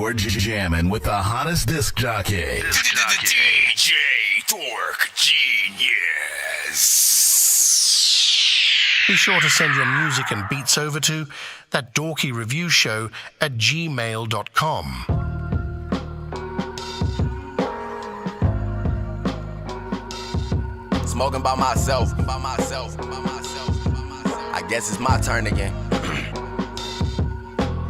You're jamming with the hottest disc jockey. DJ Dork Genius. Be sure to send your music and beats over to That Dorky Review Show at gmail.com. Smoking by myself. I guess it's my turn again.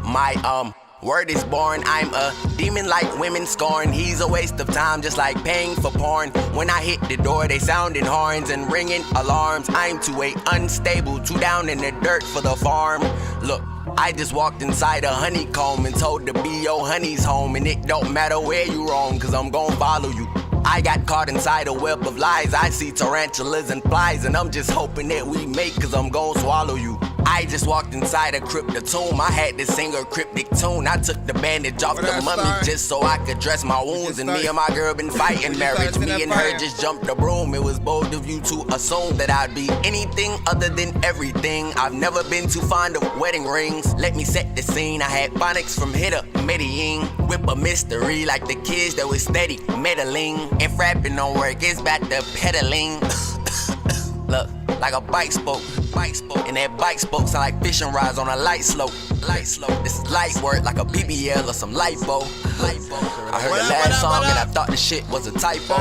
My word is born. I'm a demon like women scorn. He's a waste of time, just like paying for porn. When I hit the door, they sounding horns and ringing alarms. I'm too unstable, too down in the dirt for the farm. Look, I just walked inside a honeycomb and told the bee your honey's home. And it don't matter where you roam, cause I'm gon' follow you. I got caught inside a web of lies. I see tarantulas and flies, and I'm just hoping that we make, cause I'm gon' swallow you. I just walked inside a cryptic tomb. I had to sing a cryptic tune. I took the bandage off the mummy just so I could dress my wounds. And me and my girl been fighting marriage. Me and her just jumped the broom. It was bold of you to assume that I'd be anything other than everything. I've never been too fond of wedding rings. Let me set the scene. I had phonics from Hitter, Medellin. Whip a mystery like the kids that was steady meddling. If rapping don't work, it's back to pedaling. Look, like a bike spoke, and that bike spoke sound like fishing rods on a light slope. This is light work, like a BBL or some lipo. I heard the last song and I thought the shit was a typo.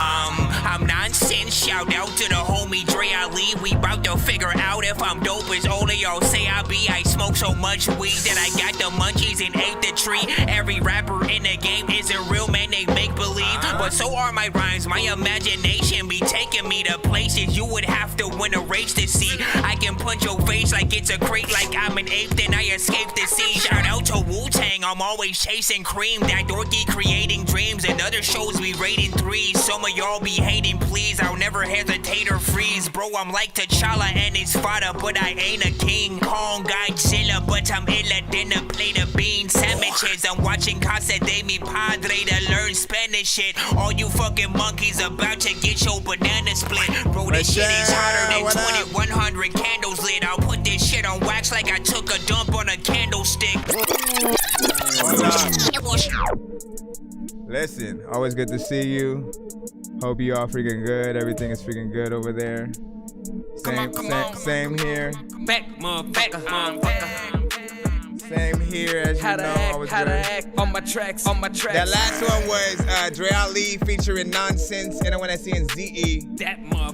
I'm Nonsenze, shout out to the homie Dre Ali. We bout to figure out if I'm dope as all of y'all say I be. I smoke so much weed that I got the munchies and ate the tree. Every rapper in the game isn't real, man, they make believe. But so are my rhymes, my imagination be taking me to places you would have to win a race to see. I can punch your face like it's a crate, like I'm an ape, then I escape the scene. Shout out to Wu-Tang, I'm always chasing cream. That dorky creating dreams, and other shows we rating 3s. Some of y'all be hating, please, I'll never hesitate or freeze. Bro, I'm like T'Challa and his father, but I ain't a King Kong Godzilla, but I'm iller than a plate of bean sandwiches. I'm watching Casa de Mi Padre to learn Spanish shit. All you fucking monkeys about to get your banana split. Bro, this shit is hotter than 2100 candles lit. I'll put this shit on wax like I took a dump on a candlestick. Listen, always good to see you. Hope you all freaking good. Everything is freaking good over there. Same here. Back, motherfucker. Same here, as you know. I was good. On my tracks. That last one was Dre Ali featuring Nonsenze, and the one that's in ZE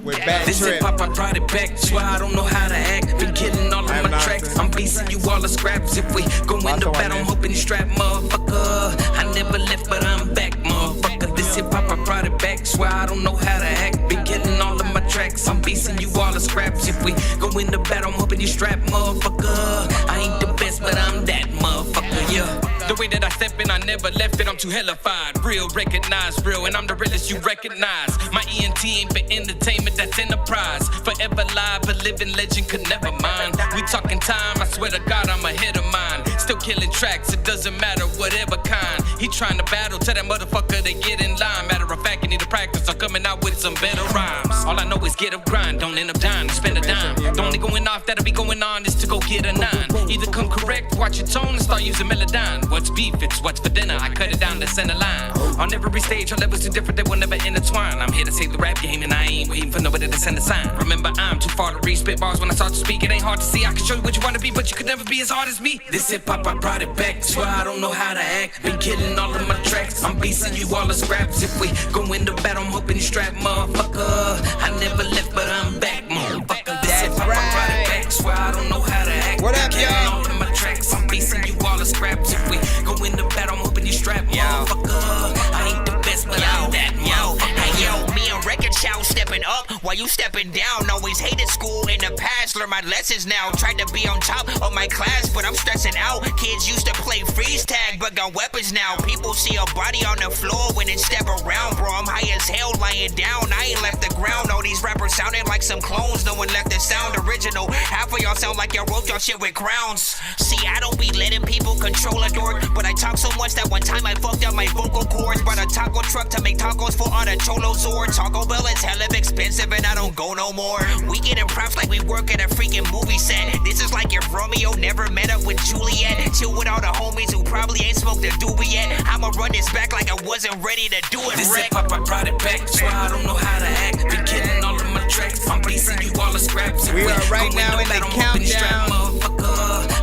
with Bad This Trip. hip hop, I brought it back. Swear I don't know how to act. Been killing all of my tracks. I'm piecing you all the scraps. If we go in the battle, I'm hoping you strap, motherfucker. I never left, but I'm back, motherfucker. This hip hop, I brought it back. Swear I don't know how to act. Been killing all of my tracks. I'm piecing you all the scraps. If we go in the battle, I'm hoping you strap, motherfucker. I ain't the best, but I'm that motherfucker, yeah. The way that I step in, I never left it, I'm too hellified. Real, recognize real, and I'm the realest you recognize. My ENT ain't for entertainment, that's enterprise. Forever live, a living legend could never mind. We talking time, I swear to God, I'm ahead of mine. Still killing tracks, it doesn't matter, whatever kind. He trying to battle, tell that motherfucker to get in line. Matter of fact, you need to practice, I'm coming out with some better rhymes. All I know is get up, grind, don't end up dying, spend a dime. The only going off that'll be going on is to go get a 9. Either come correct, watch your tone, and start using Melodyne. What's beef, it's what's for dinner, I cut it down to center line. On every stage, our levels are different, they will never intertwine. I'm here to save the rap game, and I ain't waiting for nobody to send a sign. Remember, I'm too far to reach, spit bars when I start to speak. It ain't hard to see, I can show you what you wanna be, but you could never be as hard as me. This hip-hop, I brought it back, swear I don't know how to act. Been killing all of my tracks, I'm beasting you all the scraps. If we go in the battle, I'm hoping you strap, motherfucker. I never left, but I'm back, motherfucker. This hip-hop, I brought it back, swear I don't know how to act. What up, Been killing y'all? all of my tracks, I'm beasting you all the scraps. If we go in the battle, I'm hoping you strap, motherfucker. I ain't the best, but I'm that motherfucker. Hey, yo, me and Record Chow stepping up while you stepping down. Always hated school in the past, learn my lessons now. Tried to be on top of my class, but I'm stressing out. Kids used to play freeze tag, but got weapons now. People see a body on the floor when it step around, bro. I'm high as hell lying down. I ain't left the ground. All these rappers sounding like some clones. No one left the sound original. Half of y'all sound like y'all wrote y'all shit with crowns. See, I don't be letting people control a dork, but I talk so much that one time I fucked up my vocal cords. Brought a taco truck to make tacos for all the cholos or Taco Bell is hella expensive and I don't go no more. We getting props like we work at a freaking movie set. This is like if Romeo never met up with Juliet. Chill with all the homies who probably ain't smoked a doobie yet. I'ma run this back like I wasn't ready to do it. This hip-hop, I brought it back. Swear I don't know how to act. Been killing all of my tracks. I'm piecing you all the scraps. We are right now in the countdown.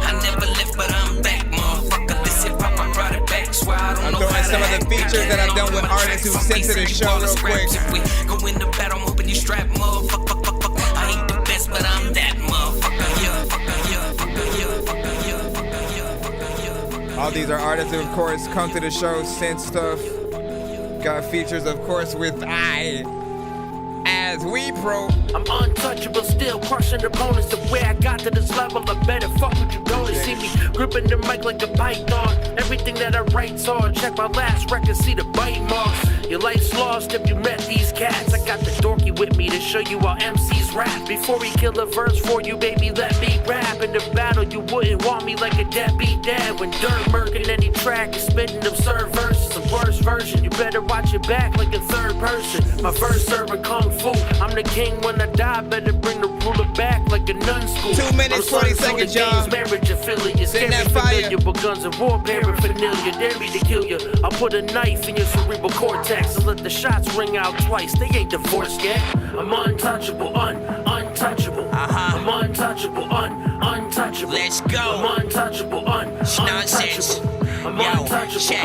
I never left, but I'm back, motherfucker. This hip-hop, I brought it back. Swear I don't know how to act. I'm throwing some of the features that I've done with artists who sent to the show real quick. If we go in the battle, I'm hoping you strap, motherfucker. I ain't the best, but I'm that motherfucker. All these are artists who, of course, come to the show, send stuff. Got features, of course, with As We Pro. I'm untouchable, still crushing opponents. The way I got to this level, I better fuck with you don't see me gripping the mic like a python. Everything that I write's on. Check my last record, see the bite marks. Your life's lost if you met these cats. I got the dorky with me to show you how MCs rap. Before we kill a verse for you, baby, let me rap. In the battle, you wouldn't want me like a deadbeat dad. When dirt murking any track is spitting absurd verses. The worst version, you better watch your back like a third person. My verse serving kung fu. I'm the king when I die, better bring the ruler back like a nun school. 2 minutes, 40 seconds, y'all. Marriage affiliates, Send that familiar fire. with guns and war paraphernalia. Dare me to kill you. I'll put a knife in your cerebral cortex and let the shots ring out twice. They ain't divorced yet. I'm untouchable, untouchable. I'm untouchable, untouchable. Let's go. I'm untouchable, Nonsenze. untouchable. I'm Yo, untouchable, check,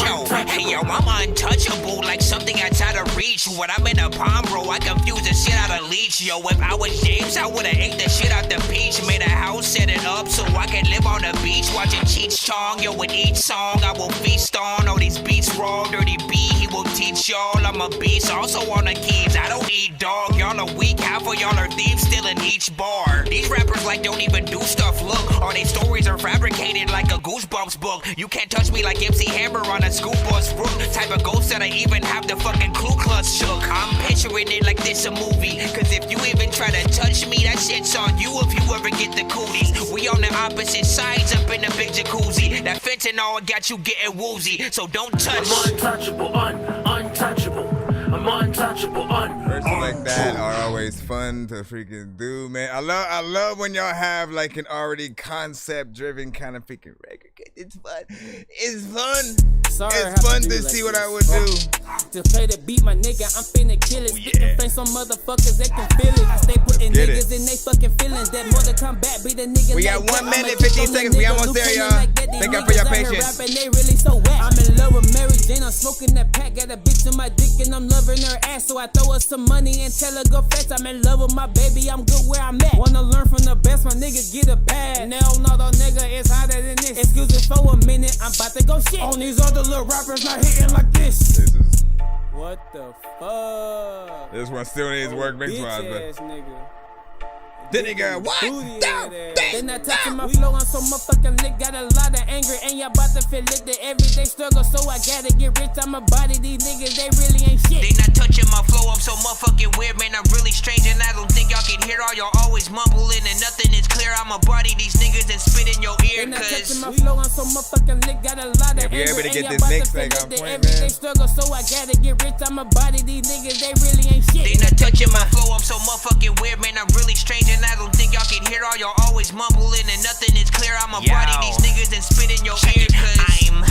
yo, hey yo, I'm untouchable, like something I try to reach. When I'm in a palm, bro, I confuse the shit out of leech. Yo, if I was James, I would've ate the shit out the beach. Made a house, set it up so I can live on the beach, watching Cheech Chong. Yo, with each song, I will feast on all these beats raw. Dirty B, he will teach y'all. I'm a beast, also on the keys. I don't eat dog, y'all are weak. Half of y'all are thieves, still in each bar. These rappers like don't even do stuff. Look, all these stories are fabricated like a Goosebumps book. You can't touch me like MC Hammer on a school bus roof. Type of ghost that I even have the fucking Ku Klux shook. I'm picturing it like this a movie. Cause if you even try to touch me, that shit's on you if you ever get the cooties. We on the opposite sides up in the big jacuzzi. That fentanyl got you getting woozy. So don't touch. I'm untouchable, untouchable. I'm untouchable, Verses like that are always fun to freaking do, man. I love when y'all have like an already concept-driven kind of freaking record. It's fun. It's fun. Sorry, It's fun to see what I would do. To play the beat, my nigga, I'm finna kill it. Spittin' flames on motherfuckers that can feel it. I stay putting Get niggas it. in they fucking feelings. That more to come back, be the nigga. We got like 1 that. minute, I'ma 15 keep on seconds. the We nigga almost there, looping y'all. like that. These Thank y'all for your niggas out here patience. rapping, they really so whack. I'm in love with Mary Jane. I'm smoking that pack. Got a bitch in my dick and I'm loving her ass. So I throw her some money and tell her go fast. I'm in love with my baby. I'm good where I'm at. Wanna learn from the best. My nigga get a pad. Hell no, the nigga is hotter than this. Excuse me for a minute. I'm about to go shit on these other little rappers not hitting like this. What the fuck? This one still needs work mix-wise, but Bitch ass nigga. then he got what? They not touching my flow, I'm so motherfucking lit. Got a lot of anger, and y'all about to feel it. The everyday struggle, so I gotta get rich. I'm a body, these niggas, they really ain't shit. They not touching my flow, I'm so motherfucking weird, man. I'm really strange, and I don't think y'all can hear all y'all always mumbling, and nothing is clear. I'm a body, these niggas, and spit in your They ear, not touching cause my flow, I'm so motherfucking lit. Got a lot of If you're anger, able to and get y'all this about mix to feel thing it. on The point, everyday man. struggle, so I gotta get rich. I'm a body, these niggas, they really ain't shit. they not touching my flow, I'm so motherfucking weird, man. I'm really strange, and I don't think y'all can hear all y'all always mumbling, and nothing is clear. I'm a body, these niggas, and spit in your ear, cause I'm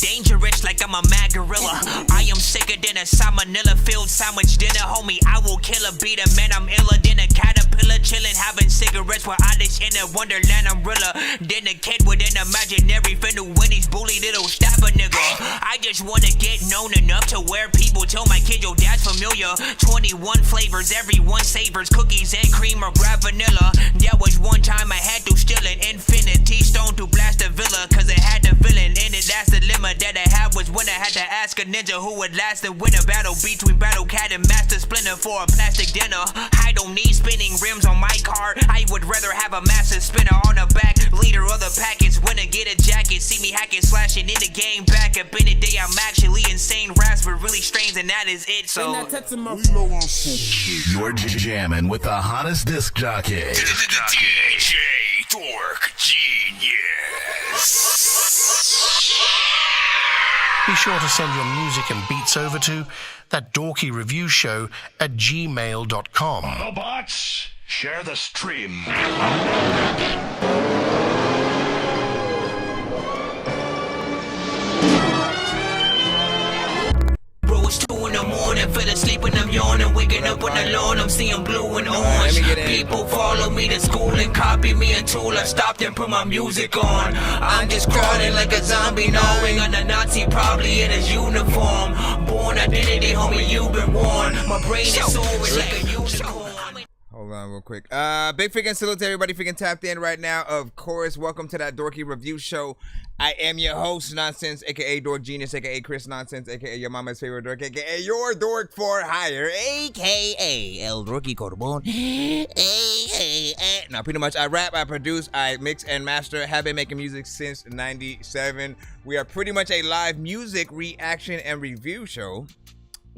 dangerous like I'm a mad gorilla. I am sicker than a salmonella filled sandwich dinner, homie. I will kill a beat, a man. I'm iller than a caterpillar, chilling, having cigarettes with oddish in a wonderland umbrella. Then a kid with an imaginary finna win these bully little stabber nigga. I just wanna get known enough to where people tell my kid your dad's familiar. 21 flavors, every one savors cookies and cream or grab vanilla. There was one time I had to steal an infinity stone to blast a villa, cause it had the villain in it. That's the dilemma that I had, was when I had to ask a ninja who would last and win a battle between Battle Cat and Master Splinter for a plastic dinner. I don't need spinning rims on my car, I would rather have a master spinner on the back. Leader of the package, when I get a jacket, see me hacking, slashing in the game. Back up in the day, I'm actually insane. Raps were really strange, and that is it. So They not touching my You're jamming with the hottest disc jockey. DJ Dork Genius. Be sure to send your music and beats over to ThatDorkyReviewShow at gmail.com. Autobots, Share the stream. Bro, it's 2 in the morning, fell asleep and I'm yawning, waking up on the lawn, I'm seeing blue and orange. People follow me to school and copy me until I stopped and put my music on. I'm just crawling like a zombie, knowing I'm a Nazi, probably in his uniform. Born identity, homie, you've been warned. My brain is soaring like a unicorn. Hold on real quick. Big freaking salute to everybody freaking tapped in right now. Of course, welcome to That Dorky Review Show. I am your host, Nonsenze, aka Dork Genius, aka Chris Nonsense, aka your mama's favorite dork, aka your dork for hire, aka El Dorky Corbon. Now, pretty much, I rap, I produce, I mix and master. Have been making music since '97. We are pretty much a live music reaction and review show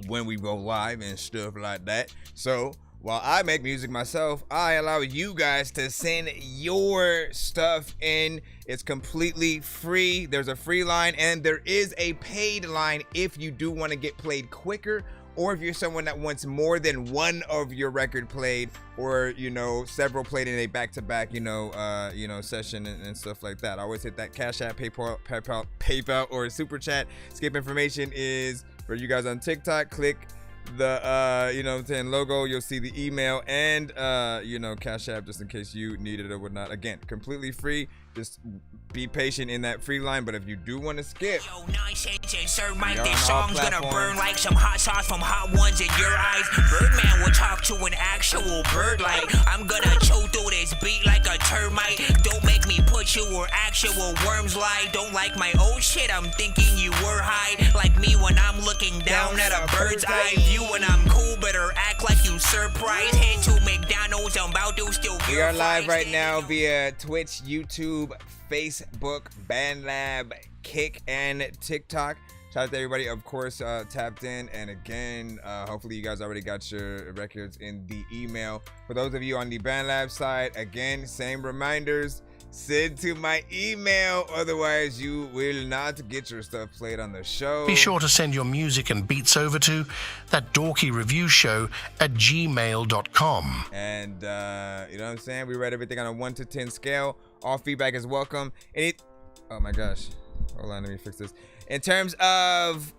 when we go live and stuff like that. So, while I make music myself, I allow you guys to send your stuff in. It's completely free. There's a free line and there is a paid line if you do want to get played quicker, or if you're someone that wants more than one of your record played, or several played in a back-to-back session and stuff like that. I always hit that Cash App, PayPal, or Super Chat. Skip information is for you guys on TikTok. Click the logo, you'll see the email and Cash App, just in case you need it or whatnot. Again, completely free. Just be patient in that free line, but if you do want to skip, Yo, Nonsenze and Sir Mike, this song's gonna burn like some hot sauce from hot ones in your eyes. Birdman will talk to an actual bird like I'm gonna chew through this beat like a termite. Don't make me put you where actual worms lie. Don't like my old shit, I'm thinking you were high. Like me when I'm looking down at a bird's eye view. When I'm cool, better act like you surprised. Head to McDonald's, I'm about to still. We are live right now via Twitch, YouTube, Facebook, BandLab, Kick, and TikTok. Shout out to everybody, of course, tapped in. And again, hopefully you guys already got your records in the email. For those of you on the BandLab side, again, same reminders. Send to my email, otherwise you will not get your stuff played on the show. Be sure to send your music and beats over to ThatDorkyReviewShow at gmail.com. And, you know what I'm saying? We rate everything on a 1 to 10 scale. All feedback is welcome. Oh my gosh. Hold on, let me fix this. In terms of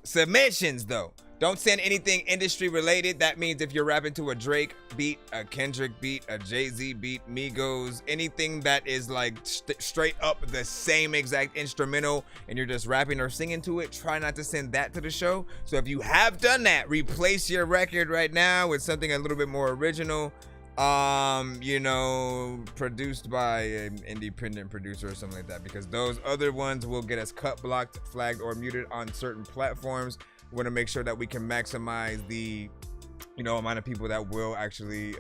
submissions, though, don't send anything industry related. That means if you're rapping to a Drake beat, a Kendrick beat, a Jay-Z beat, Migos, anything that is like straight up the same exact instrumental and you're just rapping or singing to it, try not to send that to the show. So if you have done that, replace your record right now with something a little bit more original, produced by an independent producer or something like that, because those other ones will get us cut, blocked, flagged, or muted on certain platforms. We want to make sure that we can maximize the amount of people that will actually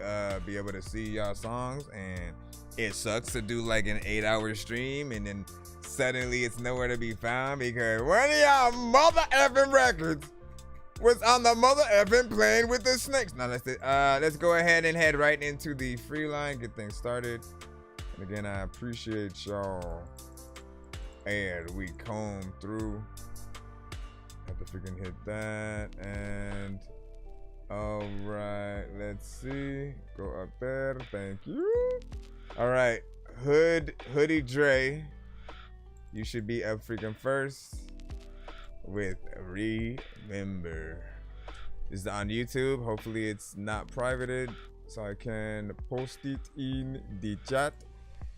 be able to see y'all songs. And it sucks to do like an 8-hour stream and then suddenly it's nowhere to be found because one of y'all mother effing records was on the mother effing Playing with the Snakes. Now let's go ahead and head right into the free line, get things started. And again, I appreciate y'all. And we comb through. Have to freaking hit that. And all right, let's see. Go up there. Thank you. All right, Hoodie Dre, you should be up freaking first with Remember. This is on YouTube. Hopefully it's not privated so I can post it in the chat.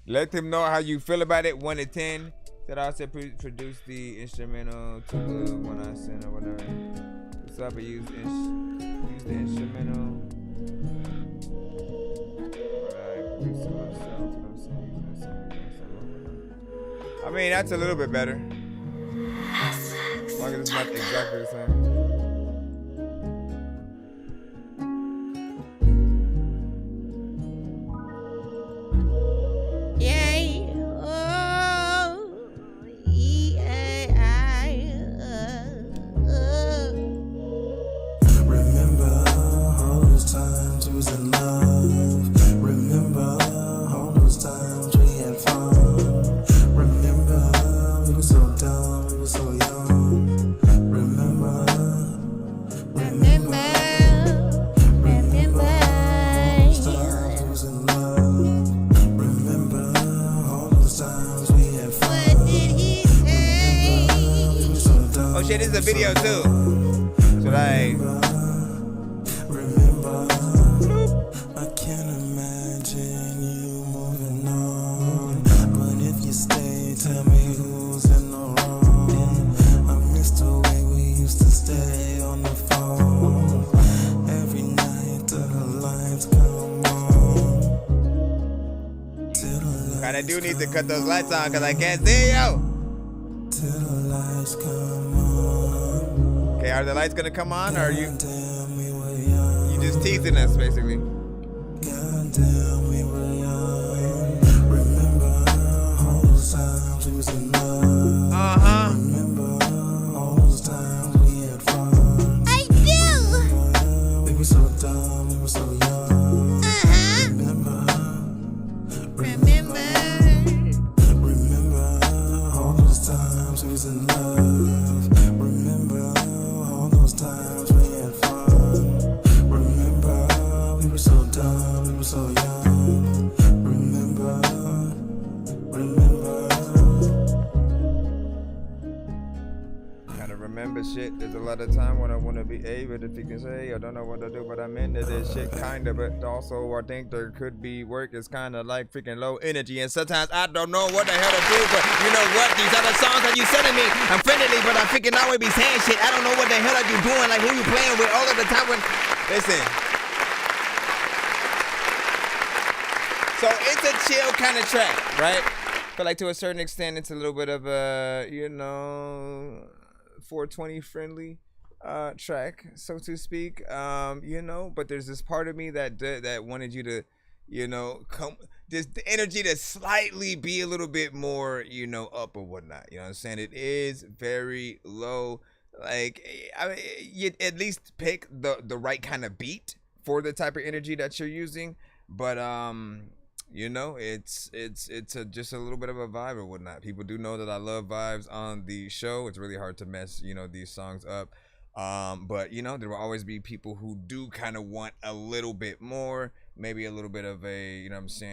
Let him know how you feel about it. 1 to 10. Said I also produce the instrumental to the one I sent or whatever. So I use the instrumental. I produce it myself. I mean, that's a little bit better. As long as it's not exactly the same. So young, remember Oh shit, this is a video too. Should I? I can't imagine you moving on. But if you stay, tell me who's in the wrong. I miss the way we used to stay on the phone. Every night till the lights come on. And I do need to cut those lights on because I can't see you. Till the lights come on. Okay, are the lights gonna come on, or are you just teasing us, basically? Goddamn, we were young. Remember all those times we was in love. Remember all those times we had fun. I do. We were so dumb, we were so young. Remember all those times we was in love. Remember all those times we had fun. Remember we were so dumb, we were so young. Remember. Kind of remember shit. There's a lot of time when I want to be able, if you can say, I don't know what to do, but I'm into this shit kinda. But also I think there could be work is kind of like freaking low energy, and sometimes I don't know what the hell to do. But you know what? These other songs that you sending me, I'm friendly, but I freaking always be saying shit. I don't know what the hell are you doing, like who you playing with all of the time. When listen, so it's a chill kind of track, right? But like to a certain extent, it's a little bit of a 420 friendly track, so to speak. But there's this part of me that wanted you to, come just the energy to slightly be a little bit more, up or whatnot. You know what I'm saying? It is very low. Like, I mean, you at least pick the right kind of beat for the type of energy that you're using. But it's just a little bit of a vibe or whatnot. People do know that I love vibes on the show. It's really hard to mess, these songs up. But there will always be people who do kind of want a little bit more, maybe a little bit of a,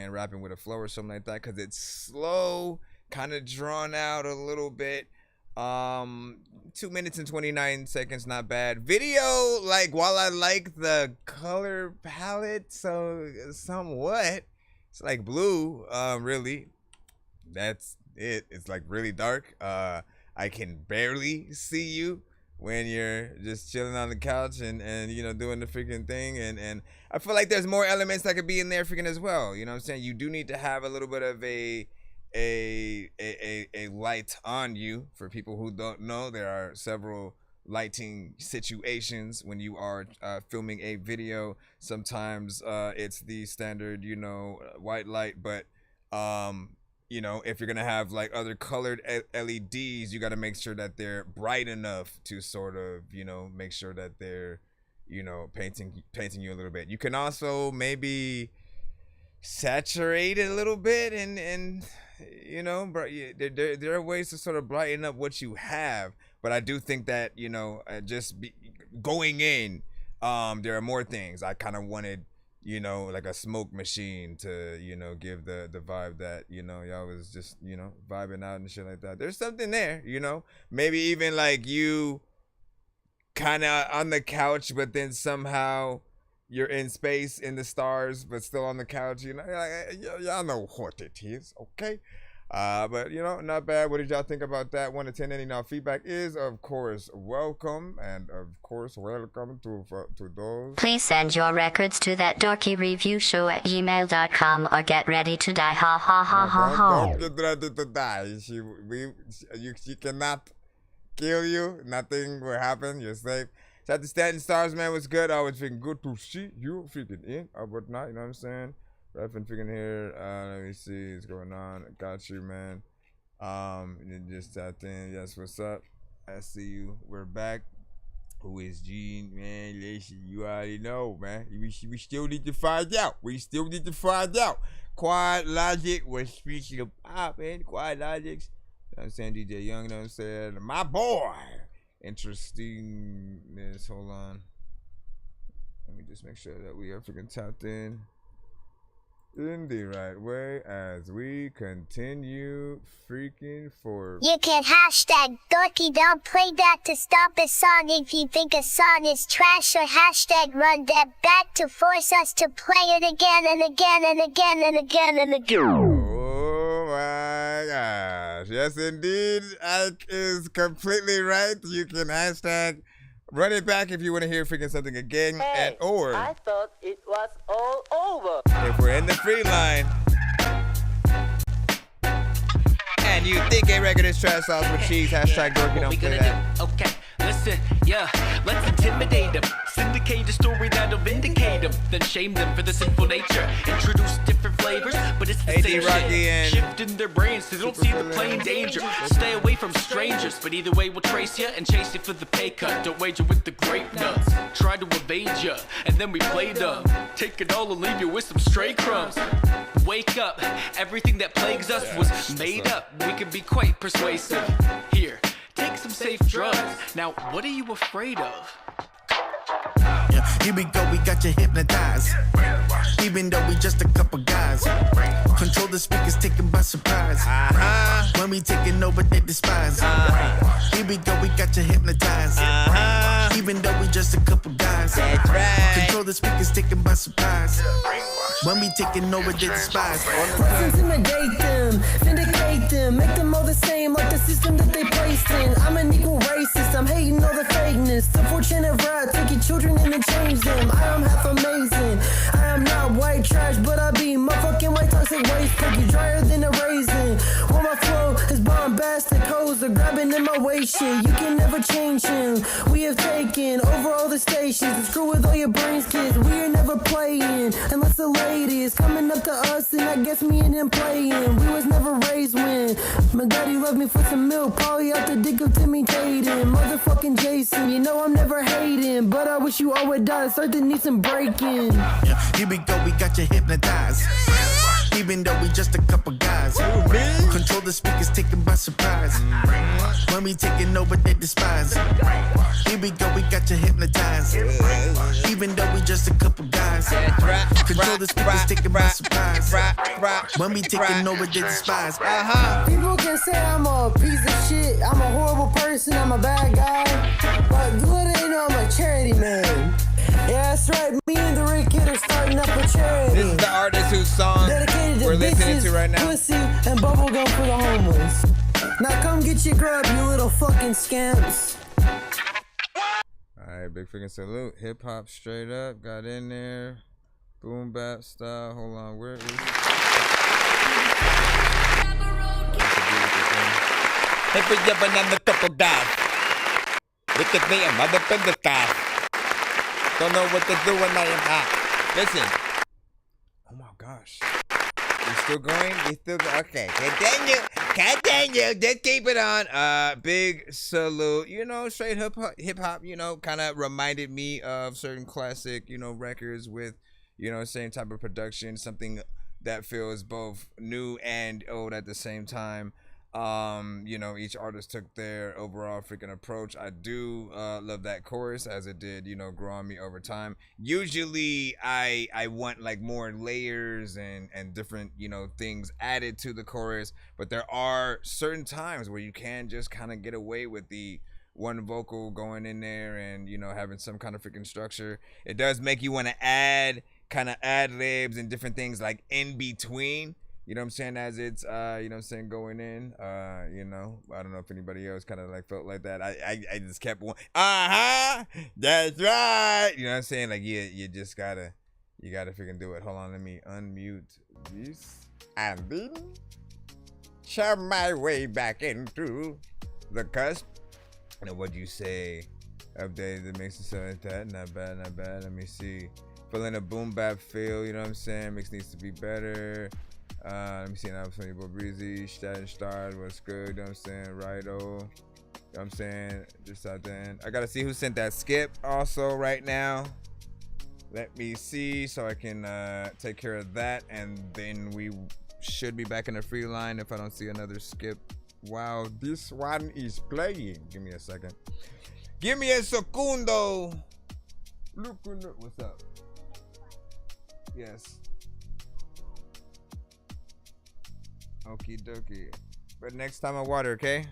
rapping with a flow or something like that, because it's slow, kind of drawn out a little bit. 2 minutes and 29 seconds, not bad. Video, like, while I like the color palette, so somewhat, it's like blue, really. That's it. It's like really dark. I can barely see you when you're just chilling on the couch and doing the freaking thing. And I feel like there's more elements that could be in there freaking as well. You know what I'm saying? You do need to have a little bit of a light on you. For people who don't know, there are several lighting situations when you are filming a video. Sometimes it's the standard white light, but if you're gonna have like other colored LEDs, you got to make sure that they're bright enough to sort of make sure that they're painting you a little bit. You can also maybe saturate it a little bit and there are ways to sort of brighten up what you have. But I do think that, going in, there are more things. I kind of wanted, like a smoke machine to, give the vibe that, y'all was just, vibing out and shit like that. There's something there, maybe even like you kind of on the couch, but then somehow you're in space in the stars, but still on the couch, y'all know what it is, okay? But not bad. What did y'all think about that? 1 to 10. Any feedback is of course welcome, and of course welcome to those. Please send your records to ThatDorkyReviewShow at gmail.com or get ready to die. Ha ha ha ha ha. Don't get ready to die. She cannot kill you. Nothing will happen. You're safe. Shout out to Stanton Stars, man. What's good? Always freaking good to see you freaking in or whatnot. You know what I'm saying? Rapping freaking here. Let me see what's going on. Got you, man. Just tapped in. Yes, what's up? I see you. We're back. Who is Gene, man? Listen, you already know, man. We still need to find out. Quad Logic was speaking of pop, man. Quad Logics. You know what I'm saying? DJ Young, you know what I'm saying? My boy. Interestingness. Hold on. Let me just make sure that we are freaking tapped in. in the right way as we continue freaking for. You can hashtag dorky, don't play that to stop a song if you think a song is trash, or hashtag run that back to force us to play it again and again and again and again and again. Oh my gosh. Yes, indeed. Ike is completely right. You can hashtag run it back if you want to hear freaking something again. Hey, or I thought it was all over. if we're in the free line and you think a record is trash sauce with cheese, hashtag dorky, don't play that. Okay, listen, yeah, let's intimidate them. Syndicate a story that'll vindicate them. Then shame them for the sinful nature. Introduce different flavors, but it's the AD same Rocky shit. and Shifting their brains so they don't see the plain danger. Stay away from strangers, but either way we'll trace ya and chase you for the pay cut. Don't wager with the grape nuts. Try to evade ya, and then we play dumb. Take it all and leave you with some stray crumbs. Wake up, everything that plagues us was made up. We can be quite persuasive. Here, take some safe drugs. Now, what are you afraid of? Yeah, here we go, we got you hypnotized. Even though we just a couple guys. Control the speakers, taken by surprise. When we taking over, they despise. Here we go, we got you hypnotized. Even though we just a couple guys. Control the speakers, taken by surprise. When we taking over, they despise. Let's intimidate them, vindicate them, make them all the same like the system that they placed in. I'm an equal racist, I'm hating all the fakeness. The fortunate rap, take your children and then change them. I am half amazing, I am not white trash, but I be motherfucking white toxic waste. Cookie drier than a raisin. While my flow is bombastic, hoes are grabbing in my waist shit. You can never change him. We have taken over all the stations. And screw with all your brains, kids. We are never playing unless the ladies coming up to us, and I guess me and them playing. We was never raised when my daddy loved me for some milk. Probably out the dick of Timmy Tatum. Motherfucking Jason, you know I'm never hating, but I wish you all would die. Start to need some breaking. Yeah, here we go, we got you hypnotized. Even though we just a couple guys. Control the speakers, taken by surprise. When we taking over, they despise. Here we go, we got you hypnotized. Even though we just a couple guys. Control the speakers, taken by surprise. When we taking over, they despise. People can say I'm a piece of shit, I'm a horrible person, I'm a bad guy, but good they know I'm a charity man. Yeah, that's right, me and the Rick Kid are starting up a charity. This is the artist whose song dedicated to we're listening bitches, to right now. pussy, and bubblegum for the homeless. Now come get your grub, you little fucking scamps. Alright, big freaking salute. Hip hop straight up, got in there. Boom bap style. Hold on, where is it? Every year another couple guys. Look at me, I'm up in the sky. Don't know what to do when I am hot. Listen. Oh my gosh. You still going? You still go? Okay. Continue. Just keep it on. Big salute. You know, straight hip hop, you know, kind of reminded me of certain classic, you know, records with, you know, same type of production, something that feels both new and old at the same time. You know, each artist took their overall freaking approach. I do love that chorus, as it did, you know, grow on me over time. Usually I want like more layers and different, you know, things added to the chorus, but there are certain times where you can just kind of get away with the one vocal going in there and, you know, having some kind of freaking structure. It does make you want to add kind of ad libs and different things like in between. You know what I'm saying? As it's, you know what I'm saying, going in, you know, I don't know if anybody else kind of like felt like that. I just kept one, that's right. You know what I'm saying? Like, yeah, you gotta freaking do it. Hold on, let me unmute this. And then chop my way back into the cusp. And what'd you say? Update that makes it sound like that. Not bad. Let me see. Feeling a boom bap feel, you know what I'm saying? Mix needs to be better. Let me see now. Funny Boy Breezy, Start, what's good? You know what I'm saying? Righto. You know what I'm saying? Just out there. I gotta see who sent that skip also right now. Let me see so I can take care of that, and then we should be back in the free line if I don't see another skip. Wow, this one is playing. Give me a second. Give me a secundo. Look, what's up? Yes. Okie dokie. But next time I water, okay?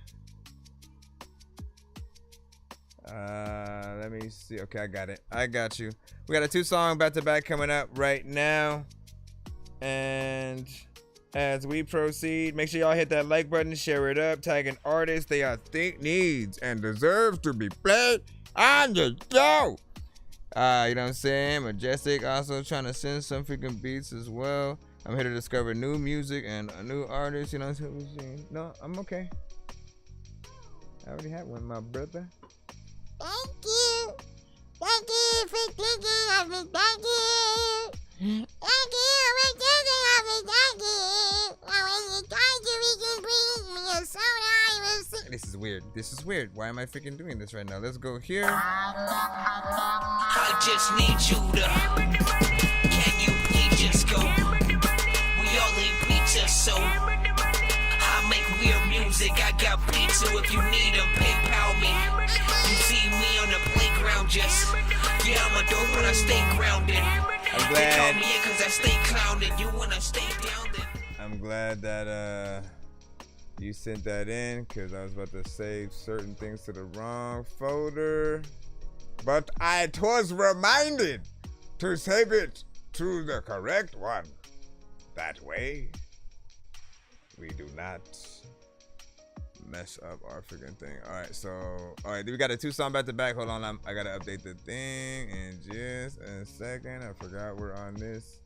Let me see. Okay, I got it. I got you. We got a 2-song back-to-back coming up right now. And as we proceed, make sure y'all hit that like button, share it up, tag an artist they think needs and deserves to be played on the show. You know what I'm saying? Majestic also trying to send some freaking beats as well. I'm here to discover new music and a new artist. You know what I'm saying? No, I'm okay. I already have one, my brother. Thank you. Thank you for thinking of me. Thank you. Thank you for thinking of me. Thank you. Now when you try to we can bring me a soda, I will sing. This is weird. This is weird. Why am I freaking doing this right now? Let's go here. I just need you to. Can you please just go? We all need pizza, so I make weird music. I got pizza if you need them. PayPal me. You see me on the playground, just yeah, I'm a dope, but I stay grounded. I'm glad. They call me in 'cause I stay clouded. You wanna stay grounded? I'm glad that you sent that in, because I was about to save certain things to the wrong folder, but I was reminded to save it to the correct one. That way we do not mess up our freaking thing. All right, we got a 2-song back-to-back. Hold on, I gotta update the thing in just a second. I forgot we're on this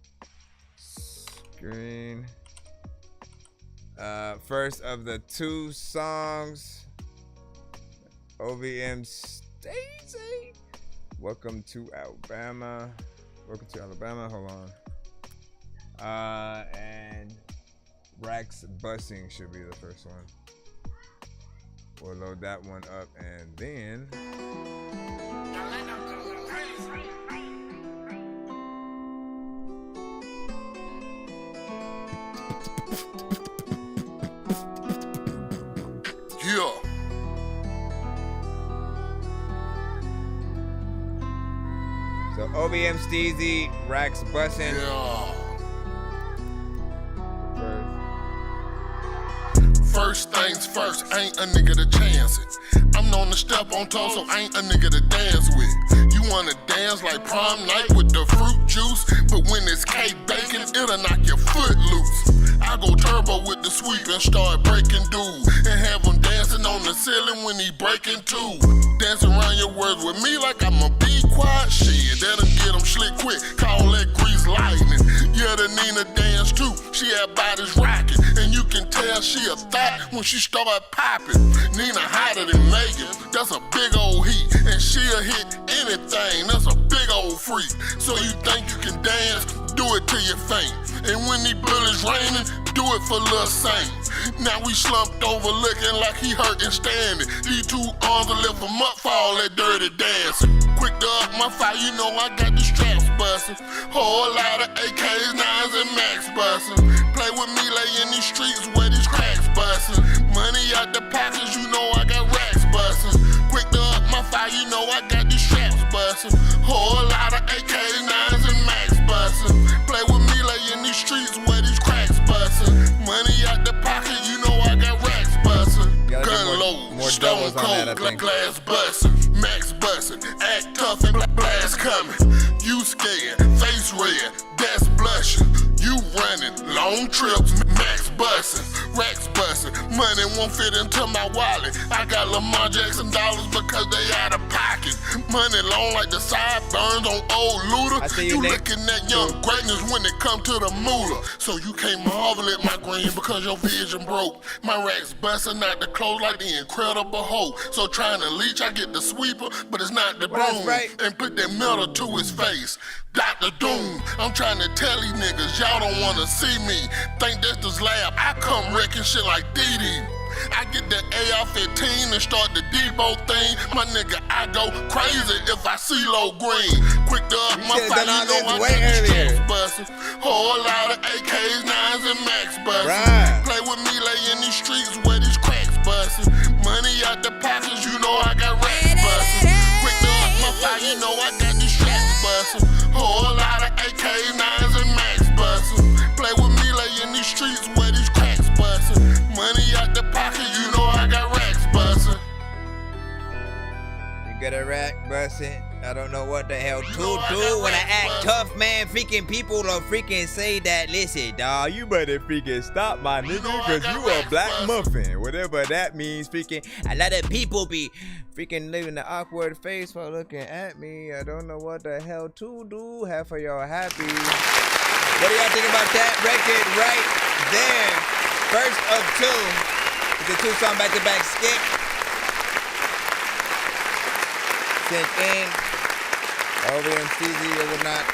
screen. First of the 2 songs, OVM Stacey. Welcome to Alabama. Welcome to Alabama. Hold on. And Rax Busing should be the first one. We'll load that one up and then yeah. So OVM Steezy, Rax Bussin'. Yeah. First things first, ain't a nigga to chance it. I'm known to step on toes, so ain't a nigga to dance with. You wanna dance like prom night with the fruit juice, but when it's cake bacon, it'll knock your foot loose. I go turbo with the sweep and start breaking dudes, and have him dancing on the ceiling when he breaking too. Dancing around your words with me like I'm a be quiet shit. That'll get him slick quick, call that grease lightning. Yeah, the Nina dance too, she had bodies rocking, and you can tell she a thot when she start popping. Nina hotter than Megan, that's a big old heat, and she'll hit anything, that's a big old freak. So you think you can dance, do it till you faint. And when these bullets raining, do it for Lil Saint. Now we slumped over looking like he hurt and standing. These 2 arms will lift him up for all that dirty dancing. Quick to up my fire, you know I got the straps bustin'. Whole lot of AKs, 9s and Max bustin'. Play with me, lay in these streets where these cracks bustin'. Money out the pockets, you know I got racks bustin'. Quick to up my fire, you know I got these straps bustin'. Whole lot of AKs, 9s and Max bustin'. Play with me, lay in these streets where these cracks bustin'. Money out the pocket, you know I got racks bustin'. Gun load, stone cold, glass bustin'. Max bustin', act tough and blast coming. You scared, face red, that's blushin'. You running, long trips, Max bustin', racks bustin'. Money won't fit into my wallet. I got Lamar Jackson dollars because they out of pocket. Money long like the sideburns on old Luda. You looking at young greatness when it come to the moolah. So you can't marvel at my green because your vision broke. My racks bustin' out the clothes like the Incredible Hulk. So trying to leech, I get the sweeper, but it's not the broom. And put that metal to his face. Dr. Doom, I'm trying to tell these niggas, y'all don't wanna see me. Think that's this lab, I come wrecking shit like Dee. I get that AR-15 and start the Debo thing. My nigga, I go crazy if I see low green. Quick to up my fire, you know I got the straps bustin'. Whole lot of AKs, 9s and Max bustin'. Play with me, lay in these streets where these cracks bustin'. Money out the pockets, you know I got racks bustin'. Quick to up my fire, you know I got these straps bustin'. Whole lot of AKs, 9s and Max bustin'. Play with me, lay in these streets where these cracks bustin'. busting. I don't know what the hell to do when I act tough, man. Freaking people will freaking say that, listen, dawg, you better freaking stop, my nigga, because you a black muffin. Whatever that means, freaking. A lot of people be freaking leaving the awkward face while looking at me. I don't know what the hell to do. Half of y'all happy. What do y'all think about that record right there? First of two. It's a 2-song back-to-back skip. Sent in. Over in CZ or whatnot.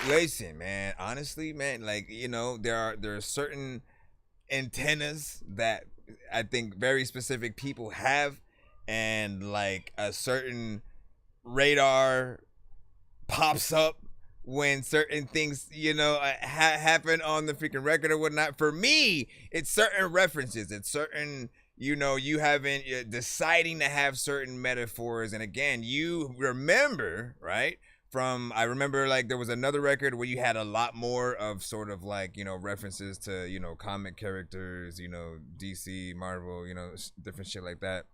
Listen, man, honestly, man, like, you know, there are certain antennas that I think very specific people have, and like a certain radar pops up when certain things, you know, happen on the freaking record or whatnot. For me, it's certain references, it's certain, you know, you haven't deciding to have certain metaphors, and again, you remember, right? I remember like there was another record where you had a lot more of sort of like, you know, references to, you know, comic characters, you know, DC, Marvel, you know, different shit like that.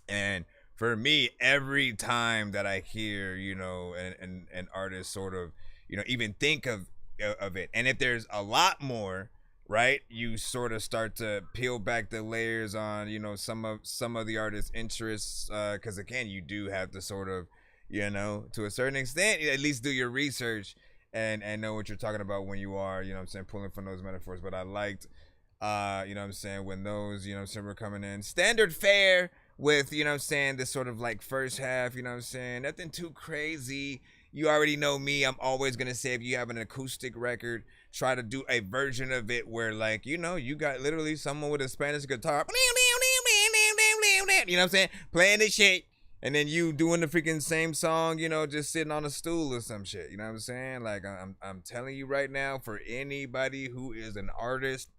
And for me, every time that I hear, you know, an artist sort of, you know, even think of it, and if there's a lot more, right, you sort of start to peel back the layers on, you know, some of the artist's interests, because again, you do have to sort of, you know, to a certain extent, at least do your research and know what you're talking about when you are, you know what I'm saying, pulling from those metaphors. But I liked, you know what I'm saying, when those, you know what I'm saying, were coming in. Standard fare with, you know what I'm saying, this sort of like first half, you know what I'm saying, nothing too crazy. You already know me. I'm always going to say if you have an acoustic record, try to do a version of it where, like, you know, you got literally someone with a Spanish guitar, you know what I'm saying, playing this shit. And then you doing the freaking same song, you know, just sitting on a stool or some shit. You know what I'm saying? Like, I'm telling you right now, for anybody who is an artist,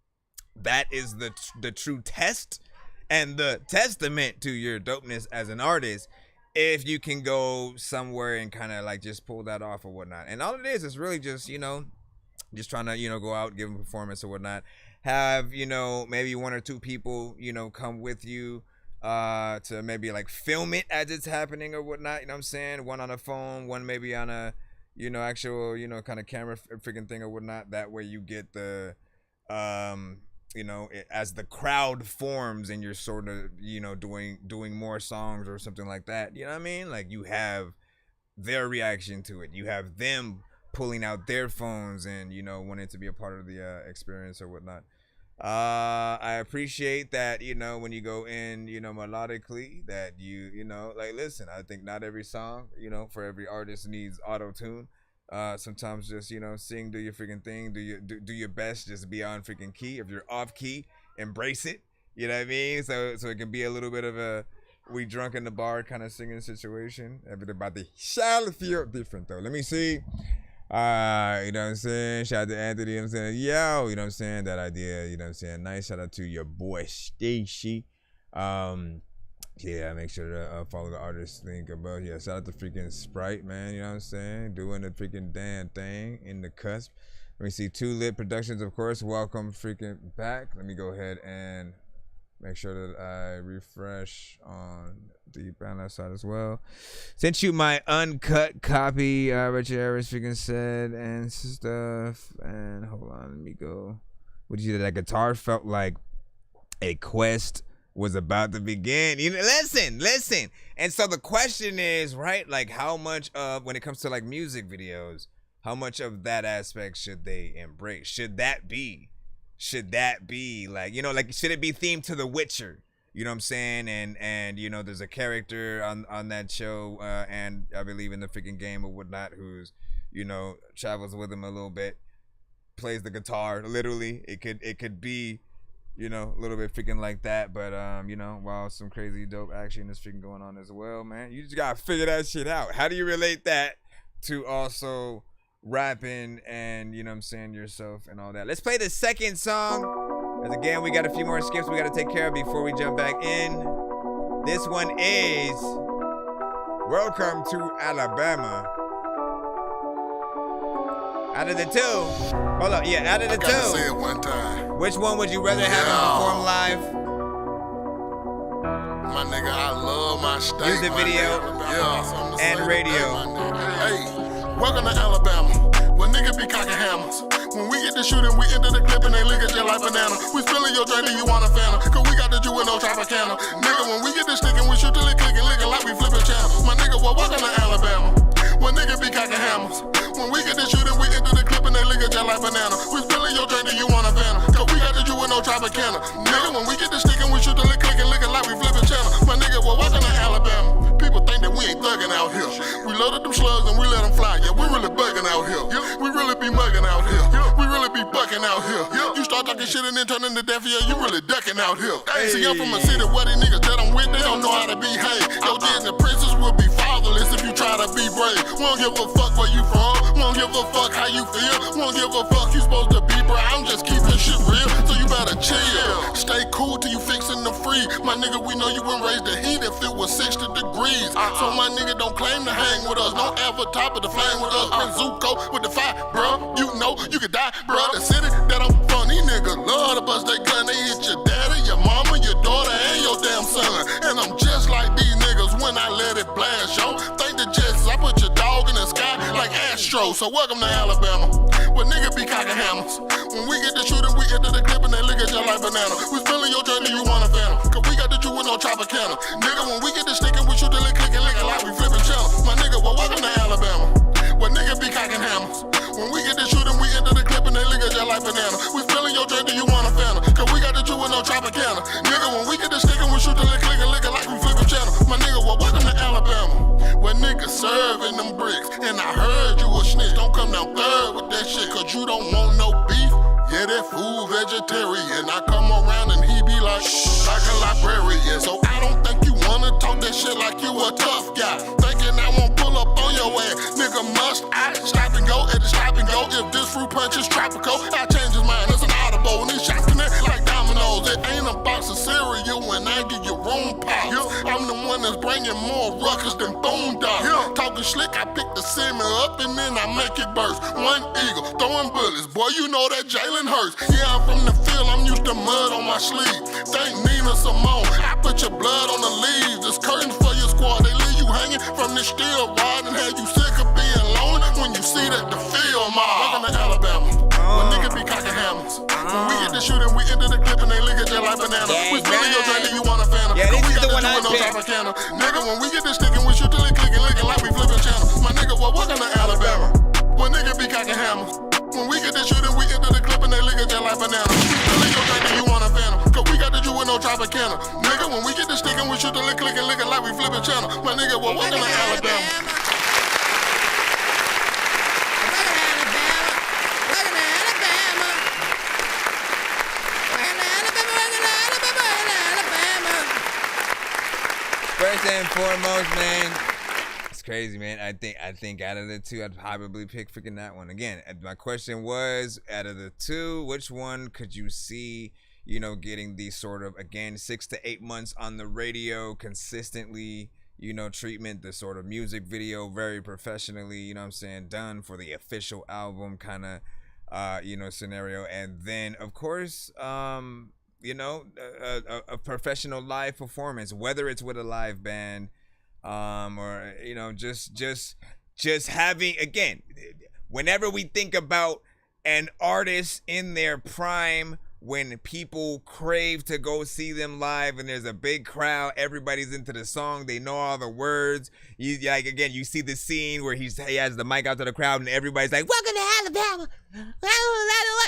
that is the true test and the testament to your dopeness as an artist. If you can go somewhere and kind of like just pull that off or whatnot. And all it is really just, you know, just trying to, you know, go out, give a performance or whatnot. Have, you know, maybe 1 or 2 people, you know, come with you. To maybe like film it as it's happening or whatnot, you know what I'm saying? One on a phone, one maybe on a, you know, actual, you know, kind of camera freaking thing or whatnot. That way you get the, you know, as the crowd forms and you're sort of, you know, doing more songs or something like that. You know what I mean? Like you have their reaction to it. You have them pulling out their phones and, you know, wanting to be a part of the experience or whatnot. I appreciate that, you know, when you go in, you know, melodically, that you know, like, listen, I think not every song, you know, for every artist needs auto-tune. Sometimes just, you know, sing, do your freaking thing, do your best, just be on freaking key. If you're off key, embrace it. You know what I mean? So it can be a little bit of a we drunk in the bar kind of singing situation. Everybody shall feel different though. Let me see. You know what I'm saying? Shout out to Anthony, you know what I'm saying? Yo, you know what I'm saying? That idea, you know what I'm saying? Nice. Shout out to your boy Stacy. Yeah, make sure to follow the artist link above. Yeah, shout out to freaking Sprite, man, you know what I'm saying? Doing the freaking damn thing in the cusp. Let me see, 2 Lit Productions, of course. Welcome freaking back. Let me go ahead and make sure that I refresh on the Bandlab side as well. Sent you my uncut copy, Richard Harris freaking said, and stuff. And hold on, let me go. What did you do? That guitar felt like a quest was about to begin. You know, listen. And so the question is, right, like how much of, when it comes to like music videos, how much of that aspect should they embrace? Should that be like, you know, like, should it be themed to The Witcher? You know what I'm saying? And you know, there's a character on that show, and I believe in the freaking game or whatnot, who's, you know, travels with him a little bit, plays the guitar, literally. It could be, you know, a little bit freaking like that, but you know, while some crazy dope action is freaking going on as well, man, you just gotta figure that shit out. How do you relate that to also rapping and, you know what I'm saying, yourself and all that? Let's play the second song. As again, we got a few more skips we got to take care of before we jump back in. This one is Welcome to Alabama. Out of the 2, hold up, yeah, out of the 2, say it one time. Which one would you rather have him perform live? My nigga, I love my music video, and radio. Hey, welcome to Alabama, where niggas be cocking hammers. When we get to shooting, we enter the clip and they lick it just like banana. We spilling your drink, you want a Fanta, cause we got the Jew with no Tropicana. Nigga, when we get to sticking, we shoot till it clicking, licking like we flipping channels. My nigga, well, welcome to Alabama, where niggas be cocking hammers. When we get to shooting, we enter the clip and they lick it just like banana. We spilling your drink, you want a Fanta, cause we got the Jew with no Tropicana. Nigga, when we get to sticking, we shoot till it clicking, licking like we flipping channels. My nigga, well, welcome to Alabama. People think that we ain't thugging out here. We loaded them slugs and we let them fly. Yeah, we really bugging out here. We really be mugging out here. We really be bucking out here. You start talking shit and then turn into deaf, yeah, you really ducking out here. See, I'm from a city where these niggas that I'm with, they don't know how to behave. Your Disney princess will be fatherless if you try to be brave. We don't give a fuck where you from. We don't give a fuck how you feel. We don't give a fuck you supposed to be, bro. I'm just keeping shit real, so you better chill. Stay cool till you fixin' the free. My nigga, we know you wouldn't raise the heat if it was 60 degrees. So my nigga don't claim to hang with us. No avatar but the flame with us. Prince Zuko with the fire, bro. You know you could die, bro. The city that I'm from, these niggas love to bust they gun. They hit your daddy, your mama, your daughter, and your damn son. And I'm just like these niggas when I let it blast, yo. Think the Jets, I put your dog in the sky like Astro. So welcome to Alabama, where niggas be cocking hammers. When we get to shooting, we enter the clip and they lick it just like banana. We spilling your journey, you want a Phantom, cause we got the Jew with no Tropicana. Nigga, when we get to sticking, we shoot till it clicking, licking like we flipping channel. My nigga, well, welcome to Alabama, where niggas be cocking hammers. When we get to shooting, we enter the clip and they lick it just like banana. We spilling your journey, you want a Phantom, cause we got the Jew with no Tropicana. Nigga, when we get to sticking, we shoot till it clicking, licking like we flipping channel. My nigga, well, welcome to Alabama, where niggas serving them bricks. And I heard you a snitch, don't come down third with that shit, cause you don't want no beef. Yeah, that fool vegetarian. I come around and he be like a librarian. So I don't think you wanna talk that shit like you a tough guy. Thinking I won't pull up on your ass. Nigga, must I stop and go at the stop and go? If this fruit punch is tropical, I change his mind. It's an audible. And these shots connect like dominoes. It ain't a box of cereal when I give you room pops. I'm the one that's bringing more ruckus than boondocks. Talking slick, I pick the semi up and then I make it burst. One eagle, throwing bullets. Boy, you know that Jalen hurts. Yeah, I'm from the field, I'm used to mud on my sleeve. Thank Nina Simone, I put your blood on the leaves. There's curtains for your squad, they leave you hanging from the steel rod and have you sick of being lonely when you see that the field mob. Welcome to Alabama, where niggas be cocking hammers. When we get to shooting, we enter the clip and they lick it just like banana. We spilling your drink and you want a Phantom, cause we got the Jew with no Tropicana. Nigga, when we get to sticking, we shoot till it clicking, licking like we flipping channel. My nigga, well, welcome to Alabama, where niggas be cocking hammers. When we get to shooting, we enter the clip and they lick it just like banana. We spilling your drink and you want a Phantom, cause we got the Jew with no Tropicana. Nigga, when we get to sticking, we shoot till it clicking, licking like we flipping channel. My nigga, well, welcome to Alabama. First and foremost, man, it's crazy, man. I think out of the two, I'd probably pick freaking that one. Again, my question was, out of the two, which one could you see, you know, getting these sort of, again, 6 to 8 months on the radio consistently, you know, treatment, the sort of music video very professionally, you know what I'm saying, done for the official album kind of, you know, scenario. And then, of course, you know, a professional live performance, whether it's with a live band, or, you know, just having, again, whenever we think about an artist in their prime, when people crave to go see them live and there's a big crowd, everybody's into the song, they know all the words. You, like, again, you see the scene where he has the mic out to the crowd and everybody's like, welcome to Alabama.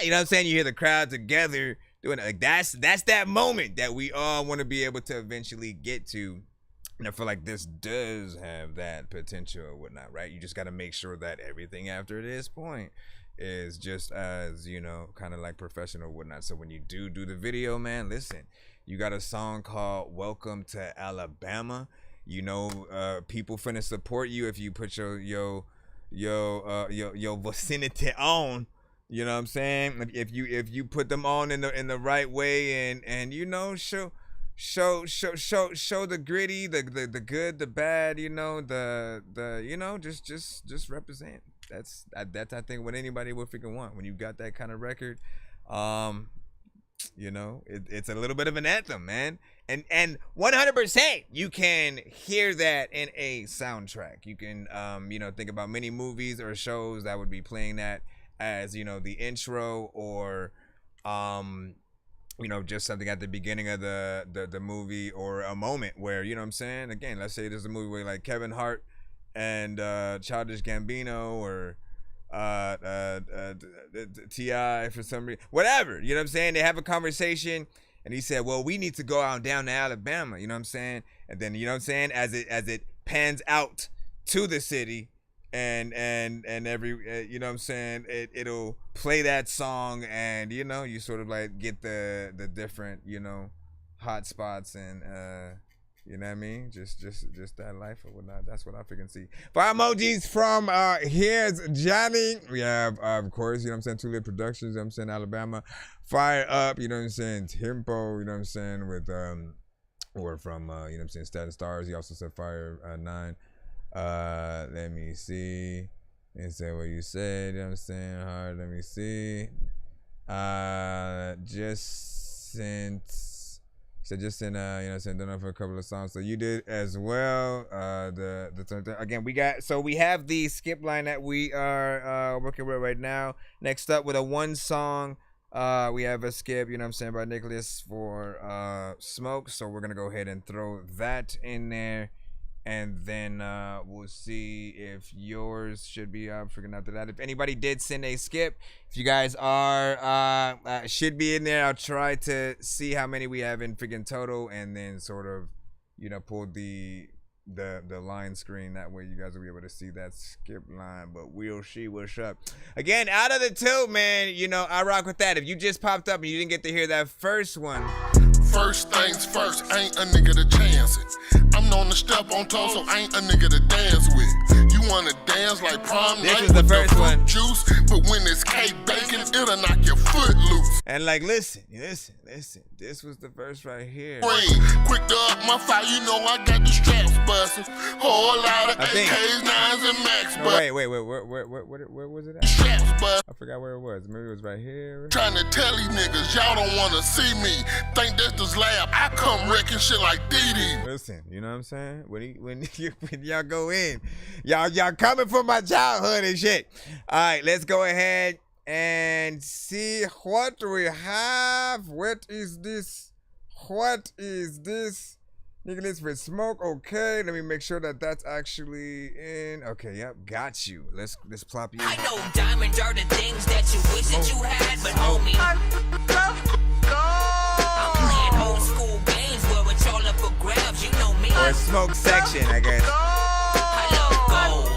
You know what I'm saying? You hear the crowd together doing it. Like, that's that moment that we all want to be able to eventually get to. And I feel like this does have that potential or whatnot, right? You just got to make sure that everything after this point is just as, you know, kind of like professional or whatnot. So when you do the video, man, listen, you got a song called Welcome to Alabama. You know, people finna support you if you put your vicinity on. You know what I'm saying? If you put them on in the right way and you know, show the gritty, the good, the bad, you know, the you know, just represent. That's I think what anybody would freaking want when you got that kind of record. You know, it's a little bit of an anthem, man. And 100%, you can hear that in a soundtrack. You can, think about many movies or shows that would be playing that as, the intro or, just something at the beginning of the movie or a moment where, you know what I'm saying? Again, let's say there's a movie where like Kevin Hart and Childish Gambino or T.I. for some reason, whatever, you know what I'm saying? They have a conversation. And he said, well, we need to go out down to Alabama, you know what I'm saying? And then, you know what I'm saying, as it pans out to the city and every, you know what I'm saying, it'll play that song and, you sort of like get the different, hot spots and, you know what I mean? Just that life or whatnot. That's what I freaking see. 5 emojis from here's Johnny. We have, of course, you know what I'm saying, Two Lit Productions, you know what I'm saying, Alabama. Fire Up, you know what I'm saying, Tempo, you know what I'm saying, with, or from, you know what I'm saying, Status Stars. He also said Fire 9. Let me see. And say what you said, you know what I'm saying, hard, let me see. Just sent, you know what I'm saying, done for a couple of songs. So you did as well. Again, we have the skip line that we are working with right now. Next up with a 1 song, we have a skip, you know what I'm saying, by Nicholas for Smoke. So we're gonna go ahead and throw that in there. And then we'll see if yours should be up freaking after that. If anybody did send a skip, if you guys are should be in there. I'll try to see how many we have in freaking total, and then sort of, pull the line screen. That way you guys will be able to see that skip line. But we'll see what's up. Again, out of the 2, man, I rock with that. If you just popped up and you didn't get to hear that first one. First things first, ain't a nigga to chance it. I'm known to step on toes, so ain't a nigga to dance with. You wanna dance like prom night with the fruit juice, but when it's cake bacon, it'll knock your foot loose. And like, listen, this was the verse right here. Quick to up my fire, you know I got the straps bustin'. Whole lot of AKs, 9s, and Max. Wait, where was it at? Straps bustin'. I forgot where it was. Maybe it was right here. Trying to tell these niggas, y'all don't wanna see me. Think that's this lab, I come wrecking shit like Dee. Listen, you know what I'm saying? When y'all go in, y'all coming from my childhood and shit. All right, let's go ahead and see what we have. What is this? Nicholas with Smoke. Okay, let me make sure that that's actually in. Okay, yep, got you. Let's plop you. I know diamonds are the things that you wish that you had, but homie, I'm playing old school games where it's all up for grabs. You know me. Or a Smoke section, I guess. I love gold.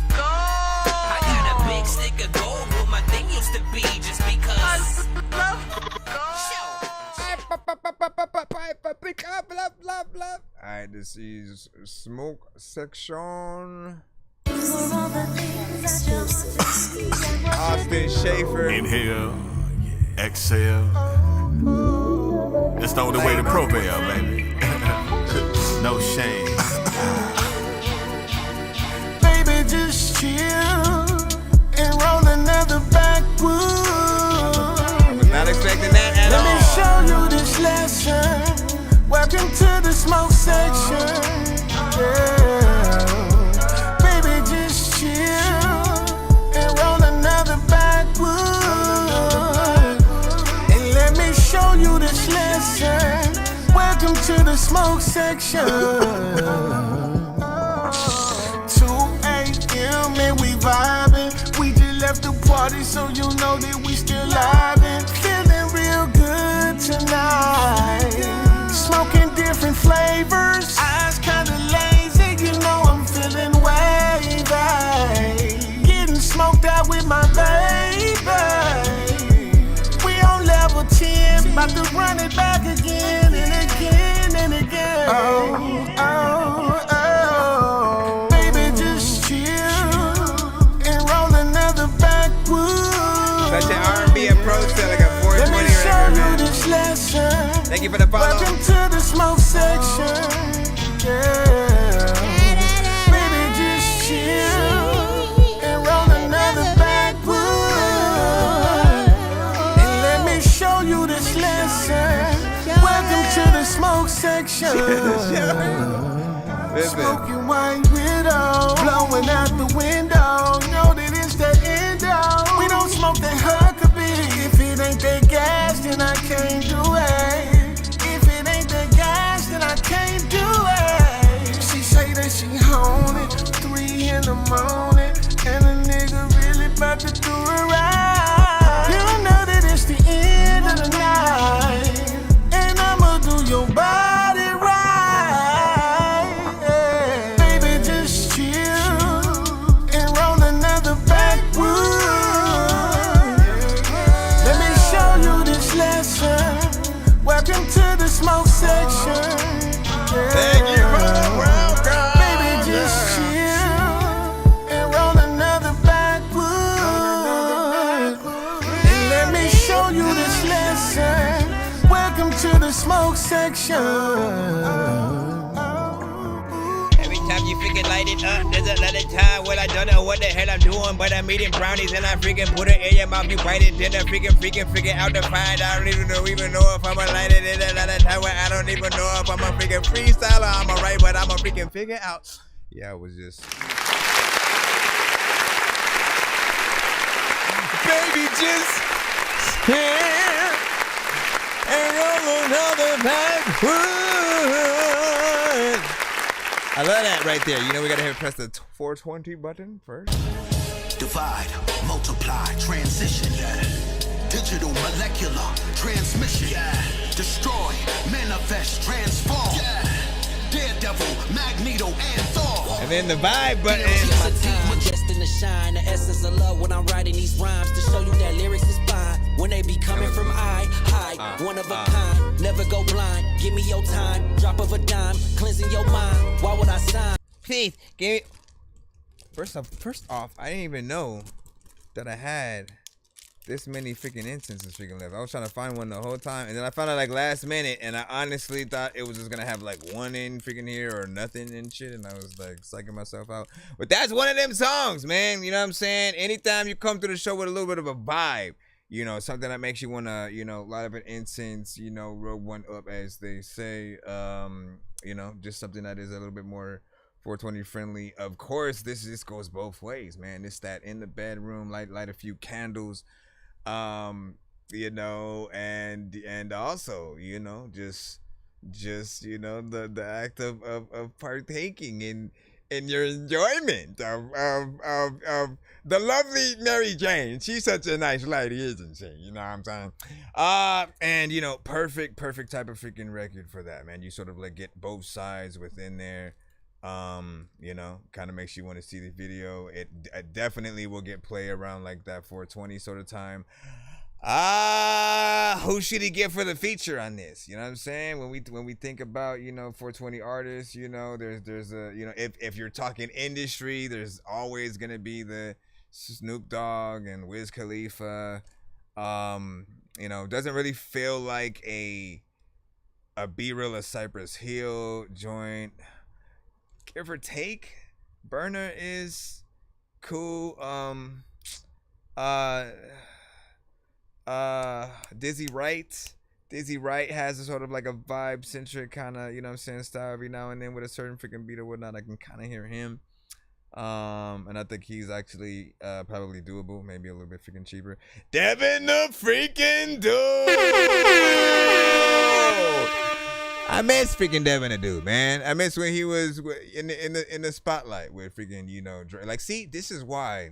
I got a big stick of gold where my thing used to be just because. Alright, this is Smoke section. Austin Schaefer. Inhale, exhale. That's the only way to prevail, baby. No shame. Baby, just chill and roll another backwood. I was not expecting that at all. Let me show you this lesson. Welcome to the Smoke section. Yeah. Baby, just chill and roll another backwood. And let me show you this lesson. Welcome to the Smoke section. 2 a.m. and we vibing. We just left the party, so you know that we still livin'. Feeling real good tonight. Smoking different flavors. Eyes kinda lazy, you know I'm feeling wavy. Getting smoked out with my baby. We on level 10, about to run it back again and again and again. Oh. Baby, just chill and roll another backwood. Such an R&B approach to like a 420 Let me show you this lesson. Thank you for the follow. Welcome to the Smoke section. Yeah. Baby, just chill and roll another backwood. And let me show you this lesson. Welcome to the smoke section. Smoking white widow, blowing out the window. Know that it's the endo. We don't smoke that Huckabee. If it ain't that gas, then I can't do it. If it ain't that gas, then I can't do it. She say that she own it, 3 in the morning, and a nigga really about to do it right. You know that it's the end of the night, and I'ma do your body right. Yeah. Baby, just chill and roll another backwood. Let me show you this lesson. Welcome to the smoke section. Yeah. Thank you for the welcome. Baby, just chill and roll another backwood. And let me show you this lesson. Welcome to the smoke section. Every time you freaking light it up, there's another time when I don't know what the hell I'm doing, but I'm eating brownies and I freaking put it in your mouth. You bite it, then I freaking figure out to find. I don't even know if I'm a light it. There's another time where I don't even know if I'm a freaking freestyler. I'm a right, but I'm a freaking figure out. Yeah, it was just. Baby, just here and roll another backwood. I love that right there. You know, we gotta hit press the 420 button first. Divide, multiply, transition. Digital, molecular, transmission. Destroy, manifest, transform. Daredevil, Magneto, and Thor. And then the vibe button. I'm destined to shine. The essence of love when I'm writing these rhymes to show you that lyrics is fine. When they be coming from high, one of a kind. Never go blind. Give me your time. Drop of a dime, cleansing your mind. Why would I sign? Please give me. First off, I didn't even know that I had this many freaking incenses freaking left. I was trying to find one the whole time, and then I found out like last minute, and I honestly thought it was just gonna have like one in freaking here or nothing and shit, and I was like psyching myself out. But that's one of them songs, man. You know what I'm saying? Anytime you come to the show with a little bit of a vibe, you know, something that makes you wanna, you know, light up an incense, you know, roll one up as they say, you know, just something that is a little bit more 420 friendly. Of course, this goes both ways, man. It's that in the bedroom, light a few candles. You know, and also, you know, just you know, the act of partaking in your enjoyment of the lovely Mary Jane. She's such a nice lady, isn't she? You know what I'm saying? And you know, perfect type of freaking record for that, man. You sort of like get both sides within there. You know, kind of makes you want to see the video. It definitely will get play around like that 420 sort of time. Who should he get for the feature on this? You know what I'm saying? When we think about, you know, 420 artists, you know, there's a, you know, if you're talking industry, there's always gonna be the Snoop Dogg and Wiz Khalifa. You know, doesn't really feel like a B-Real of Cypress Hill joint. Give or take, Burner is cool. Dizzy Wright has a sort of like a vibe centric kind of, you know what I'm saying, style every now and then with a certain freaking beat or whatnot. I can kind of hear him. And I think he's actually probably doable, maybe a little bit freaking cheaper. Devin the freaking dude. I miss freaking Devin the dude, man. I miss when he was in the spotlight with freaking, you know, like, see, this is why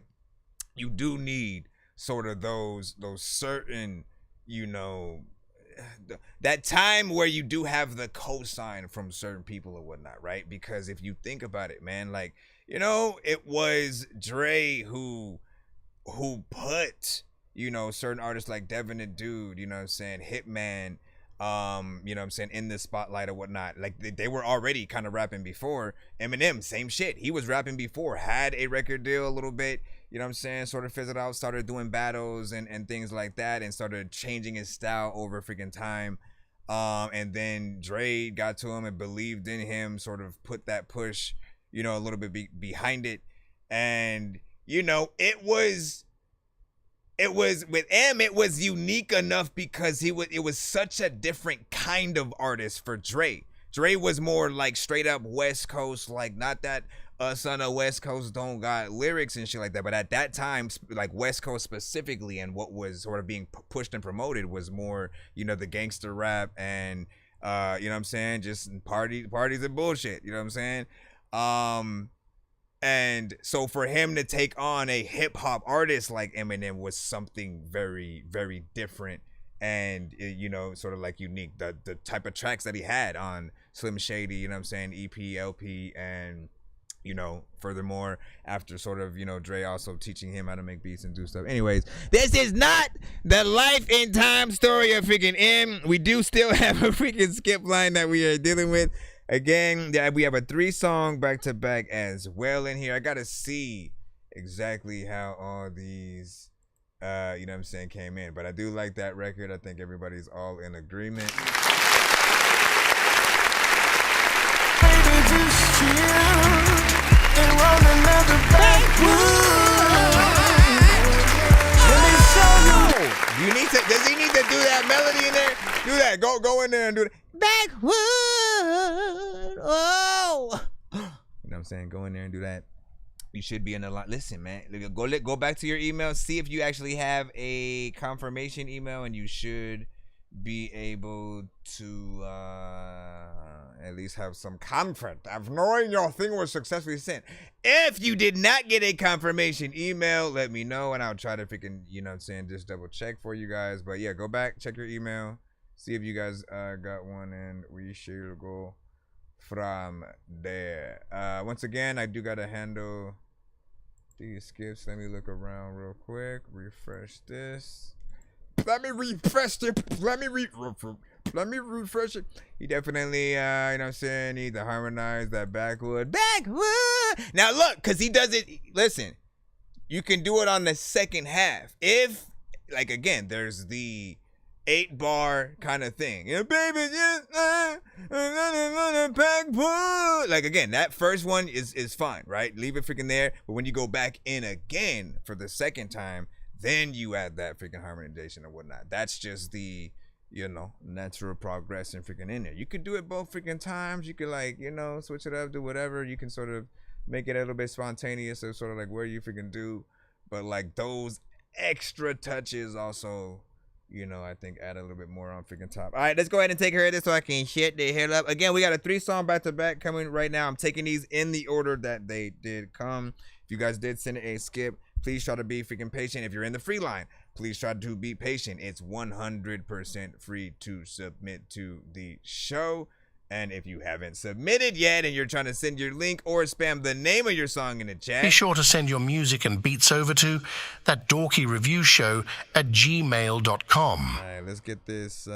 you do need sort of those certain, you know, that time where you do have the cosign from certain people or whatnot, right? Because if you think about it, man, like, you know, it was Dre who put, you know, certain artists like Devin the Dude, you know what I'm saying, Hitman, you know what I'm saying, in the spotlight or whatnot. Like they were already kind of rapping before. Eminem, same shit. He was rapping before, had a record deal a little bit, you know what I'm saying, sort of fizzled out, started doing battles and things like that, and started changing his style over freaking time. And then Dre got to him and believed in him, sort of put that push, you know, a little bit behind it. And, you know, it was it was with M, it was unique enough because it was such a different kind of artist for Dre. Dre was more like straight up West Coast, like not that us on the West Coast don't got lyrics and shit like that. But at that time, like West Coast specifically, and what was sort of being pushed and promoted was more, you know, the gangster rap and, you know what I'm saying? Just parties and bullshit, you know what I'm saying? And so for him to take on a hip hop artist like Eminem was something very, very different and, you know, sort of like unique. The type of tracks that he had on Slim Shady, you know what I'm saying, EP, LP, and, you know, furthermore, after sort of, you know, Dre also teaching him how to make beats and do stuff. Anyways, this is not the life and time story of freaking M. We do still have a freaking skip line that we are dealing with. Again, we have a 3-song back-to-back as well in here. I gotta see exactly how all these, you know what I'm saying, came in. But I do like that record. I think everybody's all in agreement. Baby, just chill and roll another backwood. Let me show you. You need to. Does he need to do that melody in there? Do that. Go in there and do it. Backwood. Oh. You know what I'm saying? Go in there and do that. You should be in the line. Listen, man. Go back to your email. See if you actually have a confirmation email, and you should be able to at least have some comfort of knowing your thing was successfully sent. If you did not get a confirmation email, let me know, and I'll try to freaking, you know what I'm saying, just double check for you guys. But yeah, go back, check your email, see if you guys got one, and we should go from there. Once again, I do gotta handle these skips. Let me look around real quick, refresh this. Let me refresh it. Let me refresh it. He definitely, you know what I'm saying, need to harmonize that backwood. Now look, because he does it, listen, you can do it on the second half. If, like, again, there's the 8-bar kind of thing. You know, baby, just, backwood. Like, again, that first one is fine, right? Leave it freaking there. But when you go back in again for the second time, then you add that freaking harmonization and whatnot. That's just the, you know, natural progression freaking in there. You could do it both freaking times. You could, like, you know, switch it up, do whatever. You can sort of make it a little bit spontaneous, or sort of like where you freaking do. But like those extra touches also, you know, I think add a little bit more on freaking top. All right, let's go ahead and take care of this so I can shut the hell up. Again, we got a 3-song back-to-back coming right now. I'm taking these in the order that they did come. If you guys did send a skip, please try to be freaking patient. If you're in the free line, please try to be patient. It's 100% free to submit to the show. And if you haven't submitted yet and you're trying to send your link or spam the name of your song in the chat, be sure to send your music and beats over to ThatDorkyReviewShow at gmail.com. All right, let's get this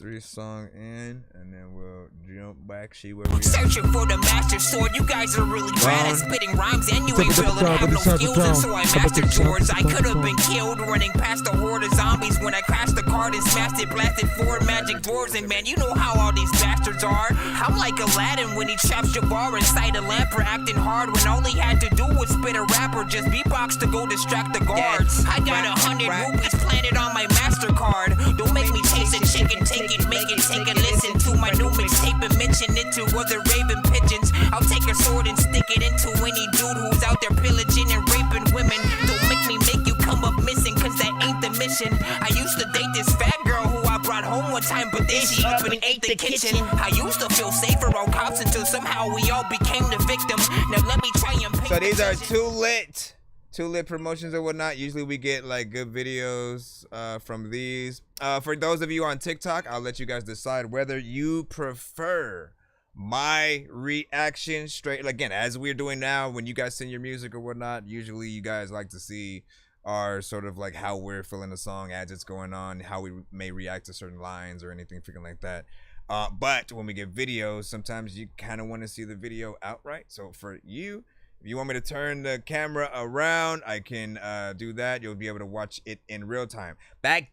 3-song in, and then we'll jump back, see where we are. Searching for the master sword. You guys are really bad at spitting rhymes, and you ain't really have no skills, and so I mastered yours. I could have been killed running past a horde of zombies when I crashed the card and smashed it, blasted 4 magic dwarves, and man, you know how all these bastards are. I'm like Aladdin when he traps Jabbar inside a lamp for acting hard when all he had to do was spit a rap or just beatbox to go distract the guards. I got 100 rupees planted on my MasterCard. Don't make me chase a chicken, take it, make it, take a listen to my new mixtape and mention it to other raving pigeons. I'll take a sword and stick it into any dude who's out there pillaging and raping women. Don't make me make you come up missing, cause that ain't the mission. I used to date this fat girl who I brought home one time, but then she up and ate the kitchen. I used to feel safer on cops until somehow we all became the victim. Now let me try and So these are two lit promotions or whatnot. Usually we get like good videos from these. For those of you on TikTok, I'll let you guys decide whether you prefer my reaction straight, again, as we're doing now, when you guys send your music or whatnot. Usually you guys like to see our sort of like how we're feeling the song as it's going on, how we may react to certain lines or anything freaking like that. But when we get videos, sometimes you kind of want to see the video outright. So for you, if you want me to turn the camera around, I can do that. You'll be able to watch it in real time. Back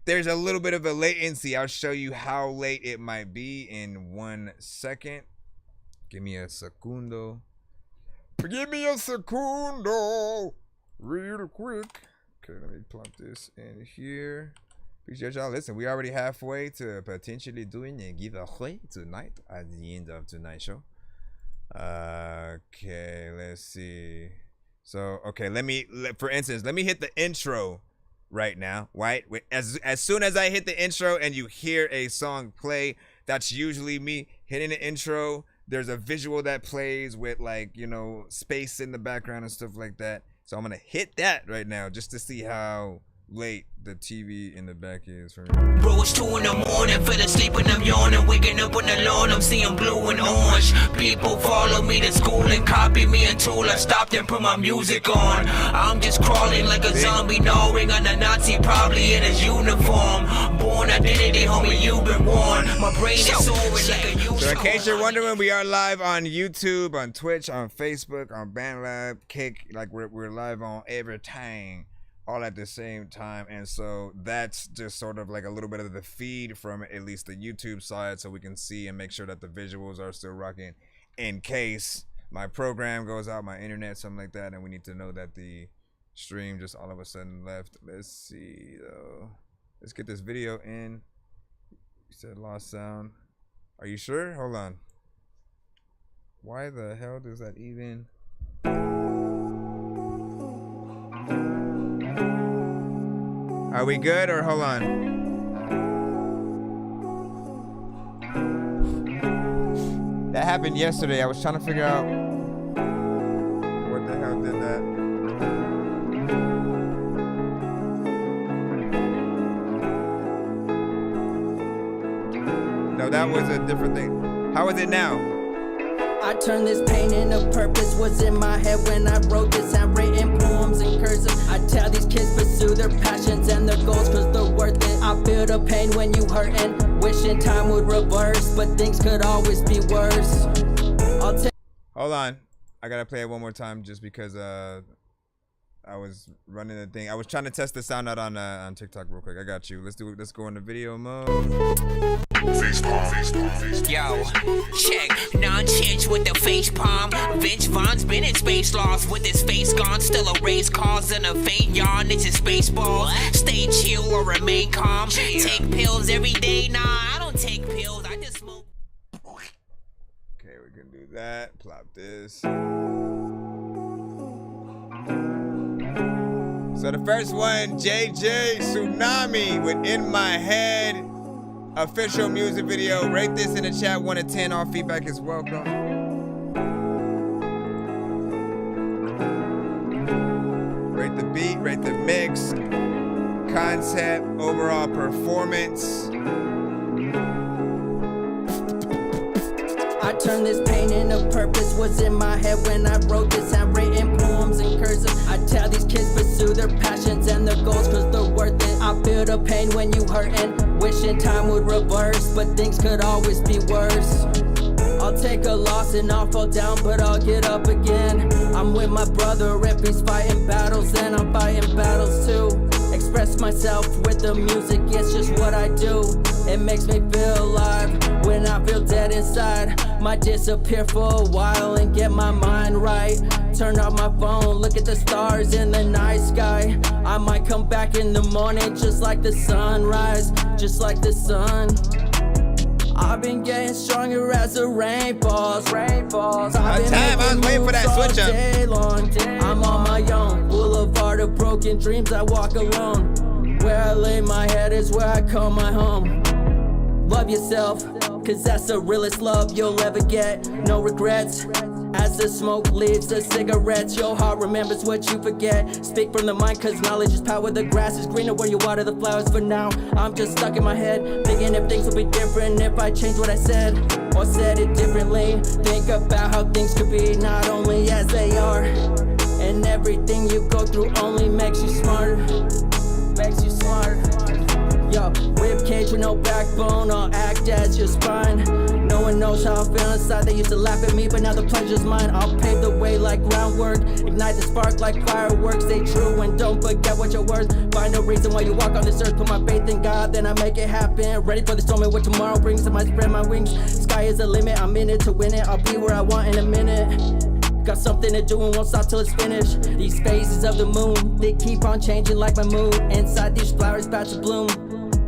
there's a little bit of a latency. I'll show you how late it might be in 1 second. Give me a segundo. Give me a segundo. real quick. Okay, let me plump this in here. Appreciate y'all. Listen, we already halfway to potentially doing a giveaway tonight at the end of tonight's show. Okay, let's see. So, okay, for instance, let me hit the intro right now, right? As soon as I hit the intro and you hear a song play, that's usually me hitting the intro. There's a visual that plays with, like, you know, space in the background and stuff like that. So I'm gonna hit that right now just to see how late the TV in the back is for me. Bro, it's 2 in the morning, fell asleep and I'm yawning, waking up on the lawn, I'm seeing blue and orange. People follow me to school and copy me until I stopped and put my music on. I'm just crawling like a zombie, gnawing on a Nazi, probably in his uniform. Born identity, homie, you've been warned. My brain is soaring like a unicorn. So in case you're wondering, we are live on YouTube, on Twitch, on Facebook, on BandLab, Kick, like we're live on everything, all at the same time. And so that's just sort of like a little bit of the feed from at least the YouTube side, so we can see and make sure that the visuals are still rocking in case my program goes out, my internet, something like that, and we need to know that the stream just all of a sudden left. Let's see though. Let's get this video in. You said lost sound. Are you sure? Hold on. Why the hell does that even... Are we good or hold on? That happened yesterday. I was trying to figure out what the hell did that. No, that was a different thing. How is it now? I turned this pain into purpose. Was in my head when I wrote this, handwritten poems in cursive. I tell these kids pursue their passions and their goals cause they're worth it. I feel the pain when you hurtin', wishing time would reverse, but things could always be worse. Hold on, I gotta play it one more time just because I was running the thing. I was trying to test the sound out on TikTok real quick. I got you. Let's do it. Let's go into video mode. Yo, check Nonsenze with the face palm. Vince Vaughn's been in space lost with his face gone. Still a race causing a faint yawn. It's a space ball. Stay chill or remain calm. Take pills every day. Nah, I don't take pills. I just smoke. Okay, we can do that. Plop this. So the first one, JJ Tsunami with In My Head. Official music video. Rate this in the chat 1 to 10. All feedback is welcome. Rate the beat, rate the mix, concept, overall performance. I turned this pain into purpose. Was in my head when I wrote this, handwritten poems in cursive. I tell these kids pursue their passions and their goals cause they're worth it. I feel the pain when you hurtin', wishing time would reverse, but things could always be worse. I'll take a loss and I'll fall down, but I'll get up again. I'm with my brother, if he's fighting battles, then I'm fighting battles too. Express myself with the music, it's just what I do. It makes me feel alive when I feel dead inside. Might disappear for a while and get my mind right. Turn off my phone, look at the stars in the night sky. I might come back in the morning just like the sunrise, just like the sun. I've been getting stronger as the rain falls. I've been I was waiting for that switch up. Day long. I'm on my own, boulevard of broken dreams. I walk alone. Where I lay my head is where I call my home. Love yourself, cause that's the realest love you'll ever get. No regrets. As the smoke leaves the cigarettes, your heart remembers what you forget. Speak from the mind, cause knowledge is power. The grass is greener where you water the flowers. For now, I'm just stuck in my head, thinking if things would be different if I changed what I said, or said it differently. Think about how things could be, not only as they are. And everything you go through only makes you smarter. Makes you smarter. Yo, ribcage with no backbone, I'll act as your spine. No one knows how I feel inside. They used to laugh at me, but now the pleasure's mine. I'll pave the way like groundwork, ignite the spark like fireworks. Stay true and don't forget what you're worth. Find a reason why you walk on this earth. Put my faith in God, then I make it happen. Ready for the storm and what tomorrow brings. I might spread my wings. Sky is the limit, I'm in it to win it. I'll be where I want in a minute. Got something to do and won't stop till it's finished. These phases of the moon, they keep on changing like my mood. Inside these flowers about to bloom.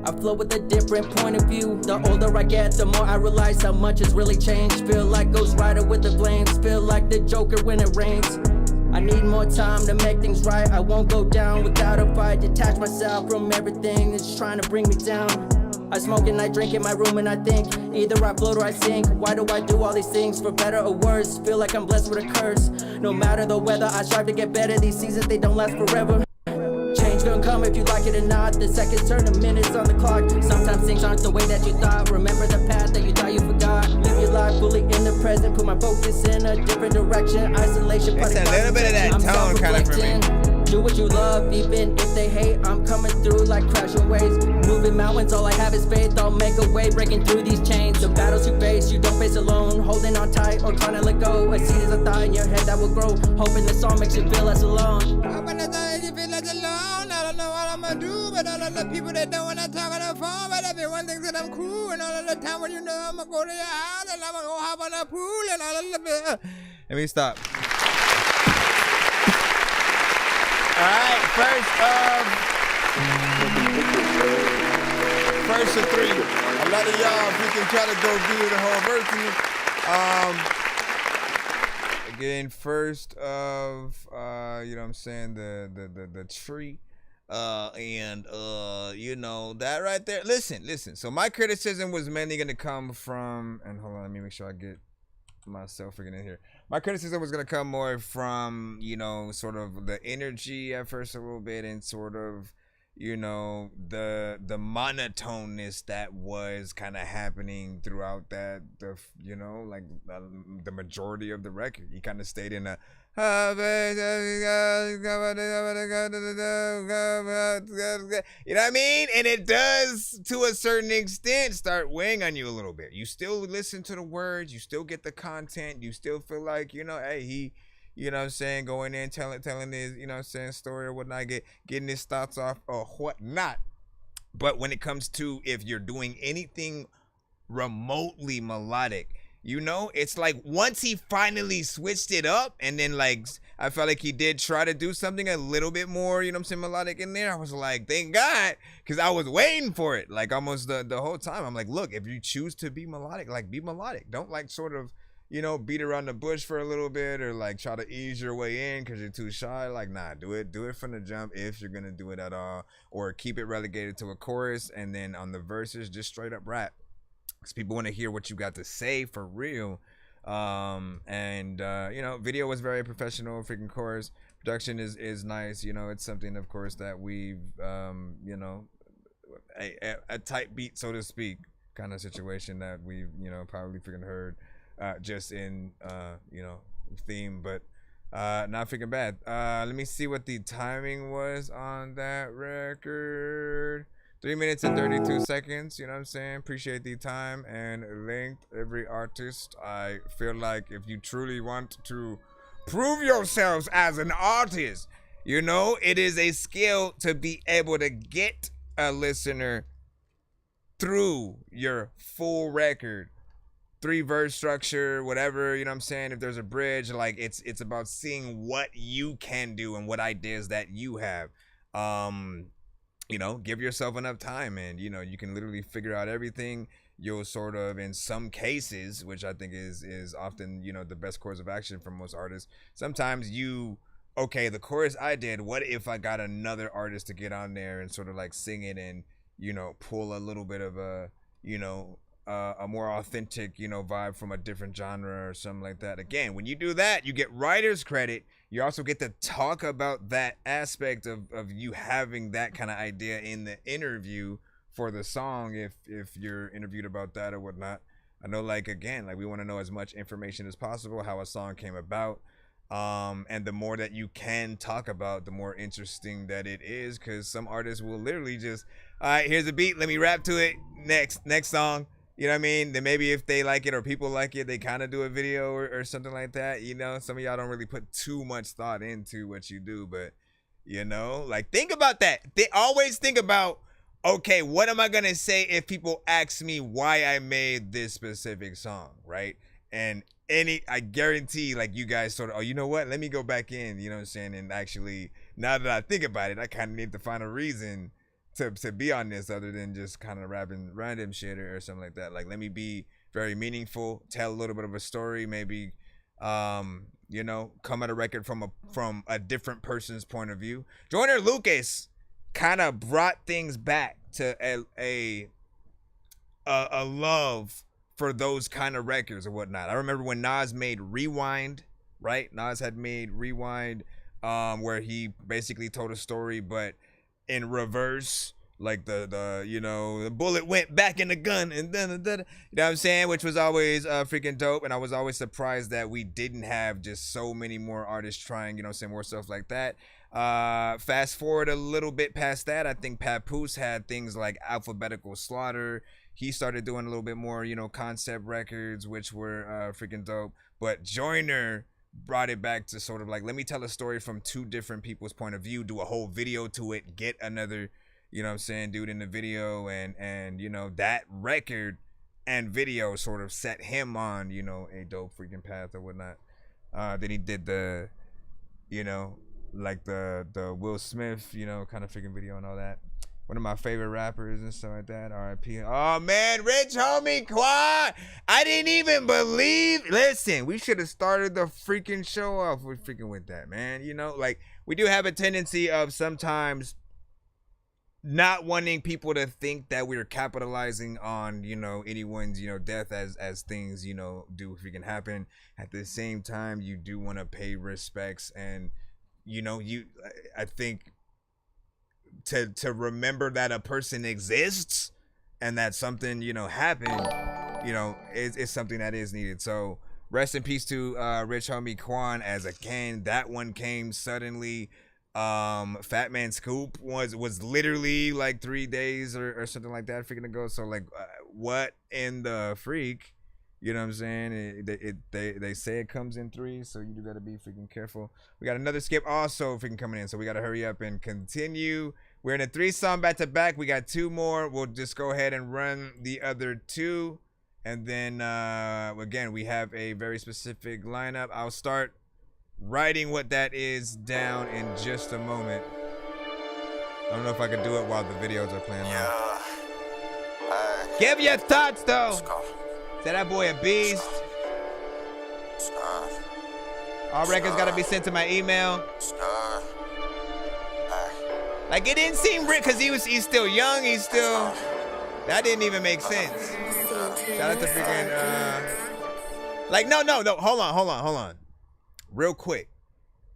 I flow with a different point of view. The older I get, the more I realize how much has really changed. Feel like Ghost Rider with the flames. Feel like the Joker when it rains. I need more time to make things right. I won't go down without a fight. Detach myself from everything that's trying to bring me down. I smoke and I drink in my room and I think either I float or I sink. Why do I do all these things for better or worse? Feel like I'm blessed with a curse. No matter the weather, I strive to get better. These seasons, they don't last forever. Change gonna come if you like it or not. The seconds turn to minutes on the clock. Sometimes things aren't the way that you thought. Remember the path that you thought you forgot. Live your life fully in the present. Put my focus in a different direction. Isolation, it's a little bit of that tone kind of for me. Do what you love, even if they hate. I'm coming through like crashing waves. Moving mountains, all I have is faith. I'll make a way, breaking through these chains. The battles you face, you don't face alone. Holding on tight or trying to let go. A seed is a thought in your head that will grow. Hoping this song makes you feel less alone. Hoping this song makes you feel less alone. I don't know what I'm gonna do, but all of the people that don't wanna talk on the phone, but everyone thinks that I'm cool. And all of the time when you know I'm gonna go to your house and I'm gonna go hop on the pool and all of the. Let me stop. Alright, first of three. A lot of y'all, if we can try to go do the whole verse. Again, first of you know what I'm saying, the tree. You know, that right there. Listen. So my criticism was mainly gonna come from, and hold on, let me make sure I get myself again in here. My criticism was gonna come more from, you know, sort of the energy at first a little bit, and sort of, you know, the monotoneness that was kind of happening throughout that, you know, like the majority of the record. He kind of stayed in a you know what I mean? And it does, to a certain extent, start weighing on you a little bit. You still listen to the words, you still get the content, you still feel like, you know, hey, he, you know what I'm saying, going in, telling his, you know what I'm saying, story or whatnot, getting his thoughts off or whatnot. But when it comes to, if you're doing anything remotely melodic, you know, it's like once he finally switched it up, and then like I felt like he did try to do something a little bit more, you know what I'm saying, melodic in there. I was like, thank God, because I was waiting for it like almost the whole time. I'm like, look, if you choose to be melodic, like be melodic. Don't like sort of, you know, beat around the bush for a little bit or like try to ease your way in because you're too shy. Like, nah, do it from the jump if you're gonna do it at all, or keep it relegated to a chorus, and then on the verses just straight up rap. Because people want to hear what you got to say for real. You know, video was very professional. Freaking chorus production is nice. You know, it's something, of course, that we've you know, a tight beat, so to speak, kind of situation that we've, you know, probably freaking heard just in you know, theme, but not freaking bad. Let me see what the timing was on that record. 3 minutes and 32 seconds, you know what I'm saying? Appreciate the time and length, every artist. I feel like if you truly want to prove yourselves as an artist, you know, it is a skill to be able to get a listener through your full record. 3-verse structure, whatever, you know what I'm saying? If there's a bridge, like it's about seeing what you can do and what ideas that you have. You know, give yourself enough time, and you know, you can literally figure out everything. You'll sort of, in some cases, which I think is often, you know, the best course of action for most artists, sometimes okay, the chorus I did, what if I got another artist to get on there and sort of like sing it and, you know, pull a little bit of a, you know, a more authentic, you know, vibe from a different genre or something like that. Again, when you do that, you get writer's credit. You also get to talk about that aspect of you having that kind of idea in the interview for the song, if you're interviewed about that or whatnot. I know, like, again, like we want to know as much information as possible, how a song came about. And the more that you can talk about, the more interesting that it is, because some artists will literally just, all right, here's a beat, let me rap to it, next song. You know what I mean? Then maybe if they like it or people like it, they kind of do a video or something like that. You know, some of y'all don't really put too much thought into what you do, but, you know, like, think about that. They always think about, okay, what am I going to say if people ask me why I made this specific song, right? And I guarantee, like, you guys sort of, oh, you know what? Let me go back in, you know what I'm saying? And actually, now that I think about it, I kind of need to find a reason to be on this other than just kind of rapping random shit or something like that. Like, let me be very meaningful, tell a little bit of a story, maybe, you know, come at a record from a different person's point of view. Joyner Lucas kind of brought things back to a love for those kind of records or whatnot. I remember when Nas made Rewind, right? Nas had made Rewind, where he basically told a story, but in reverse, like the you know, the bullet went back in the gun and then you know what I'm saying, which was always freaking dope. And I was always surprised that we didn't have just so many more artists trying, you know, say more stuff like that. Fast forward a little bit past that, I think Papoose had things like Alphabetical Slaughter. He started doing a little bit more, you know, concept records, which were freaking dope. But Joyner brought it back to sort of like, let me tell a story from two different people's point of view, do a whole video to it, get another, you know what I'm saying, dude in the video, and you know, that record and video sort of set him on, you know, a dope freaking path or whatnot. Then he did the, you know, like the Will Smith, you know, kind of freaking video and all that. One of my favorite rappers and stuff like that. R.I.P. Oh man, Rich Homie Quan. I didn't even believe. Listen, we should have started the freaking show off with that, man. You know, like, we do have a tendency of sometimes not wanting people to think that we're capitalizing on, you know, anyone's, you know, death as things, you know, do freaking happen. At the same time, you do want to pay respects, and you know, I think to remember that a person exists and that something, you know, happened, you know, is something that is needed. So rest in peace to Rich Homie Quan as a Ken. That one came suddenly. Fat Man Scoop was literally like 3 days or something like that freaking ago. So like, what in the freak? You know what I'm saying? They say it comes in 3, so you do gotta be freaking careful. We got another skip also freaking coming in, so we gotta hurry up and continue. We're in a 3-song back-to-back. We got 2 more. We'll just go ahead and run the other 2. And then, again, we have a very specific lineup. I'll start writing what that is down in just a moment. I don't know if I can do it while the videos are playing. Yeah. Give your thoughts, though. Say that boy a beast. All records gotta be sent to my email. Like, it didn't seem real because he's still young. That didn't even make sense. Shout out to freaking like, no. Hold on. Real quick.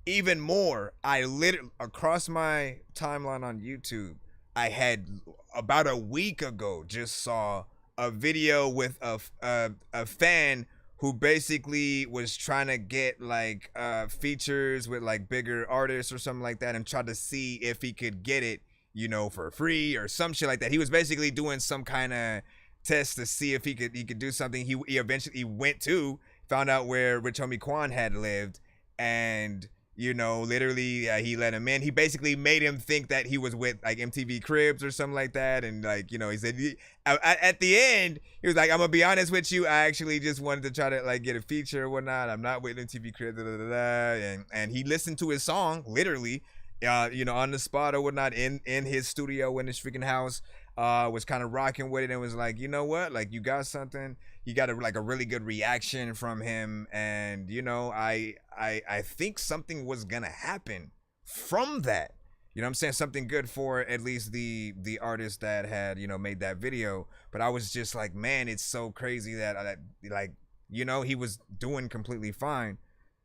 Even more, I literally, across my timeline on YouTube, I had about a week ago just saw a video with a fan who basically was trying to get like features with like bigger artists or something like that, and tried to see if he could get it, you know, for free or some shit like that. He was basically doing some kind of test to see if he could do something. He eventually found out where Rich Homie Quan had lived, and you know, literally he let him in. He basically made him think that he was with like MTV Cribs or something like that. And like, you know, he said at the end, he was like, I'm gonna be honest with you, I actually just wanted to try to like get a feature or whatnot. I'm not with MTV Cribs, and he listened to his song literally, you know, on the spot or whatnot in his studio in his freaking house. Was kind of rocking with it and was like, you know what, like, you got something. He got a really good reaction from him, and you know, I think something was gonna happen from that. You know what I'm saying? Something good for at least the artist that had, you know, made that video. But I was just like, man, it's so crazy that like, you know, he was doing completely fine,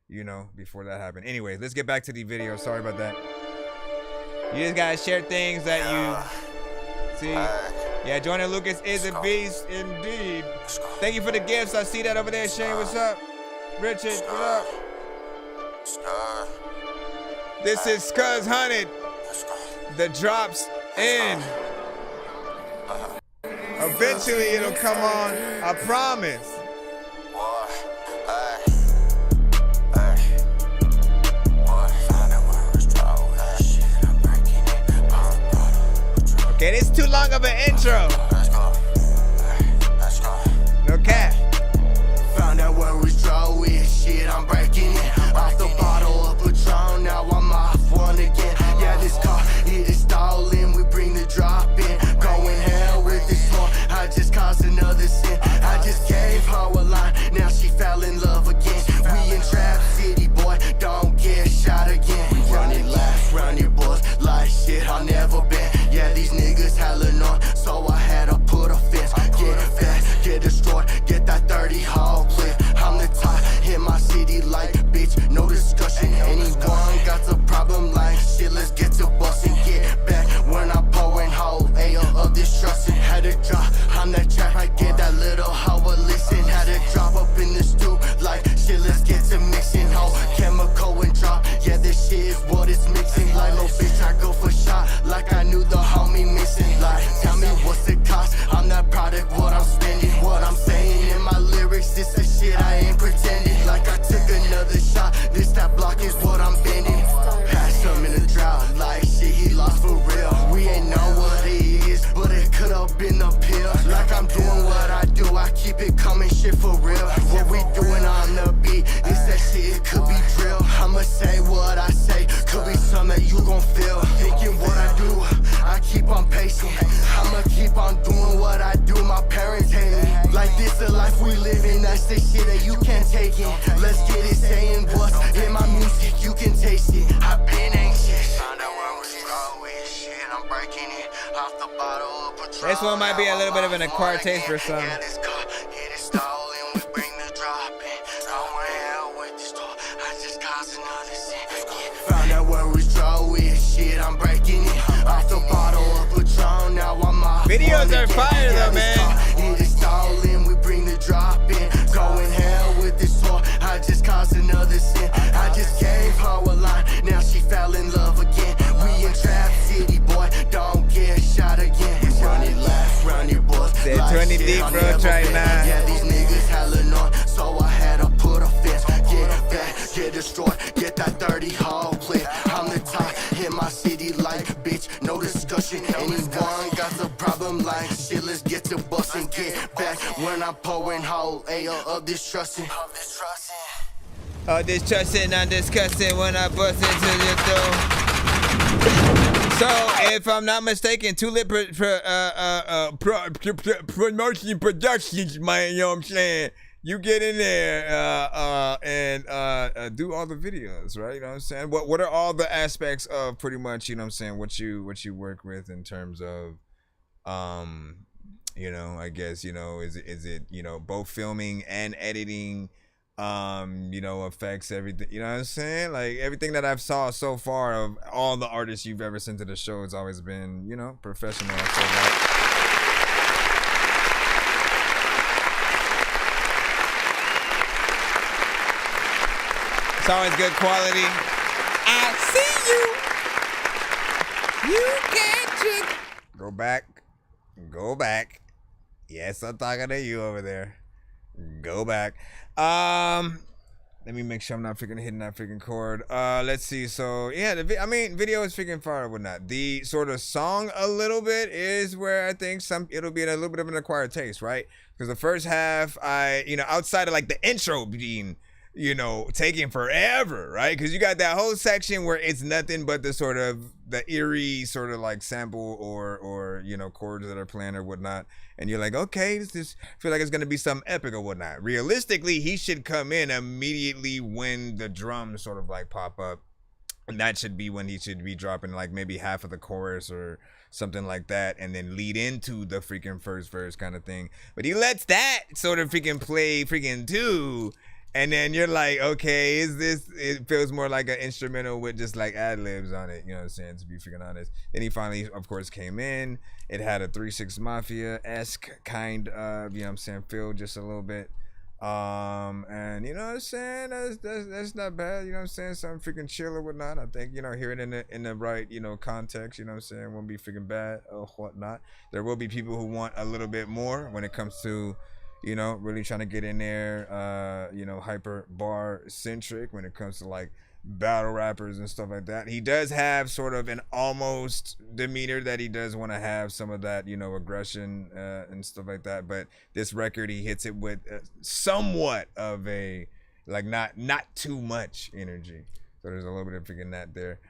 you know, before that happened. Anyway, let's get back to the video. Sorry about that. You just gotta share things that you see. Yeah, Joyner Lucas is a beast indeed. Thank you for the gifts. I see that over there. Shane, what's up? Richard, what up? This is Cuz Hunted. The drops in. Eventually it'll come on. I promise. Okay, this is too long of an intro. No cap. Found out where we stroll I'm that trap. I get that little hoe a listen. Had to drop up in the stoop like shit, let's get to mixing. Ho, chemical and drop. Yeah, this shit is what it's mixing. Like, little bitch, I go for shot. Like I knew the homie missing. Like, tell me what's the cost? I'm that product, what I'm spending. What I'm saying in my lyrics, this the shit I ain't pretending. Like I took another shot. This that block is what I'm bending. Passed him in a drought. Like shit, he lost for real. We ain't know what he is, but it could have been a pill. Like I'm doing what I do, I keep it coming, shit for real. What we doing on the beat, it's that shit, it could be drill. I'ma say what I say, could be something that you gon' feel. Thinking what I do, I keep on pacing. I'ma keep on doing what I do, my parents hate me. Like this the life we live in, that's the shit that you can't take in. Let's get it, saying what's in my music, you can taste it. I've been anxious. Found out where we start with shit, I'm breaking it off the bottle of Patron. This one might be a little bit of an acquired taste for some. Found out where we draw with shit, I'm breaking it off the bottle of Patron. Now I'm off. Videos are fire though, man. It is stalling, we bring the drop in. Going hell with this tour, I just caused another sin. I just gave her a line, now she fell in love again. We in Trap City, boy, don't get shot again. Run it left, run it boys. They're 20 deep, bro, right now. Yeah, these niggas hella on, so I had to put a fence. Get back, get destroyed, get that 30 hall clip. I'm the top in my city, like bitch, no discussion. Anyone got the problem, like shit, let's get to bustin'. Get back when I'm pouring whole ale of this trusting. Distrusting, I'm discussing when I bust into your door. So, if I'm not mistaken, Tulip Promotion Productions, man, you know what I'm saying? You get in there and do all the videos, right? You know what I'm saying? What are all the aspects of pretty much, you know what I'm saying, what you work with in terms of you know, I guess, you know, is it, you know, both filming and editing, you know, effects, everything, you know what I'm saying? Like everything that I've saw so far of all the artists you've ever sent to the show has always been, you know, professional. So like, it's always good quality. I see you. You can't just go back. Go back. Yes, I'm talking to you over there. Go back. Let me make sure I'm not freaking hitting that freaking chord. Let's see. So yeah, I mean, video is freaking fire or whatnot. The sort of song a little bit is where I think it'll be a little bit of an acquired taste, right? Because the first half, you know, outside of like the intro being, you know, taking forever, right? Because you got that whole section where it's nothing but the sort of the eerie sort of like sample or you know, chords that are playing or whatnot, and you're like, okay, this feel like it's gonna be something epic or whatnot. Realistically, he should come in immediately when the drums sort of like pop up, and that should be when he should be dropping like maybe half of the chorus or something like that, and then lead into the freaking first verse kind of thing. But he lets that sort of freaking play freaking too. And then you're like, okay, it feels more like an instrumental with just like ad-libs on it, you know what I'm saying, to be freaking honest. Then he finally, of course, came in. It had a 3 6 Mafia-esque kind of, you know what I'm saying, feel just a little bit. And you know what I'm saying, that's not bad, you know what I'm saying, something freaking chill or whatnot. I think, you know, hear it in the right, you know, context, you know what I'm saying, won't be freaking bad or whatnot. There will be people who want a little bit more when it comes to, you know, really trying to get in there, you know, hyper bar centric when it comes to like battle rappers and stuff like that. He does have sort of an almost demeanor that he does want to have some of that, you know, aggression and stuff like that. But this record, he hits it with somewhat of a, like not too much energy. So there's a little bit of freaking that there.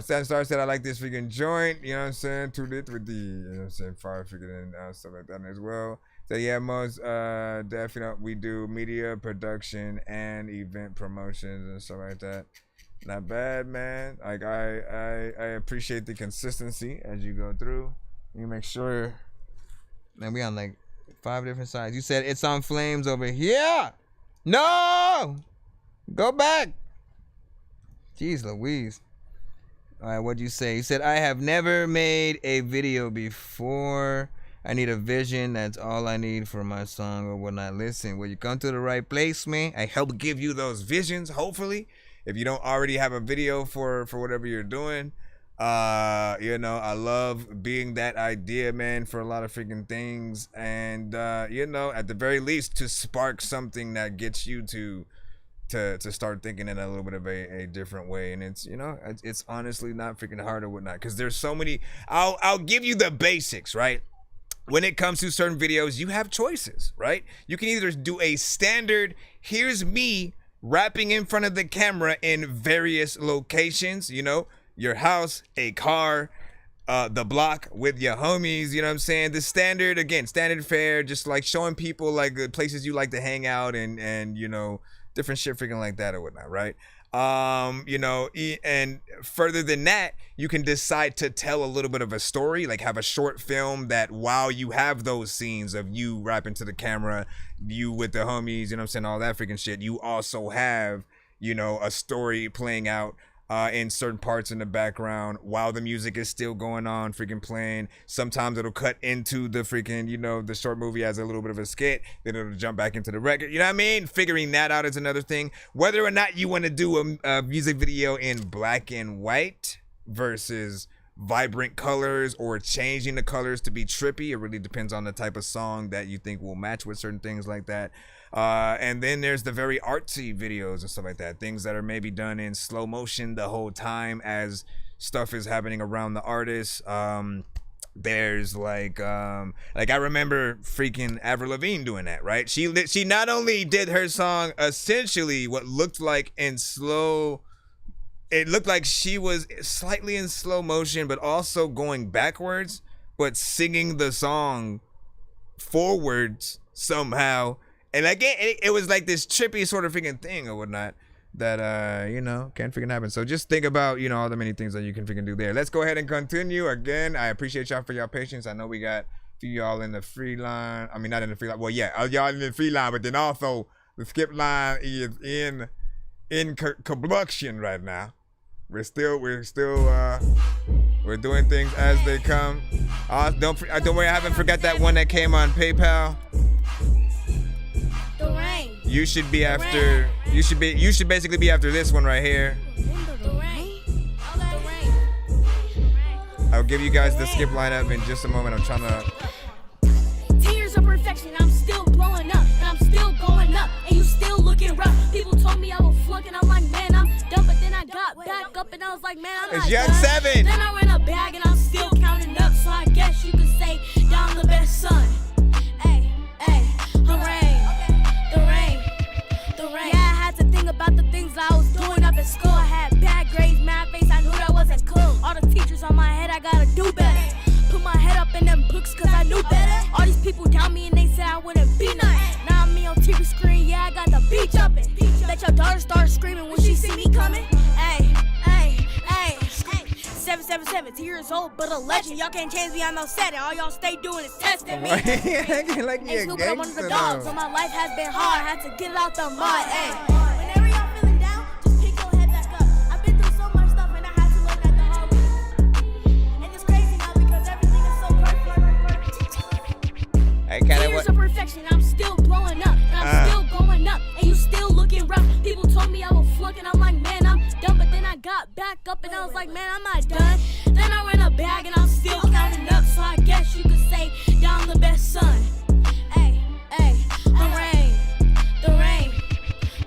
Stan Star said, I like this freaking joint, you know what I'm saying? Too lit with the, you know what I'm saying, fire freaking and stuff like that as well. So yeah, most definitely we do media production and event promotions and stuff like that. Not bad, man. Like I appreciate the consistency as you go through. You make sure, man, we on like 5 different sides. You said it's on flames over here. No, go back. Jeez Louise. All right, what'd you say? You said I have never made a video before. I need a vision. That's all I need for my song or whatnot. Listen, when you come to the right place, man, I help give you those visions, hopefully. If you don't already have a video for whatever you're doing, you know, I love being that idea, man, for a lot of freaking things. And, you know, at the very least, to spark something that gets you to start thinking in a little bit of a different way. And it's, you know, it's honestly not freaking hard or whatnot, because there's so many. I'll give you the basics, right? When it comes to certain videos, you have choices, right? You can either do a standard, here's me rapping in front of the camera in various locations, you know, your house, a car, the block with your homies, you know what I'm saying? The standard, again, standard fare, just like showing people like the places you like to hang out and you know, different shit freaking like that or whatnot, right? You know, and further than that, you can decide to tell a little bit of a story, like have a short film that while you have those scenes of you rapping to the camera, you with the homies, you know what I'm saying, all that freaking shit, you also have, you know, a story playing out in certain parts in the background while the music is still going on, freaking playing. Sometimes it'll cut into the freaking, you know, the short movie as a little bit of a skit, then it'll jump back into the record. You know what I mean? Figuring that out is another thing. Whether or not you want to do a music video in black and white versus vibrant colors, or changing the colors to be trippy, it really depends on the type of song that you think will match with certain things like that. And then there's the very artsy videos and stuff like that, things that are maybe done in slow motion the whole time as stuff is happening around the artist. There's like I remember freaking Avril Lavigne doing that, right? She not only did her song essentially what looked like in slow, it looked like she was slightly in slow motion, but also going backwards, but singing the song forwards somehow. And again, it was like this trippy sort of freaking thing or whatnot that, you know, can't freaking happen. So just think about, you know, all the many things that you can freaking do there. Let's go ahead and continue. Again, I appreciate y'all for y'all patience. I know we got a few y'all in the free line. I mean, not in the free line. Well, yeah, y'all in the free line, but then also the skip line is in combustion right now. We're doing things as they come. Don't worry, I haven't forgot that one that came on PayPal. The rain. You should be after. You should basically be after this one right here. The rain. I'll give you guys the skip lineup in just a moment. I'm trying to. 10 years of perfection, I'm still blowing up, and I'm still going up, and you still looking rough. People told me I was flunk, and I'm like, man, I'm done, but then I got back up, and I was like, man, I'm not It's Young done. 7. Then I ran a bag, and I'm still counting up, so I guess you could say that I'm the best son. Hey, the rain, the rain, the rain. Yeah, I had to think about the things I was doing up at school. I had bad grades, mad face, I knew that wasn't cool. All the teachers on my head, I gotta do better. Put my head up in them books, cause I knew better. All these people down me and they said I wouldn't be nothing. Now I'm me on TV screen, yeah, I got the beat jumping. Let your daughter start screaming when she see me coming. Hey. 777, 2 years old, but a legend. Y'all can't change me, I'm no setting. All y'all stay doing is testing me. Like you a Hey, Snoop, I'm one of the gangster dogs, now. so my life has been hard. Had to get it out the mud. Hey, whenever y'all feeling down, just pick your head back up. I've been through so much stuff and I had to learn that the hard way. And it's crazy now because everything is so perfect. 10 years of perfection, I'm still blowing up, and I'm still going up, and you still looking rough. People told me I was flunk, and I'm like, man, I'm done, but then I got back up, and I was like, man, I'm not done. Then I ran a bag, and I'm still counting up, so I guess you could say that I'm the best son. Hey, the rain, the rain,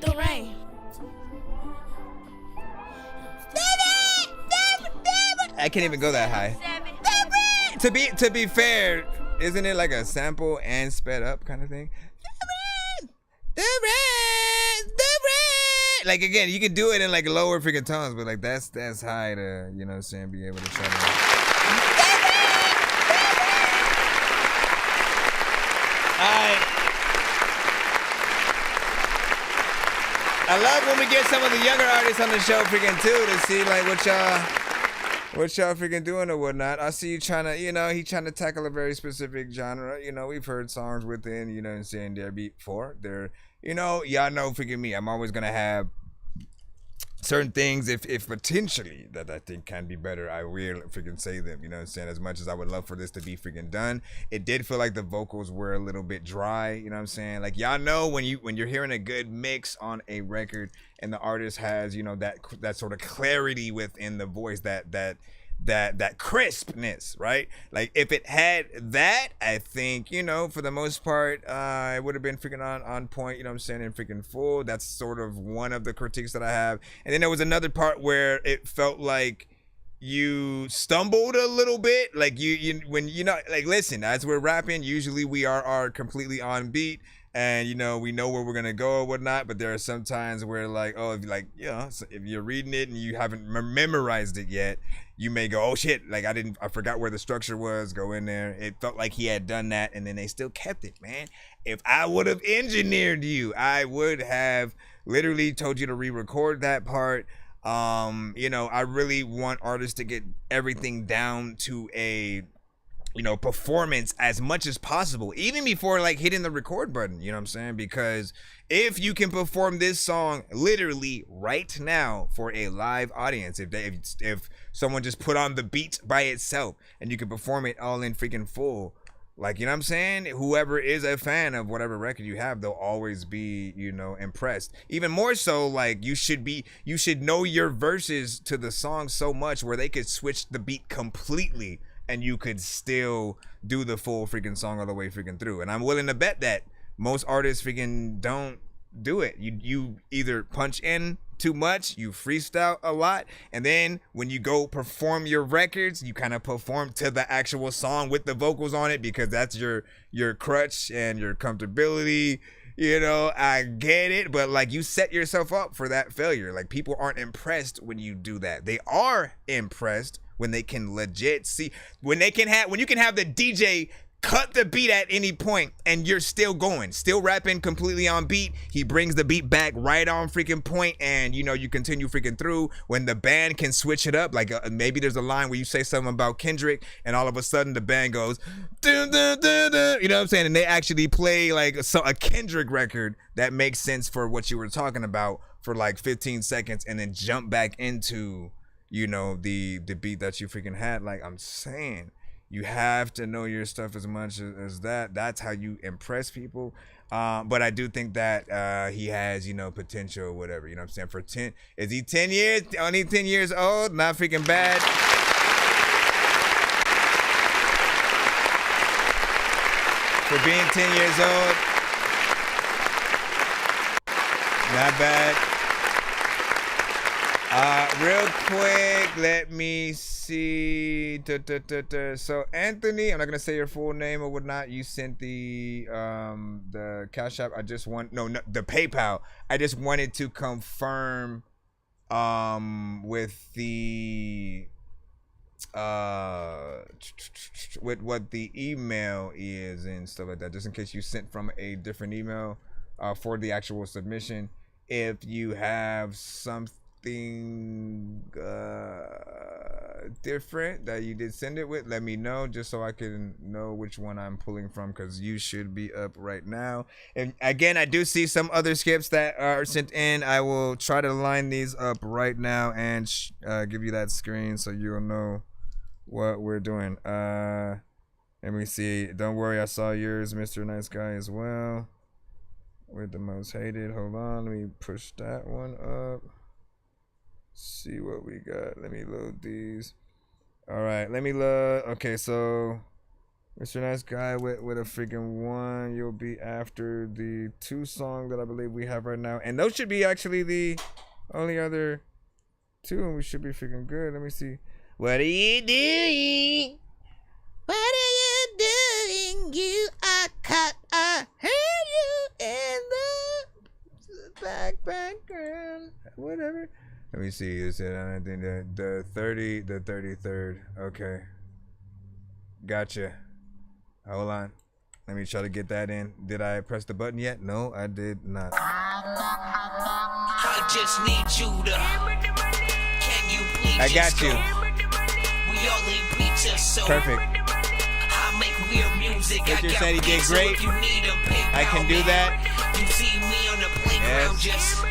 the rain. I can't even go that high. To be fair, isn't it like a sample and sped up kind of thing? The rain. Like again, you can do it in like lower freaking tones, but like that's high to, you know what I'm saying, be able to try to. I love when we get some of the younger artists on the show freaking too to see like what y'all freaking doing or whatnot. I see you trying to, you know, he trying to tackle a very specific genre. You know, we've heard songs within, you know what I'm saying, their beat before. They're, you know, y'all know freaking me. I'm always gonna have certain things, if potentially that I think can be better, I will freaking say them. You know what I'm saying? As much as I would love for this to be freaking done, it did feel like the vocals were a little bit dry. You know what I'm saying? Like, y'all know when you're hearing a good mix on a record and the artist has, you know, that sort of clarity within the voice, that crispness, right? Like, if it had that, I think, you know, for the most part, it would have been freaking on point, you know what I'm saying, and freaking full. That's sort of one of the critiques that I have. And then there was another part where it felt like you stumbled a little bit. Like, when, you know, like, listen, as we're rapping, usually we are completely on beat. And, you know, we know where we're going to go or whatnot, but there are some times where, like, oh, like, you know, so if you're reading it and you haven't memorized it yet, you may go, oh, shit, like, I forgot where the structure was, go in there. It felt like he had done that, and then they still kept it, man. If I would have engineered you, I would have literally told you to re-record that part. You know, I really want artists to get everything down to a, you know, performance as much as possible, even before like hitting the record button, you know what I'm saying? Because if you can perform this song literally right now for a live audience, if someone just put on the beat by itself and you can perform it all in freaking full, like, you know what I'm saying? Whoever is a fan of whatever record you have, they'll always be, you know, impressed. Even more so, like, you should know your verses to the song so much where they could switch the beat completely and you could still do the full freaking song all the way freaking through. And I'm willing to bet that most artists freaking don't do it. You either punch in too much, you freestyle a lot, and then when you go perform your records, you kind of perform to the actual song with the vocals on it because that's your crutch and your comfortability. You know, I get it, but like, you set yourself up for that failure. Like, people aren't impressed when you do that. They are impressed when they can legit see, when you can have the DJ cut the beat at any point and you're still going, still rapping completely on beat. He brings the beat back right on freaking point, and you know, you continue freaking through. When the band can switch it up, like maybe there's a line where you say something about Kendrick and all of a sudden the band goes dun, dun, dun, dun, you know what I'm saying, and they actually play like a Kendrick record that makes sense for what you were talking about for like 15 seconds and then jump back into, you know, the beat that you freaking had. Like, I'm saying, you have to know your stuff as much as that. That's how you impress people. But I do think that he has, you know, potential or whatever. You know what I'm saying? Is he 10 years? Only 10 years old? Not freaking bad. For being 10 years old, not bad. Real quick, let me see. So Anthony, I'm not gonna say your full name or whatnot. You sent the Cash App. No, the PayPal. I just wanted to confirm with the with what the email is and stuff like that, just in case you sent from a different email for the actual submission. If you have something different that you did send it with, let me know, just so I can know which one I'm pulling from, because you should be up right now. And again, I do see some other skips that are sent in. I will try to line these up right now and give you that screen so you'll know what we're doing. Let me see. Don't worry, I saw yours, Mr. Nice Guy, as well. With the most hated. Hold on, let me push that one up. See what we got. Let me load these. All right, let me load. Okay, so Mr. Nice Guy with a freaking 1. You'll be after the 2 song that I believe we have right now, and those should be actually the only other 2, and we should be freaking good. Let me see. What are you doing? What are you doing? You are caught. I heard you in the background. Whatever. Let me see. Is it the 33rd? Okay. Gotcha. Hold on. Let me try to get that in. Did I press the button yet? No, I did not. I just need you to. Can you please? I got you. We all need pizza, so perfect. I make weird music. Richard said he did great. I can do that. You see me on the playground, just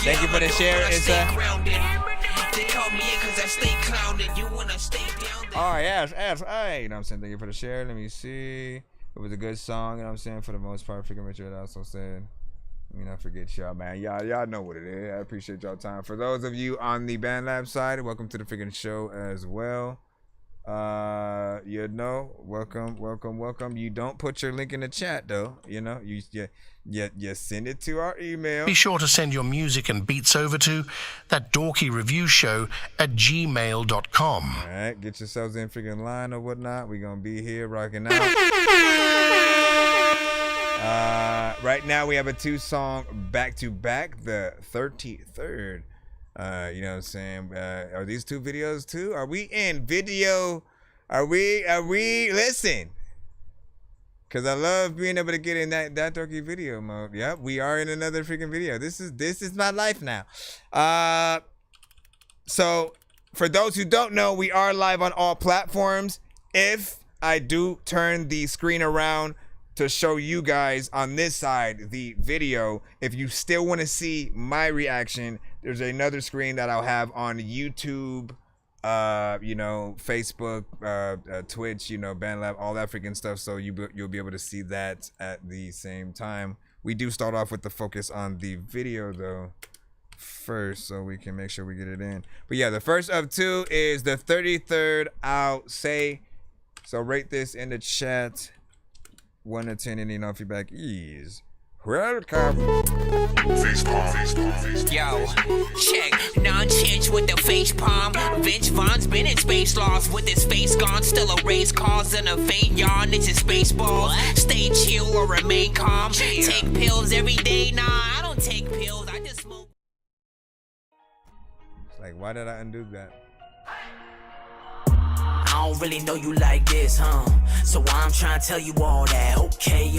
Thank you for the share, Issa. They call me in cause I stay clowning. You wanna stay down there. All right, yes, hey, you know what I'm saying? Thank you for the share. Let me see. It was a good song, you know what I'm saying? For the most part, Freaking Richard also said. Let me not forget y'all, man. Y'all know what it is. I appreciate y'all time. For those of you on the Band Lab side, welcome to the freaking show as well. You know, welcome. You don't put your link in the chat though. You know, you send it to our email. Be sure to send your music and beats over to ThatDorkyReviewShow@gmail.com. All right, get yourselves in freaking line or whatnot. We're gonna be here rocking out. Right now we have a 2-song back-to-back, the 33rd. You know what I'm saying? Are these 2 videos too? Are we in video? Are we listen? Cause I love being able to get in that dorky video mode. Yep, we are in another freaking video. This is my life now. So for those who don't know, we are live on all platforms. If I do turn the screen around to show you guys on this side the video, if you still want to see my reaction, there's another screen that I'll have on YouTube, you know, Facebook, Twitch, you know, BandLab, all that freaking stuff. So you'll be able to see that at the same time. We do start off with the focus on the video though first, so we can make sure we get it in. But yeah, the first of 2 is the 33rd. I'll say, so rate this in the chat. 1 to 10, any no feedback is welcome. Face palm. Yo, check. Nonsense with the face palm. Vince Vaughn's been in space lost with his face gone. Still a race cause and a faint yawn. It's a space ball. Stay chill or remain calm. Take pills every day. Nah, I don't take pills. I just smoke. Like, why did I undo that? I don't really know you like this, huh? So I'm trying to tell you all that. Okay,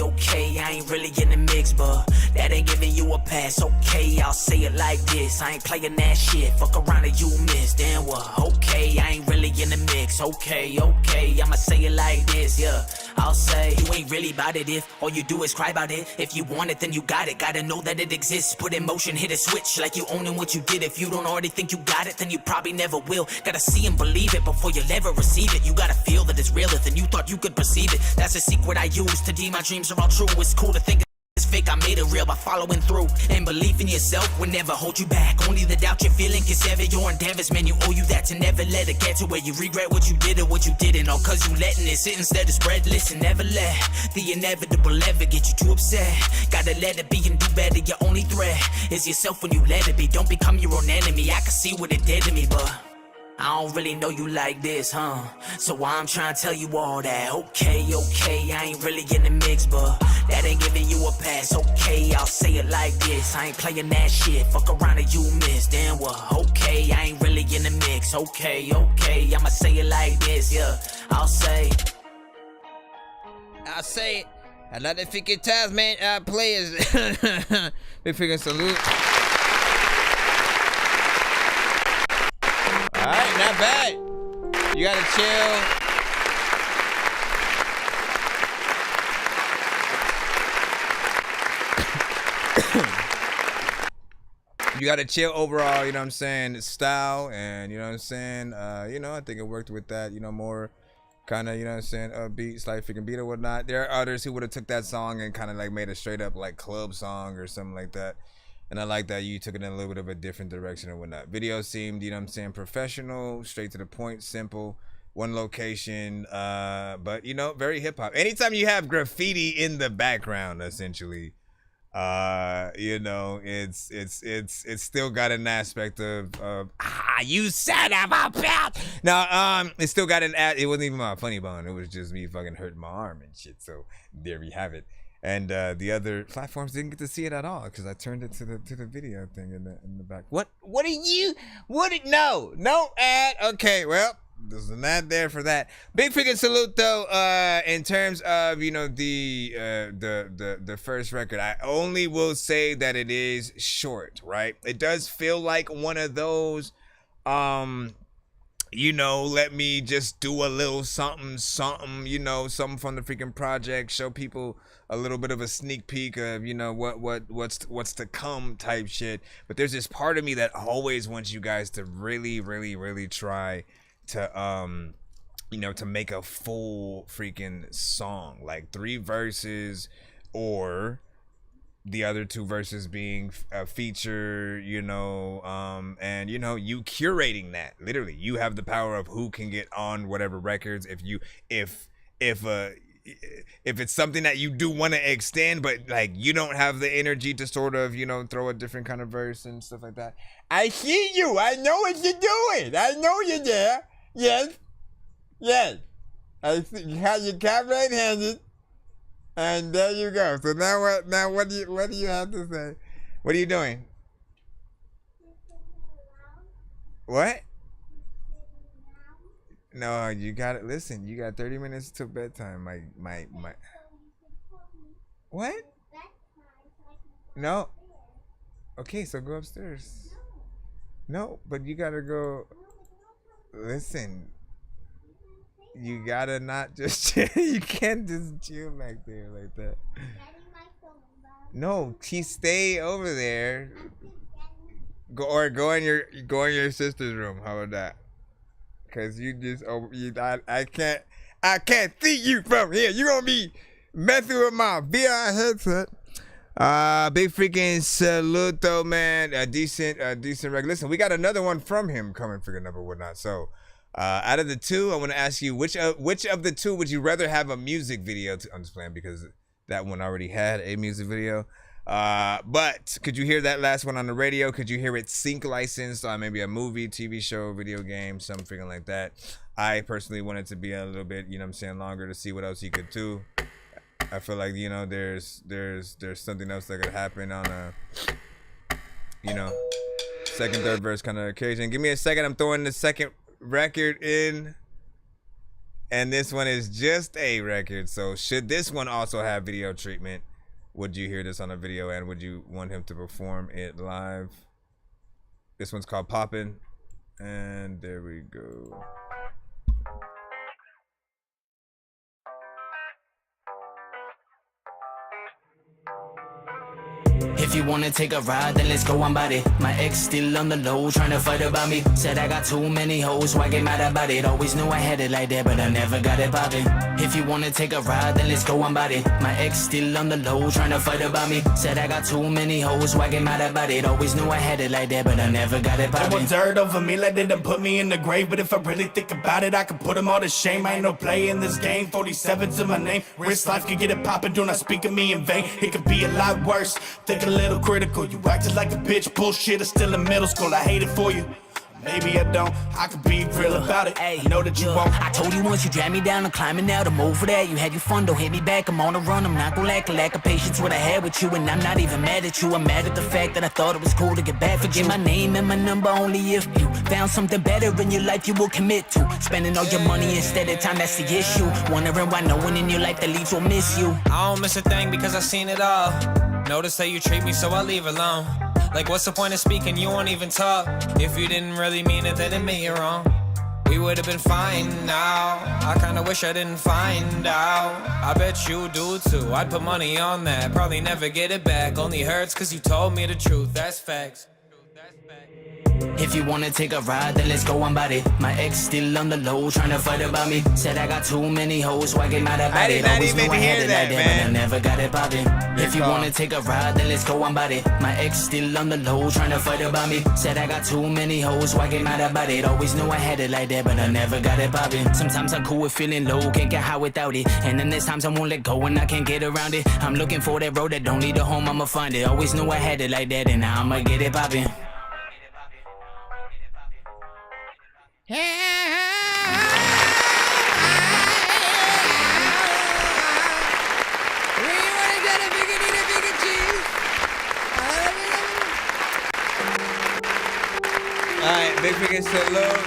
I ain't really in the mix, but that ain't giving you a pass. Okay, I'll say it like this. I ain't playing that shit. Fuck around and you miss. Then what? Okay, I ain't really in the mix. Okay, I'ma say it like this, yeah. I'll say you ain't really about it if all you do is cry about it. If you want it, then you got it. Gotta know that it exists. Put in motion, hit a switch like you owning what you did. If you don't already think you got it, then you probably never will. Gotta see and believe it before you'll ever receive it. You gotta feel that it's realer than you thought you could perceive it. That's a secret I use to deem my dreams are all true. It's cool to think it's fake, I made it real by following through. And belief in yourself will never hold you back. Only the doubt you're feeling can sever your endeavors. Man, you owe you that to never let it get to where you regret what you did or what you didn't. All cause you letting it sit instead of spread. Listen, never let the inevitable ever get you too upset. Gotta let it be and do better. Your only threat is yourself when you let it be. Don't become your own enemy. I can see what it did to me, but I don't really know you like this, huh? So I'm trying to tell you all that. Okay, I ain't really in the mix, but that ain't giving you a pass. Okay, I'll say it like this. I ain't playing that shit. Fuck around and you miss. Then what? Okay, I ain't really in the mix. Okay, I'ma say it like this, yeah. I'll say it. I like the freaking times, man. Players. Big freaking salute. Alright, not bad. You gotta chill. You gotta chill overall, you know what I'm saying, style, and you know what I'm saying, you know, I think it worked with that, you know, more kind of, you know what I'm saying, upbeat, slight freaking beat or whatnot. There are others who would have took that song and kind of like made a straight up like club song or something like that. And I like that you took it in a little bit of a different direction and whatnot. Video seemed, you know what I'm saying, professional, straight to the point, simple, one location, but you know, very hip hop. Anytime you have graffiti in the background, essentially, you know, it's still got an aspect of you son of a bitch. No, it still got an it wasn't even my funny bone. It was just me fucking hurting my arm and shit. So there you have it. And the other platforms didn't get to see it at all because I turned it to the video thing in the back. What are you? No ad. Okay, well, there's an ad there for that. Big freaking salute though. In terms of, you know, the first record, I only will say that it is short. Right? It does feel like one of those you know, let me just do a little something, you know, something from the freaking project, show people a little bit of a sneak peek of, you know, what's to come type shit. But there's this part of me that always wants you guys to really, really, really try to you know, to make a full freaking song, like 3 verses, or the other 2 verses being a feature, you know, and you know, you curating that. Literally, you have the power of who can get on whatever records. If it's something that you do want to extend, but like you don't have the energy to sort of, you know, throw a different kind of verse and stuff like that. I see you. I know what you're doing. I know you're there. Yes. Yes. I see you have your cat right-handed. And there you go. So now what do you have to say? What are you doing? What? No, you got it. Listen, you got 30 minutes till bedtime. My. What? No. Okay, so go upstairs. No, but you gotta go. Listen. You gotta not just chill. You can't just chill back there like that. No, stay over there. Go in your sister's room. How about that? Cause you just I can't see you from here. You gonna be messing with my VR headset. Big freaking saluto, man. A decent record. Listen, we got another one from him coming, freaking up or whatnot. So. Out of the 2, I want to ask you which of the 2 would you rather have a music video to? I'm just playing because that one already had a music video. But could you hear that last one on the radio? Could you hear it sync licensed on maybe a movie, TV show, video game, something freaking like that? I personally wanted to be a little bit, you know what I'm saying, longer to see what else he could do. I feel like, you know, there's something else that could happen on a, you know, second, third verse kind of occasion. Give me a second. I'm throwing the second record in, and this one is just a record. So should this one also have video treatment, would you hear this on a video, and would you want him to perform it live? This one's called Poppin', and there we go. If you wanna take a ride, then let's go on body. My ex still on the low, trying to fight about me. Said I got too many hoes, why get mad about it? Always knew I had it like that, but I never got it poppin'. If you wanna take a ride, then let's go on body. My ex still on the low, trying to fight about me. Said I got too many hoes, why get mad about it? Always knew I had it like that, but I never got it poppin'. There was dirt over me, like they done put me in the grave. But if I really think about it, I could put them all to shame. I ain't no play in this game, 47 to my name. Risk life could get it poppin', do not speak of me in vain. It could be a lot worse, think a little critical. You acted like a bitch, bullshit, still in middle school. I hate it for you. Maybe I don't, I could be real about it. Ay, know that you won't. I told you once, you dragged me down, I'm climbing out, I'm over that. You had your fun, don't hit me back, I'm on the run. I'm not gonna lack of patience what I had with you. And I'm not even mad at you, I'm mad at the fact that I thought it was cool to get back. Forget my name and my number only if you found something better in your life you will commit to. Spending all your money instead of time, that's the issue. Wondering why no one in your life that leaves will miss you. I don't miss a thing because I've seen it all. Notice how you treat me, so I leave alone. Like, what's the point of speaking? You won't even talk. If you didn't really mean it, then admit you're wrong. We would have been fine now. I kinda wish I didn't find out. I bet you do too. I'd put money on that. Probably never get it back. Only hurts cause you told me the truth. That's facts. If you wanna take a ride, then let's go on body. My ex still on the low, trying to fight about me. Said I got too many hoes, why get mad about it? Always knew I had it like that, but I never got it poppin'. If you wanna take a ride, then let's go on body. My ex still on the low, trying to fight about me. Said I got too many hoes, why get mad about it? Always knew I had it like that, but I never got it poppin'. Sometimes I'm cool with feeling low, can't get high without it. And then there's times I won't let go and I can't get around it. I'm looking for that road that don't need a home, I'ma find it. Always knew I had it like that, and now I'ma get it poppin'. Alright, big freaking salute.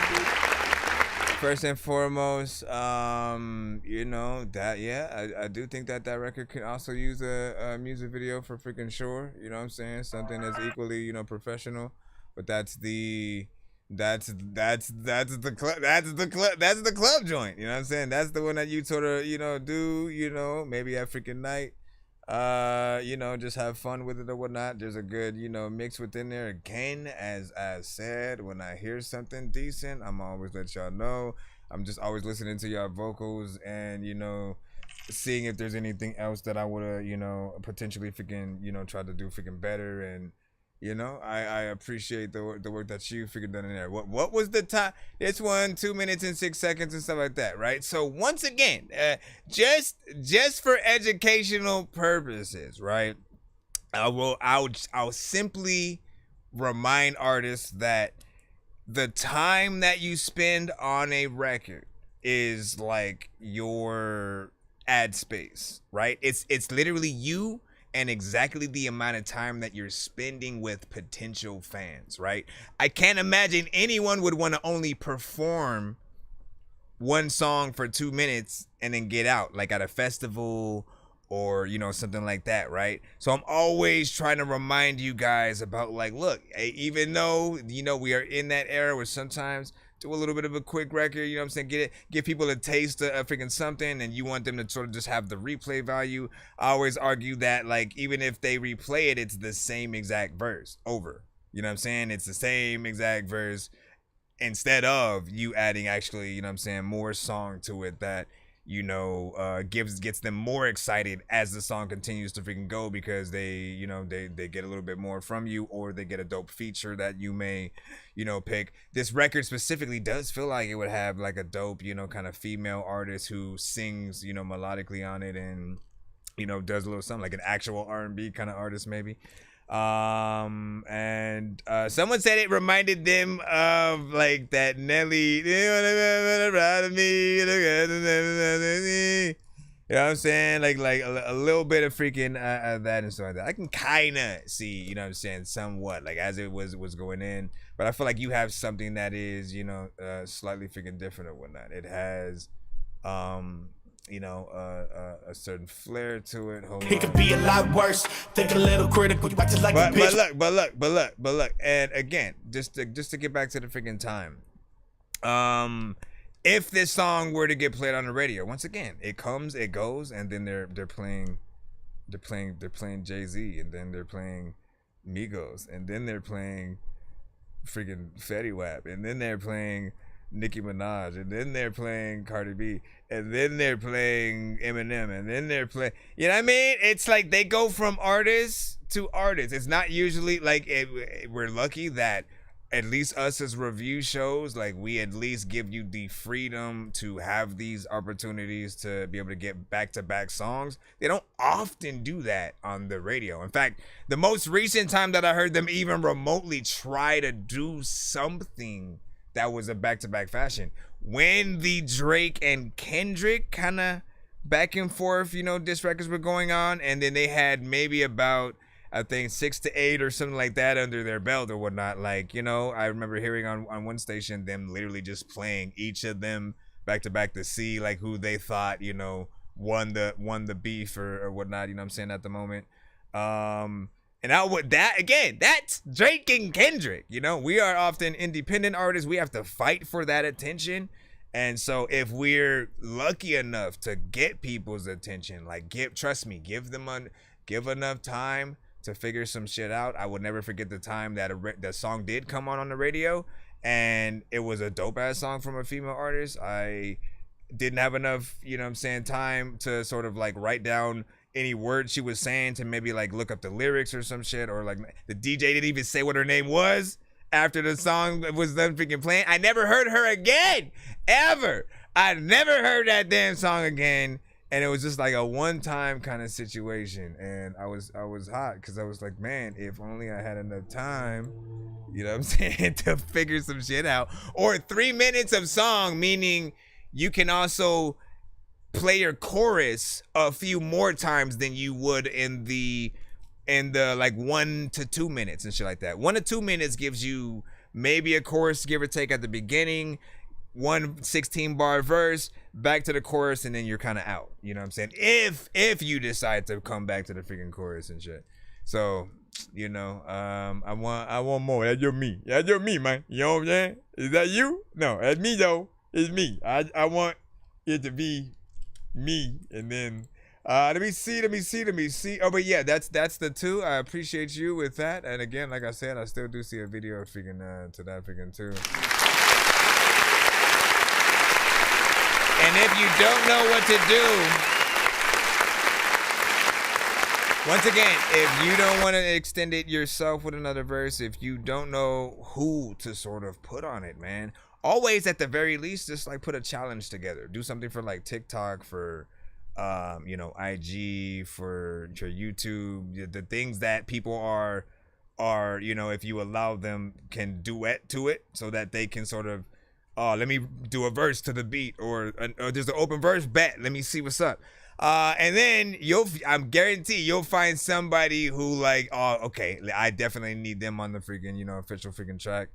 First and foremost, you know, that, yeah, I do think that record can also use a music video for freaking sure. You know what I'm saying? Something that's equally, you know, professional. But that's the that's the club joint. You know what I'm saying? That's the one that you sort of, do, maybe at freaking night. Just have fun with it or whatnot. There's a good, mix within there. Again, as I said, when I hear something decent, I'm always let y'all know. I'm just always listening to y'all vocals and, seeing if there's anything else that I would have, potentially freaking, try to do freaking better. And, I appreciate the work that you freaking done in there. What was the time? This one, 2 minutes and 6 seconds and stuff like that, right? So once again, just for educational purposes, right? I'll simply remind artists that the time that you spend on a record is like your ad space, right? It's literally you and exactly the amount of time that you're spending with potential fans, right? I can't imagine anyone would want to only perform one song for 2 minutes and then get out, like at a festival or, something like that, right? So I'm always trying to remind you guys about, like, look, even though, we are in that era where sometimes do a little bit of a quick record, give people a taste of freaking something, and you want them to sort of just have the replay value. I always argue that, like, even if they replay it, it's the same exact verse over. You know what I'm saying? It's the same exact verse instead of you adding actually, more song to it that, gets them more excited as the song continues to freaking go, because they get a little bit more from you, or they get a dope feature that you may, pick. This record specifically does feel like it would have like a dope, kind of female artist who sings, melodically on it, and, does a little something like an actual R&B kind of artist maybe. And someone said it reminded them of like that Nelly, you know what I'm saying? Like a little bit of freaking that and stuff like that. I can kind of see, somewhat like as it was going in, but I feel like you have something that is, slightly freaking different or whatnot. It has, a certain flair to it. It could be a lot worse. Think a little critical. You acting like a bitch. But look. And again, just to get back to the freaking time. If this song were to get played on the radio, once again, it comes, it goes, and then they're playing Jay-Z, and then they're playing Migos, and then they're playing freaking Fetty Wap, and then they're playing Nicki Minaj, and then they're playing Cardi B, and then they're playing Eminem, and then they're playing, you know what I mean? It's like they go from artist to artist. It's not usually like we're lucky that at least us as review shows, like we at least give you the freedom to have these opportunities to be able to get back-to-back songs. They don't often do that on the radio. In fact, the most recent time that I heard them even remotely try to do something that was a back-to-back fashion, when the Drake and Kendrick kind of back and forth, diss records were going on, and then they had maybe about, I think 6 to 8 or something like that under their belt or whatnot. Like, I remember hearing on one station them literally just playing each of them back to back to see like who they thought, won the beef or whatnot, you know what I'm saying, at the moment. And that's Drake and Kendrick. We are often independent artists. We have to fight for that attention. And so if we're lucky enough to get people's attention, like trust me, give enough time to figure some shit out. I would never forget the time that that song did come on the radio, and it was a dope ass song from a female artist. I didn't have enough, time to sort of like write down any words she was saying to maybe like look up the lyrics or some shit, or like the DJ didn't even say what her name was after the song was done freaking playing. I never heard her again, ever. I never heard that damn song again. And it was just like a one-time kind of situation, and I was hot because I was like, man, if only I had enough time, you know what I'm saying, to figure some shit out. Or 3 minutes of song, meaning you can also play your chorus a few more times than you would in the like 1 to 2 minutes and shit like that. 1 to 2 minutes gives you maybe a chorus, give or take, at the beginning, 1 16-bar verse, back to the chorus, and then you're kind of out. You know what I'm saying? If you decide to come back to the freaking chorus and shit. So, you know, I want more. That's your me. That's your me, man. You know what I'm saying? Is that you? No, that's me though. It's me. I want it to be me. And then let me see. Oh, but yeah, that's the two. I appreciate you with that. And again, like I said, I still do see a video freaking to that freaking too. And if you don't know what to do, once again, if you don't want to extend it yourself with another verse, if you don't know who to sort of put on it, man, always at the very least, just like put a challenge together. Do something for like TikTok, for you know, IG, for your YouTube, the things that people are, you know, if you allow them, can duet to it, so that they can sort of, let me do a verse to the beat, or there's an open verse, bet, let me see what's up. And then I'm guarantee you'll find somebody who like, oh, okay, I definitely need them on the freaking, you know, official freaking track.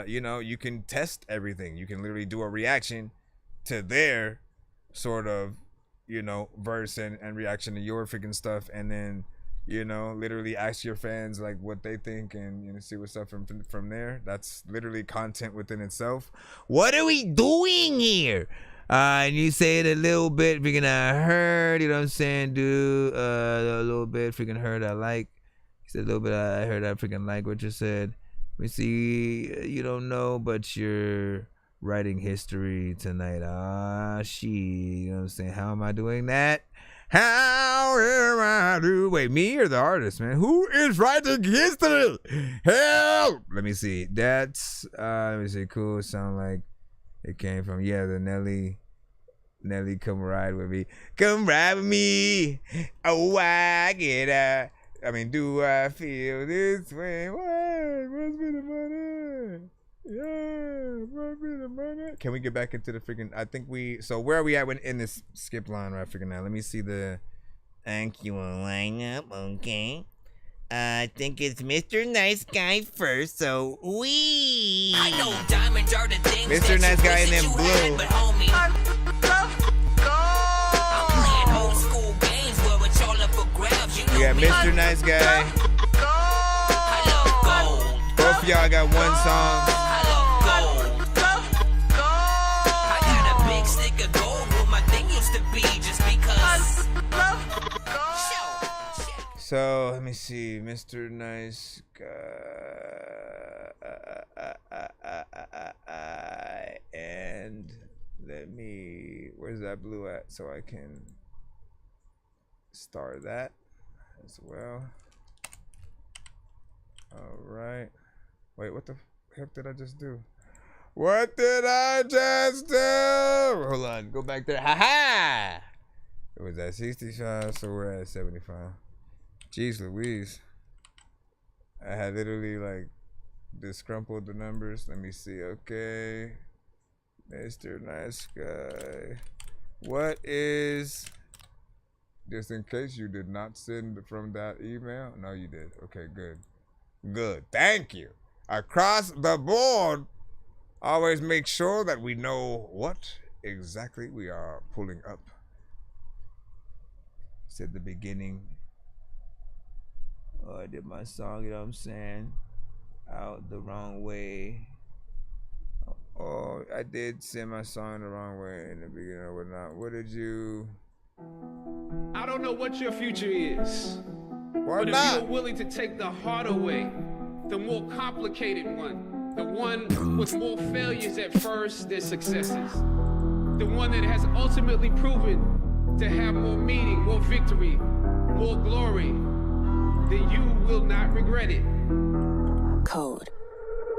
You know, you can test everything. You can literally do a reaction to their sort of, you know, verse and reaction to your freaking stuff, and then, you know, literally ask your fans like what they think, and, you know, see what's up from there. That's literally content within itself. What are we doing here? And you say it a little bit, freaking I heard, you know what I'm saying, dude, a little bit, freaking heard I like. He said a little bit, I heard I freaking like what you said. Let me see, you don't know, but you're writing history tonight. Ah, you know what I'm saying, how am I doing that? How am I doing? Wait, me or the artist, man? Who is writing history? Help! Let me see. That's let me see. Cool. Sound like it came from, yeah, the Nelly, come ride with me. Come ride with me. Oh, I get do I feel this way? What must be the money? Yeah, must be the money. Can we get back into the freaking? So where are we at in this skip line right freaking now? Let me see the actual lineup. Okay. I think it's Mr. Nice Guy first, so I know diamonds are the things Mr. Nice Guy and then Blue. But homie, I'm playing old school games where it's all up for grabs. You got Mr. Nice Guy. I love gold. Both of y'all got one song. I love gold. I got a big stick of gold where my thing used to be, just because. So let me see, Mr. Nice Guy, and let me, where's that blue at, so I can start that as well. All right. Wait, what the heck did I just do? What did I just do? Hold on, go back there. Ha ha! It was at 65, so we're at 75. Jeez Louise. I had literally like disgruntled the numbers. Let me see. Okay. Mr. Nice Guy. What is, just in case you did not send from that email? No, you did. Okay, good. Good. Thank you. Across the board, always make sure that we know what exactly we are pulling up. Said the beginning. Oh, I did my song, you know what I'm saying, out the wrong way. Oh, I did send my song the wrong way in the beginning or whatnot. What did you? I don't know what your future is. Why but not? If you're willing to take the harder way, the more complicated one, the one with more failures at first than successes, the one that has ultimately proven to have more meaning, more victory, more glory, then you will not regret it. Code.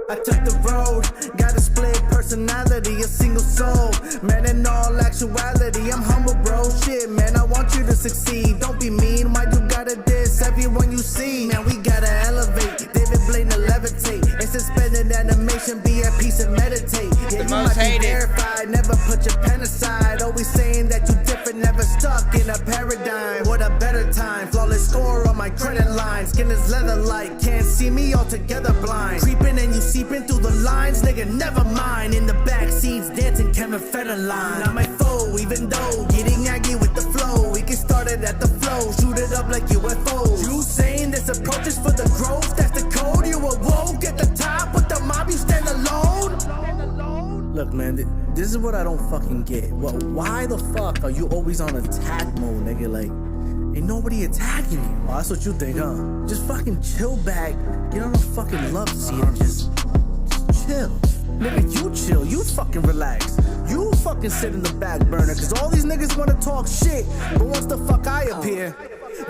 I took the road, got a split personality, a single soul. Man, in all actuality, I'm humble, bro. Shit, man, I want you to succeed. Don't be mean, why you gotta diss everyone you see? Man, we gotta elevate, David Blaine to levitate. And suspended animation, be at peace and meditate. Yeah, you might be verified, never put your pen aside. Always saying that you different, never stuck in a paradigm. What a better time, flawless score on my credit line. Skin is leather-like, can't see me altogether blind. Creeping and you seeping through the lines, nigga, never mind. In the back seats, dancing Kevin Federline. Not my foe, even though getting aggy with the flow. We can start it at the flow. like UFOs. You saying this approach is for the growth, that's the code. You awoke at the top with the mob, you stand alone. Look, man, this is what I don't fucking get. Well, why the fuck are you always on attack mode, nigga? Like, ain't nobody attacking you. Oh, that's what you think, huh? Just fucking chill back, get on a fucking love seat and just chill. Nigga, you chill, you fucking relax. You fucking sit in the back burner, cause all these niggas wanna talk shit, but once the fuck I appear,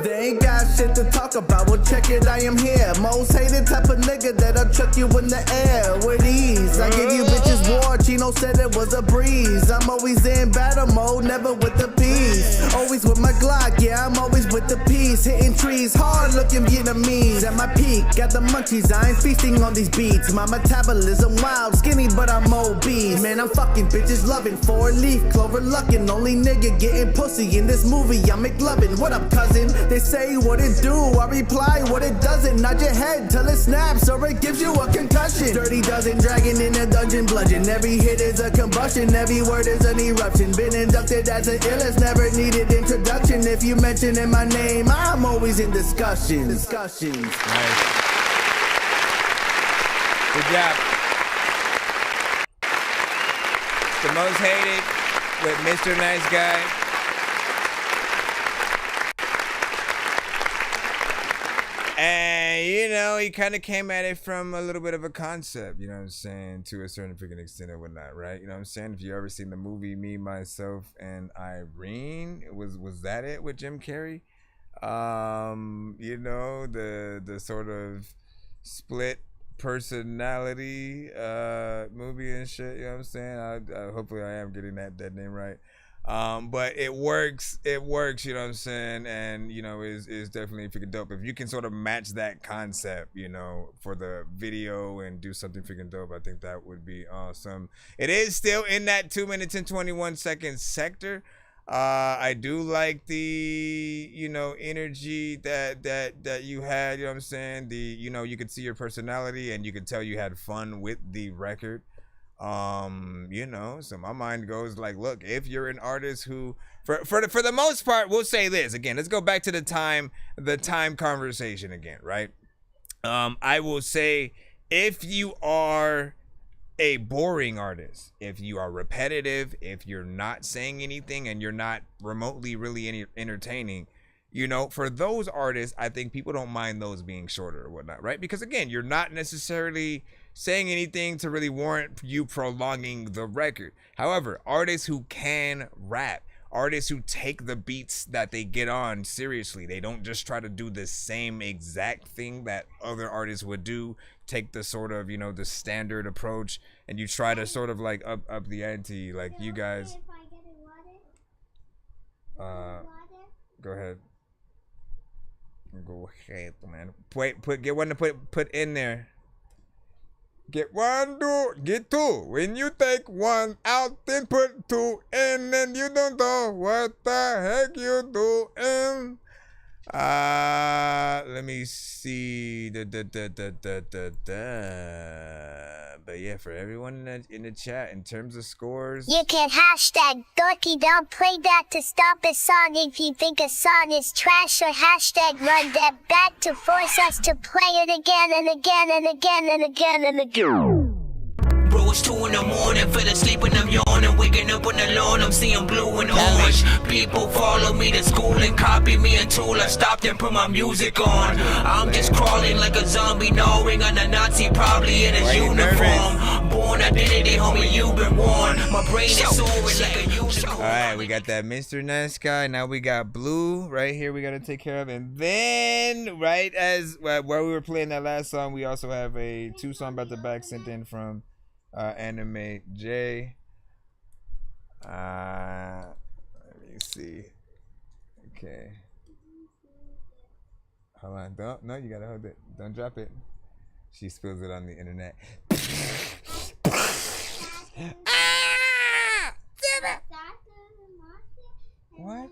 they ain't got shit to talk about. Well, check it, I am here. Most hated type of nigga that'll chuck you in the air with ease. I give you bitches war. Chino said it was a breeze. I'm always in battle mode, never with the peace. Always with my Glock, yeah, I'm always with the peace. Hitting trees, hard looking Vietnamese. At my peak, got the munchies, I ain't feasting on these beats. My metabolism wild, skinny, but I'm obese. Man, I'm fucking bitches loving. 4-leaf, clover luckin'. Only nigga getting pussy in this movie, I'm McLovin'. What up, cousin? They say what it do, I reply what it doesn't. Nod your head till it snaps or it gives you a concussion. Dirty dozen, dragging in a dungeon bludgeon. Every hit is a combustion, every word is an eruption. Been inducted as an illest, never needed introduction. If you mention my name, I'm always in discussions. Nice. Good job. The most hated with Mr. Nice Guy. And, you know, he kind of came at it from a little bit of a concept, you know what I'm saying, to a certain freaking extent or whatnot, right? You know what I'm saying? If you ever seen the movie Me, Myself, and Irene, was that it with Jim Carrey? You know, the sort of split personality movie and shit, you know what I'm saying? Hopefully I am getting that name right. But it works, you know what I'm saying? And, you know, is definitely freaking dope. If you can sort of match that concept, you know, for the video and do something freaking dope, I think that would be awesome. It is still in that 2 minutes and 21 seconds sector. I do like the, you know, energy that you had, you know what I'm saying? You know, you could see your personality and you could tell you had fun with the record. You know, so my mind goes like, look, if you're an artist who for the most part, we'll say this again, let's go back to the time conversation again, right? I will say, if you are a boring artist, if you are repetitive, if you're not saying anything and you're not remotely really entertaining, you know, for those artists, I think people don't mind those being shorter or whatnot, right? Because again, you're not necessarily saying anything to really warrant you prolonging the record. However, artists who can rap, artists who take the beats that they get on seriously, they don't just try to do the same exact thing that other artists would do, take the sort of, you know, the standard approach, and you try to sort of like up the ante, like you guys. Go ahead. Go ahead, man. Get one to put in there. Get one, get two. When you take one out, then put two in, and you don't know what the heck you doing. Let me see. But yeah, for everyone in the chat, in terms of scores, you can hashtag dorky don't play that to stop a song if you think a song is trash, or hashtag run that back to force us to play it again and again and again and again and again. Bro, it's 2 in the morning, fell asleep and I'm yawning, waking up on the lawn, I'm seeing blue and orange. People follow me to school and copy me until I stopped and put my music on. I'm just crawling like a zombie, gnawing on a Nazi, probably in his uniform. Born identity, homie, you've been warned. My brain is soaring like a unicorn. Alright, we got that Mr. Nice Guy. Now we got Blue right here we gotta take care of. And then, right as where we were playing that last song, we also have a 2-song back to back sent in from Anime J. Let me see. Okay. Hold on. No, you gotta hold it. Don't drop it. She spills it on the internet. What?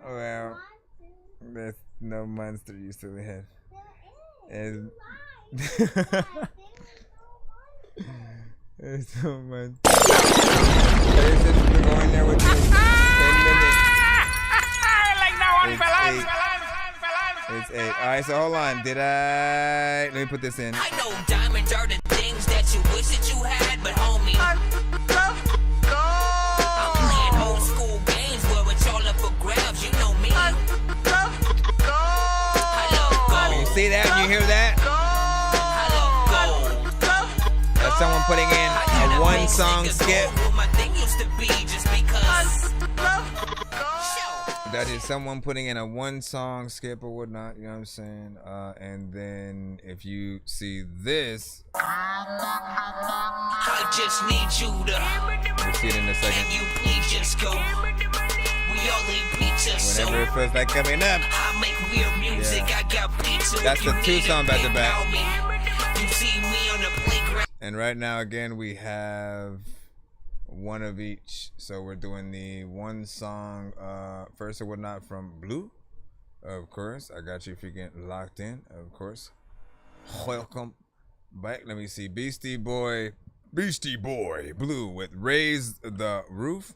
Well, there's no monster you still have. And there's no monster. There's just go in there with you. 10 minutes. right, so hold on. Let me put this in. I know diamonds are the things that you wish that you had, but homie, I'm playing old school games where it's all up for grabs. You know me. I love gold. When you see that, you hear that? I love gold. That's someone putting in a one-song skip. My thing used to be just because. That is someone putting in a one-song skip or whatnot, you know what I'm saying? And then if you see this, I just need you to. we'll see it in a second. Can you please just go? We only beat us. Whenever it feels like coming up. I make weird music. Yeah. I got beats. That's the two song back to back. You see me on the playground. And right now, again, we have one of each. So we're doing the one song, First or Whatnot from Blue. Of course, I got you freaking locked in, of course. Welcome back. Let me see. Beastie Boy Blue with Raise the Roof.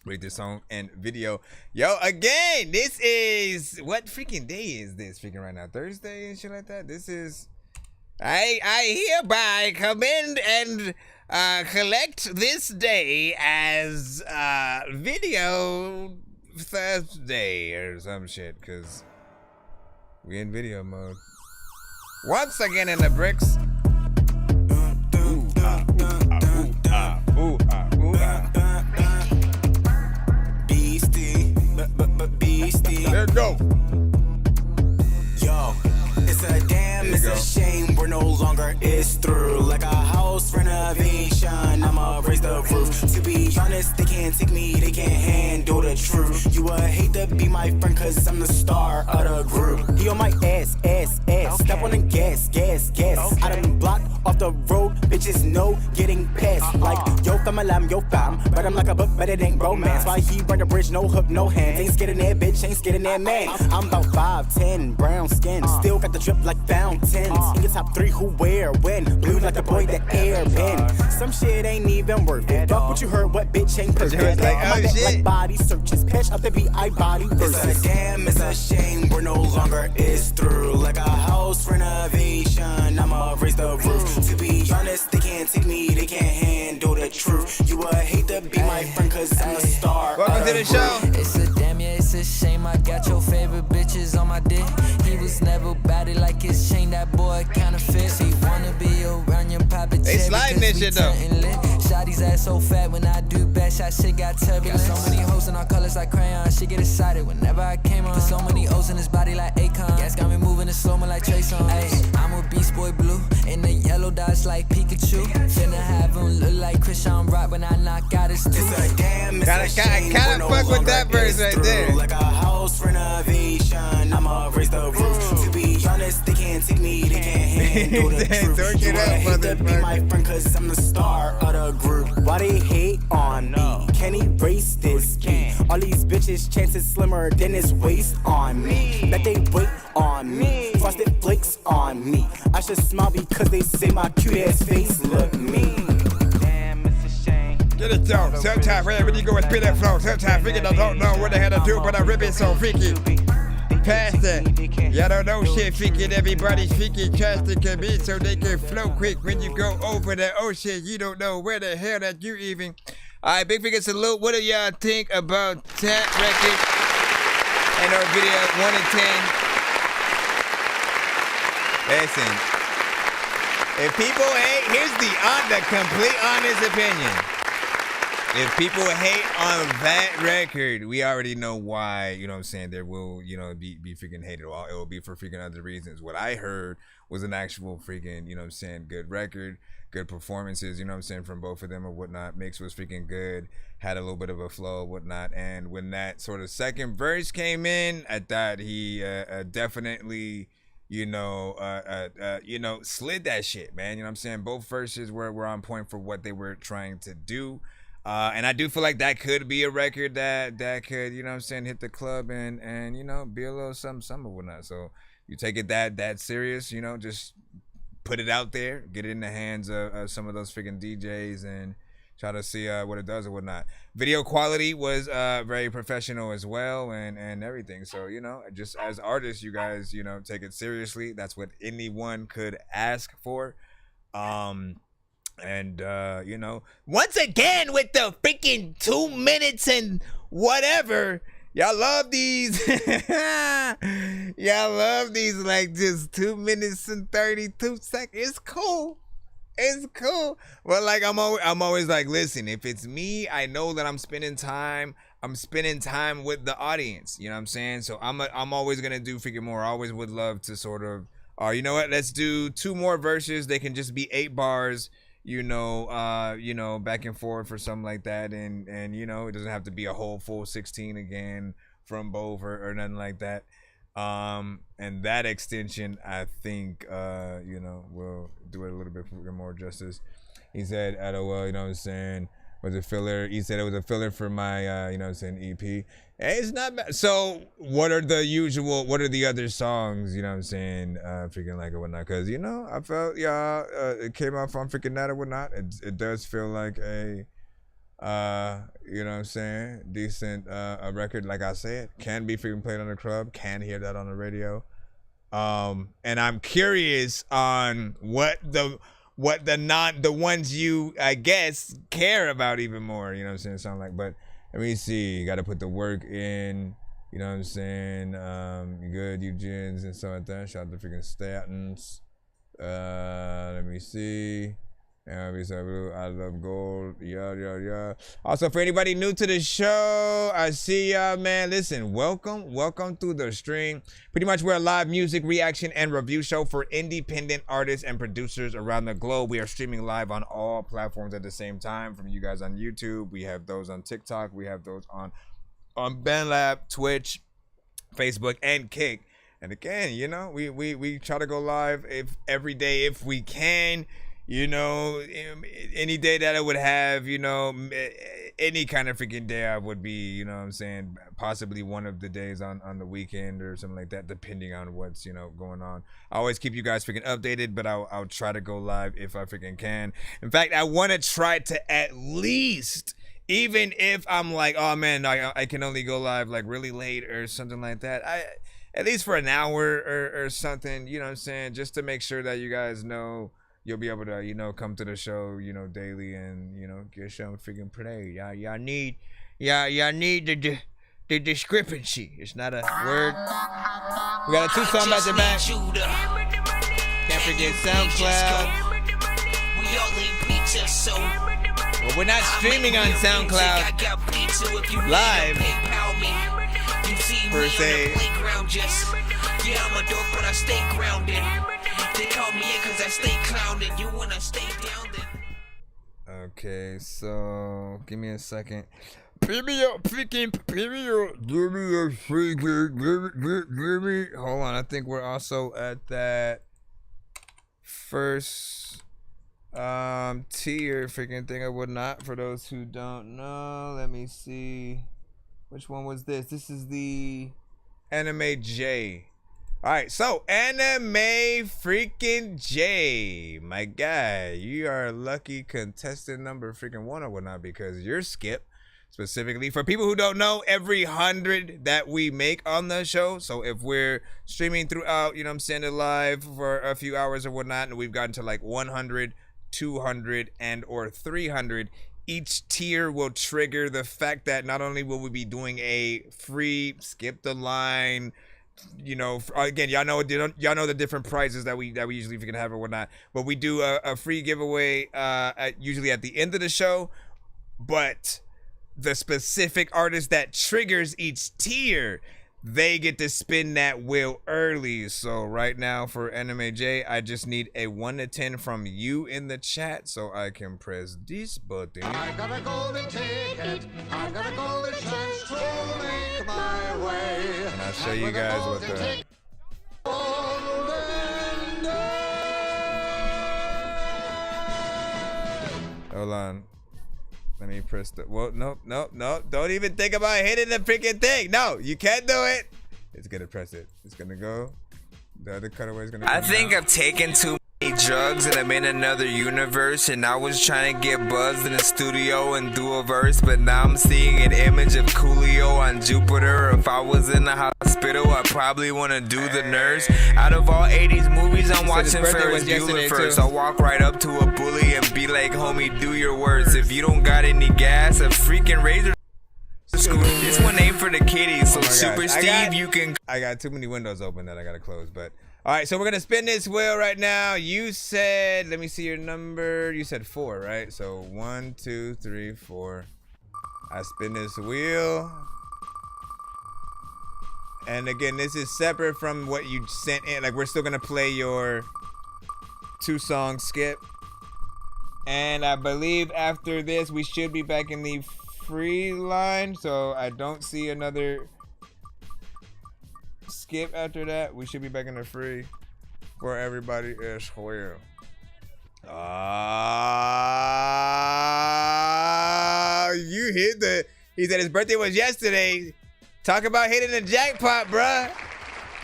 Read this song and video. Yo, again, this is, what freaking day is this freaking right now? Thursday and shit like that? This is, I hereby commend and collect this day as video Thursday or some shit, because we in video mode. Once again in the bricks. Ooh, ah, ooh, ah, ooh, ah, ooh, ah. Beastie. There you go. Yo, it's a damn, it's a shame we're no longer is through. Like a house renovation, I'ma raise the roof. To be honest, they can't take me, they can't handle the truth. You would hate to be my friend, cause I'm the star of the group. He on my ass. Step on the gas. I done blocked off the road, bitches no getting past. Like, yo fam, I'm yo fam, but I'm like a book, but it ain't romance. Why he burn the bridge, no hook, no hands. Ain't scared in there, bitch, ain't scared in there, man. I'm about 5'10", brown skin, still got the drip like fountains. In your top 3, who, where, when? Blue like the boy that air been. Some shit ain't even worth it. Fuck what you heard, what bitch ain't perfect. Like, oh, shit. Like body searches, pitch up the BI body versus. It's a damn, it's a shame we're no longer is through. Like a house renovation, I'ma raise the roof. To be honest, they can't take me, they can't handle the truth. You would hate to be my friend, cause I'm the star. Welcome to the show. It's a damn, yeah, it's a shame I got your favorite bitches on my dick. He was never batty like his chain, that boy kinda fit. He wanna be around your papa. They sliding this shit though. Shotty's ass so fat when I do bad shot, shit got turbulent. Got so many hoes in our colors like crayon, she get excited whenever I came on. Put so many O's in his body like Akon. Gas got me moving in slow-mo like Trey Songz. Ay, I'm a Beast Boy Blue, in the yellow dots like Pikachu. Finna have him look like Christian Rock when I knock out his tooth. It's a damn, it's a shame Kinda fuck with that verse right there. Like a house renovation, I'ma raise the roof. To be honest, they can't take me, they can't handle the truth. You would hate to be my friend, cause I'm the star of the group. Why they hate on me? Can erase this beat? All these bitches chances slimmer than his waist on me. Bet they wait on me, frosted flakes on me. I should smile because they say my cute ass face look mean. Get it down. Sometimes when you go and spit that flow, sometimes freaking I don't know what the hell to do, but I rip it so freaky. Past it. Y'all don't know shit, freaking everybody's freaking tries to come in so they can flow quick when you go over the ocean. You don't know where the hell that you even. Alright, big figure salute. What do y'all think about that record? And our video 1 and 10. Listen, if people hate, here's the complete honest opinion. If people hate on that record, we already know why, you know what I'm saying, there will, you know, be freaking hated. Well, it will be for freaking other reasons. What I heard was an actual freaking, you know what I'm saying, good record, good performances, you know what I'm saying, from both of them or whatnot. Mix was freaking good, had a little bit of a flow or whatnot. And when that sort of second verse came in, I thought he definitely, you know, slid that shit, man. You know what I'm saying? Both verses were on point for what they were trying to do. And I do feel like that could be a record that could, you know what I'm saying, hit the club and you know, be a little something or whatnot. So you take it that serious, you know, just put it out there, get it in the hands of some of those freaking DJs and Try to see what it does or whatnot. Video quality was very professional as well, and everything. So, you know, just as artists, you guys, you know, take it seriously. That's what anyone could ask for. You know, once again with the freaking 2 minutes and whatever. Y'all love these. Y'all love these, like, just 2 minutes and 32 seconds. It's cool. It's cool. But like I'm always like, listen, if it's me, I know that I'm spending time with the audience. You know what I'm saying? So I'm always gonna do freaking more. I always would love to sort of you know what, let's do 2 more verses. They can just be 8 bars, you know, back and forth or something like that. And you know, it doesn't have to be a whole full 16 again from both or nothing like that. And that extension, I think, you know, will do it a little bit more justice. He said, LOL, you know what I'm saying, was a filler. He said it was a filler for my, you know what I'm saying, EP. Hey, it's not bad. So what are the other songs, you know what I'm saying, freaking like or whatnot? Because, you know, I felt, it came out from freaking that or whatnot. It does feel like a, you know what I'm saying, decent a record. Like I said, can be freaking played on the club, can hear that on the radio. And I'm curious on what the ones you, I guess, care about even more, you know what I'm saying, something like. But let me see, you gotta put the work in, you know what I'm saying. Good Eugenes and stuff like that. Shout out to freaking Statins. Let me see. I love gold. Yeah. Also, for anybody new to the show, I see y'all, man. Listen, welcome through the stream. Pretty much, we're a live music reaction and review show for independent artists and producers around the globe. We are streaming live on all platforms at the same time. From you guys on YouTube, we have those on TikTok, we have those on BandLab, Twitch, Facebook, and Kick. And again, you know, we try to go live every day if we can. You know, any day that I would have, you know, any kind of freaking day I would be, you know what I'm saying, possibly one of the days on the weekend or something like that, depending on what's, you know, going on. I always keep you guys freaking updated, but I'll try to go live if I freaking can. In fact, I want to try to at least, even if I'm like, oh man, I can only go live like really late or something like that, at least for an hour or something, you know what I'm saying, just to make sure that you guys know you'll be able to, you know, come to the show, you know, daily and, you know, get some freaking play. Y'all need the discrepancy. It's not a word. We got a 2 song back to back. Can't forget SoundCloud. Well, we're not streaming on SoundCloud live per se. Yeah, I'm a dork, but I stay grounded. They call me in cause I stay clowned and you wanna stay down there. Okay, so give me a second. Hold on, I think we're also at that first tier freaking thing or whatnot. For those who don't know, let me see. Which one was this? This is the Anime J. Alright, so Anime freaking J, my guy, you are a lucky contestant number freaking 1 or whatnot, because you're Skip. Specifically, for people who don't know, every 100 that we make on the show, so if we're streaming throughout, you know what I'm saying, live for a few hours or whatnot, and we've gotten to like 100, 200, and or 300, each tier will trigger the fact that not only will we be doing a free skip the line, you know, again, y'all know the different prizes that we usually can have or whatnot, but we do a free giveaway usually at the end of the show. But the specific artist that triggers each tier, they get to spin that wheel early. So right now for Anime J, I just need a 1 to 10 from you in the chat so I can press this button. I got a golden ticket, I got a golden chance to make my way. And I'll show you guys what the... Hold on. Let me press the... Well, nope. Don't even think about hitting the freaking thing. No, you can't do it. It's gonna press it. It's gonna go. The other cutaway is gonna go. I think I've taken too drugs and I'm in another universe, and I was trying to get buzzed in the studio and do a verse, but now I'm seeing an image of Coolio on Jupiter. If I was in the hospital, I probably want to do the nurse. Out of all 80s movies, I'm watching Ferris Bueller first. I'll walk right up to a bully and be like, homie, do your worst. If you don't got any gas, a freaking razor. This one ain't for the kiddies, so Super Steve, you can. I got too many windows open that I gotta close, but all right. So we're gonna spin this wheel right now. You said, let me see your number. You said 4, right? So 1, 2, 3, 4. I spin this wheel, and again, this is separate from what you sent in. Like, we're still gonna play your 2-song skip, and I believe after this we should be back in the free line, so I don't see another skip after that. We should be back in the free for everybody as well. You hit the. He said his birthday was yesterday. Talk about hitting the jackpot, bruh.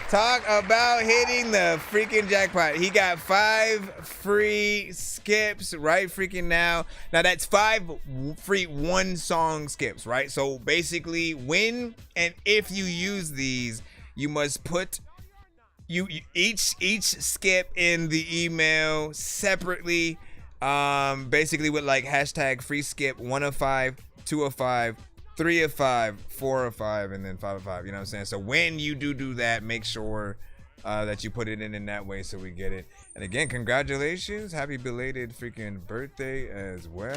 Talk about hitting the freaking jackpot. He got 5 free skips right freaking now. Now that's 5 free 1-song skips, right? So basically, when and if you use these, you must put each skip in the email separately, basically with like hashtag free skip 1 of 5, 2 of 5, 3 of 5, 4 of 5, and then 5 of 5. You know what I'm saying? So when you do that, make sure that you put it in that way so we get it. And again, congratulations. Happy belated freaking birthday as well.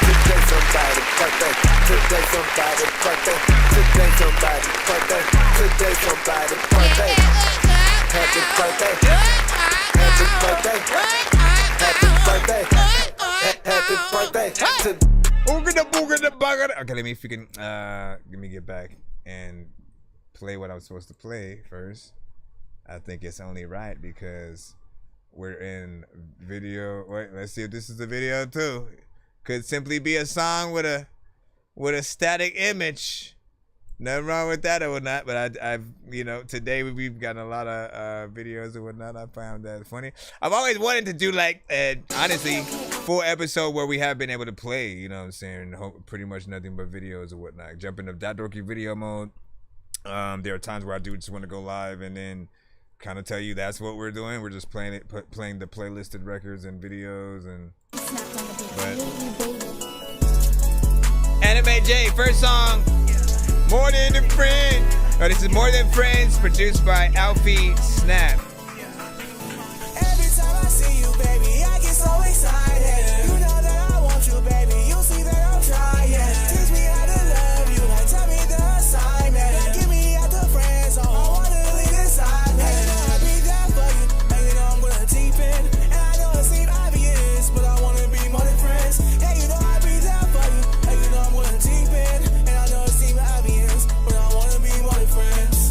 Today somebody's birthday. Today somebody's birthday. Today somebody's birthday. Today somebody's birthday. Happy birthday. Happy birthday. Happy birthday. Happy birthday. Okay, let me freaking let me get back and play what I was supposed to play first. I think it's only right because we're in video. Wait, let's see if this is the video too. Could simply be a song with a static image. Nothing wrong with that or whatnot, but I've you know, today we've gotten a lot of videos and whatnot. I found that funny. I've always wanted to do like honestly full episode where we have been able to play, you know what I'm saying, pretty much nothing but videos or whatnot. Jump into that dorky video mode. There are times where I do just want to go live and then kind of tell you that's what we're doing. We're just playing the playlisted records and videos and. But Anime J, first song, More Than a Friend. Oh, this is More Than Friends, produced by Alfie Snap. Every time I see you, baby, I get so excited. You know that I want you, baby. You see that I'm trying. Teach me how to love you, like tell me the assignment. Get me out the friend zone. I wanna leave inside me. And you know I'll be there for you. And you know I'm gonna deep in. And I know it seems obvious, but I wanna be more than friends. And you know I'll be there for you. And you know I'm gonna deep in. And I know it seems obvious, but I wanna be more than friends.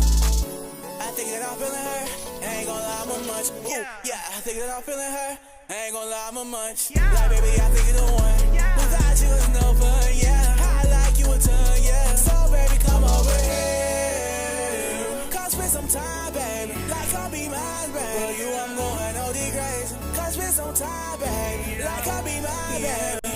I think that I'm feeling her. Ain't gonna lie, I'm much. Yeah, I think that I'm feeling her. Ain't gonna lie, I'm much. Like, baby, I think you're the one. Without you, it's no fun, yeah. I like you a ton, yeah. So, baby, come over here. Come spend some time, baby. Like, come be mine, baby. For you, I'm going OD crazy. Come spend some time, baby. Like, come be mine, baby.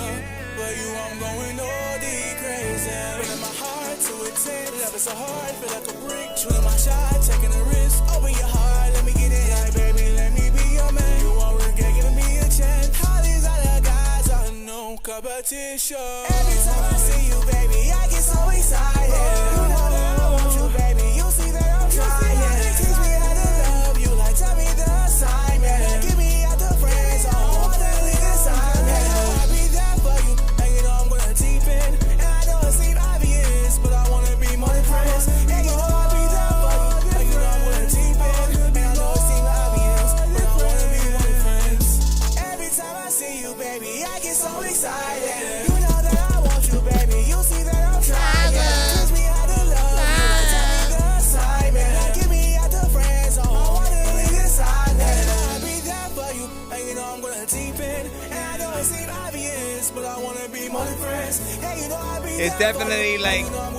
For you, I'm going OD crazy. Bringing my heart to a 10. Love is so hard, feel like a brick. Shooting my shot, taking a risk. Open your heart, let me get in. Like, baby, let me be your man. You won't regret giving me a chance. All these other guys are no competition. Every time I see you, baby, I get so excited. You know that I want you, baby. You see that I'm trying. Teach me how to love you, like tell me the assignment. Get me out the friend zone. I wanna leave inside me. And I'll be there for you. And you know I'm gonna deep in. And I know it seems obvious, but I wanna be more than friends. And you know I'll be there for you. And you know I'm gonna deep in. And I know it seems obvious, but I wanna be more than friends. Every time I see you, baby, I get so excited. You know that I want you, baby. You see that I'm trying. Teach me how to love you. Like, tell me the assignment. Get me out the friend zone. I wanna leave inside me. And I'll be there for you. And you know I'm gonna deep in. And I know it seems obvious, but I wanna be more than friends. And you know I'll be It's definitely like a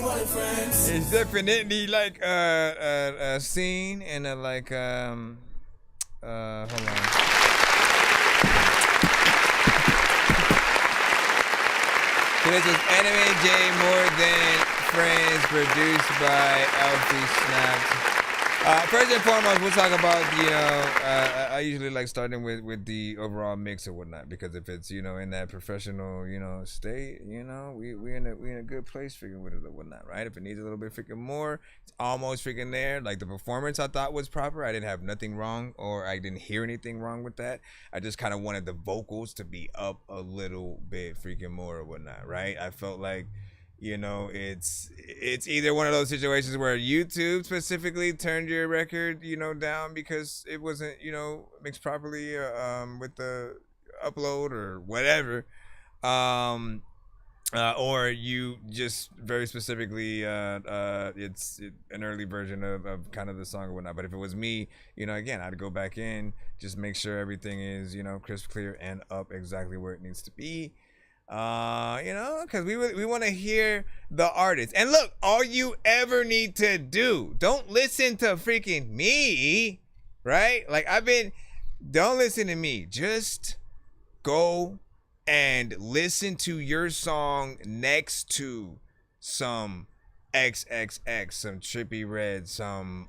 more than friends. It's definitely like a scene and a like hold on. So this is Anime J More Than Friends, produced by Alfie Snaps. First and foremost, we'll talk about, you know, I usually like starting with the overall mix or whatnot, because if it's, you know, in that professional, you know, state, you know, we in a good place freaking with it or whatnot, right? If it needs a little bit freaking more, it's almost freaking there. Like the performance I thought was proper. I didn't have nothing wrong, or I didn't hear anything wrong with that. I just kind of wanted the vocals to be up a little bit freaking more or whatnot, right? I felt like, you know, it's either one of those situations where YouTube specifically turned your record, you know, down because it wasn't, you know, mixed properly with the upload or whatever, or you just very specifically it's an early version of kind of the song or whatnot. But if it was me, you know, again, I'd go back in, just make sure everything is, you know, crisp, clear, and up exactly where it needs to be. You know, because we want to hear the artist. And look, all you ever need to do, don't listen to freaking me, right? Like don't listen to me. Just go and listen to your song next to some XXX, some Trippie Redd, some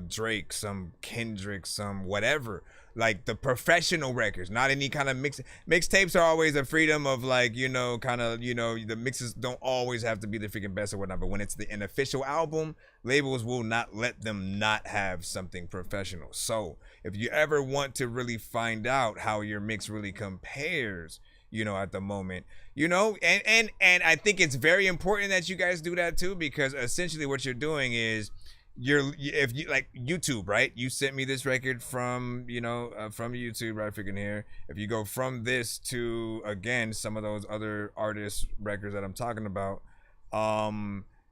Drake, some Kendrick, some whatever. Like the professional records, not any kind of mixtapes are always a freedom of, like, you know, kind of, you know, the mixes don't always have to be the freaking best or whatnot. But when it's an official album, labels will not let them not have something professional. So if you ever want to really find out how your mix really compares, you know, at the moment, you know, and I think it's very important that you guys do that too, because essentially what you're doing is if you like YouTube, right? You sent me this record from, you know, from YouTube, right? Freaking here. If you go from this to, again, some of those other artists' records that I'm talking about,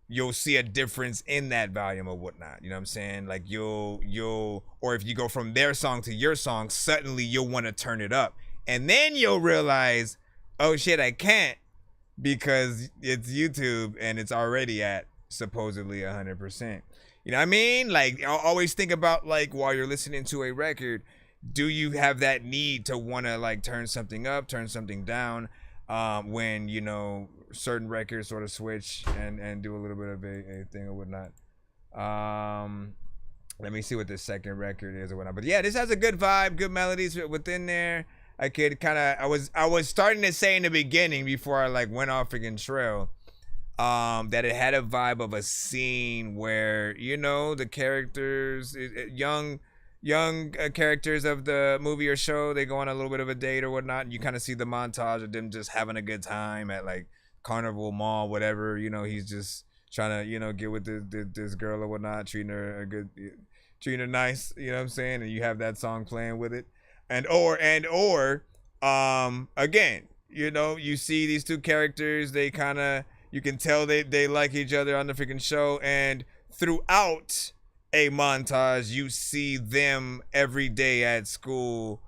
you'll see a difference in that volume or whatnot. You know what I'm saying? Like you'll, or if you go from their song to your song, suddenly you'll want to turn it up. And then you'll realize, oh shit, I can't, because it's YouTube and it's already at supposedly 100%. You know what I mean? Like, I always think about, like, while you're listening to a record, do you have that need to want to, like, turn something up, turn something down, when, you know, certain records sort of switch and do a little bit of a thing or whatnot. Let me see what the second record is or whatnot. But yeah, this has a good vibe, good melodies within there. I could kind of, I was starting to say in the beginning before I, like, went off freaking trail, that it had a vibe of a scene where, you know, the characters, young characters of the movie or show, they go on a little bit of a date or whatnot, and you kind of see the montage of them just having a good time at, like, Carnival Mall, whatever. You know, he's just trying to, you know, get with this girl or whatnot, treating her nice, you know what I'm saying? And you have that song playing with it. And again, you know, you see these two characters, they kind of, you can tell they like each other on the freaking show, and throughout a montage, you see them every day at school,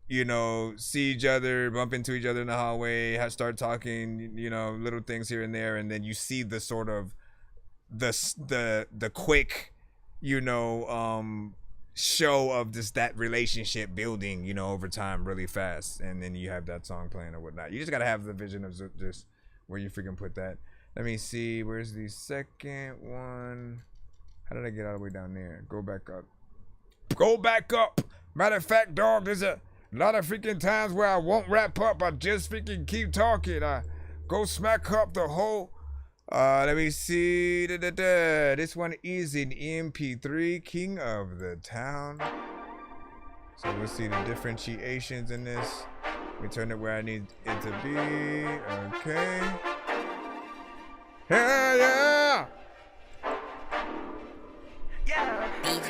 you know, see each other, bump into each other in the hallway, start talking, you know, little things here and there, and then you see the sort of the quick, you know, show of that relationship building, you know, over time really fast, and then you have that song playing or whatnot. You just gotta have the vision of just where you freaking put that. Let me see, where's the second one? How did I get all the way down there? Go back up. Go back up. Matter of fact, dog, there's a lot of freaking times where I won't wrap up. I just freaking keep talking. I go smack up the whole. Let me see. This one is in MP3, King of the Town. So we'll see the differentiations in this. Let me turn it where I need it to be. Okay. Hell yeah!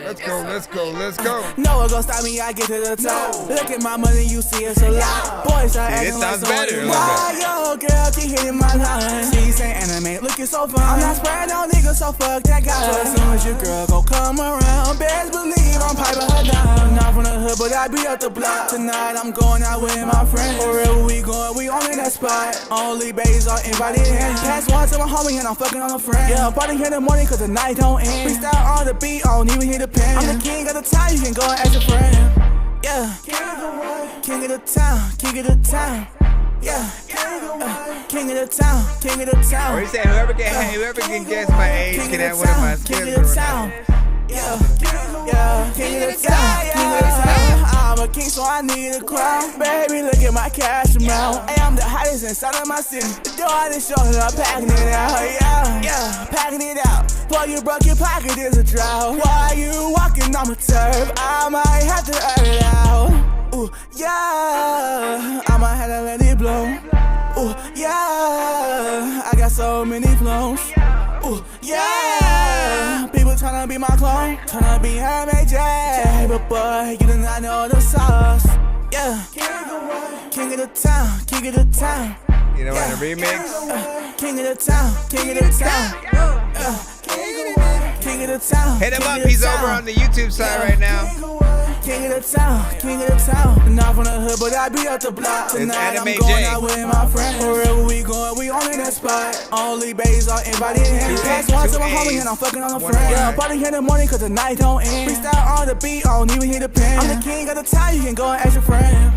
Let's go. No one gon' stop me, I get to the top. Look at my money, you see it's a lot. Boys are acting like someone. Why yo girl keep hitting my line? She's saying anime, looking so fun. I'm not spraying no niggas, so fuck that guy. So as soon as your girl gon' come around, best believe I'm piping her down. I'm not from the hood, but I be up the block. Tonight I'm going out with my friends. Wherever we going, we on it that spot. Only babies are invited in. Pass one to my homie and I'm fucking on a friend. Yeah, I'm partying in the morning cause the night don't end. Freestyle on the beat, I don't even hear the pen. I'm the king of the town, you can go and ask your friend. Yeah, king of the town, king of the town. Yeah, king of the town, king of the town. Or he said whoever can guess my age can have one of my skills. King of the town. Yeah, king of the town, king of the town. I'm a king, so I need a crown. Baby, look at my cash amount. Hey, I'm the hottest inside of my city. The hardest show that I'm packing it out. Yeah, packing it out. Boy, you broke your pocket, there's a drought. Why you walking on my turf? I might have to earn it out. Ooh, yeah, I might have to let it blow. Ooh, yeah, I got so many flows. Ooh, yeah, people tryna be my clone, tryna be her major. But boy, you do not know the sauce. Yeah, king of the town, king of the town. You know what, a remix? King of the town, king of the town. King of the town. Hit him up, he's over on the YouTube side right now. King of the town, king of the town. Not from the hood, but I be at the block. Tonight I'm going out with my friends. Wherever we going, we on in that spot. Only babies are invited in. Pass one to my homie and I'm fucking on a friend. Yeah, I'm partying in the morning cause the night don't end. Freestyle on the beat, I don't even hear the pen. I'm the king of the town, you can go and ask your friend.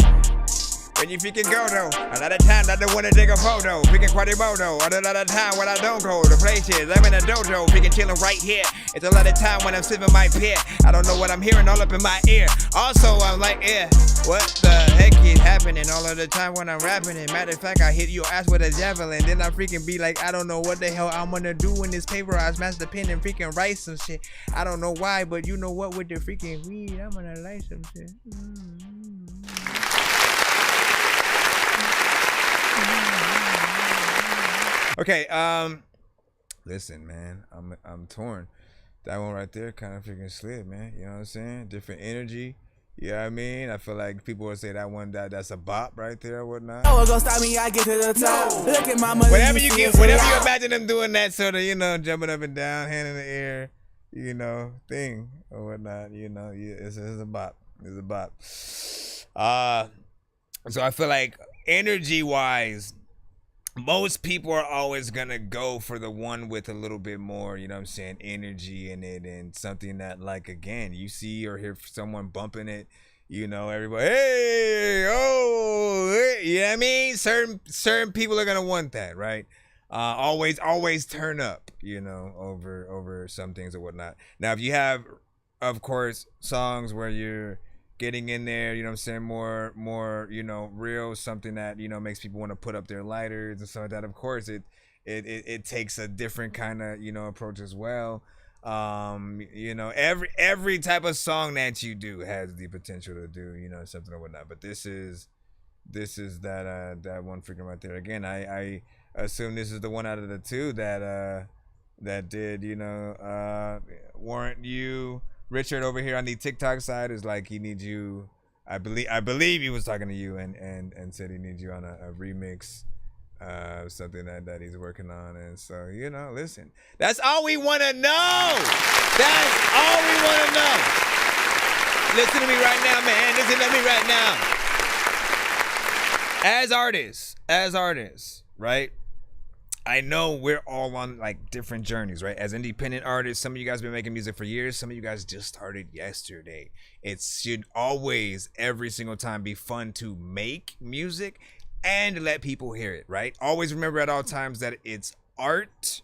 When you freaking go though, a lot of times I don't wanna take a photo. Freaking Quadimodo, a lot of time when I don't go to places. I'm in a dojo, freaking chilling right here. It's a lot of time when I'm sipping my beer. I don't know what I'm hearing all up in my ear. Also, I'm like, yeah, what the heck is happening all of the time when I'm rapping? And matter of fact, I hit your ass with a javelin. Then I freaking be like, I don't know what the hell I'm gonna do in this paper. I smash the pen and freaking write some shit. I don't know why, but you know what? With the freaking weed, I'm gonna light some shit. Okay, listen, man, I'm torn. That one right there kind of freaking slid, man. You know what I'm saying? Different energy. You know what I mean? I feel like people would say that one that's a bop right there or whatnot. Oh, gonna stop me, I get to the top. Look at my money. Whenever you imagine them doing that sort of, you know, jumping up and down, hand in the air, you know, thing or whatnot, you know, it's a bop. It's a bop. So I feel like energy wise, most people are always gonna go for the one with a little bit more, you know what I'm saying, energy in it, and something that, like, again, you see or hear someone bumping it, you know, everybody, hey, oh, hey, you know what I mean? Certain people are gonna want that, right? Always turn up, you know, over some things or whatnot. Now, if you have, of course, songs where you're getting in there, you know what I'm saying, more, you know, real, something that, you know, makes people want to put up their lighters and stuff like that. Of course, it takes a different kind of, you know, approach as well. You know, every type of song that you do has the potential to do, you know, something or whatnot. But this is that one freaking right there. Again, I assume this is the one out of the two that did, you know, warrant you. Richard over here on the TikTok side is like, he needs you. I believe he was talking to you and said he needs you on a remix, something that he's working on. And so, you know, listen, that's all we want to know. That's all we want to know. Listen to me right now, man. Listen to me right now. As artists, right? I know we're all on like different journeys, right? As independent artists, some of you guys have been making music for years. Some of you guys just started yesterday. It should always, every single time, be fun to make music and let people hear it, right? Always remember at all times that it's art,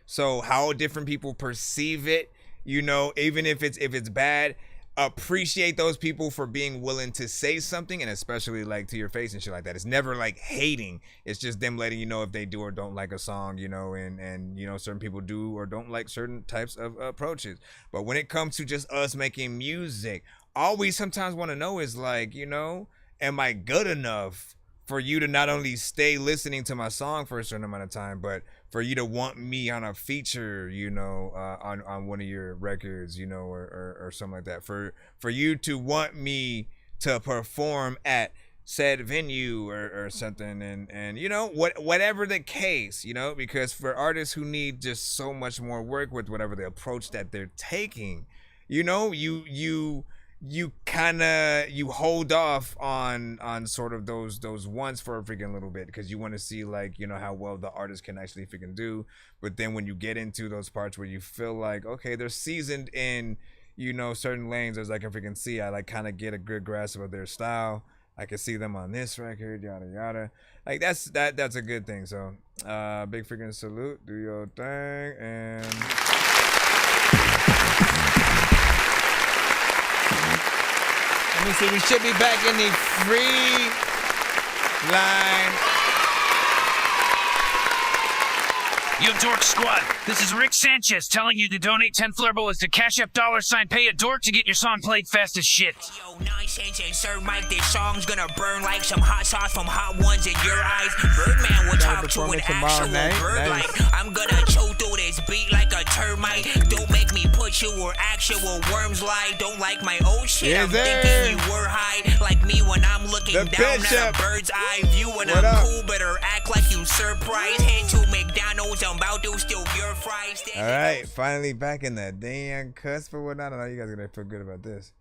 So how different people perceive it, you know, even if it's bad, appreciate those people for being willing to say something, and especially like to your face and shit like that. It's never like hating. It's just them letting you know if they do or don't like a song, you know, and you know, certain people do or don't like certain types of approaches. But when it comes to just us making music, all we sometimes want to know is like, you know, am I good enough for you to not only stay listening to my song for a certain amount of time, but for you to want me on a feature, you know, on one of your records, you know, or something like that. For you to want me to perform at said venue or something, and you know, whatever the case, you know, because for artists who need just so much more work with whatever the approach that they're taking, you know, you you hold off on sort of those ones for a freaking little bit because you want to see like, you know, how well the artist can actually freaking do. But then when you get into those parts where you feel like, okay, they're seasoned in, you know, certain lanes, as I can freaking see, I like kind of get a good grasp of their style. I can see them on this record, yada yada. Like that's a good thing. So big freaking salute, do your thing. And let me see, we should be back in the free line. Yo, Dork Squad, this is Rick Sanchez telling you to donate 10 flurbles to Cash App $ pay a dork to get your song played fast as shit. Yo, Nonsenze and Sir Mike, this song's gonna burn like some hot sauce from hot ones in your eyes. Birdman will talk to an actual bird like I'm gonna choke through this beat like a termite. Don't make me put you where actual worms lie. Don't like my old shit, I'm thinking you were high. Like me when I'm looking down at a bird's eye view. When I'm cool, better act like you surprised. Head to McDonald's, I'm about to steal your fries. All right, finally back in the damn cusp or whatnot. I know you guys are gonna feel good about this.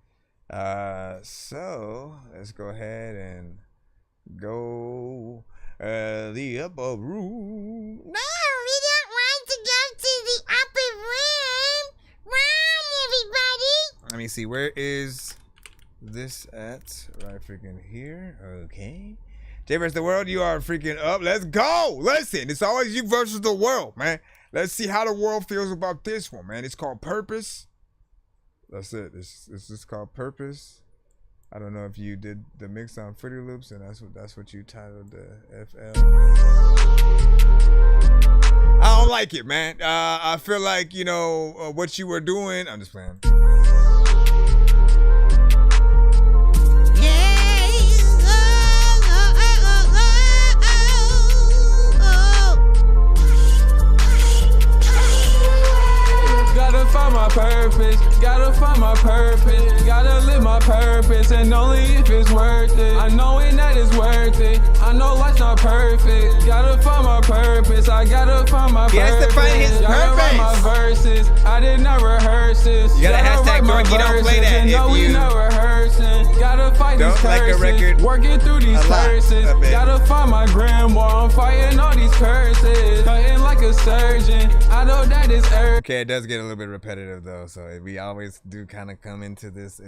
So let's go ahead and go the upper room. No, we don't want to go to the upper room. Run, everybody. Let me see, where is this at? Right freaking here. Okay. Jay vs. the world, you are freaking up. Let's go. Listen, it's always you versus the world, man. Let's see how the world feels about this one, man. It's called Purpose. That's it. It's just called Purpose. I don't know if you did the mix on Fruity Loops, and that's what you titled the FL. I don't like it, man. I feel like, you know, what you were doing. I'm just playing. Gotta find my purpose, gotta find my purpose, gotta live my purpose, and only if it's worth it. I know it that it's worth it. I know life's not perfect. Gotta find my purpose. I gotta find my purpose. He has to find his purpose. Gotta write my verses. I did not rehearse this. You gotta hashtag Dorky, don't play that. No, we not rehearsing. Gotta fight these curses. Like a record. Working through these curses. Gotta find my grandma. I'm fighting all these curses. Cutting like a surgeon. I know that is urgent. Okay, it does get a little bit repetitive though, so we always do kind of come into this.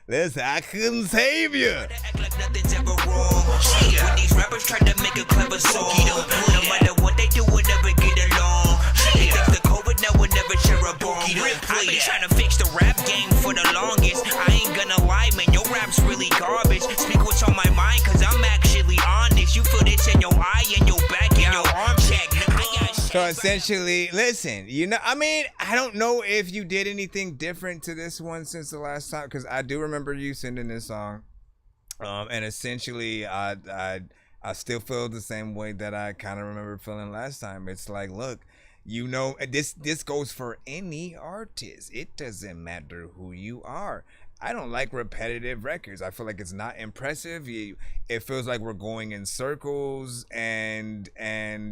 Listen, I couldn't save you. Act like nothing's ever wrong. When these rappers try to make a clever song, no matter what they do, we'll never get along. They think the COVID now will never share a bomb. I've been trying to fix the rap game for the longest. I ain't gonna lie, man, your rap's really garbage. Speak what's on my mind, cause I'm actually honest. You feel this in your eye, in your back, in your arm check. So essentially, listen, you know, I mean, I don't know if you did anything different to this one since the last time, because I do remember you sending this song, and essentially, I still feel the same way that I kind of remember feeling last time. It's like, look, you know, this goes for any artist. It doesn't matter who you are. I don't like repetitive records. I feel like it's not impressive. It feels like we're going in circles, and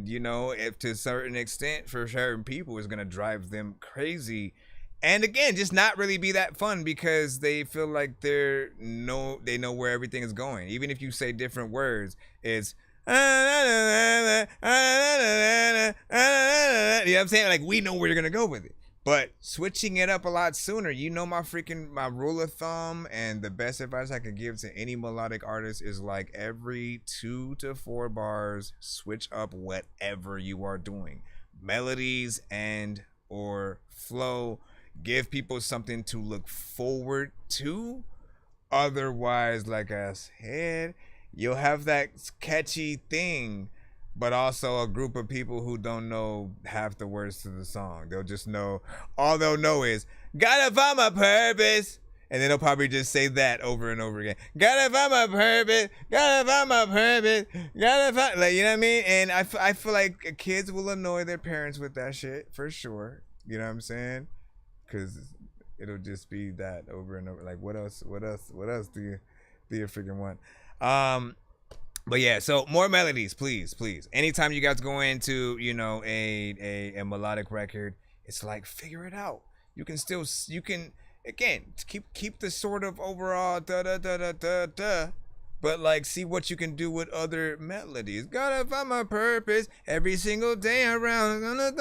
you know, if to a certain extent for certain people it's gonna drive them crazy. And again, just not really be that fun because they feel like they know where everything is going. Even if you say different words, it's you know what I'm saying? Like, we know where you're gonna go with it. But switching it up a lot sooner, you know, my rule of thumb and the best advice I could give to any melodic artist is like every 2 to 4 bars, switch up whatever you are doing. Melodies and or flow. Give people something to look forward to. Otherwise, like I said, you'll have that catchy thing, but also a group of people who don't know half the words to the song. They'll just know, all they'll know is, gotta find my purpose. And then they'll probably just say that over and over again. Gotta find my purpose, gotta find my purpose, gotta find, like, you know what I mean? And I feel like kids will annoy their parents with that shit, for sure. You know what I'm saying? Because it'll just be that over and over. Like, what else do you freaking want? But yeah, so more melodies, please. Anytime you guys go into, you know, a melodic record, it's like, figure it out. You can again, keep the sort of overall da da da da da da, but like see what you can do with other melodies. Gotta find my purpose every single day around. You know what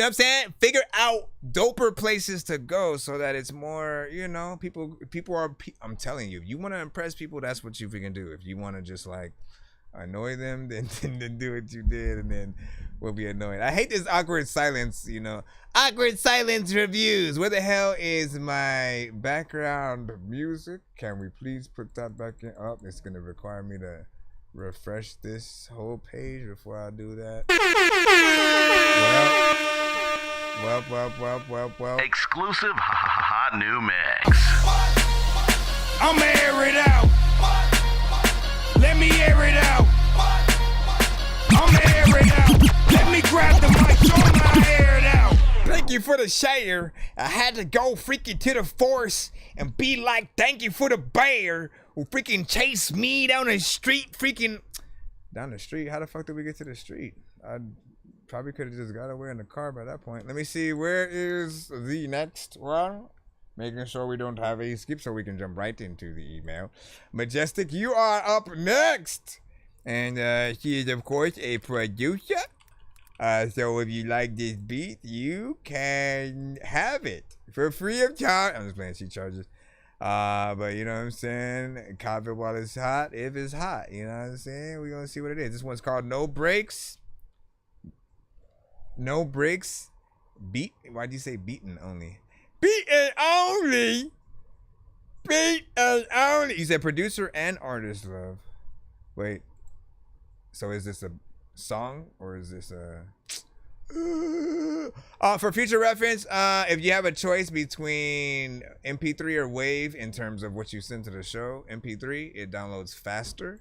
I'm saying? Figure out doper places to go so that it's more, you know, people are, I'm telling you, if you want to impress people, that's what you freaking do. If you want to just like annoy them, then do what you did, and then we'll be annoyed. I hate this awkward silence, you know. Awkward silence reviews. Where the hell is my background music? Can we please put that back in? Oh, it's going to require me to refresh this whole page before I do that. Well. Exclusive hot new mix. I'ma air it out. Let me air it out. I'ma air it out. Let me grab the mic. Don't air it out. Thank you for the share. I had to go freaking to the force and be like, thank you for the bear who freaking chased me down the street. Down the street? How the fuck did we get to the street? I probably could have just got away in the car by that point. Let me see. Where is the next one? Making sure we don't have a skip so we can jump right into the email. Majestic, you are up next. And she is, of course, a producer. So if you like this beat, you can have it for free of charge. I'm just playing, she charges. But you know what I'm saying? Cop it while it's hot, if it's hot. You know what I'm saying? We're going to see what it is. This one's called No Breaks. No Breaks. Beat. Why'd you say beaten only? Beaten only. Beaten only. You said producer and artist love. Wait. So is this a song or is this a for future reference, if you have a choice between MP3 or Wave in terms of what you send to the show, MP3 it downloads faster.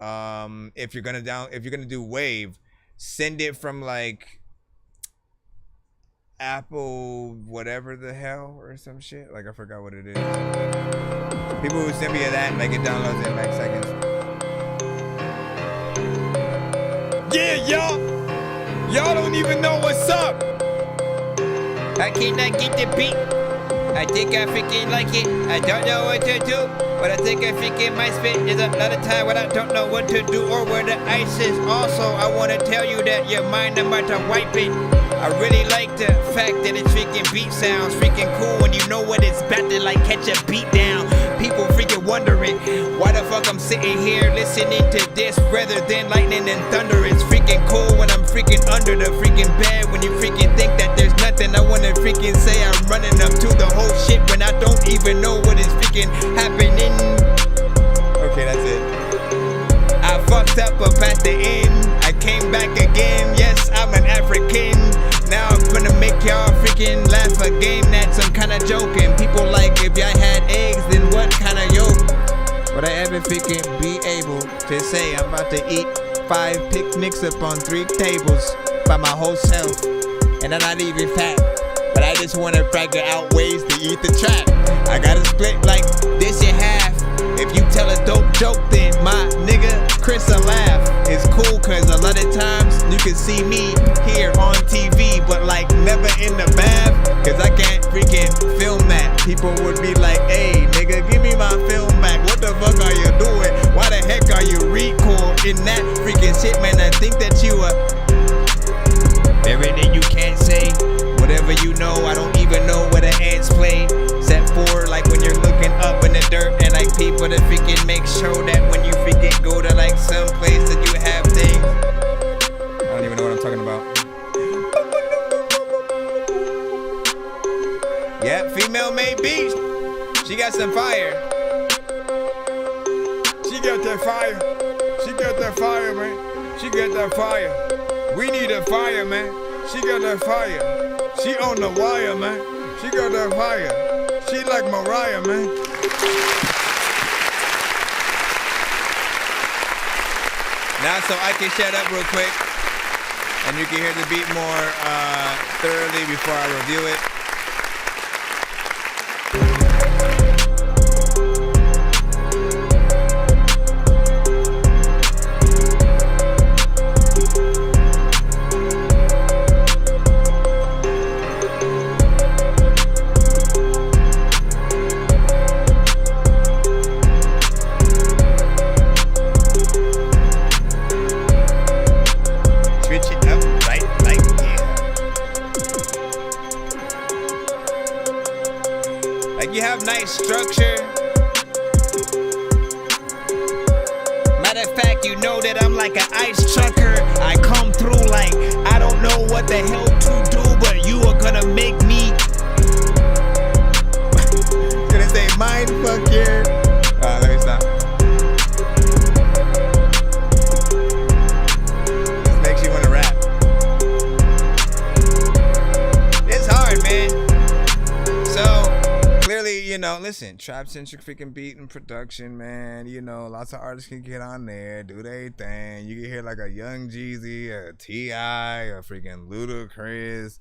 If you're gonna do Wave, send it from like Apple whatever the hell or some shit, like I forgot what it is. People who send me that, like it downloads in like seconds. Yeah, y'all don't even know what's up. I cannot get the beat. I think I freaking like it. I don't know what to do, but I think I freaking might spit. There's a lot of time when I don't know what to do or where the ice is. Also, I want to tell you that your mind, I'm about to wipe it. I really like the fact that it's freaking beat sounds freaking cool when you know what it's about to like catch a beat down. People freaking wondering why the fuck I'm sitting here listening to this rather than lightning and thunder. It's freaking cool when I'm freaking under the freaking bed. When you freaking think that there's nothing, I wanna freaking say I'm running up to the whole shit when I don't even know what is freaking happening. Okay, that's it. I fucked up at the end. I came back again. Yes, I'm an African. Now I'm gonna make y'all freaking laugh again. That's some kind of joke. And people like, if y'all had eggs, then what kind of yolk? Would I ever freaking be able to say I'm about to eat 5 picnics up on 3 tables by my whole self? And I'm not even fat, but I just wanna figure out ways to eat the trap. I gotta split like this in half. If you tell a dope joke, then my nigga Chris will laugh. It's cool cause a lot of times you can see me here on TV, but like never in the bath, cause I can't freaking film that. People would be like, hey nigga, give me my film back. What the fuck are you doing? Why the heck are you recording that freaking shit, man? I think that you are everything you can't say. Whatever you know, I don't even know where the ants play. Except for like when you're looking up in the dirt and like people to freaking make sure that when you freaking go to like some place that you have things. I don't even know what I'm talking about. Yeah, female made beast. She got some fire. She got that fire. She got that fire, man. She got that fire. We need a fire, man. She got that fire. She on the wire, man. She got that fire. She like Mariah, man. Now so I can shut up real quick and you can hear the beat more thoroughly before I review it. Like you have nice structure. Matter of fact, you know that I'm like an ice trucker. I come through like I don't know what the hell to do, but you are gonna make me. Gonna say mind fuck here. Let me stop. This makes you wanna rap. It's hard, man. So clearly, you know, listen, trap-centric freaking beat and production, man. You know, lots of artists can get on there, do their thing. You can hear like a Young Jeezy, a T.I., a freaking Ludacris,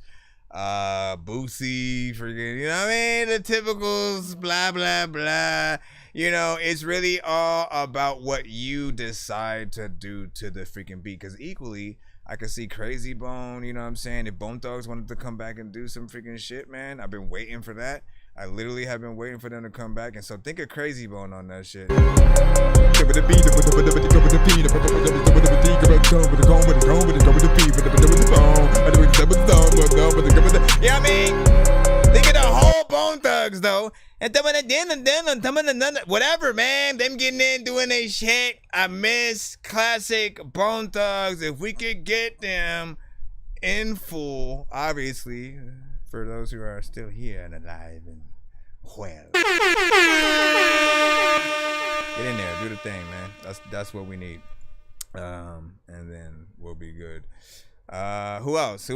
Boosie, freaking, you know what I mean? The typicals, blah, blah, blah. You know, it's really all about what you decide to do to the freaking beat. Because equally, I could see Crazy Bone, you know what I'm saying? If Bone Thugs wanted to come back and do some freaking shit, man, I've been waiting for that. I literally have been waiting for them to come back. And so think of Crazy Bone on that shit. You know what I mean? Think of the whole Bone Thugs, though. And whatever, man. Them getting in, doing their shit. I miss classic Bone Thugs. If we could get them in full, obviously, for those who are still here and alive and well. Get in there, do the thing, man. That's what we need. And then we'll be good. Who else?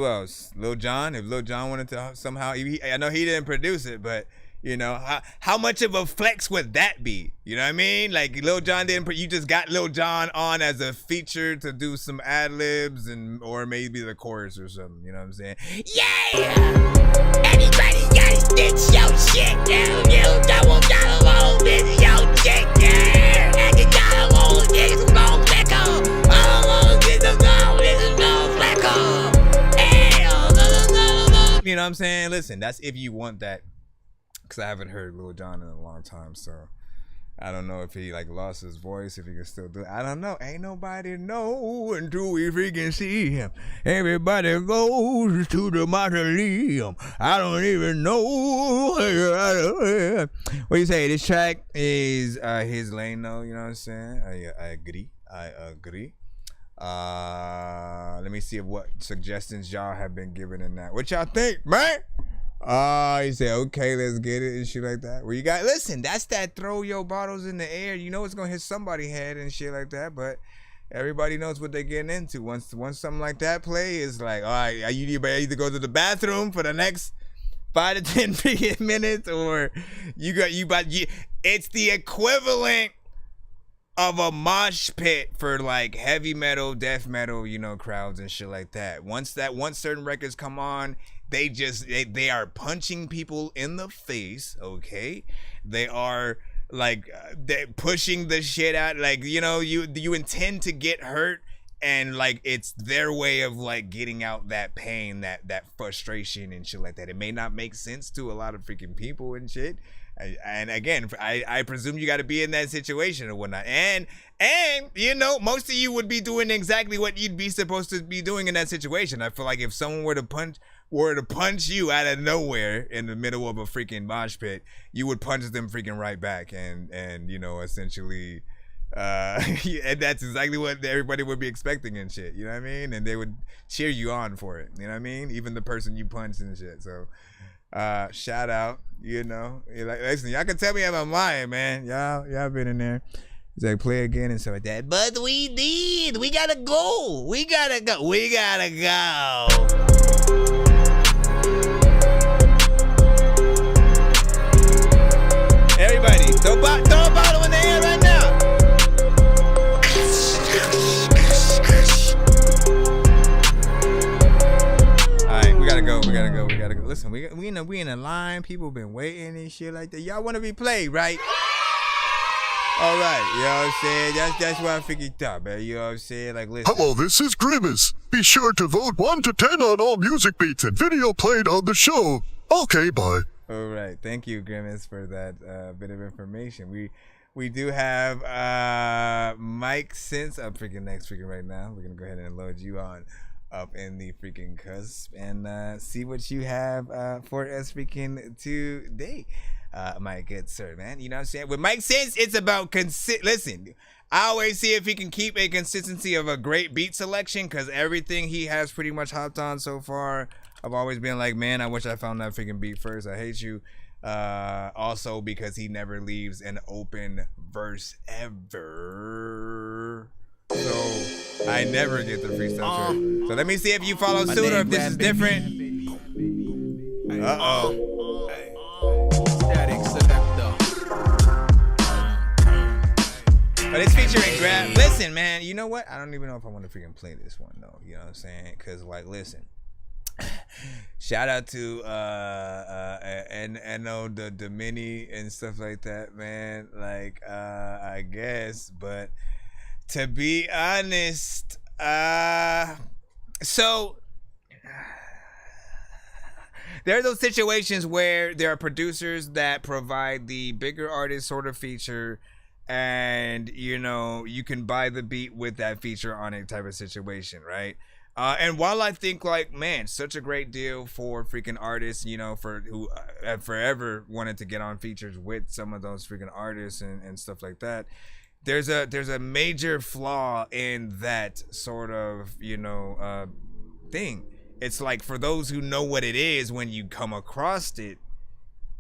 Lil Jon. If Lil Jon wanted to somehow, I know he didn't produce it, but you know, how much of a flex would that be? You know what I mean? Like Lil Jon didn't, you just got Lil Jon on as a feature to do some ad libs or maybe the chorus or something. You know what I'm saying? Yeah! Anybody gotta ditch your shit down. You don't want to roll with your chick, yeah! And you gotta roll with some gon' fleck up. I don't want to get some gon' with some gon' fleck up. You know what I'm saying? Listen, that's if you want that. Because I haven't heard Lil Jon in a long time, so I don't know if he like lost his voice, if he can still do it. I don't know. Ain't nobody know until we freaking see him. Everybody goes to the mausoleum. I don't even know. What do you say? This track is his lane, though. You know what I'm saying? I agree. Let me see what suggestions y'all have been given in that. What y'all think, man? You say, okay, let's get it and shit like that. Well, you got, listen, that's that throw your bottles in the air. You know it's going to hit somebody's head and shit like that, but everybody knows what they're getting into. Once something like that play, is like, all right, you either go to the bathroom for the next 5 to 10 minutes, or it's the equivalent of a mosh pit for like heavy metal, death metal, you know, crowds and shit like that. Once certain records come on, they are punching people in the face, okay? They are like they're pushing the shit out, like, you know, you intend to get hurt, and like it's their way of like getting out that pain, that frustration and shit like that. It may not make sense to a lot of freaking people and shit. And again, I presume you got to be in that situation or whatnot. And you know, most of you would be doing exactly what you'd be supposed to be doing in that situation. I feel like if someone were to punch you out of nowhere in the middle of a freaking mosh pit, you would punch them freaking right back, and you know, essentially, and that's exactly what everybody would be expecting and shit. You know what I mean? And they would cheer you on for it. You know what I mean? Even the person you punched and shit. So, shout out. You know, like, listen, y'all can tell me if I'm lying, man. Y'all been in there. He's like, play again and stuff like that. But we did. We gotta go. We gotta go. Everybody, throw a bottle in the air right now. All right, we gotta go. Listen, we in a line. People been waiting and shit like that. Y'all want to be played, right? All right, you know what I'm saying? That's what I figured out, man. You know what I'm saying? Like, listen. Hello, this is Grimace. Be sure to vote 1 to 10 on all music beats and video played on the show. Okay, bye. All right, thank you, Grimace, for that bit of information. We do have Mike Sense up freaking next freaking right now. We're gonna go ahead and load you on up in the freaking cusp and see what you have for us freaking today. my good sir, man. You know what I'm saying? With Mike Sense, it's about listen, I always see if he can keep a consistency of a great beat selection, because everything he has pretty much hopped on so far, I've always been like, man, I wish I found that freaking beat first. I hate you. Also because he never leaves an open verse ever. So I never get the freestyle track. So let me see if you follow suit or if this is different. Uh-oh. Static selector. But it's featuring Grab. Listen, man, you know what? I don't even know if I want to freaking play this one, though. You know what I'm saying? Because, like, listen. Shout out to the mini and stuff like that, man. Like, I guess. But to be honest, so there are those situations where there are producers that provide the bigger artist sort of feature, and you know, you can buy the beat with that feature on a type of situation, right? And while I think, like, man, such a great deal for freaking artists, you know, for who have forever wanted to get on features with some of those freaking artists and stuff like that, there's a major flaw in that sort of, you know, thing. It's like, for those who know what it is, when you come across it,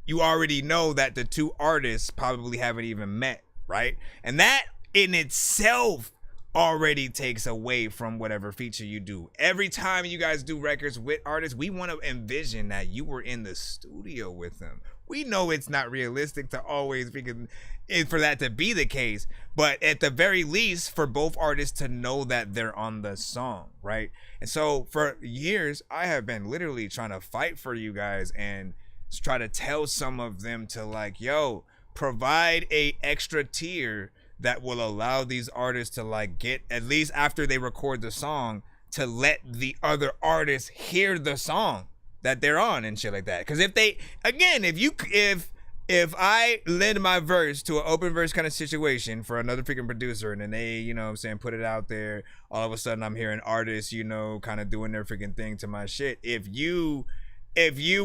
you already know that the two artists probably haven't even met, right? And that in itself already takes away from whatever feature you do. Every time you guys do records with artists, we want to envision that you were in the studio with them. We know it's not realistic to always for that to be the case, but at the very least, for both artists to know that they're on the song, right? And so for years, I have been literally trying to fight for you guys and try to tell some of them to, like, yo, provide a extra tier that will allow these artists to, like, get, at least after they record the song, to let the other artists hear the song that they're on and shit like that. Because if they, again, if I lend my verse to an open verse kind of situation for another freaking producer, and then they, you know what I'm saying, put it out there, all of a sudden I'm hearing artists, you know, kind of doing their freaking thing to my shit. If you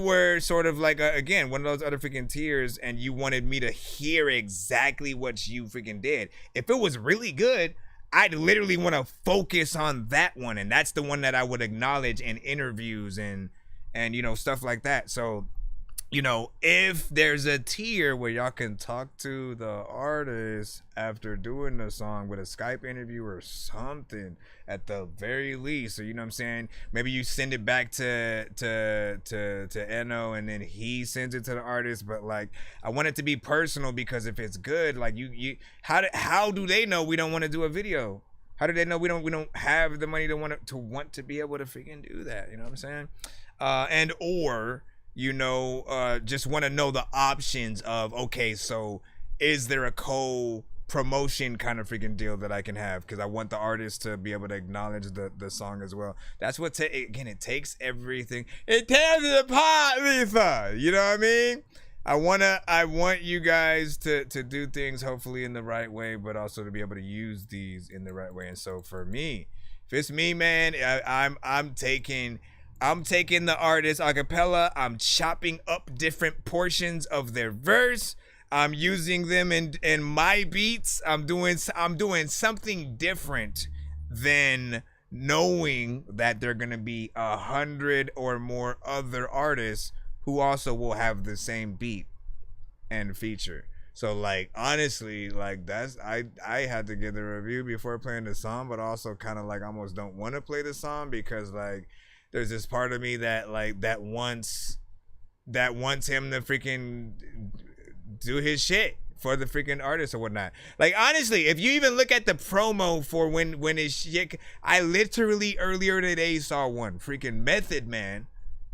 were sort of like, again, one of those other freaking tiers, and you wanted me to hear exactly what you freaking did, if it was really good, I'd literally want to focus on that one. And that's the one that I would acknowledge in interviews and you know, stuff like that. So, you know, if there's a tier where y'all can talk to the artist after doing the song with a Skype interview or something at the very least, or, you know what I'm saying, maybe you send it back to Eno and then he sends it to the artist, but, like, I want it to be personal, because if it's good, like, you how do they know we don't want to do a video? How do they know we don't have the money to want to be able to freaking do that? You know what I'm saying? And or, you know, just want to know the options of, okay, so is there a co-promotion kind of freaking deal that I can have? Because I want the artist to be able to acknowledge the song as well. That's what, again, it takes everything. It tears it apart, Lisa. You know what I mean? I want you guys to do things hopefully in the right way, but also to be able to use these in the right way. And so for me, if it's me, man, I'm taking the artist a cappella, I'm chopping up different portions of their verse, I'm using them in my beats, I'm doing something different than knowing that there are gonna be 100 or more other artists who also will have the same beat and feature. So, like, honestly, like, that's, I had to get the review before playing the song, but also kind of like almost don't want to play the song, because, like, there's this part of me that, like, that wants him to freaking do his shit for the freaking artist or whatnot. Like, honestly, if you even look at the promo for when his shit, I literally earlier today saw one, freaking Method Man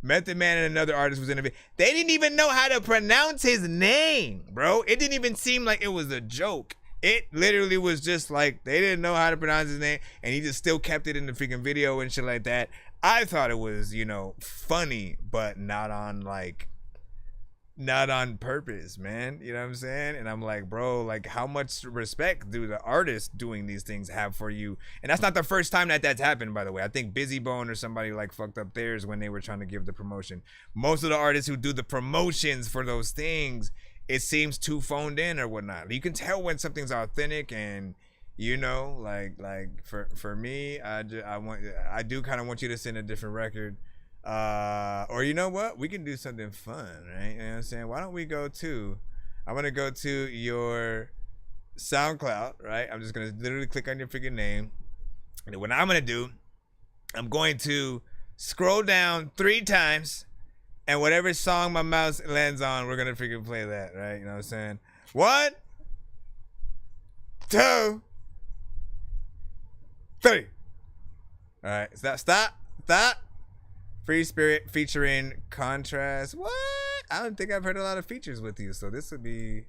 and another artist was in the video. They didn't even know how to pronounce his name, bro. It didn't even seem like it was a joke. It literally was just like, they didn't know how to pronounce his name, and he just still kept it in the freaking video and shit like that. I thought it was, you know, funny, but not on purpose, man. You know what I'm saying? And I'm like, bro, like, how much respect do the artists doing these things have for you? And that's not the first time that that's happened, by the way. I think Busy Bone or somebody, like, fucked up theirs when they were trying to give the promotion. Most of the artists who do the promotions for those things, it seems too phoned in or whatnot. You can tell when something's authentic, and you know, like for me, I do kind of want you to send a different record, or you know what, we can do something fun, right? You know what I'm saying? Why don't we go to? I'm gonna go to your SoundCloud, right? I'm just gonna literally click on your freaking name, and what I'm gonna do, I'm going to scroll down 3 times, and whatever song my mouse lands on, we're gonna freaking play that, right? You know what I'm saying? 1, 2, 3. All right, stop. Free Spirit featuring Contrast. What? I don't think I've heard a lot of features with you, so this would be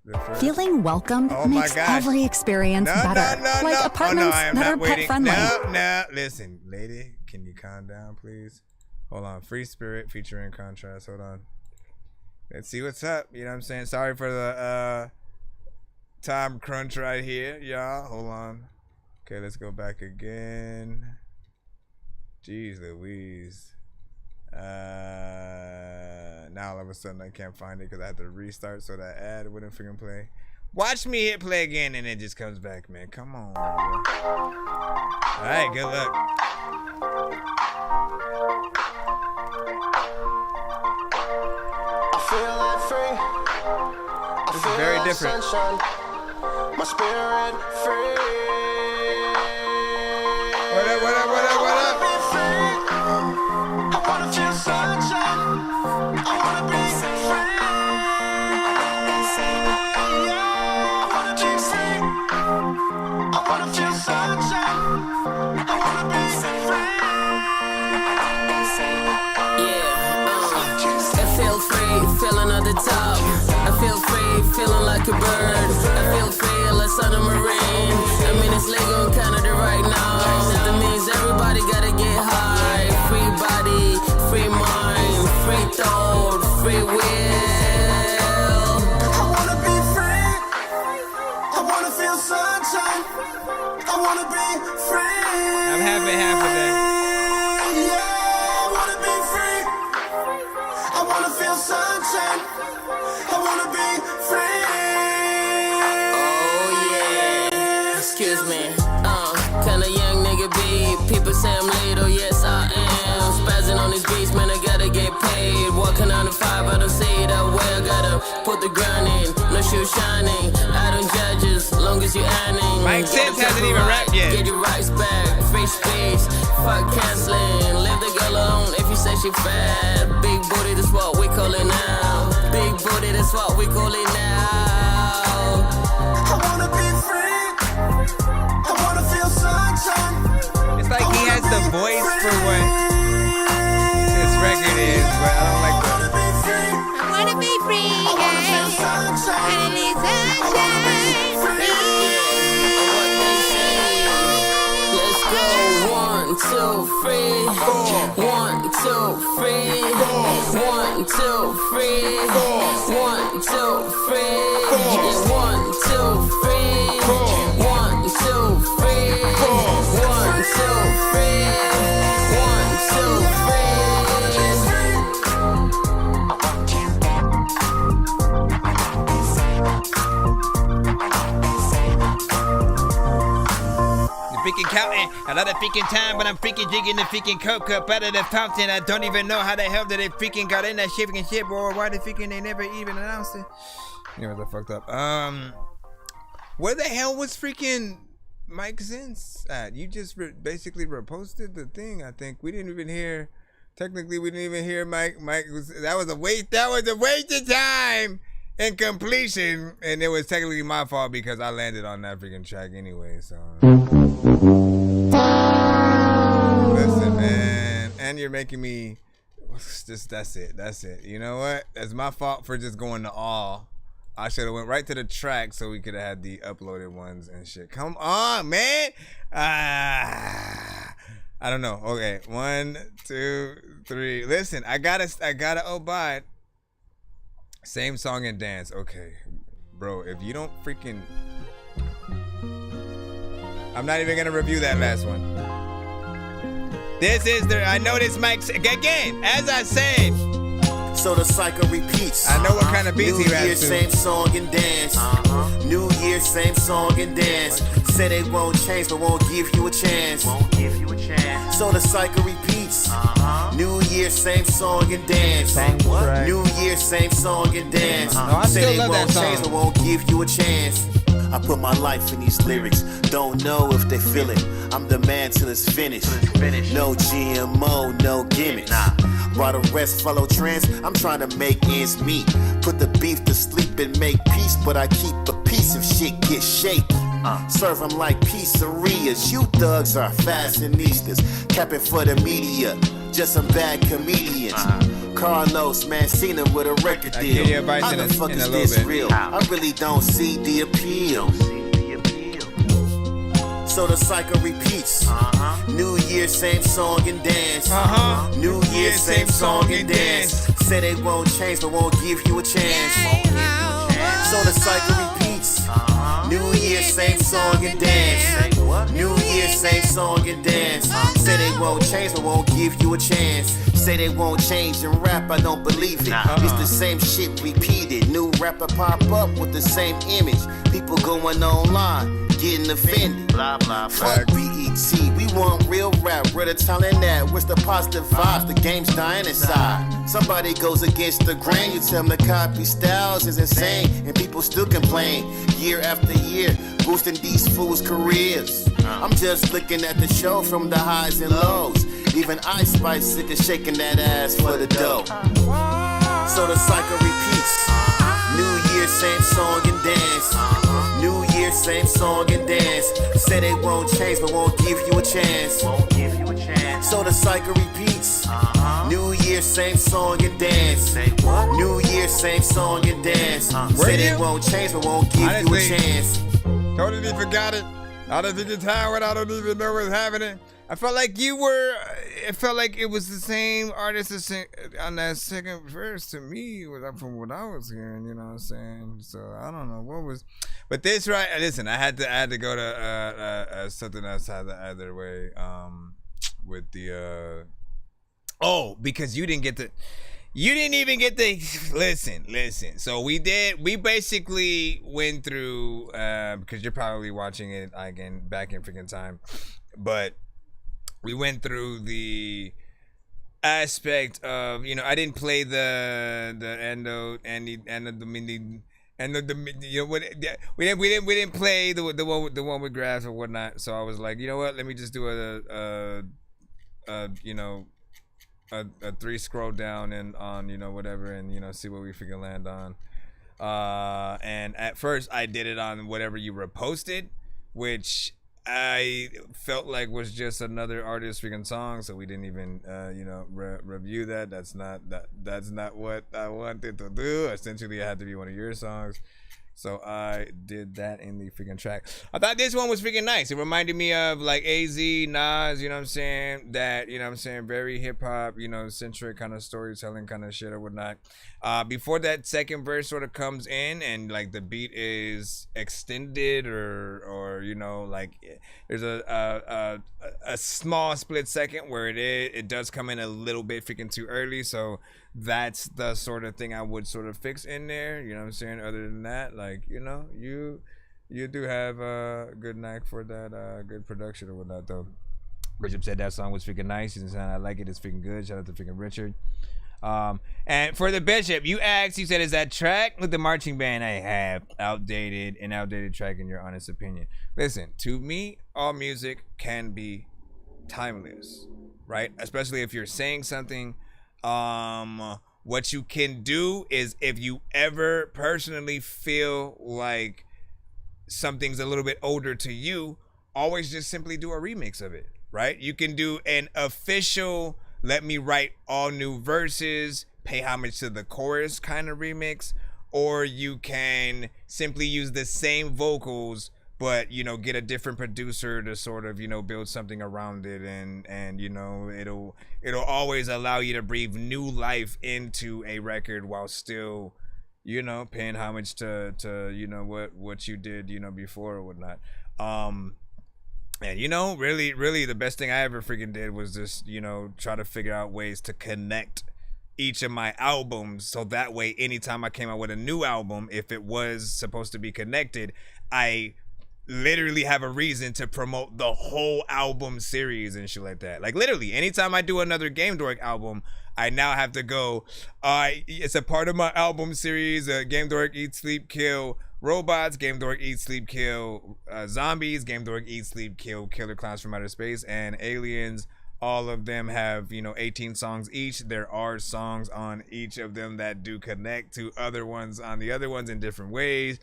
the first. Feeling welcomed makes every experience better. Like apartments that are pet friendly. No. Listen, lady, can you calm down, please? Hold on. Free Spirit featuring Contrast. Hold on. Let's see what's up. You know what I'm saying? Sorry for the time crunch right here, y'all. Hold on. Okay, let's go back again. Jeez Louise. Now all of a sudden I can't find it because I had to restart so that ad wouldn't freaking play. Watch me hit play again and it just comes back, man. Come on, bro. Alright, good luck. I feel like free. This is very different. Sunshine. My spirit free. What up? I wanna feel sunshine. I wanna be free. I wanna be free. I wanna feel sunshine. I wanna be free. I feel free, feeling at the top. I feel free, feeling like a bird. I feel free, like Sun and Marine. I mean, it's legal in Canada right now. That means everybody gotta get high. Free body, free mind, free thought, free will. I wanna be free. I wanna feel sunshine. I wanna be free. I'm having half of that. Yeah, I wanna be free. I wanna feel sunshine. I wanna be free. Oh yeah, excuse me. Kinda young nigga be. People say I'm late, oh yes I am. Spazzing on these beats, man, I gotta get paid. Walking on the 5, I don't see that way. I gotta put the grind in, no shoes shining. I don't judge as long as you're earning. Nonsenze hasn't even rapped yet. Get your rights back, free speech, fuck canceling. Leave the girl alone if you say she fat. Big booty, that's what we call it now. Big booty, that's what we call it now. I wanna be free. I wanna feel sunshine. It's like he has the voice for what this record is, but I don't like that. I wanna be free, yeah. I need sunshine. Let's go. 1, 2, 3. 1, 2, 3. 1, 2, 3. 1, 2, 3. 1, 2, 3. 1, 2, 3. 1, 2, 3. 1, 2, 3. Freaking counting a lot of freaking time, but I'm freaking drinking the freaking Coke up out of the fountain. I don't even know how the hell did they freaking got in that freaking shit, or why the freaking they never even announced it. You know, they fucked up. Where the hell was freaking Mike Zinz at? You just basically reposted the thing. I think we didn't even hear. Technically, we didn't even hear Mike. That was a waste. That was a waste of time and completion, and it was technically my fault because I landed on that freaking track anyway. So. Listen, man, and you're making me just that's it. You know what? That's my fault for just going to all. I should have went right to the track so we could have had the uploaded ones and shit. Come on, man. I don't know. Okay, 1, 2, 3. Listen, I gotta obey. Same song and dance. Okay, bro. If you don't freaking, I'm not even gonna review that last one. This is I know this Mike's again. As I said, So the cycle repeats. I know what kind of beats New he raps Year, to. same song and dance. New Year, same song and dance. Say they won't change, but won't give you a chance. So the cycle repeats. New Year, same song and dance. New Year, same song and dance. I Say still they love that won't song. change, but won't give you a chance. I put my life in these lyrics. Don't know if they feel it. I'm the man till it's finished. No GMO, no gimmicks. While the rest follow trends, I'm trying to make ends meet. Put the beef to sleep and make peace, but I keep a piece if shit gets shaky. Serve them like pizzerias. You thugs are fashionistas. Capping for the media. Just some bad comedians. Carlos Mancina with a record I'll give you deal. advice How in the a- fuck in a is little this bit. real? I really don't see the appeal. So the cycle repeats. New Year, same song and dance. New Year, same song and dance. Say they won't change, but won't give you a chance. So the cycle repeats. New Year, same song and dance. New Year, same song and dance. Say they won't change, but won't give you a chance. Say they won't change in rap, I don't believe it. It's the same shit repeated. New rapper pop up with the same image. People going online, getting offended. Blah, blah, fuck BET. We want real rap. Where the talent at? Where's the positive vibes? The game's dying inside. Somebody goes against the grain. You tell them the copy styles is insane. And people still complain year after year, boosting these fools' careers. I'm just looking at the show from the highs and lows. Even Ice Spice sick of shaking that ass for the dough. So the cycle repeats. New Year, same song and dance. New Year, same song and dance. Say they won't change, but won't give you a chance. So the cycle repeats. New Year, same song and dance. New Year, same song and dance. Say they won't change, but won't give you a chance. Totally forgot it. I don't think it's Howard. I don't even know what's happening. I felt like you were. It felt like it was the same artist on that second verse to me, from what I was hearing. You know what I'm saying? So I don't know what was, but this right. Listen, I had to go to something outside the other way. With the because you didn't get the. You didn't even get the listen. So we basically went through because you're probably watching it again back in freaking time, but we went through the aspect of I didn't play the endo and the mini and we didn't play the one with graphs or whatnot. So I was like, you know what? Let me just do a 3 scroll down and on whatever and see what we freaking land on. And at first I did it on whatever you reposted, which I felt like was just another artist freaking song, so we didn't even review that. That's not what I wanted to do. Essentially, it had to be one of your songs. So I did that in the freaking track. I thought this one was freaking nice. It reminded me of like AZ, Nas, you know what I'm saying? That, you know what I'm saying? Very hip hop, centric kind of storytelling kind of shit or whatnot. Before that second verse sort of comes in and like the beat is extended or like there's a small split second where it does come in a little bit freaking too early. So that's the sort of thing I would sort of fix in there, you know what I'm saying? Other than that, like, you do have a good knack for that, good production or whatnot, though. Bishop said that song was freaking nice. He said, I like it. It's freaking good. Shout out to freaking Richard. And for the Bishop, you asked, you said, is that track with the marching band I have outdated track in your honest opinion? Listen, to me, all music can be timeless, right? Especially if you're saying something. What you can do is if you ever personally feel like something's a little bit older to you, always just simply do a remix of it, right? You can do an official, let me write all new verses, pay homage to the chorus kind of remix, or you can simply use the same vocals but get a different producer to sort of build something around it, and it'll always allow you to breathe new life into a record while still paying homage to what you did before or whatnot. And really the best thing I ever freaking did was just try to figure out ways to connect each of my albums, so that way anytime I came out with a new album, if it was supposed to be connected, I literally have a reason to promote the whole album series and shit like that. Like literally anytime I do another Game Dork album, I now have to go, it's a part of my album series, Game Dork Eat Sleep Kill Robots, Game Dork Eat Sleep Kill Zombies, Game Dork Eat Sleep Kill Killer Clowns from Outer Space, and Aliens. All of them have, 18 songs each. There are songs on each of them that do connect to other ones on the other ones in different ways.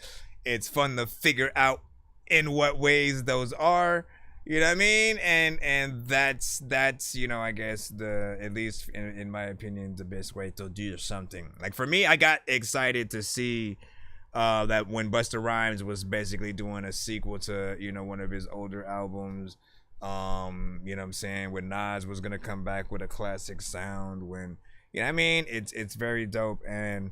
It's fun to figure out in what ways those are, you know what I mean? And that's I guess at least in my opinion, the best way to do something. Like for me, I got excited to see that when Busta Rhymes was basically doing a sequel to, one of his older albums, you know what I'm saying, when Nas was gonna come back with a classic sound, when, it's very dope and,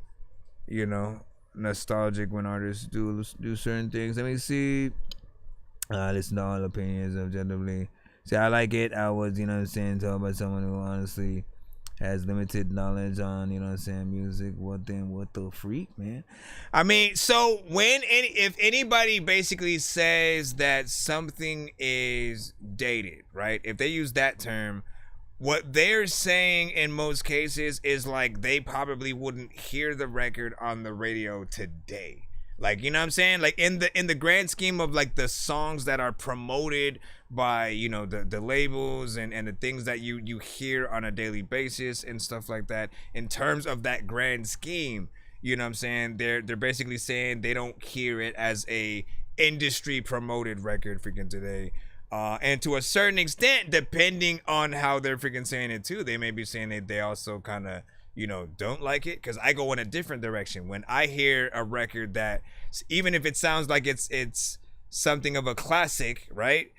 nostalgic when artists do certain things. Let me see. Listen to all opinions objectively. See, I like it. I was, told by someone who honestly has limited knowledge on, music. What the freak, man? I mean, so if anybody basically says that something is dated, right? If they use that term, what they're saying in most cases is like they probably wouldn't hear the record on the radio today. Like, you know what I'm saying? Like in the grand scheme of like the songs that are promoted by, the labels and the things that you hear on a daily basis and stuff like that, in terms of that grand scheme, you know what I'm saying? They're basically saying they don't hear it as a industry promoted record freaking today. And to a certain extent, depending on how they're freaking saying it too, they may be saying that they also kind of, don't like it, because I go in a different direction. When I hear a record that, even if it sounds like it's something of a classic, right?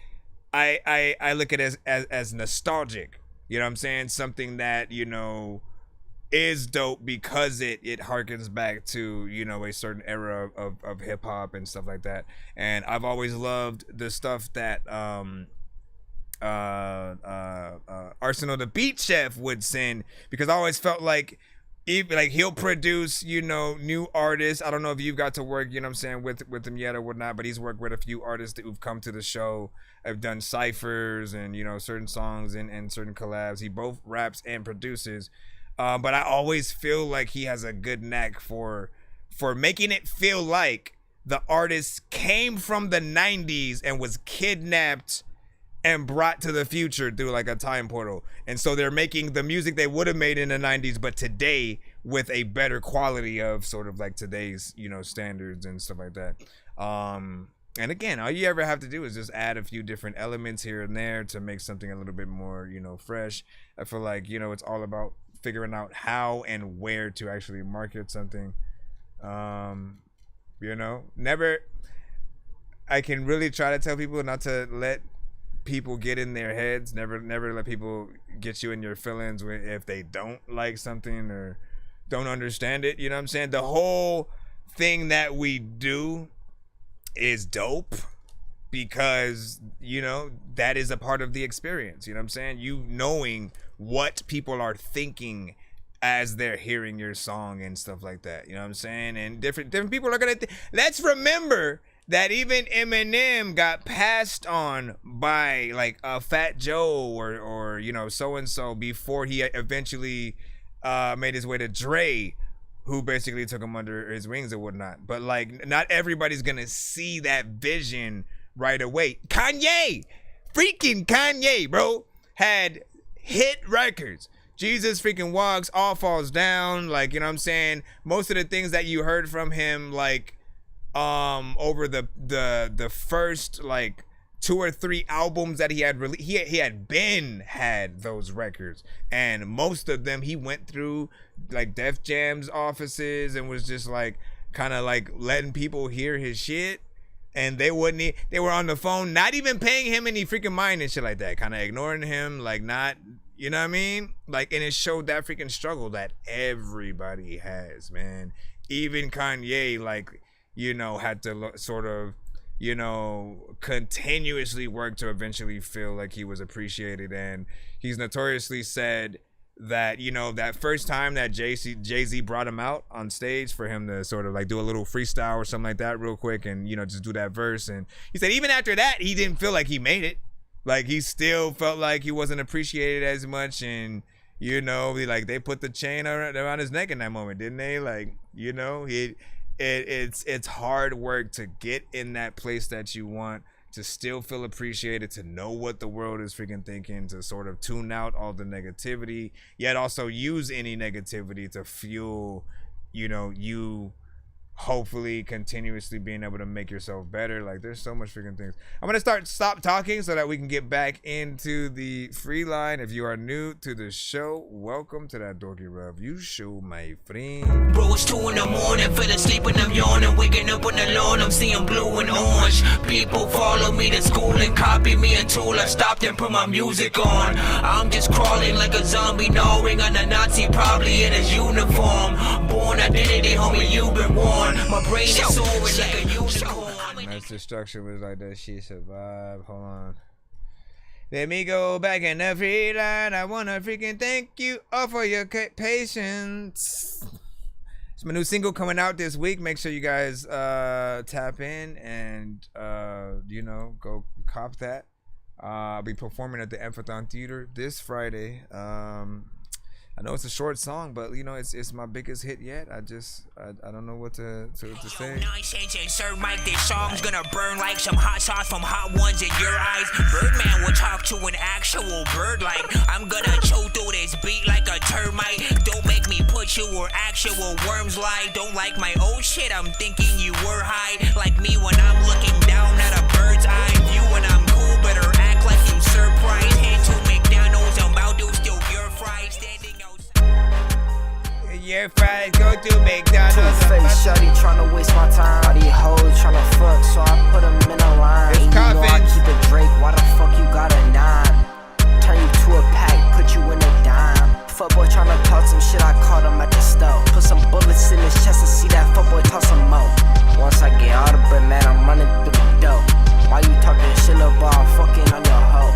I look at it as nostalgic. You know what I'm saying? Something that, is dope because it harkens back to, a certain era of hip hop and stuff like that. And I've always loved the stuff that Arsenal the Beat Chef would send, because I always felt like he'll produce, new artists. I don't know if you've got to work, with him yet or whatnot, but he's worked with a few artists who've come to the show, have done ciphers and, certain songs and certain collabs. He both raps and produces. But I always feel like he has a good knack for making it feel like the artist came from the 90s and was kidnapped and brought to the future through like a time portal. And so they're making the music they would have made in the 90s, but today with a better quality of sort of like today's, standards and stuff like that. And again, all you ever have to do is just add a few different elements here and there to make something a little bit more, fresh. I feel like, it's all about figuring out how and where to actually market something. Never, I can really try to tell people not to let people get in their heads. Never let people get you in your feelings if they don't like something or don't understand it. You know what I'm saying? The whole thing that we do is dope because, that is a part of the experience. You know what I'm saying? You knowing what people are thinking as they're hearing your song and stuff like that. You know what I'm saying? And different people are gonna let's remember that even Eminem got passed on by like a Fat Joe or so and so before he eventually made his way to Dre, who basically took him under his wings and whatnot. But like, not everybody's gonna see that vision right away. Freaking Kanye, bro, had hit records. Jesus freaking Walks, All Falls Down, like, you know what I'm saying? Most of the things that you heard from him, like, over the first like 2 or 3 albums that he had released, he had those records, and most of them he went through like Def Jam's offices and was just like kind of like letting people hear his shit, and they were on the phone, not even paying him any freaking mind and shit like that, kind of ignoring him, like not, you know what I mean? Like, and it showed that freaking struggle that everybody has, man. Even Kanye, like, had to sort of, continuously work to eventually feel like he was appreciated. And he's notoriously said that, you know, that first time that Jay-Z brought him out on stage for him to sort of like do a little freestyle or something like that real quick and, you know, just do that verse. And he said even after that, he didn't feel like he made it. Like he still felt like he wasn't appreciated as much. And, you know, like they put the chain around his neck in that moment, didn't they? Like, you know, it's hard work to get in that place that you want, to still feel appreciated, to know what the world is freaking thinking, to sort of tune out all the negativity, yet also use any negativity to fuel, you know, you hopefully continuously being able to make yourself better. Like there's so much freaking things. I'm gonna stop talking so that we can get back into the free line. If you are new to the show, welcome to That Dorky Review Show, my friend. Bro, it's 2 in the morning, fell asleep and I'm yawning, waking up on the lawn, I'm seeing blue and orange. People follow me to school and copy me until I stopped and put my music on. I'm just crawling like a zombie, gnawing on a Nazi, probably in his uniform. Born identity, homie, you've been warned. My brain is soaring like a unicorn. Nice destruction was like that shit survived. Hold on. Let me go back in the free line. I wanna freaking thank you all for your patience. It's my new single coming out this week. Make sure you guys tap in and you know, go cop that. I'll be performing at the Amphitheater Theater this Friday. I know it's a short song, but you know it's my biggest hit yet. I don't know what to say. Nonsense and Sir Mike, this song's gonna burn like some hot sauce from hot ones in your eyes. Birdman will talk to an actual bird like I'm gonna chew through this beat like a termite. Don't make me put you where actual worms lie. Don't like my old shit, I'm thinking you were high. Like me when I'm looking down at a bird's eye view. When I'm cool, better act like you surprised. Head to McDonald's, I'm about to steal your fries. Your fries go to McDonald's. Two-face shawty tryna waste my time. All these hoes tryna fuck, so I put them in a line. It's and you know I keep it Drake, why the fuck you got a 9? Turn you to a pack, put you in a dime. Fuckboy tryna talk some shit, I caught him at the stove. Put some bullets in his chest and see that fuckboy toss some more. Once I get out of bread, man, I'm running through the dough. Why you talking shit about fucking on your hoe?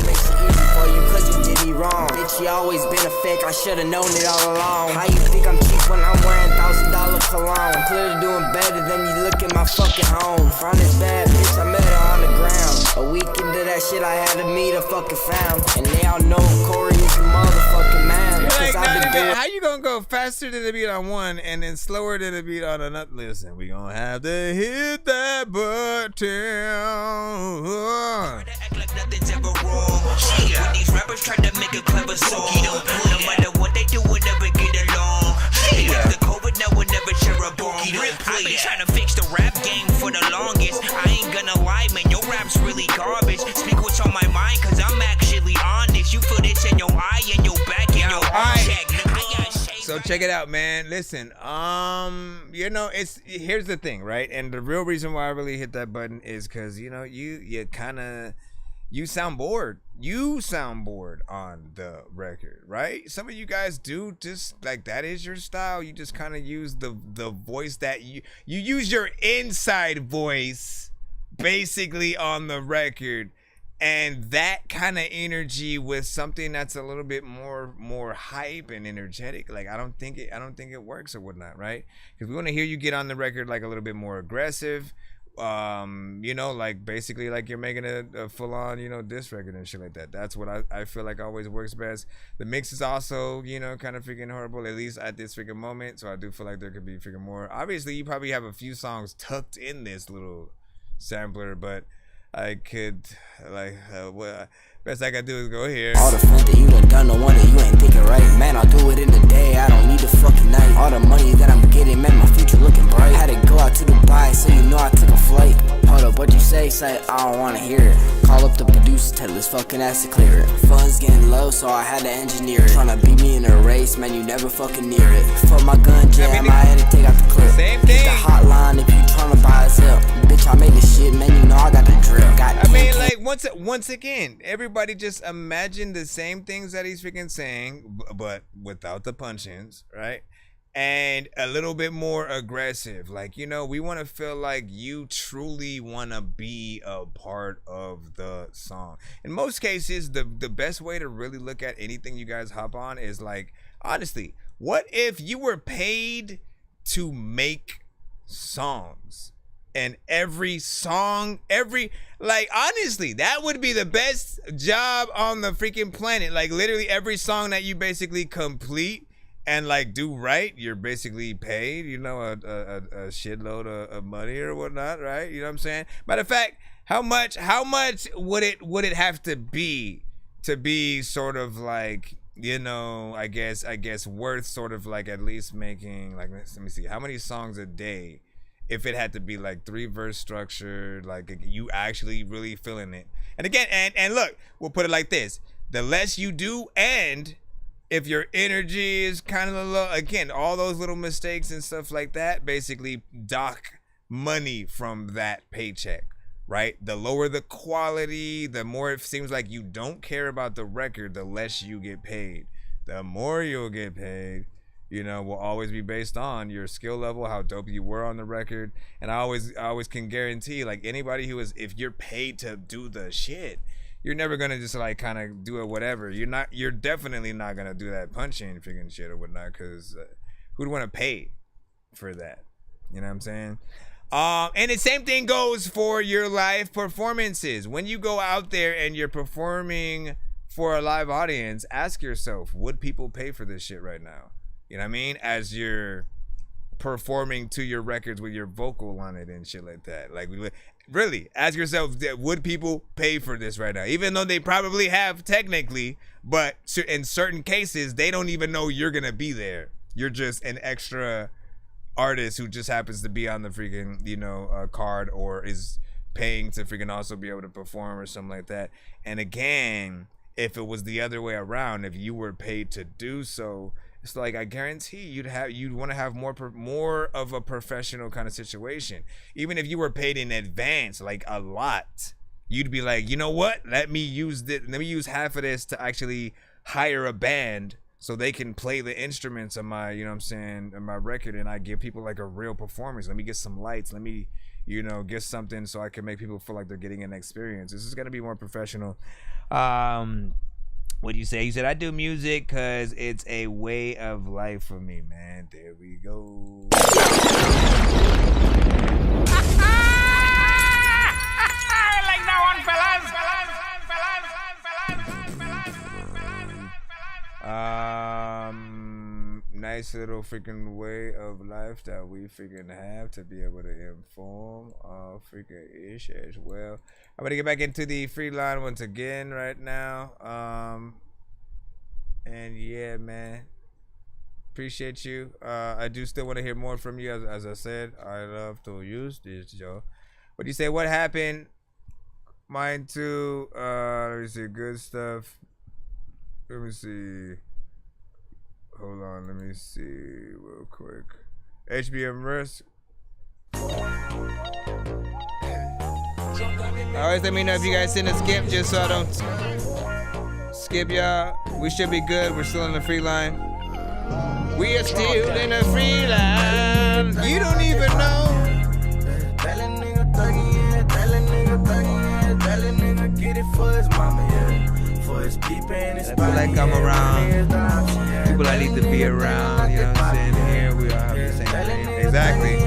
Make it easy for you cause you did me wrong. Bitch, you always been a fake, I should've known it all along. How you think I'm cheap when I'm wearing $1,000 cologne? Clearly doing better than you look in my fucking home. Found this bad bitch, I met her on the ground. A week into that shit, I had to meet a fucking found. And they all know Corey is a motherfucking man. Like, how you gonna go faster than the beat on one and then slower than the beat on another? Listen, we gonna have to hit that button. Act like nothing's ever wrong. When these rappers try to make a clever song, no matter what they do, we'll never get along. After COVID, now we'll never share a bomb. I've been trying to fix the rap game for the longest. I ain't gonna lie, man, your rap's really garbage. Speak what's on my mind, cause I'm actually honest. You feel this in your eye, in your back, in your check. So check it out, man. Listen, you know, here's the thing, right? And the real reason why I really hit that button is because, you know, you sound bored. You sound bored on the record, right? Some of you guys do just like that is your style. You just kind of use the voice that you use your inside voice basically on the record. And that kind of energy with something that's a little bit more hype and energetic, like I don't think it works or whatnot, right? Because we want to hear you get on the record like a little bit more aggressive, you know, like basically like you're making a full-on, you know, diss record and shit like that. That's what I feel like always works best. The mix is also, you know, kind of freaking horrible, at least at this freaking moment. So I do feel like there could be freaking more. Obviously, you probably have a few songs tucked in this little sampler, but I could, like, what best I can do is go here. All the fun that you done, no wonder you ain't thinking right. Man, I'll do it in the day, I don't need the fucking night. All the money that I'm getting, man, my future looking bright. Had to go out to Dubai, so you know I took a flight. Hold up, what you say? Say, I don't wanna hear it. Call up the producer, tell his fucking ass to clear it. Funds getting low, so I had to engineer it. Tryna beat me in a race, man, you never fucking near it. For my gun jam, I had to take out the clip. Same thing. Hit the hotline if you tryna buy us up. Bitch, I made this shit, man, you know I got the drill. I mean, like, once again, everybody just imagine the same things that he's freaking saying, but without the punch-ins, right? and a little bit more aggressive. Like, you know, we want to feel like you truly want to be a part of the song. In most cases, the best way to really look at anything you guys hop on is like, honestly, what if you were paid to make songs? And every song, like, honestly, that would be the best job on the freaking planet. Like, literally every song that you basically complete and like do right, you're basically paid, you know, a shitload of money or whatnot, right? You know what I'm saying? Matter of fact, how much would it have to be sort of like, you know, I guess worth sort of like at least making, like, let me see, how many songs a day? If it had to be like 3-verse structured, like you actually really feeling it. And again, and look, we'll put it like this: the less you do, and if your energy is kind of low, again, all those little mistakes and stuff like that basically dock money from that paycheck, right? The lower the quality, the more it seems like you don't care about the record, the less you get paid. The more you'll get paid, you know, will always be based on your skill level, how dope you were on the record. And I always can guarantee, like, anybody who is, if you're paid to do the shit, you're never gonna just like kind of do it whatever. You're definitely not gonna do that punching freaking shit or whatnot, because who'd want to pay for that? You know what I'm saying? And the same thing goes for your live performances. When you go out there and you're performing for a live audience, ask yourself, would people pay for this shit right now? You know what I mean? As you're performing to your records with your vocal on it and shit like that. Like, really, ask yourself, would people pay for this right now? Even though they probably have technically, but in certain cases, they don't even know you're going to be there. You're just an extra artist who just happens to be on the freaking, you know, card, or is paying to freaking also be able to perform or something like that. And again, if it was the other way around, if you were paid to do so, it's like, I guarantee you'd want to have more of a professional kind of situation. Even if you were paid in advance, like a lot, you'd be like, you know what? Let me use half of this to actually hire a band so they can play the instruments of my, you know what I'm saying, of my record, and I give people like a real performance. Let me get some lights. Let me, you know, get something so I can make people feel like they're getting an experience. This is gonna be more professional. What do you say? He said, I do music because it's a way of life for me, man. There we go. Like that one, fellas. Nice little freaking way of life that we freaking have to be able to inform our freaking ish as well. I'm gonna get back into the free line once again right now. And yeah, man, appreciate you. I do still want to hear more from you. As I said, I love to use this, yo. What do you say? What happened? Mine too. Let me see. Good stuff. Let me see. Hold on. Let me see real quick. HBM Risk. Always let me know if you guys send a skip, just so I don't skip y'all. We should be good. We're still in the free line. We are still in the free line. You don't even know. That nigga thuggin', yeah. That nigga thuggin', yeah. That nigga get it for his mama, yeah. For his people and his body. I feel like I'm around people I need to be around. You know what I'm saying? Here we all have the same thing. Exactly.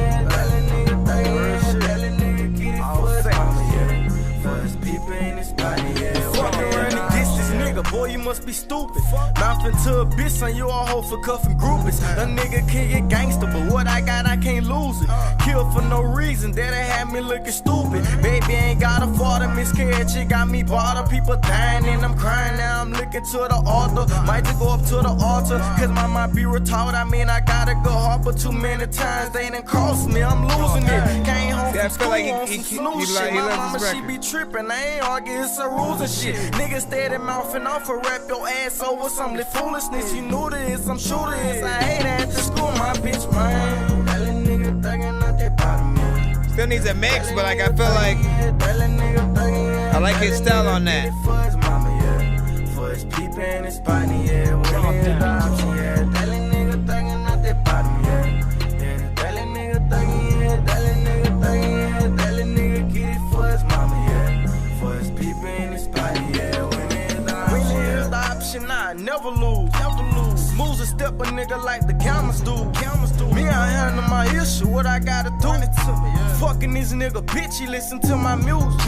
Boy, you must be stupid. Mouthing to a bitch, son, you all hoe for cuffing groupies. A nigga can get gangster, but what I got, I can't lose it. Kill for no reason, that'll have me looking stupid. Baby ain't got a father, miscarriage, it got me bothered. People dying and I'm crying now, I'm looking to the altar. Might just go up to the altar, cause my mind be retarded. I mean, I gotta go hard, but too many times they done crossed me, I'm losing it. Came home from school on some snooze shit. My mama, she be tripping, I ain't arguing, it's the rules and shit. Niggas steady mouthing off for rap your ass over some little foolishness. You knew this, I'm sure this. I hate at the school, my bitch, man. That little nigga thuggin' out that bottom. Still needs a mix, but like I feel like I like his style on that. For his mama, yeah. For his people and his body, yeah. When it's the option, yeah. That little nigga thuggin' out that bottom, never lose. Moves a step a nigga like the cameras do. Me, I handle my issue, what I gotta do. Fucking this nigga, bitch, he listen to my music.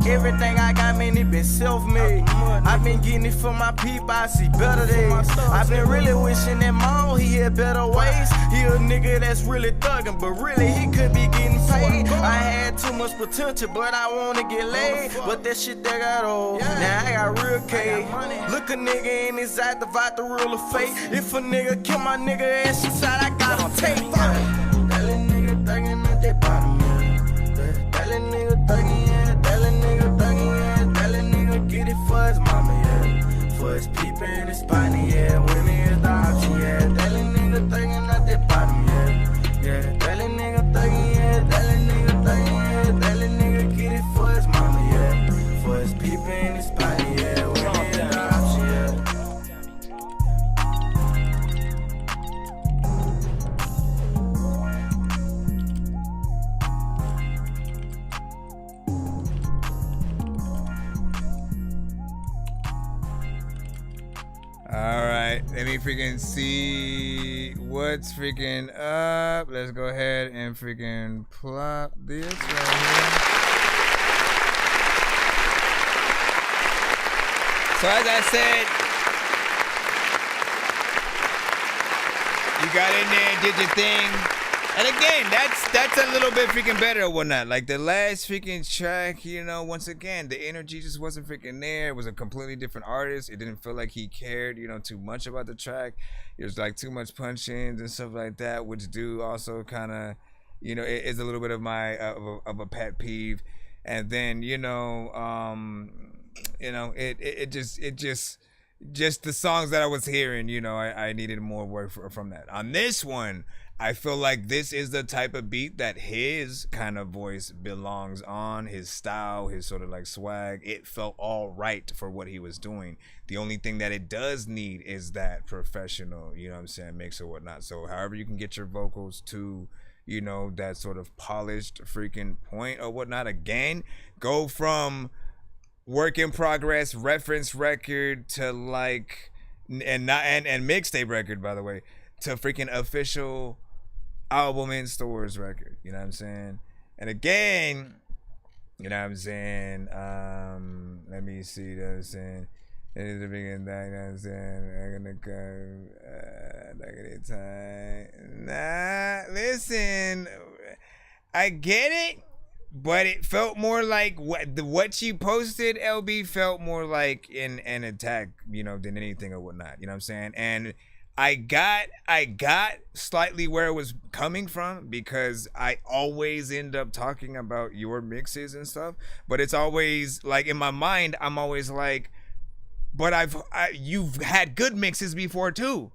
Everything I got, man, it been self-made. I been getting it for my people, I see better days. I been really wishing that mom, he had better ways. He a nigga that's really thuggin', but really he could be getting paid. I had too much potential, but I wanna get laid. But that shit that got old, now I got real K. Look a nigga in his eye, divide the real or fake. If a nigga kill my nigga ass inside, I gotta take it. That little nigga thuggin' at that bottom, yeah. That little nigga thuggin', yeah. That little nigga thuggin', yeah. That little nigga get it for his mama, yeah. For his people and his body, yeah. Women is the option, yeah. That little nigga thuggin' at that bottom, yeah. Yeah, that little nigga thuggin', yeah. That little nigga thuggin', yeah. That little nigga get it for his mama, yeah. For his people and his body, yeah. Women is the option, yeah. All right, let me freaking see what's freaking up. Let's go ahead and freaking plop this right here. So as I said, you got in there, did your thing. And again, that's a little bit freaking better or whatnot. Like the last freaking track, you know, once again, the energy just wasn't freaking there. It was a completely different artist. It didn't feel like he cared, you know, too much about the track. It was like too much punch-ins and stuff like that, which do also kind of, you know, it is a little bit of my of a pet peeve. And then, you know, it just the songs that I was hearing, you know, I needed more work from that. On this one, I feel like this is the type of beat that his kind of voice belongs on, his style, his sort of like swag. It felt all right for what he was doing. The only thing that it does need is that professional, you know what I'm saying, mix or whatnot. So however you can get your vocals to, you know, that sort of polished freaking point or whatnot. Again, go from work in progress, reference record to like, and mixtape record, by the way, to freaking official album in stores record, you know what I'm saying? And again, you know what I'm saying? Let me see, you know what I'm saying? It is the beginning, you know what I'm saying? I'm gonna go, time. Nah, listen, I get it, but it felt more like what you posted, LB, felt more like an attack, you know, than anything or whatnot, you know what I'm saying? And I got slightly where it was coming from, because I always end up talking about your mixes and stuff, but it's always like in my mind, I'm always like, but you've had good mixes before too.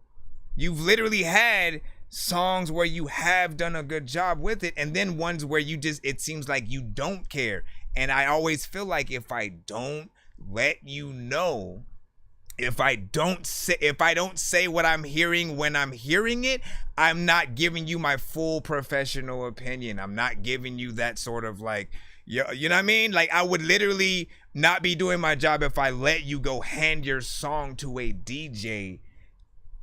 You've literally had songs where you have done a good job with it, and then ones where you just, it seems like you don't care. And I always feel like if I don't let you know, if I don't say what I'm hearing when I'm hearing it, I'm not giving you my full professional opinion. I'm not giving you that sort of like, you know what I mean? Like I would literally not be doing my job if I let you go hand your song to a DJ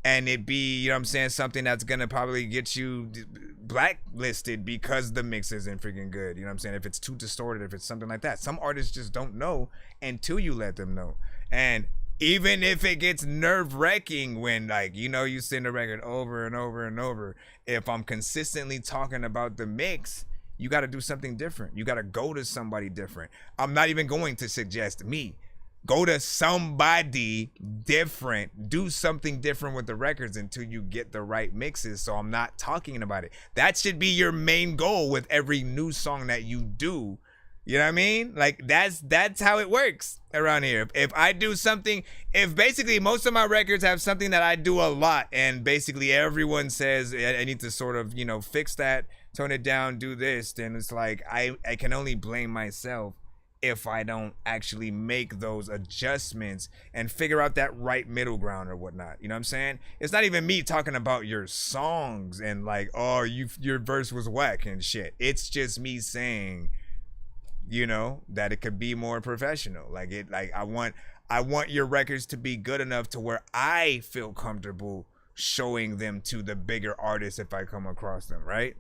and it be, you know what I'm saying, something that's gonna probably get you blacklisted because the mix isn't freaking good. You know what I'm saying? If it's too distorted, if it's something like that. Some artists just don't know until you let them know. And even if it gets nerve-wracking when, like, you know, you send a record over and over and over, if I'm consistently talking about the mix, you got to do something different. You got to go to somebody different. I'm not even going to suggest me. Go to somebody different. Do something different with the records until you get the right mixes, so I'm not talking about it. That should be your main goal with every new song that you do. You know what I mean? Like that's how it works around here. If I do something, if basically most of my records have something that I do a lot, and basically everyone says I need to sort of, you know, fix that, tone it down, do this, then it's like I can only blame myself if I don't actually make those adjustments and figure out that right middle ground or whatnot. You know what I'm saying? It's not even me talking about your songs and like, oh, your verse was whack and shit. It's just me saying, you know, that it could be more professional. Like I I want your records to be good enough to where I feel comfortable showing them to the bigger artists if I come across them, right?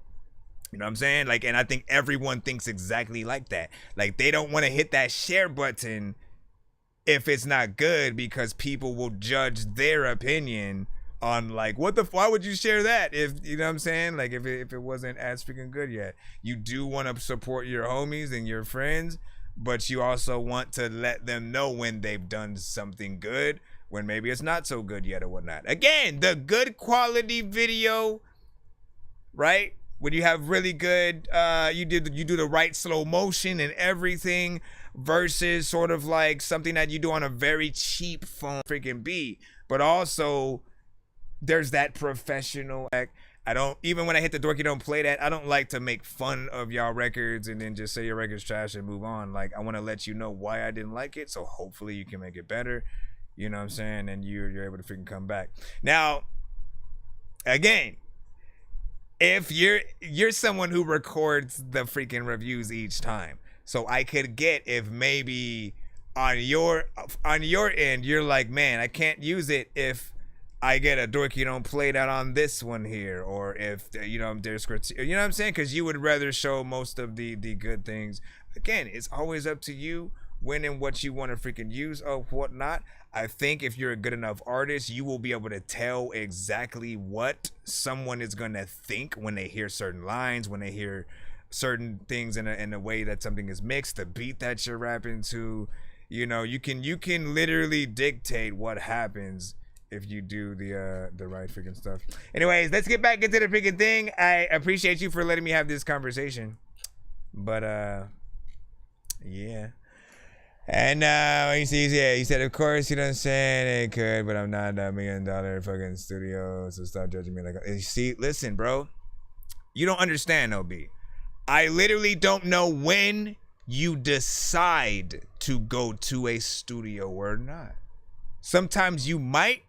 You know what I'm saying? Like, and I think everyone thinks exactly like that. Like, they don't want to hit that share button if it's not good, because people will judge their opinion on, like, why would you share that if, you know what I'm saying? Like, if it wasn't as freaking good yet. You do want to support your homies and your friends, but you also want to let them know when they've done something good, when maybe it's not so good yet or whatnot. Again, the good quality video, right? When you have really good, you do the right slow motion and everything, versus sort of like something that you do on a very cheap phone freaking beat. But also, there's that professional. I don't, even when I hit the dorky don't play that, I don't like to make fun of y'all records and then just say your record's trash and move on. Like, I want to let you know why I didn't like it, so hopefully you can make it better. You know what I'm saying? And you're able to freaking come back. Now, again, if you're someone who records the freaking reviews each time, so I could get if maybe on your end you're like, man, I can't use it if I get a dorky don't play that on this one here, or if, you know, there's, you know what I'm saying? Because you would rather show most of the good things. Again, it's always up to you when and what you want to freaking use or whatnot. I think if you're a good enough artist, you will be able to tell exactly what someone is going to think when they hear certain lines, when they hear certain things in a way that something is mixed, the beat that you're rapping to. You know, you can literally dictate what happens if you do the right freaking stuff. Anyways, let's get back into the freaking thing. I appreciate you for letting me have this conversation. But yeah. And he said, of course, you know what I'm saying, it could, but I'm not $1 million fucking studio, so stop judging me like. You see, listen, bro, you don't understand, OB. I literally don't know when you decide to go to a studio or not. Sometimes you might,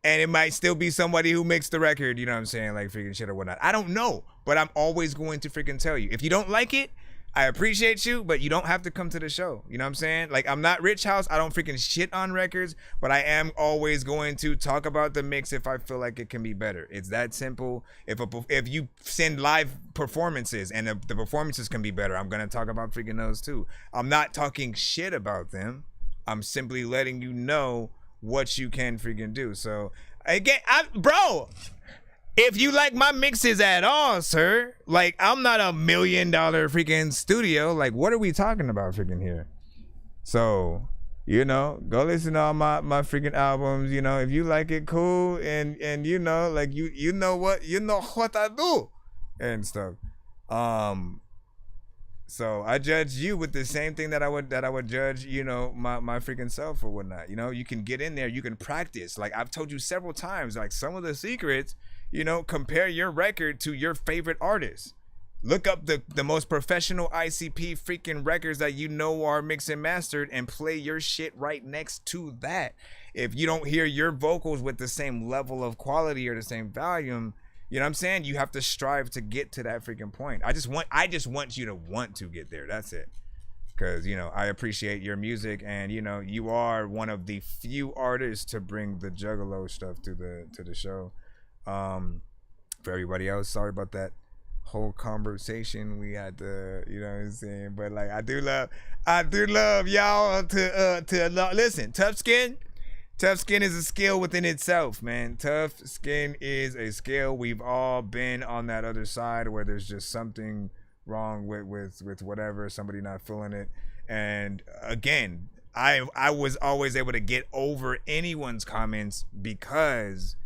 and it might still be somebody who makes the record, you know what I'm saying, like freaking shit or whatnot. I don't know, but I'm always going to freaking tell you. If you don't like it, I appreciate you, but you don't have to come to the show. You know what I'm saying? Like, I'm not Rich House. I don't freaking shit on records, but I am always going to talk about the mix if I feel like it can be better. It's that simple. If you send live performances and the performances can be better, I'm going to talk about freaking those too. I'm not talking shit about them. I'm simply letting you know what you can freaking do. So, again, bro, if you like my mixes at all, sir, like, I'm not $1 million freaking studio. Like, what are we talking about freaking here? So, you know, go listen to all my freaking albums. You know, if you like it, cool. And you know, like, you know what I do and stuff. So I judge you with the same thing that I would judge, you know, my freaking self or whatnot. You know, you can get in there, you can practice. Like, I've told you several times, like, some of the secrets, you know, compare your record to your favorite artist. Look up the most professional ICP freaking records that you know are mixed and mastered and play your shit right next to that. If you don't hear your vocals with the same level of quality or the same volume, you know what I'm saying? You have to strive to get to that freaking point. I just want you to want to get there. That's it. Because, you know, I appreciate your music, and, you know, you are one of the few artists to bring the Juggalo stuff to the show. For everybody else, sorry about that whole conversation we had to, you know what I'm saying? But, like, I do love y'all to listen. Tough skin is a skill within itself, man. Tough skin is a skill. We've all been on that other side where there's just something wrong with whatever, somebody not feeling it. And again, I was always able to get over anyone's comments because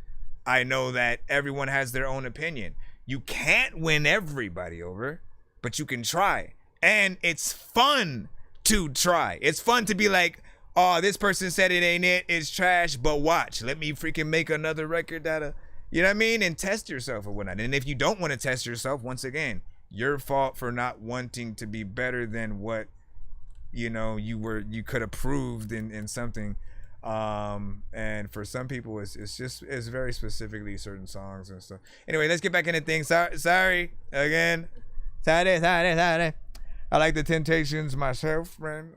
I know that everyone has their own opinion. You can't win everybody over, but you can try. And it's fun to try. It's fun to be like, oh, this person said it ain't it, it's trash, but watch, let me freaking make another record that, you know what I mean? And test yourself or whatnot. And if you don't want to test yourself, once again, your fault for not wanting to be better than what, you know, you could have proved in something. And for some people, it's very specifically certain songs and stuff. Anyway, let's get back into things. Sorry again. Sorry. I like the Temptations myself, man.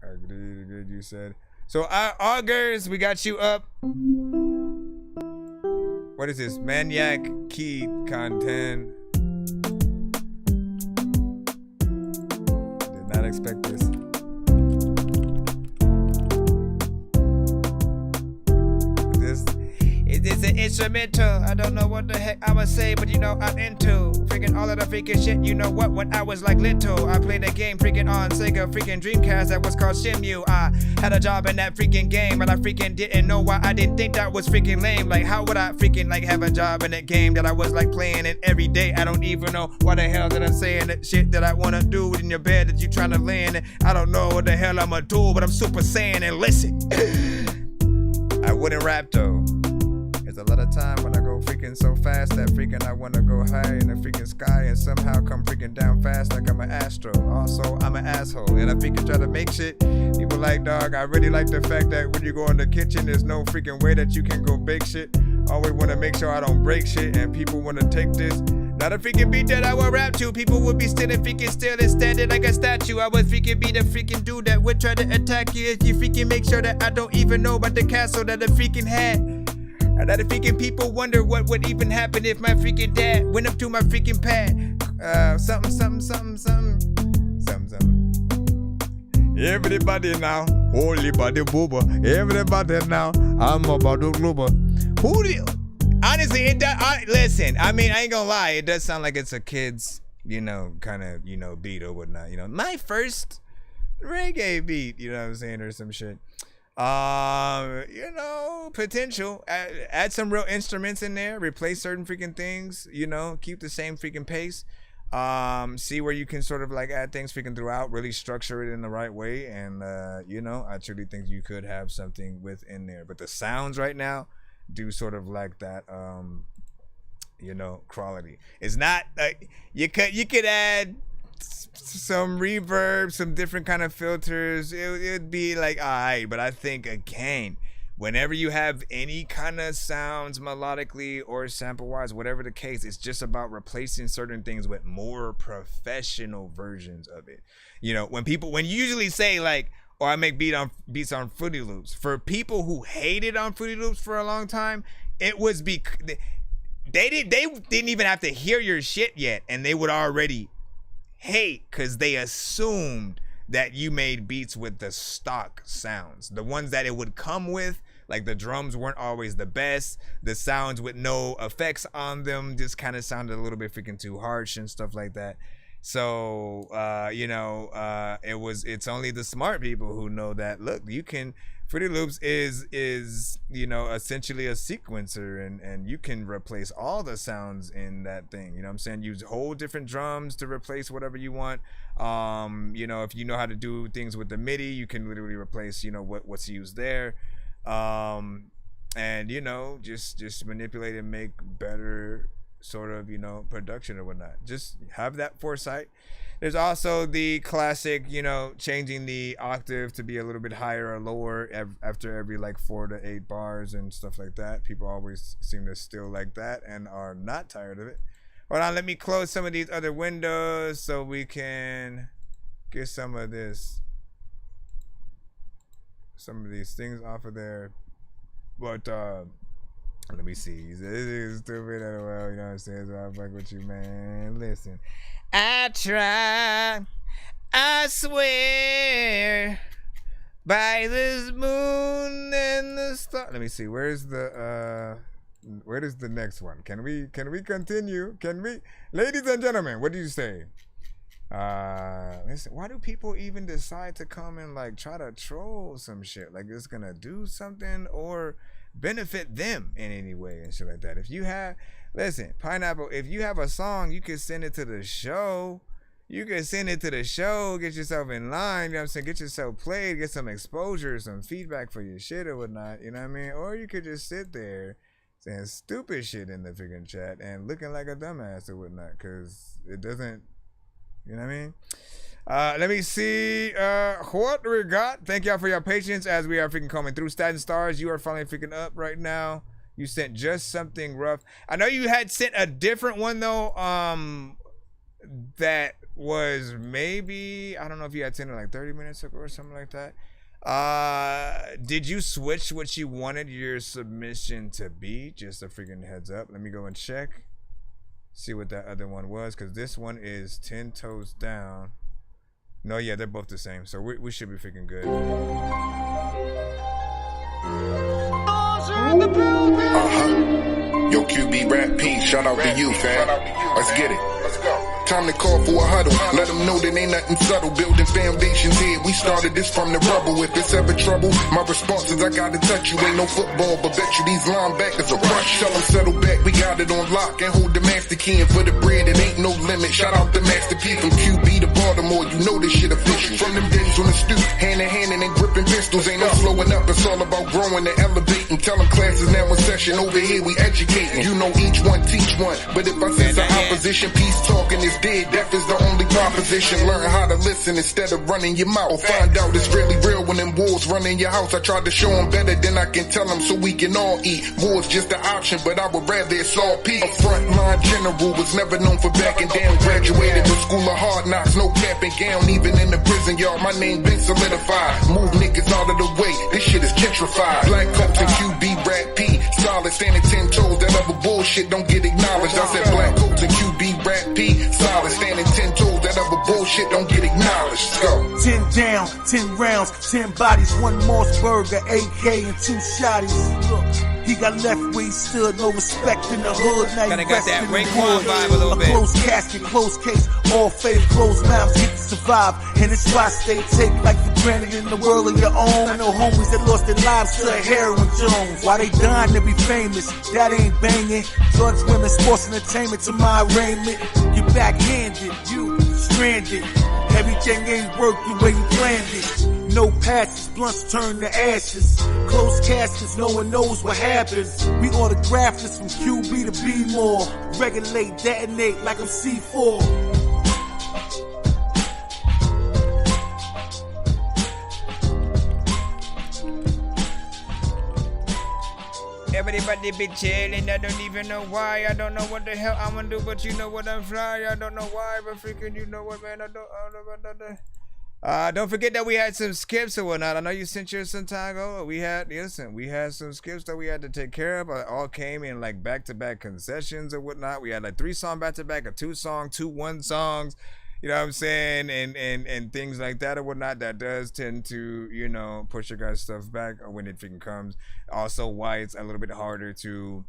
Agreed, you said. So, Augers, we got you up. What is this? Maniac key content. Did not expect this. It's an instrumental. I don't know what the heck I'ma say, but you know I'm into freaking all of the freaking shit. You know what? When I was like little, I played a game freaking on Sega freaking Dreamcast that was called Shimu. I had a job in that freaking game, but I freaking didn't know why. I didn't think that was freaking lame. Like, how would I freaking like have a job in a game that I was like playing it every day? I don't even know what the hell that I'm saying. That shit that I wanna do in your bed that you trying to lay in. I don't know what the hell I'ma do, but I'm super saiyan and listen. I wouldn't rap though. There's a lot of time when I go freaking so fast that freaking I wanna go high in the freaking sky and somehow come freaking down fast like I'm an astro. Also, I'm an asshole and I freaking try to make shit. People like, dog, I really like the fact that when you go in the kitchen, there's no freaking way that you can go bake shit. Always wanna make sure I don't break shit and people wanna take this. Not a freaking beat that I will rap to. People would be freaking still and standing like a statue. I would freaking be the freaking dude that would try to attack you if you freaking make sure that I don't even know about the castle that I freaking had. A lot of freaking people wonder what would even happen if my freaking dad went up to my freaking pad. Something. Everybody now, holy body booba. Everybody now, I'm about to booba. Who do you? Honestly, it does. Listen, I mean, I ain't gonna lie. It does sound like it's a kid's, kind of, beat or whatnot. My first reggae beat, you know what I'm saying, or some shit. Potential. Add some real instruments in there. Replace certain freaking things. Keep the same freaking pace. See where you can sort of like add things freaking throughout. Really structure it in the right way. And I truly think you could have something within there. But the sounds right now do sort of like that. Quality. It's not like you could add some reverb, some different kind of filters. It'd be like alright, but I think again, whenever you have any kind of sounds melodically or sample wise, whatever the case, it's just about replacing certain things with more professional versions of it. When you usually say like, or I make beats on Fruity Loops, for people who hated on Fruity Loops for a long time, it was because they didn't even have to hear your shit yet, and they would already hate because they assumed that you made beats with the stock sounds, the ones that it would come with. Like the drums weren't always the best, the sounds with no effects on them just kind of sounded a little bit freaking too harsh and stuff like that. So it's only the smart people who know that, look, you can, Fruity Loops is essentially a sequencer, and you can replace all the sounds in that thing. You know what I'm saying? Use whole different drums to replace whatever you want. If you know how to do things with the MIDI, you can literally replace what's used there. Just manipulate and make better sort of production or whatnot. Just have that foresight. There's also the classic, changing the octave to be a little bit higher or lower after every like 4 to 8 bars and stuff like that. People always seem to still like that and are not tired of it. Hold on, let me close some of these other windows so we can get some of these things off of there. But let me see. This is stupid. Well, you know what I'm saying? So I'll fuck with you, man. Listen. I try, I swear, by this moon and the star. Let me see. Where is the next one? Can we continue? Can we? Ladies and gentlemen, what do you say? Listen, why do people even decide to come and like try to troll some shit? Like it's gonna do something or benefit them in any way and shit like that. If you have, listen, Pineapple, if you have a song, you can send it to the show. You can send it to the show, get yourself in line, you know what I'm saying? Get yourself played, get some exposure, some feedback for your shit or whatnot, you know what I mean? Or you could just sit there saying stupid shit in the freaking chat and looking like a dumbass or whatnot, because it doesn't, you know what I mean? Let me see what we got. Thank y'all for your patience as we are freaking coming through. Statin Stars, you are finally freaking up right now. You sent just something rough. I know you had sent a different one though, that was maybe, I don't know if you had 10 or like 30 minutes ago or something like that. Did you switch what you wanted your submission to be? Just a freaking heads up. Let me go and check. See what that other one was, because this one is 10 toes down. No, yeah, they're both the same, so we should be freaking good. Yo, QB Rap P, shout out to you, fam. Let's get it. Let's go. Time to call for a huddle. Let them know that ain't nothing subtle. Building foundations here. We started this from the rubble. If it's ever trouble, my response is I gotta touch you. Ain't no football, but bet you these linebackers are rush. Tell them settle back. We got it on lock and hold the master key. And for the bread, it ain't no limit. Shout out to Master P from QB to Baltimore. You know this shit official. From them days on the stoop, hand in hand and then gripping pistols. Ain't no slowing up. It's all about growing and elevating. Tell them classes now in session. Over here we educating. You know each one teach one. But if I sense the opposition, peace talking is dead. Death is the only proposition. Learn how to listen instead of running your mouth. Find out it's really real when them wolves run in your house. I tried to show them better than I can tell them so we can all eat. War's just an option, but I would rather it's all peace. A frontline general was never known for backing down. Graduated with school of hard knocks, no cap and gown. Even in the prison yard, my name been solidified. Move niggas out of the way, this shit is gentrified. Black coats and QB Rap P, solid standing 10 toes. That other bullshit don't get acknowledged. I said black coats and QB Rap P, solid standing 10 toes. That other bullshit don't get acknowledged. Let's go. 10 down, 10 rounds, 10 bodies, 1 Mossberg, an AK and 2 shotties. Look, he got left where he stood, no respect in the hood. Now Kinda he got that resting in Raekwon wood. vibe a little bit. Closed casket, closed case, all faith, closed mouths, get to survive. And it's why I stay take like for granted in the world of your own. I know homies that lost their lives to a heroin Jones. Why they dying to be famous? That ain't banging. Drugs, women, sports, entertainment to my arraignment. You backhanded, you stranded. Everything ain't work the way you planned it. No patches, blunts turn to ashes. Closed caskets, no one knows what happens. We autograph this from QB to be more. Regulate, detonate like I'm C4. Everybody be chillin', I don't even know why. I don't know what the hell I'm gonna do, but you know what, I'm fly. I don't know why, but freaking you know what, man. Don't forget that we had some skips or whatnot. I know you sent yours some time ago. We had some skips that we had to take care of. All came in like back-to-back concessions or whatnot. We had like 3 song back-to-back, or 2 song, 2 1 songs. You know what I'm saying? And things like that or whatnot. That does tend to, you know, push your guys' stuff back when it freaking comes. Also, why it's a little bit harder to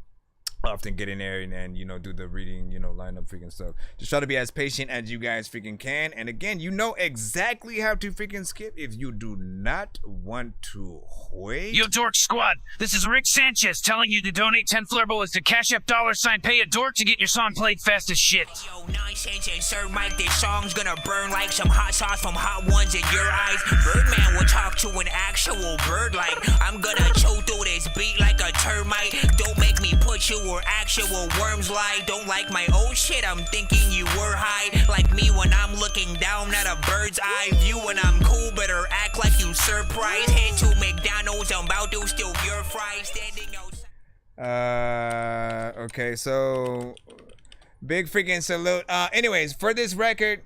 often get in there and you know, do the reading, you know, line up freaking stuff. Just try to be as patient as you guys freaking can. And again, you know exactly how to freaking skip if you do not want to wait. Yo, Dork Squad, this is Rick Sanchez telling you to donate 10 flurbles to Cash App $ pay a dork to get your song played fast as shit. Yo, Nonsenze and Sir Mike, this song's gonna burn like some hot sauce from hot ones in your eyes. Birdman will talk to an actual bird like I'm gonna chew through this beat like a termite. Don't make me put you where actual worms lie. Don't like my old shit, I'm thinking you were high. Like me when I'm looking down at a bird's eye view. When I'm cool, better act like you surprised. Head to McDonald's, I'm about to steal your fries. Standing outside. Okay, so big freaking salute. Anyways, for this record,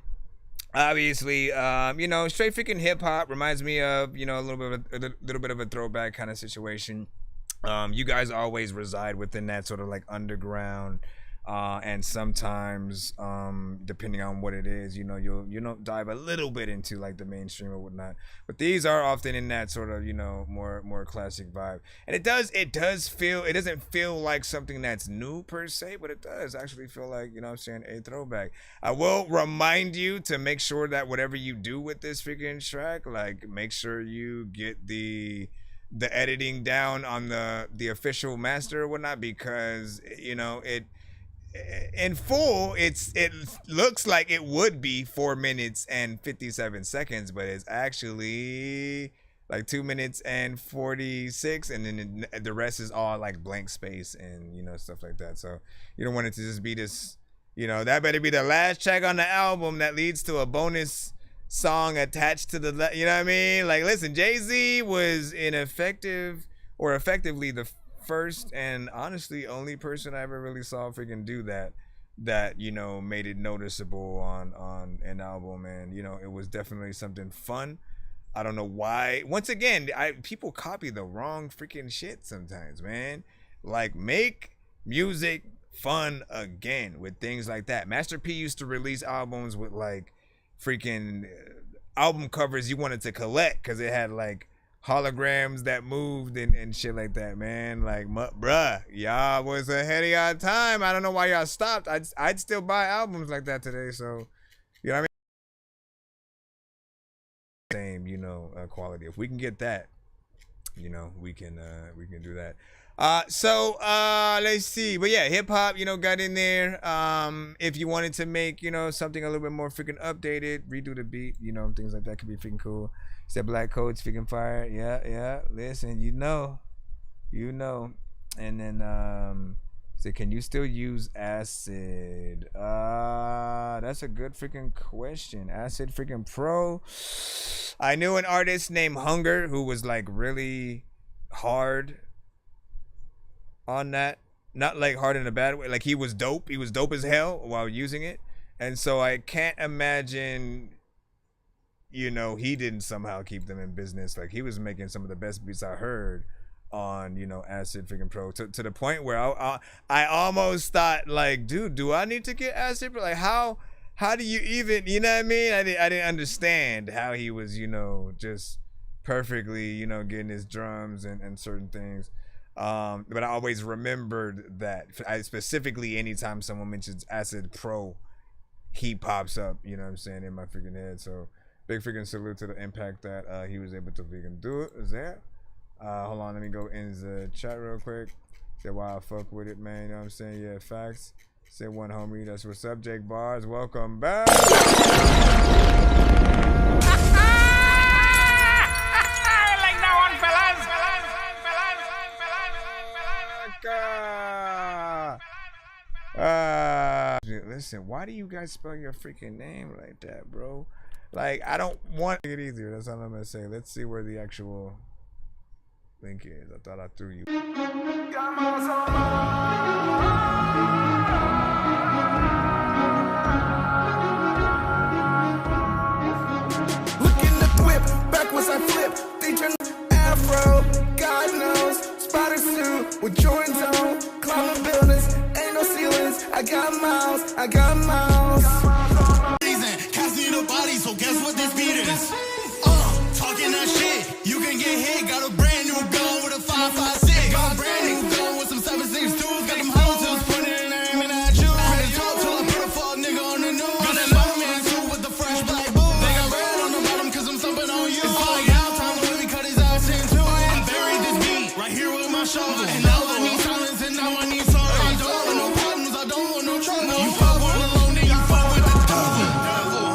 obviously, you know, straight freaking hip hop reminds me of, you know, a little bit of a throwback kind of situation. You guys always reside within that sort of like underground, and sometimes, depending on what it is, you know, you'll dive a little bit into like the mainstream or whatnot. But these are often in that sort of, you know, more classic vibe. And it doesn't feel like something that's new per se, but it does actually feel like, you know what I'm saying, a throwback. I will remind you to make sure that whatever you do with this freaking track, like make sure you get the editing down on the official master or whatnot, because you know it in full it looks like it would be 4 minutes and 57 seconds, but it's actually like 2 minutes and 46, and then the rest is all like blank space and, you know, stuff like that. So you don't want it to just be this, you know, that better be the last track on the album that leads to a bonus song attached to the, you know what I mean? Like, listen, Jay-Z was effectively the first and honestly only person I ever really saw freaking do that. that, you know, made it noticeable on an album, and you know, it was definitely something fun. I don't know why. Once again, people copy the wrong freaking shit sometimes, man. Like, make music fun again with things like that. Master P used to release albums with like freaking album covers you wanted to collect because it had like holograms that moved and shit like that, man. Like, bruh, y'all was ahead of y'all time. I don't know why y'all stopped. I'd still buy albums like that today. So, you know what I mean? Same, you know, quality. If we can get that, you know, we can do that. So let's see. But yeah, hip hop, you know, got in there. If you wanted to make, you know, something a little bit more freaking updated, redo the beat, you know, things like that could be freaking cool. Said Black Code's freaking fire. Yeah. Listen, you know. And then said, can you still use acid? That's a good freaking question. Acid freaking Pro. I knew an artist named Hunger who was like really hard on that. Not like hard in a bad way. Like, he was dope. He was dope as hell while using it. And so I can't imagine, you know, he didn't somehow keep them in business. Like, he was making some of the best beats I heard on, you know, Acid freaking Pro, to the point where I almost thought, like, dude, do I need to get Acid? Like, how do you even, you know what I mean? I didn't understand how he was, you know, just perfectly, you know, getting his drums and certain things. But I always remembered that. I specifically, anytime someone mentions Acid Pro, he pops up, you know what I'm saying, in my freaking head. So big freaking salute to the impact that he was able to freaking do it. Is that? Hold on, let me go in the chat real quick. Say why I fuck with it, man. You know what I'm saying? Yeah, facts. Say one homie, that's what's up. Jake Bars, welcome back. Like that one, fellas. Listen, why do you guys spell your freaking name like that, bro? Like, I don't want to get easier. That's all I'm gonna say. Let's see where the actual link is. I thought I threw you. Look in the whip, backwards I flip. They turn afro, God knows. Spider suit with Jordans on. Climbing buildings, ain't no ceilings. I got miles. Reason, casting the body, so guess what this beat is? Talking that shit, you can get hit. Got a brand new gun with a 5.56. Got a brand new gun with some 7.62s. Got them houses, putting it aiming at you. Put it talk till I put a fuck nigga on the news. Got that Spider-Man suit with the fresh black boots. They got red on the bottom cause I'm thumping on you. It's like out time when we cut his ass into it. I buried this beat right here with my shoulder. And now I need silence and now I need sorrow. I don't want no problems, I don't want no trouble. You fuck with alone, then you fuck with the devil.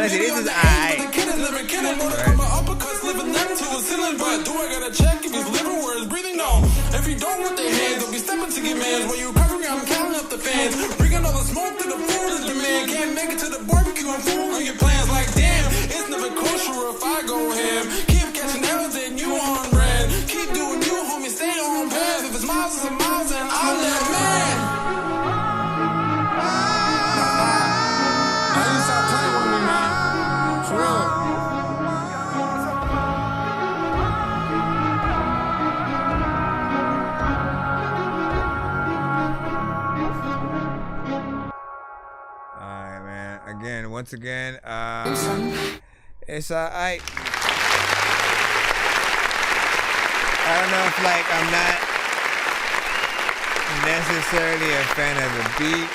This is I. But do I gotta check if he's living where he's breathing? No. If you don't with their hands, they'll be stepping to get mans. While you covering, I'm counting up the fans. Bringing all the smoke to the food is demand. Can't make it to the barbecue and fool on your plans. Like damn, it's never kosher if I go ham. Keep catching everything you on brand. Keep doing you, homie, stay on path. If it's miles, it's miles, and I'll let man. Now you stop playing with me, man. For real. Once again, it's I don't know if like I'm not necessarily a fan of the beat.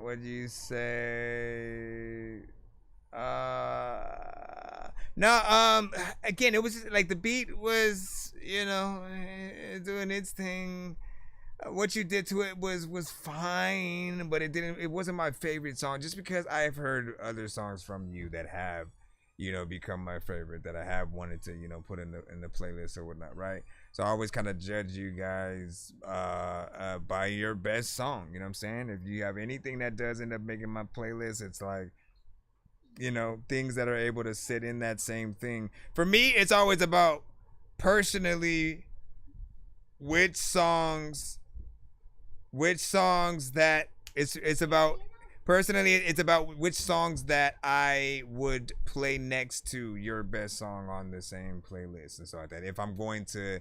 What'd you say? No, again, it was just, like the beat was, doing its thing. What you did to it was fine, but it wasn't my favorite song, just because I've heard other songs from you that have, become my favorite, that I have wanted to, put in the playlist or whatnot, right? So I always kind of judge you guys by your best song, you know what I'm saying? If you have anything that does end up making my playlist, it's like, things that are able to sit in that same thing. For me, it's always about personally which songs that it's about personally, it's about which songs that I would play next to your best song on the same playlist and stuff like that. If I'm going to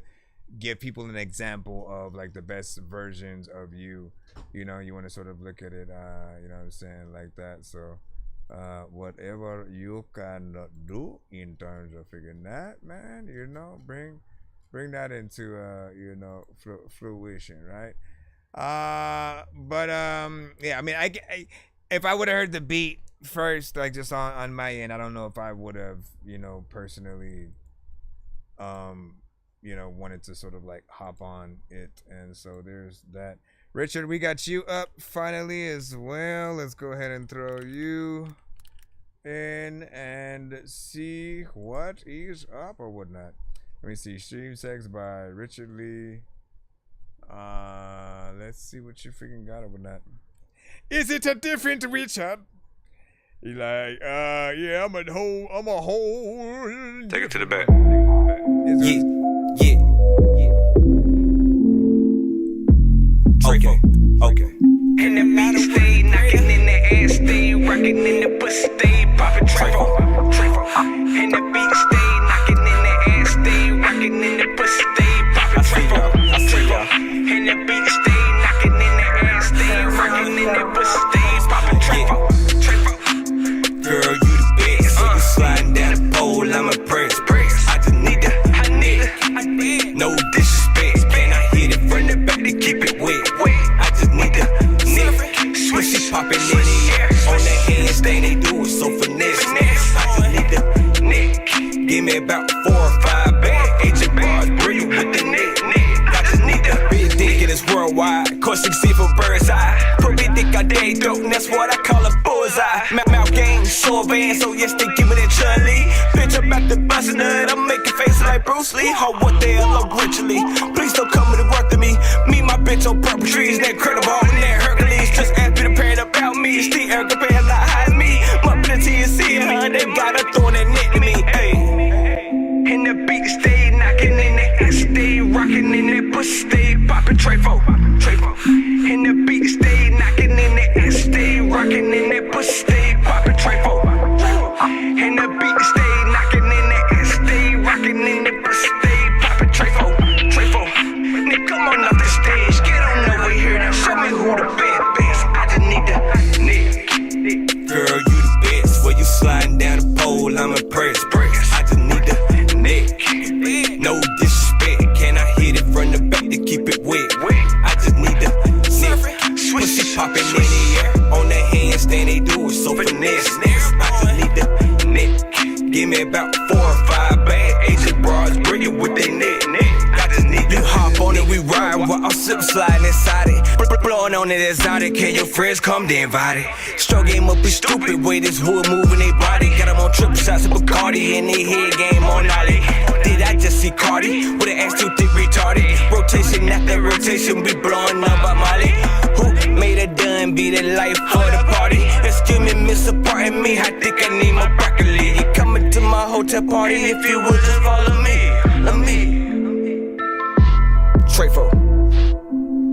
give people an example of like the best versions of you, you want to sort of look at it, you know what I'm saying, like that. So whatever you can do in terms of figuring that, man, bring that into fruition, right? Yeah, I mean, I if I would have heard the beat first, like just on my end, I don't know if I would have, personally, wanted to sort of like hop on it. And so there's that. Richard, we got you up finally as well. Let's go ahead and throw you in and see what is up or whatnot. Let me see. Stream Sex by Richard Lee. Let's see what you freaking got or whatnot. Is it a different Richard? He like, yeah, I'm a whole. Take it to the back. Yeah. Okay. And the beat stay knocking in the ass, stay rocking in the pussy, stay popping trifle. And the beat stay knocking in the ass, stay rocking in the pussy, stay popping trifle. And the beat stay knocking in the ass, stay rocking in the pussy, stay popping trifle. Girl, you the best. So you sliding down the pole, I'm a press. I just need that. No disrespect. Can I hit it from the back to keep it wet? I just need the nick. Swishy popping in the air. On the handstand, they do it so finesse. I just need the nick. Give me about 4 or 5 bad agent bars. Brilliant with the nick. I just need the big dick, and it's worldwide. Cause you can see from bird's eye. Put big dick out there, dope, and that's what I call a bullseye. Mouth game, short van, so yes, they give me that Chun-Li. Bitch, I'm about to bust a nut, I'm making faces like Bruce Lee. Ho, what the hell, I'm ritually. Please don't come to work to me. Me, my bitch on purple trees, that credible, and that Hercules. Just ask Peter Pan about me. Steve Erica Pan like hide me. My plenty is seeing her, they got her throwing that net to me. Hey. And the beat stay knocking in the ass, stay rocking in that pussy, stay popping trifle. And the beat stay knocking in the ass, stay rocking in that pussy, stay popping trifle. And the beat stay knocking in the ass, stay rocking in the pussy, stay popping trifle. Nigga, come on off the stage, get on over here now, show me who the best. I just need the nick. Girl, you the best. Where you sliding down the pole, I'm impressed. I just need the nick. No disrespect. Can I hit it from the back to keep it wet? I just need the nick. Pussy popping in the air. On the handstand, they do it so finesse. I just need the nick. Give me about 4 or 5 bad agent bras. Bring it with they neck. I just need the hop on it, we ride while I'm sliding inside it. Blowing on it exotic, can your friends come to invite it? Stroke game up, be stupid, way this wood moving they body. Got them on triple shots of Bacardi and they head game on Ollie. Did I just see Cardi? With an ass too thick retarded. Rotation after rotation, be blowing up by Molly. Who made a done, be the life for the party? Excuse me, miss a part of me, I think I need my broccoli. You coming to my hotel party, if you would just follow me. Trifle.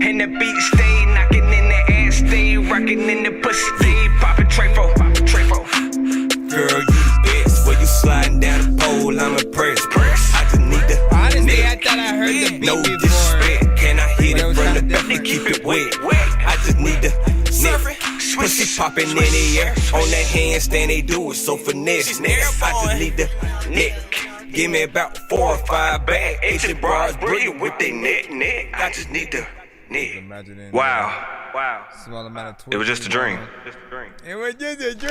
And the beat stay knocking in the ass, stay rocking in the pussy, stay popping trifle. Girl, you the best. Where you sliding down the pole, I'm impressed. I just need the honestly, nick. I thought I heard the beat no before. Disrespect. Can I hit it from the back to keep it wet? I just need the nick. Pussy popping in the air. On that handstand, they do it so finesse. I just need the nick. Give me about 4 or 5 bad agent bras. Brilliant with they neck. I just need the nick. Wow. Small amount of It was just a dream. It was just a dream.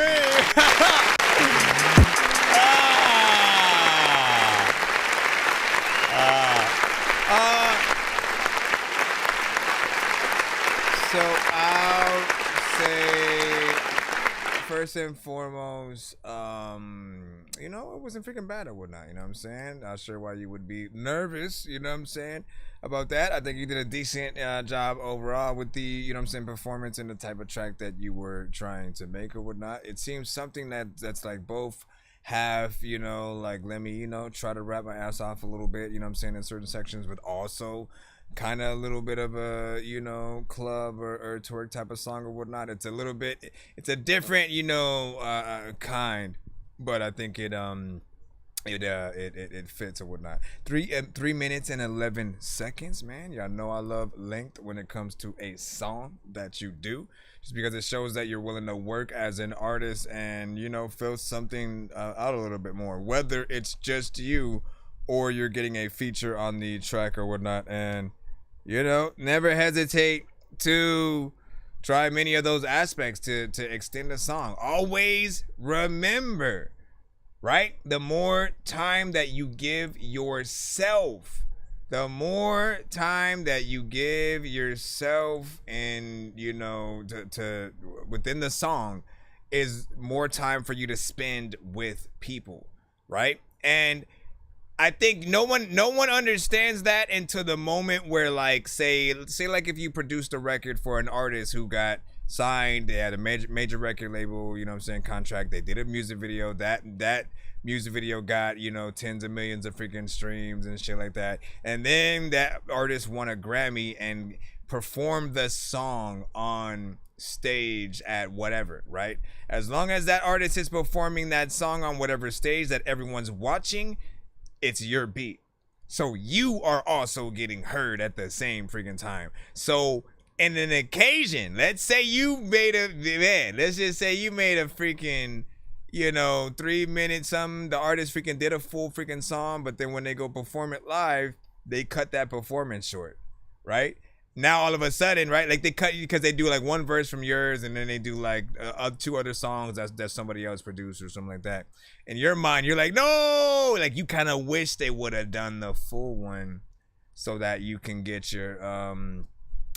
So I'll say first and foremost, you know, it wasn't freaking bad or whatnot, you know what I'm saying? Not sure why you would be nervous, you know what I'm saying, about that. I think you did a decent job overall with the, you know what I'm saying, performance and the type of track that you were trying to make or whatnot. It seems something that's like both have, you know, like, let me, you know, try to wrap my ass off a little bit, you know what I'm saying, in certain sections, but also kind of a little bit of a, you know, club or twerk type of song or whatnot. It's a little bit, it's a different, you know, kind, but I think it fits or whatnot. 3 minutes and 11 seconds, man. Y'all know I love length when it comes to a song that you do, just because it shows that you're willing to work as an artist and, you know, fill something out a little bit more, whether it's just you or you're getting a feature on the track or whatnot. And, you know, never hesitate to try many of those aspects to extend the song. Always remember, right? The more time that you give yourself, and, you know, to within the song is more time for you to spend with people, right? And I think no one understands that until the moment where, like, say like if you produced a record for an artist who got signed, they had a major record label, you know what I'm saying, contract, they did a music video, that music video got, you know, tens of millions of freaking streams and shit like that, and then that artist won a Grammy and performed the song on stage at whatever, right? As long as that artist is performing that song on whatever stage that everyone's watching, it's your beat. So you are also getting heard at the same freaking time. So in an occasion, let's say you made a freaking, you know, 3 minutes something, the artist freaking did a full freaking song, but then when they go perform it live, they cut that performance short, right? Now all of a sudden, right, like they cut you because they do like one verse from yours and then they do like 2 other songs that somebody else produced or something like that. In your mind, you're like, no, like you kind of wish they would have done the full one so that you can get your,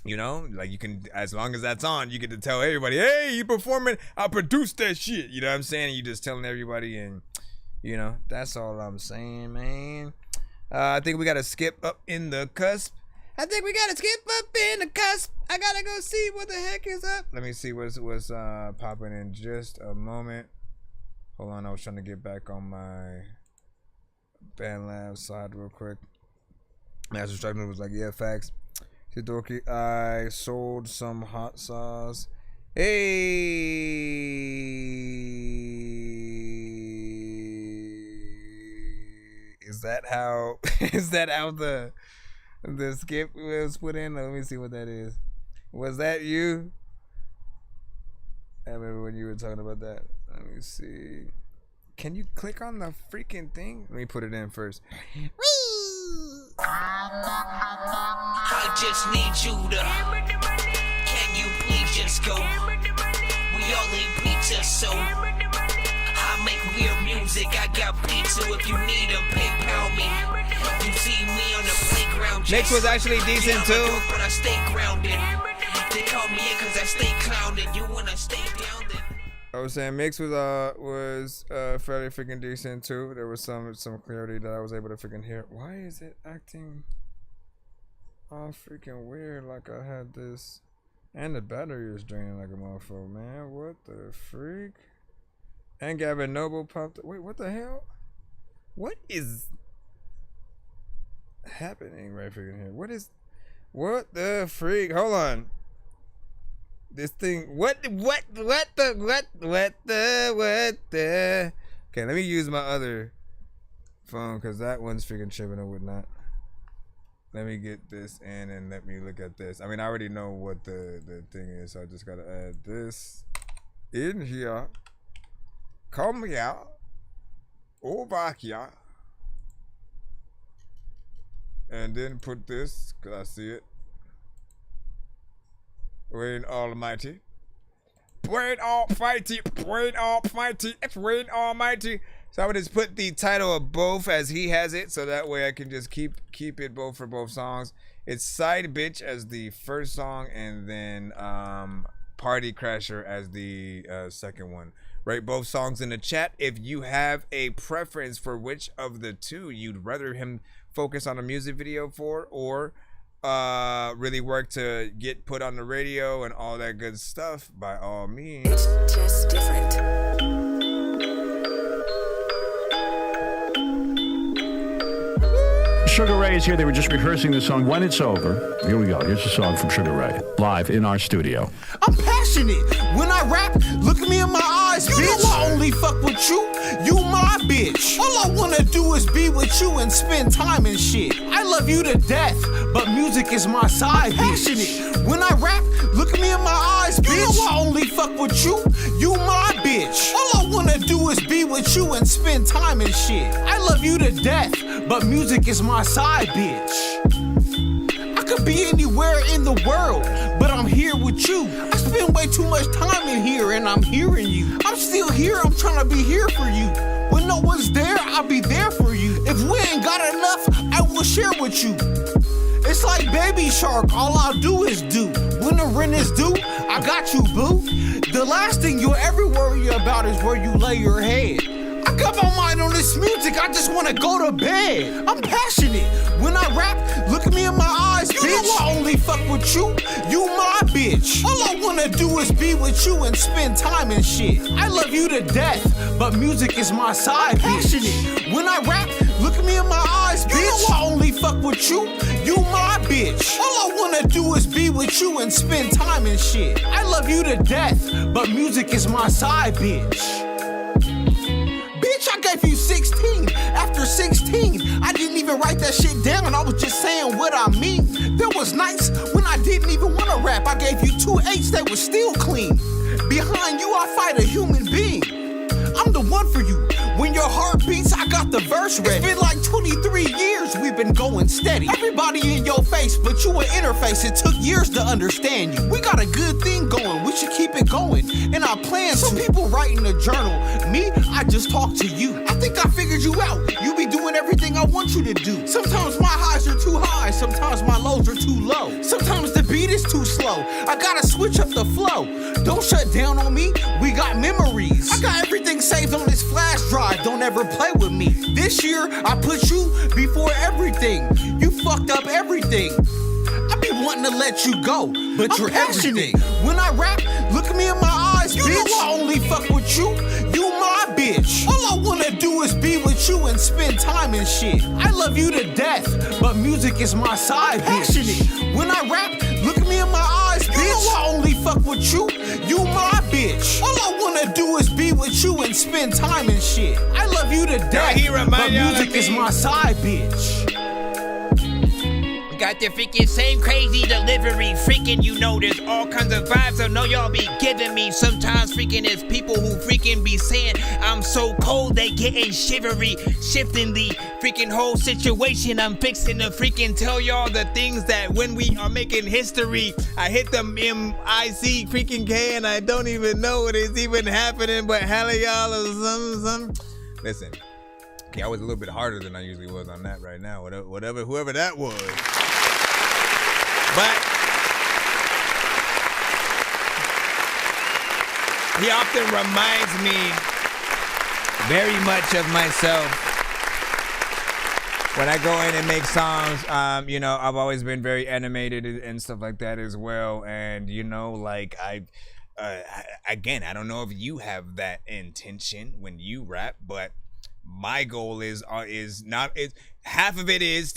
you know, like you can, as long as that's on, you get to tell everybody, hey, you performing, I produced that shit, you know what I'm saying? And you just telling everybody, and, you know, that's all I'm saying, man. I think we got to skip up in the cusp. I gotta go see what the heck is up. Let me see what's popping in just a moment. Hold on, I was trying to get back on my BandLab side real quick. Master Striker was like, yeah, facts. That Dorky, I sold some hot sauce. Hey, is that how the skip was put in? Let me see what that is. Was that you? I remember when you were talking about that. Let me see. Can you click on the freaking thing? Let me put it in first. I just need you to. Can you please just go? We all eat pizza, so I make weird music. I got pizza if you need a PayPal me. You see me on the playground. Mix was actually decent too. But I stay grounded. They call me in cause I stay clouded. You wanna stay grounded. I was saying Mix was fairly freaking decent too. There was some clarity that I was able to freaking hear. Why is it acting all freaking weird like I had this? And the battery is draining like a motherfucker, man. What the freak? And Gavin Noble popped. Wait, what the hell? What is happening right freaking here? What the freak? Hold on. This thing, what the? Okay, let me use my other phone because that one's freaking tripping or whatnot. Let me get this in and let me look at this. I mean, I already know what the thing is, so I just gotta add this in here. Come here. Over here. And then put this, because I see it. Wayne Almighty. Wayne Almighty. Wayne Almighty. It's Wayne Almighty. So I would just put the title of both as he has it, so that way I can just keep it both for both songs. It's Side Bitch as the first song, and then Party Crasher as the second one. Write both songs in the chat if you have a preference for which of the two you'd rather him focus on a music video for, or really work to get put on the radio and all that good stuff. By all means. It's just different. Sugar Ray is here. They were just rehearsing the song. When it's over, here we go. Here's a song from Sugar Ray, live in our studio. I'm passionate. When I rap, look at me in my eyes, bitch. You know I only fuck with you. You my bitch. All I wanna do is be with you and spend time and shit. I love you to death, but music is my side, passionate. When I rap, look at me in my eyes, bitch. You know I only fuck with you. You my bitch. All I wanna do is be with you and spend time and shit. I love you to death, but music is my side, bitch. I could be anywhere in the world, but I'm here with you. I spend way too much time in here and I'm hearing you. I'm still here, I'm trying to be here for you. When no one's there, I'll be there for you. If we ain't got enough, I will share with you. It's like Baby Shark, all I'll do is do. When the rent is due, I got you, boo. The last thing you'll ever worry about is where you lay your head. I got my mind on this music, I just wanna go to bed. I'm passionate. When I rap, look at me in my eyes, bitch. You know I only fuck with you. You my bitch. All I wanna do is be with you and spend time and shit. I love you to death, but music is my side, passionate. When I rap, look at me in my eyes, bitch. You know I only fuck with you. You my bitch. All I wanna do is be with you and spend time and shit. I love you to death, but music is my side, bitch. Bitch, I gave you 16. After 16, I didn't even write that shit down. I was just saying what I mean. There was nights when I didn't even want to rap. I gave you 2 8s that was still clean. Behind you, I fight a human being. I'm the one for you. When your heart beats, I got the verse ready. It's been like 23 years we've been going steady. Everybody in your face, but you an interface. It took years to understand you. We got a good thing going, we should keep it going. And I plan some people write in a journal. Me, I just talk to you. I think I figured you out. You be doing everything I want you to do. Sometimes my highs are too high, sometimes my lows are too low. Sometimes the beat is too slow. I gotta switch up the flow. Don't shut down on me, we got memories. I got everything saved on this flash drive. Don't ever play with me. This year, I put you before everything. You fucked up everything. I be wanting to let you go, but you're passionate. When I rap, look at me in my eyes, you bitch. You know I only fuck with you. You my bitch. All I wanna do is be with you and spend time and shit. I love you to death, but music is my side, passionate. When I rap, look at me in my eyes, bitch. You know I only fuck with you. You my bitch. All I wanna do is be with you and spend time and shit. I love you to death, but music is my side, bitch. Got the freaking same crazy delivery. Freaking, you know, there's all kinds of vibes I know y'all be giving me. Sometimes freaking there's people who freaking be saying I'm so cold, they getting shivery. Shifting the freaking whole situation. I'm fixing to freaking tell y'all the things that when we are making history, I hit them MIC freaking K and I don't even know what is even happening, but hell y'all or some. Listen. Okay, I was a little bit harder than I usually was on that right now. Whatever, whoever that was. But he often reminds me very much of myself when I go in and make songs. You know, I've always been very animated and stuff like that as well. And you know, like again, I don't know if you have that intention when you rap, but my goal is not half of it is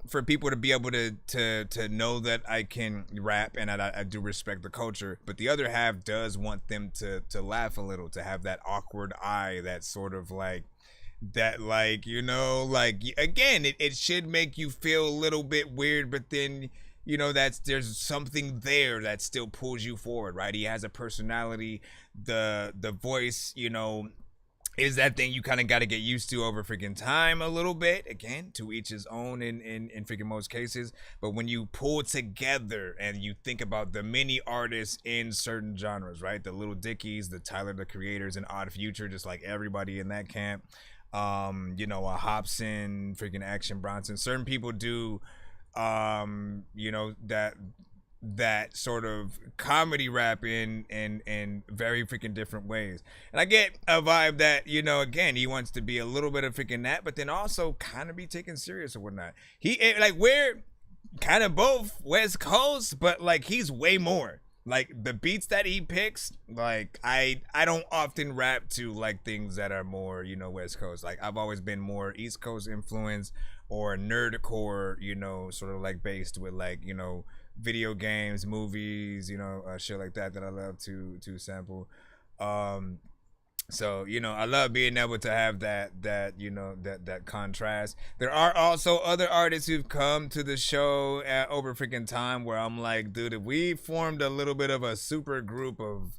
for people to be able to know that I can rap and I do respect the culture, but the other half does want them to laugh a little, to have that awkward eye, that sort of like that, like, you know, like again, it should make you feel a little bit weird, but then you know there's something there that still pulls you forward, right? He has a personality, the voice, you know, is that thing you kind of got to get used to over freaking time a little bit. Again, to each his own in freaking most cases. But when you pull together and you think about the many artists in certain genres, right? The Little Dickies, the Tyler, the Creators, and Odd Future, just like everybody in that camp. you know, a Hobson, freaking Action Bronson. Certain people do, you know, that sort of comedy rap in very freaking different ways. And I get a vibe that, you know, again, he wants to be a little bit of freaking that, but then also kind of be taken serious or whatnot. We're kind of both West Coast, but like he's way more. Like the beats that he picks, like I don't often rap to like things that are more, you know, West Coast. Like I've always been more East Coast influence or nerdcore, you know, sort of like based with like, you know, video games, movies, you know, shit like that I love to sample. So, you know, I love being able to have that you know, that contrast. There are also other artists who've come to the show over freaking time where I'm like, dude, if we formed a little bit of a super group of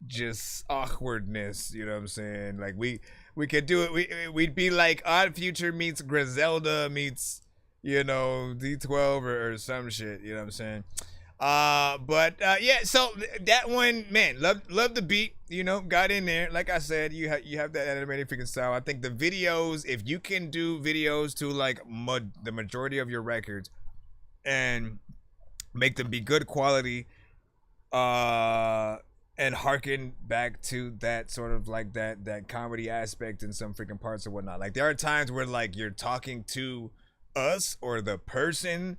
just awkwardness, you know what I'm saying? Like we could do it. We'd be like Odd Future meets Griselda meets, you know, D12 or some shit, you know what I'm saying? Yeah, so that one, man, love the beat, you know, got in there. Like I said, you have that animated freaking style. I think the videos, if you can do videos to like the majority of your records and make them be good quality, and harken back to that sort of like that comedy aspect in some freaking parts or whatnot. Like there are times where like you're talking to us or the person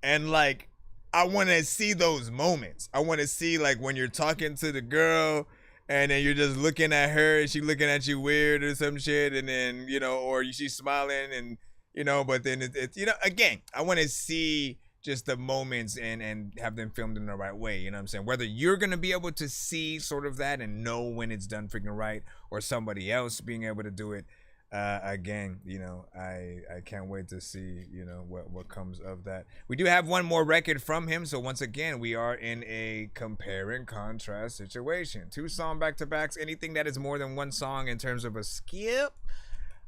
and like I want to see those moments. I want to see like when you're talking to the girl and then you're just looking at her and she looking at you weird or some shit, and then, you know, or she's smiling and, you know, but then it's you know, again, I want to see just the moments and have them filmed in the right way, you know what I'm saying? Whether you're going to be able to see sort of that and know when it's done freaking right or somebody else being able to do it. Again, you know, I can't wait to see, you know, what comes of that. We do have one more record from him, so once again we are in a compare and contrast situation. 2 song back-to-backs. Anything that is more than 1 song in terms of a skip,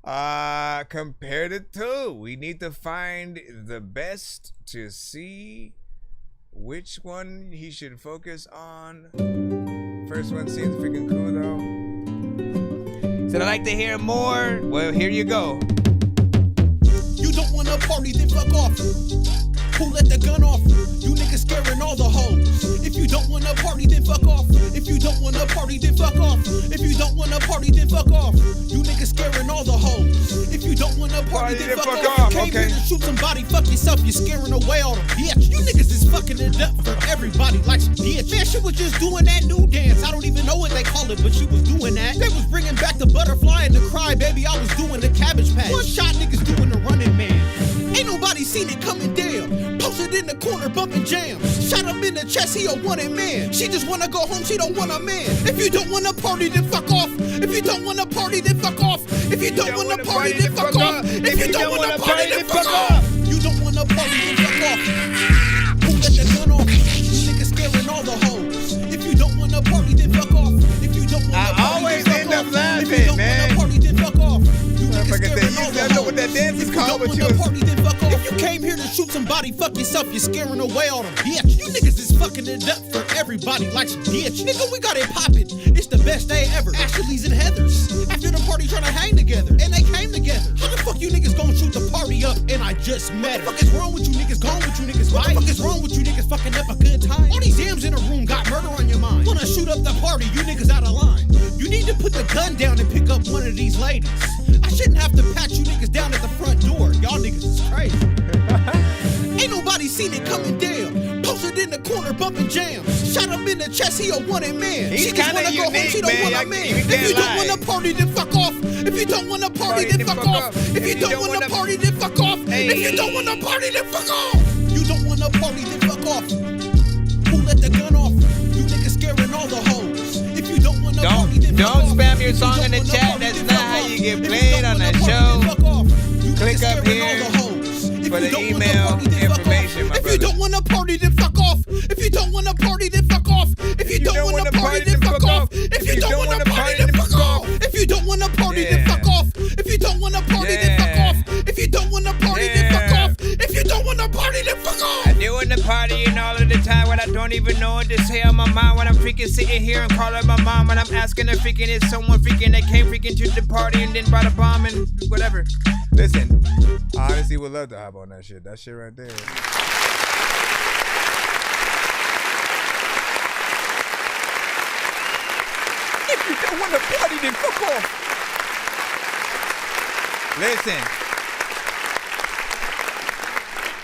compared to 2. We need to find the best to see which one he should focus on. First one seems freaking cool though. Said I'd like to hear more. Well, here you go. You don't wanna party, then fuck off. Who let the gun off? You niggas scaring all the hoes. If you don't wanna party, then fuck off. If you don't wanna party, then fuck off. If you don't wanna party, then fuck off. You niggas scaring all the hoes. If you don't wanna party, then fuck off. You came here to shoot somebody, fuck yourself. You're scaring away all the bitch. You niggas is fucking it up for everybody like some bitch. Man, she was just doing that new dance. I don't even know what they call it, but she was doing that. They was bringing back the butterfly and the cry, baby. I was doing the cabbage patch. One shot niggas doing the running man. Ain't nobody seen it coming down. Posted in the corner bumping jams. Shot him in the chest, he a wanted man. She just wanna go home, she don't want a man. If you don't wanna party, then fuck off. If you don't wanna party, then fuck off. If you don't wanna party, then fuck off. If you don't wanna party, then fuck off. You don't wanna party, then fuck off. Who let the gun off? You niggas scaring all the hoes. If you don't wanna party, then fuck off. If you don't wanna party, then fuck off. If you don't wanna party, then fuck off. You niggas scaring all the hoes. If you don't wanna party, then fuck off. If you came here to shoot somebody, fuck yourself. You're scaring away all the bitch. You niggas is fucking it up for everybody like some bitch. Nigga, we got it poppin'. It's the best day ever. Ashley's and Heather's. After the party trying to hang together. And they came together. How the fuck you niggas gonna shoot the party up and I just met her? What the fuck is wrong with you niggas? Gone with you niggas? What the fuck is wrong with you niggas fucking up a good time? All these yams in a room got murder on your mind. Wanna shoot up the party, you niggas out of line. You need to put the gun down and pick up one of these ladies. I shouldn't have to pat you niggas down at the front door. Y'all niggas is crazy. Ain't nobody seen it coming down. Posted in the corner bumping jams. Shot him in the chest, he a wanted man. He's she just wanna go home, she don't want a man. If you don't wanna party, then fuck off. If you don't wanna party, then fuck off. If you don't wanna party, then fuck off. If you don't wanna party, then fuck off. You don't wanna party, then fuck off. Who let the gun off? You niggas scaring all the hoes. If you don't wanna party, then fuck off. Don't spam your song in the chat. That's not how you get played on the show. Click up here for the email information, my brother. If you don't wanna party, then fuck off. If you don't wanna party, then fuck off. If you don't wanna party, then fuck off. If you don't wanna party, then fuck off. If you don't wanna party, then fuck off. If you don't wanna party, then fuck off. If you don't wanna party, then fuck off. If you don't wanna party, then fuck off. I do wanna partying all of the time when I don't even know what to say on my mind. When I'm freaking sitting here and calling my mom, when I'm asking her freaking is someone freaking that came freaking to the party and then brought a bomb and whatever. Listen, I honestly would love to hop on that shit. That shit right there. If you don't want to party, then fuck off. Listen.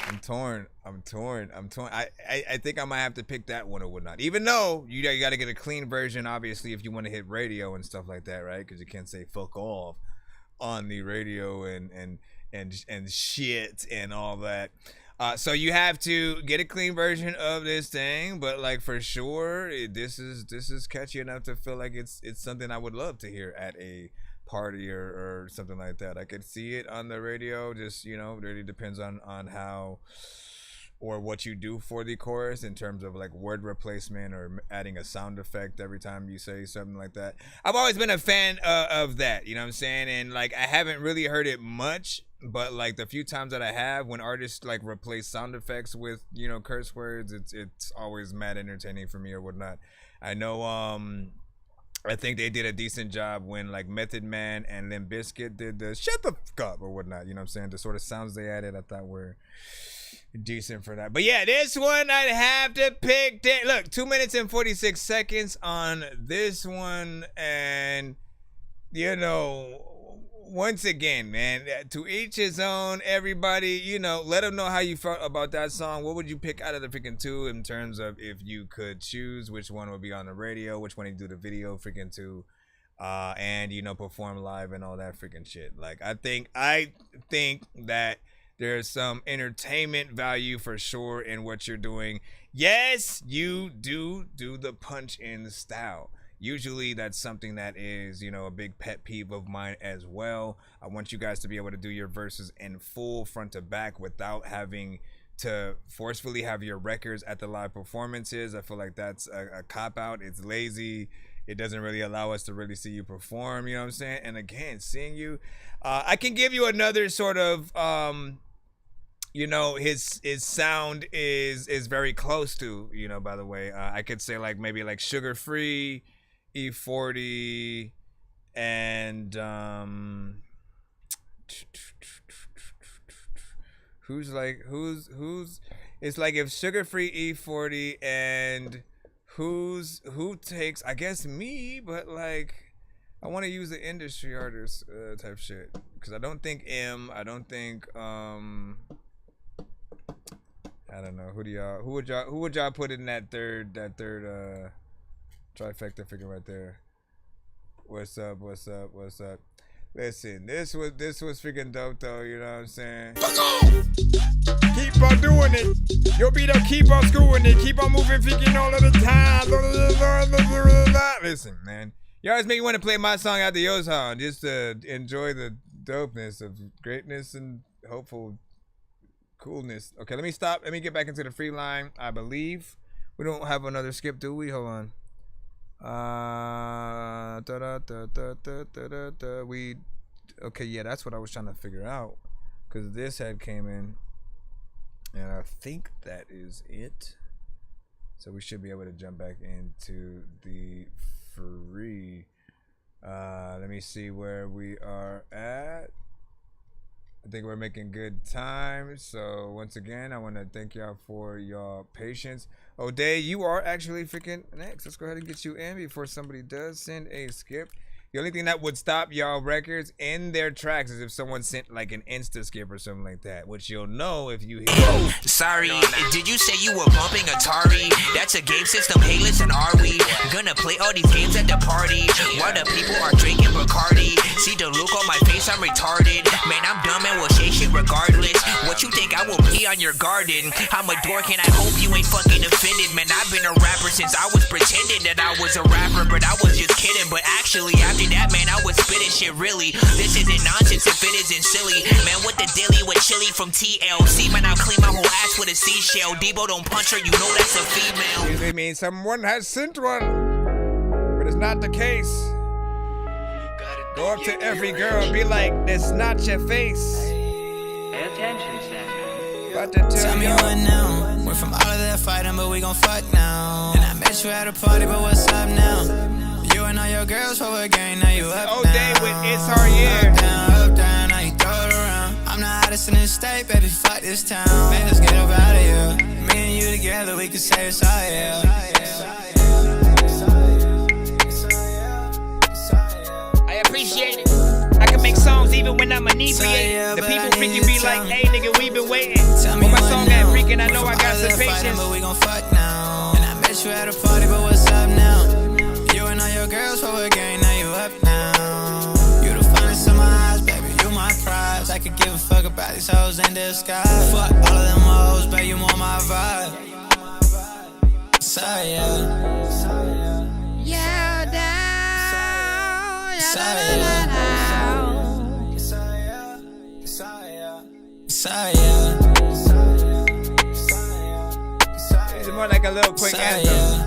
I'm torn. I think I might have to pick that one or whatnot. Even though you got to get a clean version, obviously, if you want to hit radio and stuff like that, right? Because you can't say fuck off on the radio and shit and all that. So you have to get a clean version of this thing, but like for sure, this is catchy enough to feel like it's something I would love to hear at a party or something like that. I could see it on the radio, just, you know, really depends on how or what you do for the chorus in terms of like word replacement or adding a sound effect every time you say something like that. I've always been a fan of that, you know what I'm saying? And like I haven't really heard it much, but like the few times that I have, when artists like replace sound effects with, you know, curse words, it's always mad entertaining for me or whatnot. I know I think they did a decent job when like Method Man and Limp Bizkit did the shut the fuck up or whatnot, you know what I'm saying? The sort of sounds they added, I thought were decent for that. But yeah, this one I'd have to pick. Look, 2 minutes and 46 seconds on this one, and you know, once again, man, to each his own. Everybody, you know, let them know how you felt about that song. What would you pick out of the freaking two in terms of if you could choose which one would be on the radio, which one you do the video freaking to, and you know, perform live and all that freaking shit. Like I think that there's some entertainment value for sure in what you're doing. Yes, you do the punch in style. Usually that's something that is, you know, a big pet peeve of mine as well. I want you guys to be able to do your verses in full front to back without having to forcefully have your records at the live performances. I feel like that's a cop-out. It's lazy. It doesn't really allow us to really see you perform, you know what I'm saying? And again, seeing you, I can give you another sort of, you know, his sound is very close to, you know, by the way, I could say like maybe like Sugar Free, E40, and who's it's like if Sugar Free, E40, and who takes, I guess me, but like I want to use the industry artist type shit, because I don't think I don't know, who would y'all put in that third trifecta figure right there? What's up? Listen, this was freaking dope though, you know what I'm saying? Keep on doing it. Yo, beat up, keep on screwing it. Keep on moving freaking all of the time. Listen, man. You always make me want to play my song after your song, just to enjoy the dopeness of greatness and hopeful coolness. Okay, let me stop. Let me get back into the free line. I believe we don't have another skip, do we? Hold on. Okay, yeah, that's what I was trying to figure out, because this head came in, and I think that is it. So we should be able to jump back into the free. Let me see where we are at. I think we're making good time. So once again, I want to thank y'all for your patience. O'Day, you are actually freaking next. Let's go ahead and get you in before somebody does send a skip. The only thing that would stop y'all records in their tracks is if someone sent like an insta skip or something like that, which you'll know if you hear. Sorry, did you say you were bumping Atari? That's a game system. Hey, listen, are we gonna play all these games at the party while the people are drinking Bacardi? See the look on my face, I'm retarded. Man, I'm dumb and will say shit regardless. What you think I will pee on your garden? I'm a dork and I hope you ain't fucking offended. Man, I've been a rapper since I was pretending that I was a rapper, but I was just kidding. But actually, after that, man, I was spitting shit really. This isn't nonsense if it isn't silly. Man, what the dilly with chili from TLC? Man, I'll clean my whole ass with a seashell. Debo don't punch her, you know that's a female. They mean someone has sent one, but it's not the case. Go up to every girl and be like, that's not your face. Pay attention, Sam. About to tell me what now. Went from all of that fighting, but we gon' fuck now. And I met you at a party, but what's up now? You and all your girls for a game, now you up now. Day with It's Our Year. Up down, now you throw it around. I'm the hottest in this state, baby, fuck this town. Man, let's get up out of here. Me and you together, we can say it's all, yeah. I appreciate it. I can make songs even when I'm inebriated. The people freaking be like, hey nigga, we been waiting. For my song at freaking, I know I got some patience. But we gon' fuck now. And I met you at a party, but what's up now? You and all your girls for a game, now you up now. You the finest in my eyes, baby, you my prize. I could give a fuck about these hoes in disguise. Fuck all of them hoes, baby, you want my vibe. So yeah. Yeah, down. So yeah. It's more like a little quick anthem.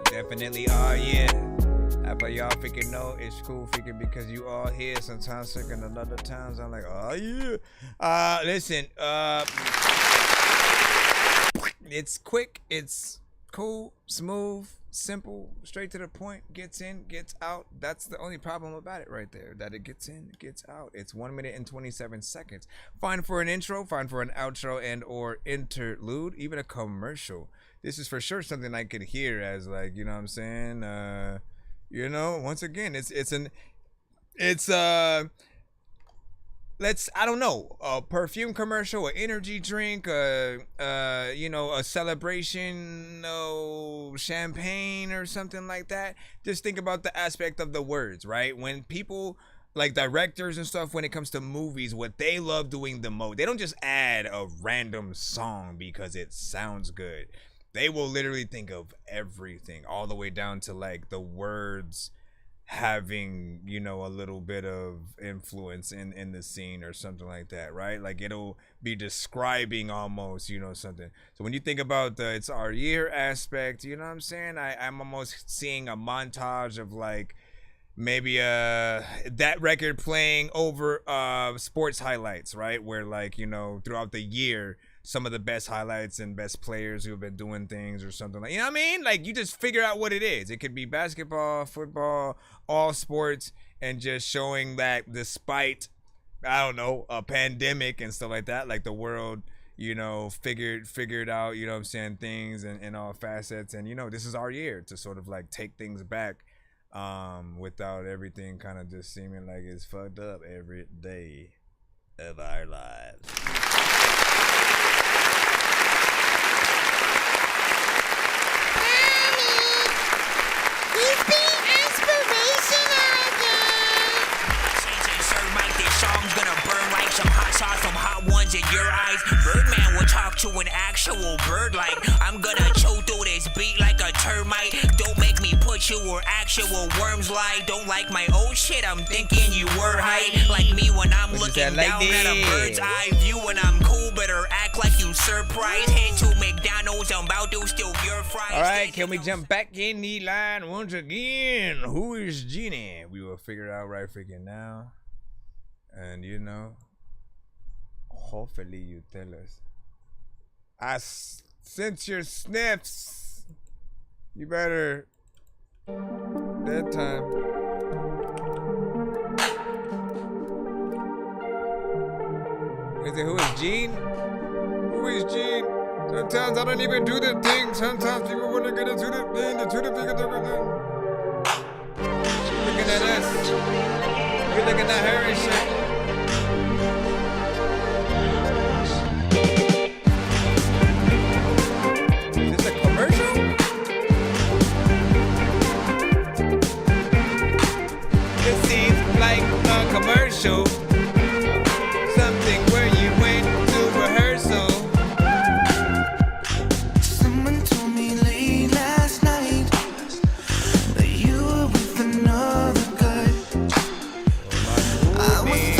Definitely all yeah. But y'all freaking know it's cool freaking because you all here. Sometimes freaking another times I'm like, oh yeah. Listen, it's quick, it's cool, smooth, simple, straight to the point, gets in, gets out. That's the only problem about it right there, that it gets in, gets out. It's 1 minute and 27 seconds. Fine for an intro, fine for an outro and or interlude, even a commercial. This is for sure something I could hear as like, you know what I'm saying? You know, once again, I don't know, a perfume commercial, an energy drink, you know, a celebration, champagne or something like that. Just think about the aspect of the words, right? When people, like directors and stuff, when it comes to movies, what they love doing the most, they don't just add a random song because it sounds good. They will literally think of everything, all the way down to like the words having, you know, a little bit of influence in the scene or something like that, right? Like it'll be describing almost, you know, something. So when you think about the It's Our Year aspect, you know what I'm saying? I'm almost seeing a montage of like maybe that record playing over sports highlights, right? Where like, you know, throughout the year, some of the best highlights and best players who have been doing things or something like, you know what I mean? Like you just figure out what it is. It could be basketball, football, all sports, and just showing that despite, I don't know, a pandemic and stuff like that, like the world, you know, figured out, you know what I'm saying, things and all facets. And, you know, this is our year to sort of like take things back without everything kind of just seeming like it's fucked up every day of our lives. He's being inspirational again. This song's gonna burn like some hot sauce from hot ones in your eyes. Birdman will talk to an actual bird like I'm gonna chew through this beat like a termite. Don't make me put you where actual worms lie. Don't like my old shit, I'm thinking you were high. Like me when I'm looking down at a bird's eye view. When I'm cool, better act like you surprised. Head to McDonald's, I'm about to steal your fries. Alright, can we jump back in the line once again? Who is Genie? We will figure it out right freaking now. And you know, hopefully you tell us. I sense your sniffs. You better. That time. Is it who is Gene? Who is Gene? Sometimes I don't even do the thing. Sometimes people want to get into the thing. You're looking at us. You're looking at her and shit. Is this a commercial? It seems like a commercial. Something where you went to rehearsal. Someone told me late last night that you were with another guy. I was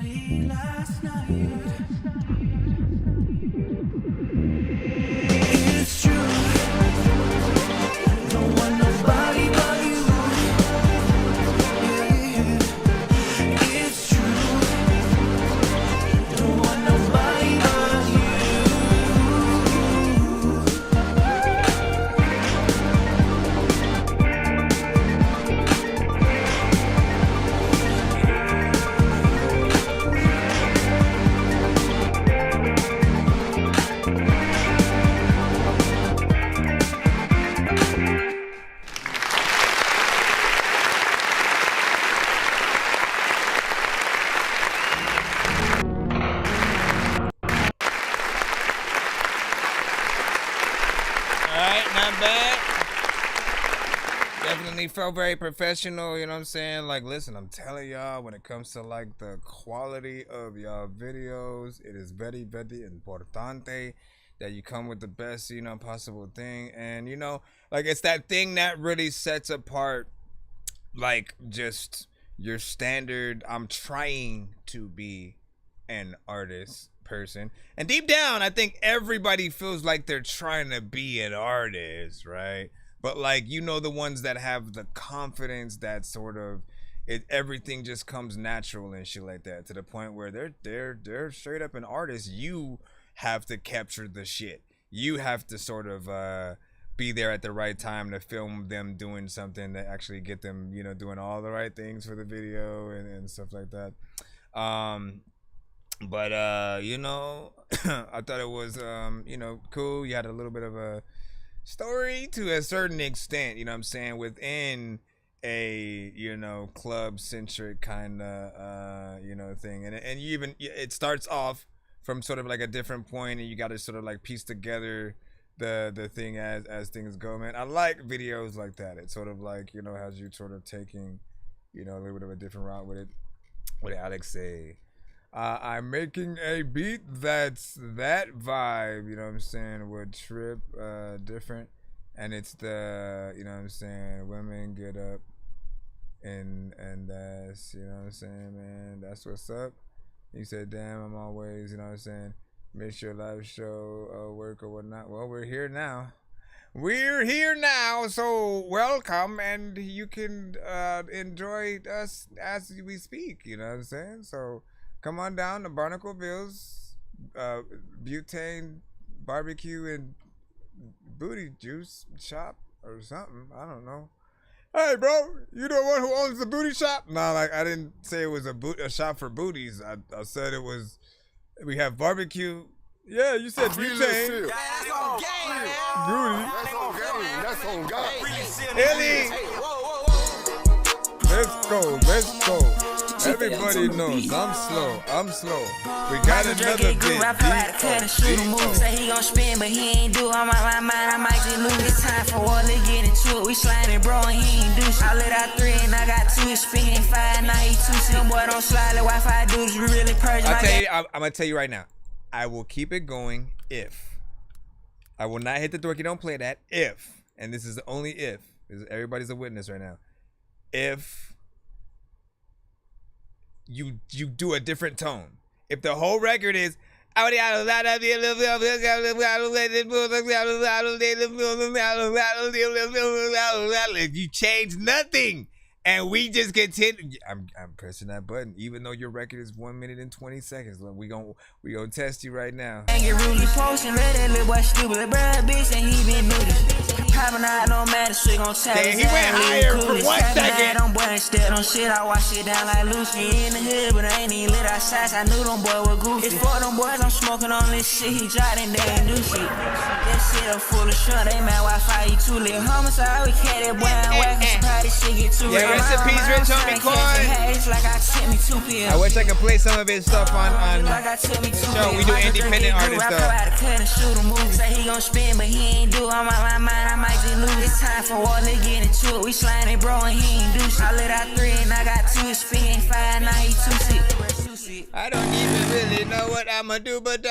late last night. It's true. Don't want nobody but you. Yeah. It's true. Don't want nobody but you. Alright, not bad. Definitely felt very professional, you know what I'm saying? Like, listen, I'm telling y'all, when it comes to like the quality of y'all videos, it is very, very importante that you come with the best, you know, possible thing. And, you know, like, it's that thing that really sets apart, like, just your standard, I'm trying to be an artist person. And deep down, I think everybody feels like they're trying to be an artist, right? But like, you know, the ones that have the confidence that sort of everything just comes natural and shit like that, to the point where they're straight up an artist. You have to capture the shit. You have to sort of be there at the right time to film them doing something to actually get them, you know, doing all the right things for the video and stuff like that. But you know, I thought it was you know, cool. You had a little bit of a story to a certain extent, you know what I'm saying, within a, you know, club centric kind of you know, thing. And you even, it starts off from sort of like a different point, and you got to sort of like piece together the thing as things go, man. I like videos like that. It's sort of like, you know, has you sort of taking, you know, a little bit of a different route with it. What did Alex say? I'm making a beat that's that vibe, you know what I'm saying, would trip different. And it's the, you know what I'm saying, women get up and that's, you know what I'm saying, man, that's what's up. You said, damn, I'm always, you know what I'm saying, miss your live show, work or whatnot. Well, we're here now. We're here now, so welcome, and you can enjoy us as we speak, you know what I'm saying? So come on down to Barnacleville's butane barbecue and booty juice shop or something. I don't know. Hey, bro, you the one who owns the booty shop? No, like, I didn't say it was a shop for booties. I said it was, we have barbecue. Yeah, you said butane. That's on game, man. Booty. That's on game. That's on God. Ellie. Let's go. Everybody knows I'm slow. We got another bit. Say he gon' spin, but he ain't do. I'm out my mind, I might just lose. It's time for all to get into it. We sliding, bro, and he ain't do shit. I let out 3 and I got 2. Spin 5, now he 2. Some boy don't slide, let Wi-Fi dudes really purge my game. I'm gonna tell you right now. I will keep it going if I will not hit the dorky. Don't play that. If, and this is the only if. Everybody's a witness right now. If you do a different tone. If the whole record is if you change nothing and we just continue, I'm pressing that button, even though your record is 1 minute and 20 seconds. Look, we gonna test you right now. Get really potion, let that little boy stupid, little bad bitch, and he been nudist. Popping out, no matter, shit gon' tell us. He went higher for 1 second. Them boy instead on shit, I wash it down like Lucy. In the hood, but I ain't even lit our shots. I knew them boy were goofy. It's for them boys, I'm smoking on this shit. He jotting, they ain't do shit. That shit up full of shit, they mad Wi-Fi, he too lit. Homicide, we can't that boy, I'm whacking, surprised this shit get too real. Rest in peace, Rich Homie Coin. I wish I could play some of his stuff on show. We do independent artists though. Say he gon' spin, but he ain't do. I'm out my mind, I might just lose. It's time for all to get into it. We sliding, bro, and he ain't do shit. I let out 3 and I got 2. Spin 5, now he 2. I don't even really know what I'ma do, but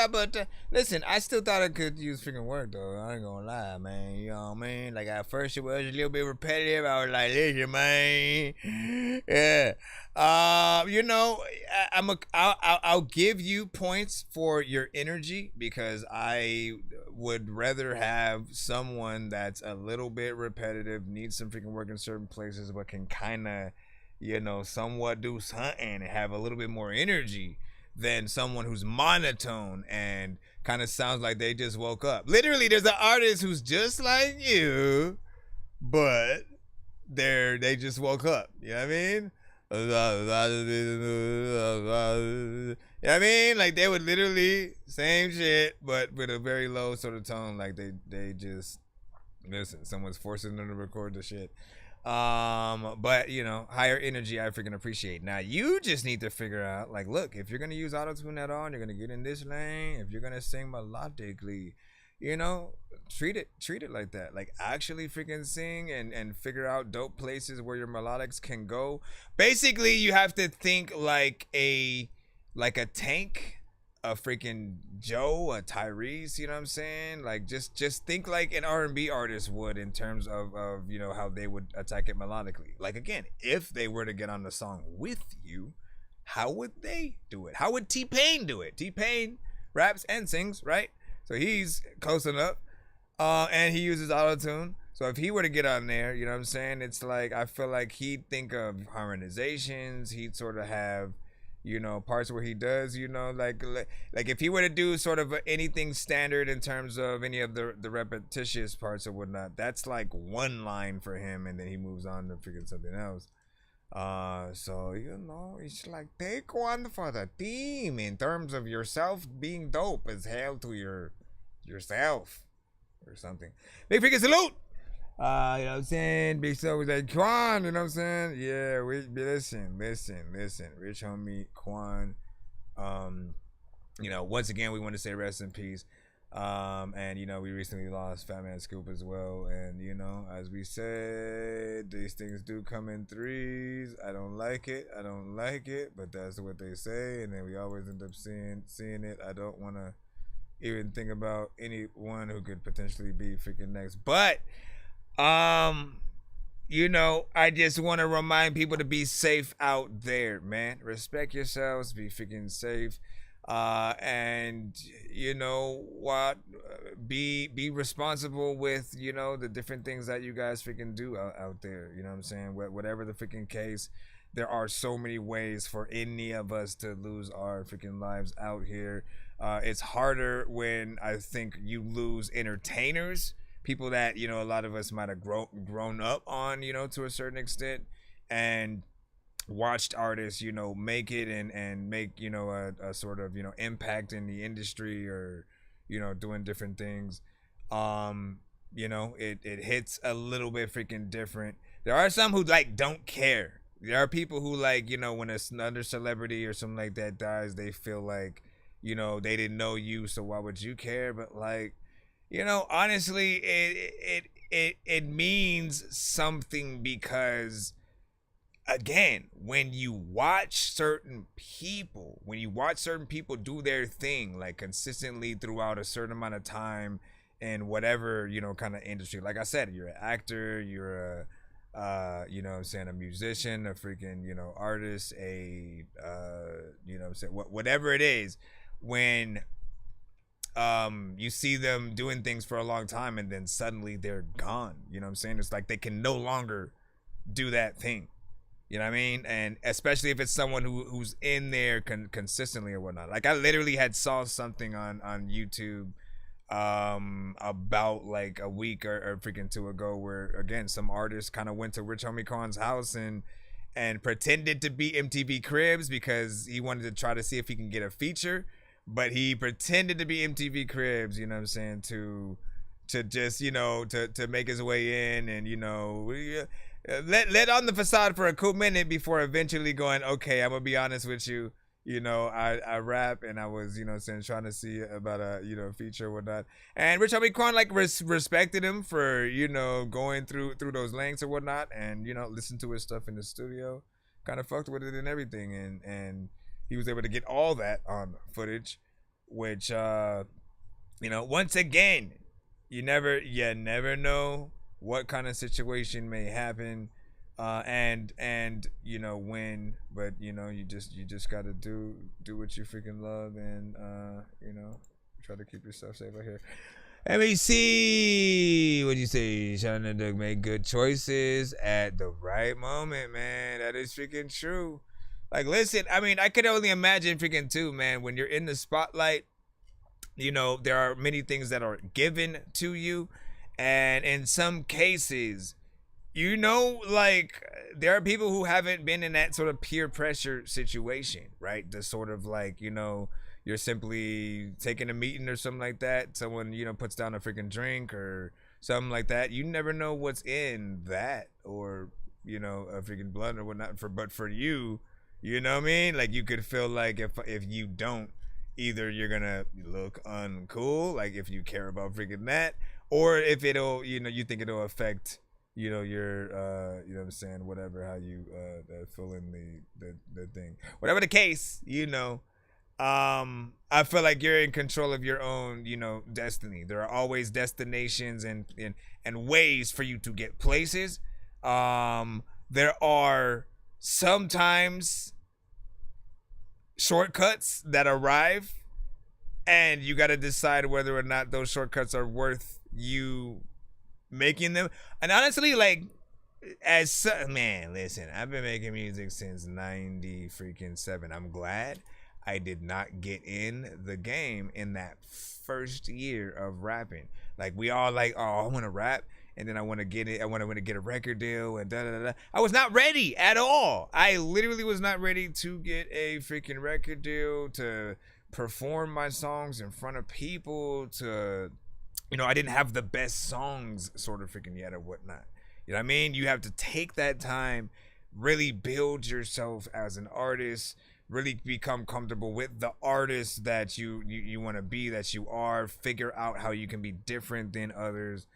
listen, I still thought I could use freaking work though. I ain't gonna lie, man. You know what I mean? Like at first it was a little bit repetitive. I was like, listen, man, yeah, You know, I'll give you points for your energy because I would rather have someone that's a little bit repetitive, needs some freaking work in certain places, but can kind of, you know, somewhat do something and have a little bit more energy than someone who's monotone and kind of sounds like they just woke up. Literally, there's an artist who's just like you, but they just woke up. You know what I mean? You know what I mean? Like they would literally same shit, but with a very low sort of tone. Like they just listen. Someone's forcing them to record the shit. But you know, higher energy I freaking appreciate. Now you just need to figure out, like, look, if you're gonna use auto-tune at all, and you're gonna get in this lane, if you're gonna sing melodically, you know, treat it like that. Like actually freaking sing and figure out dope places where your melodics can go. Basically, you have to think like a Tank, a freaking Joe, a Tyrese, you know what I'm saying? Like just think like an R&B artist would in terms of you know how they would attack it melodically. Like again, if they were to get on the song with you, how would they do it? How would T-Pain do it? T-Pain raps and sings, right? So he's close enough, and he uses auto-tune. So if he were to get on there, you know what I'm saying? It's like, I feel like he'd think of harmonizations. He'd sort of have, you know, parts where he does, you know, like if he were to do sort of anything standard in terms of any of the repetitious parts or whatnot, that's like one line for him, and then he moves on to freaking something else. So, you know, it's like, take one for the team in terms of yourself being dope as hell to yourself or something. Big freaking salute! You know what I'm saying? Big stuff with that Quan, you know what I'm saying? Yeah, listen. Rich homie Quan. You know, once again, we want to say rest in peace. And you know, we recently lost Fat Man Scoop as well, and you know, as we said, these things do come in threes. I don't like it, but that's what they say, and then we always end up seeing it. I don't want to even think about anyone who could potentially be freaking next, but you know, I just want to remind people to be safe out there, man. Respect yourselves, be freaking safe. And you know what, be responsible with, you know, the different things that you guys freaking do out there, you know what I'm saying? Whatever the freaking case, there are so many ways for any of us to lose our freaking lives out here. It's harder when I think you lose entertainers, people that, you know, a lot of us might have grown up on, you know, to a certain extent, and watched artists, you know, make it and make, you know, a sort of, you know, impact in the industry, or, you know, doing different things. You know, it hits a little bit freaking different. There are some who like don't care. There are people who, like, you know, when another celebrity or something like that dies, they feel like, you know, they didn't know you, so why would you care? But like, you know, honestly, it means something, because again, when you watch certain people do their thing, like consistently throughout a certain amount of time in whatever, you know, kind of industry, like I said, you're an actor, you're you know what I'm saying, a musician, a freaking, you know, artist, you know what I'm saying, whatever it is, when you see them doing things for a long time and then suddenly they're gone, you know what I'm saying? It's like they can no longer do that thing. You know what I mean? And especially if it's someone who's in there consistently or whatnot. Like I literally saw something on YouTube about like a week or freaking two ago, where again some artist kind of went to Rich Homie Khan's house and pretended to be MTV Cribs because he wanted to try to see if he can get a feature, but he pretended to be MTV Cribs, you know what I'm saying, to just, you know, to make his way in, and you know, let on the facade for a cool minute before eventually going, okay, I'm gonna be honest with you, you know, I rap, and I was, you know, saying, trying to see about a, you know, feature or whatnot. And Rich Homie Quan like respected him for, you know, going through those lengths or whatnot, and you know, listened to his stuff in the studio, kind of fucked with it and everything, and he was able to get all that on footage, which you know, once again, you never know what kind of situation may happen and you know, win, but you know, you just gotta do what you freaking love, and you know, try to keep yourself safe out here. Let me see what you say. Shana Doug made good choices at the right moment, man. That is freaking true. Like, listen, I mean, I could only imagine freaking too, man, when you're in the spotlight, you know, there are many things that are given to you, and in some cases, you know, like, there are people who haven't been in that sort of peer pressure situation, right? The sort of like, you know, you're simply taking a meeting or something like that. Someone, you know, puts down a freaking drink or something like that. You never know what's in that, or, you know, a freaking blunt or whatnot. But for you, you know what I mean? Like, you could feel like if you don't, either you're gonna look uncool, like if you care about freaking that, or if it'll, you know, you think it'll affect, you know, your you know what I'm saying, whatever, how you fill in the thing, whatever the case, you know. I feel like you're in control of your own, you know, destiny. There are always destinations and ways for you to get places. There are sometimes shortcuts that arrive, and you got to decide whether or not those shortcuts are worth you making them. And honestly, like, man, listen, I've been making music since 97. I'm glad I did not get in the game in that first year of rapping. Like, we all like, oh, I want to rap, and then I want to get it. I want to get a record deal, and da da da. I was not ready at all. I literally was not ready to get a freaking record deal, to perform my songs in front of people, to, you know, I didn't have the best songs sort of freaking yet or whatnot. You know what I mean? You have to take that time, really build yourself as an artist, really become comfortable with the artist that you want to be, that you are, figure out how you can be different than others,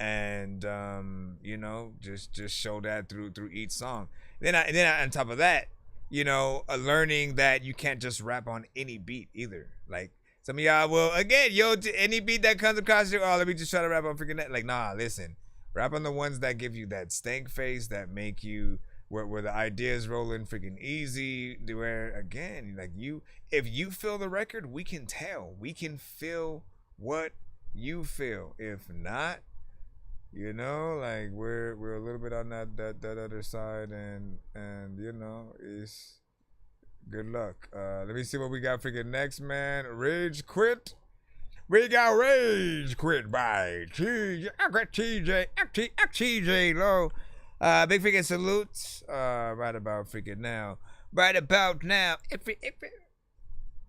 and you know, just show that through each song. Then on top of that, you know, learning that you can't just rap on any beat either. Like, some of y'all will, again, any beat that comes across you, oh, let me just try to rap on freaking that. Like, nah, listen, rap on the ones that give you that stank face, that make you, where the ideas rolling freaking easy, where, again, like, if you feel the record, we can tell, we can feel what you feel. If not, you know, like, we're a little bit on that other side, and you know, it's good luck. Let me see what we got freaking next, man. Rage Quit. We got Rage Quit by TJ. I got TJ Low. Big freaking salutes. Right about freaking now. Right about now. If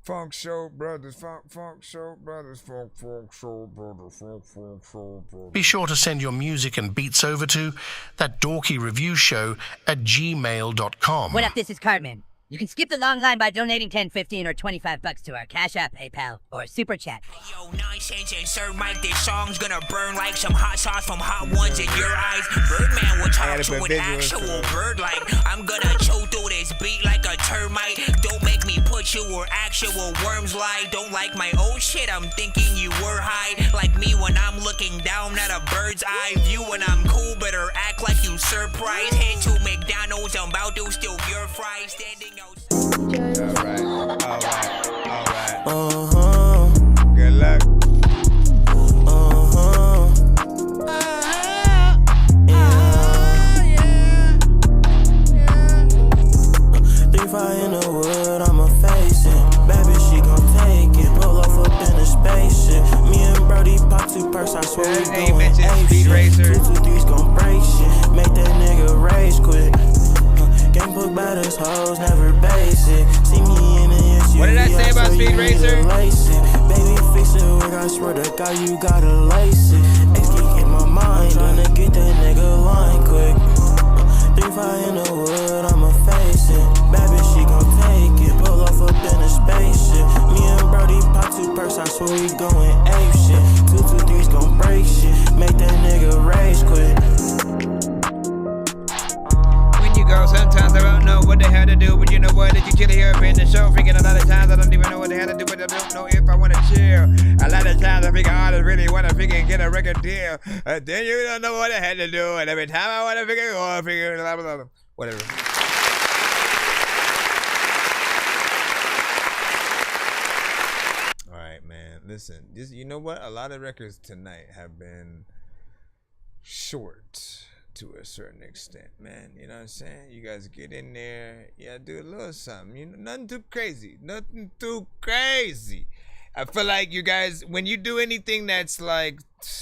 Funk Show Brothers, Funk Show Brothers, Funk Show Brothers, Funk Show Brothers. Be sure to send your music and beats over to ThatDorkyReviewShow at gmail.com. What up, this is Cartman. You can skip the long line by donating $10, $15, or $25 to our Cash App, PayPal, or Super Chat. Yo, Nonsenze and Sir Mike, this song's gonna burn like some hot sauce from Hot Ones in your eyes. Birdman will talk to an actual bird like, I'm gonna chew through this beat like a termite. Don't make me put you where actual worms lie. Don't like my old shit, I'm thinking you were high. Like me when I'm looking down at a bird's eye view. When I'm cool, better act like you surprised. Head to McDonald's, I'm about to steal your fries. Standing Alright. Good luck. In the wood, I'ma face it. Baby, she gon' take it. Pull off up in a spaceship. Me and Brody pop two purse, I swear we going ape shit. 2 2 3's gon' break shit. Make that nigga rage quit. Gang book by those hoes, never basic. See me in the SUV. What did I say about Speed Racer? Baby, fix it work, I swear to God, you gotta lace it. X geek in my mind, gonna get that nigga line quick. 3-5 in the wood, I'ma face it. Baby, she gon' take it. Pull off up in a spaceship. Me and Brody pop two purse, I swear we going ape shit. 2 2 3's gon' break shit. Make that nigga rage quit. Go. Sometimes I don't know what the hell to do, but you know what? If you chill here up in the show, freaking a lot of times I don't even know what the hell to do, but I don't know if I want to chill. A lot of times I figure artists really want to freaking get a record deal, then you don't know what I had to do. And every time I want to figure blah, blah, blah, whatever. All right, man. Listen, you know what? A lot of records tonight have been short to a certain extent, man. You know what I'm saying? You guys get in there, yeah, do a little something. You know, nothing too crazy. Nothing too crazy. I feel like you guys, when you do anything that's like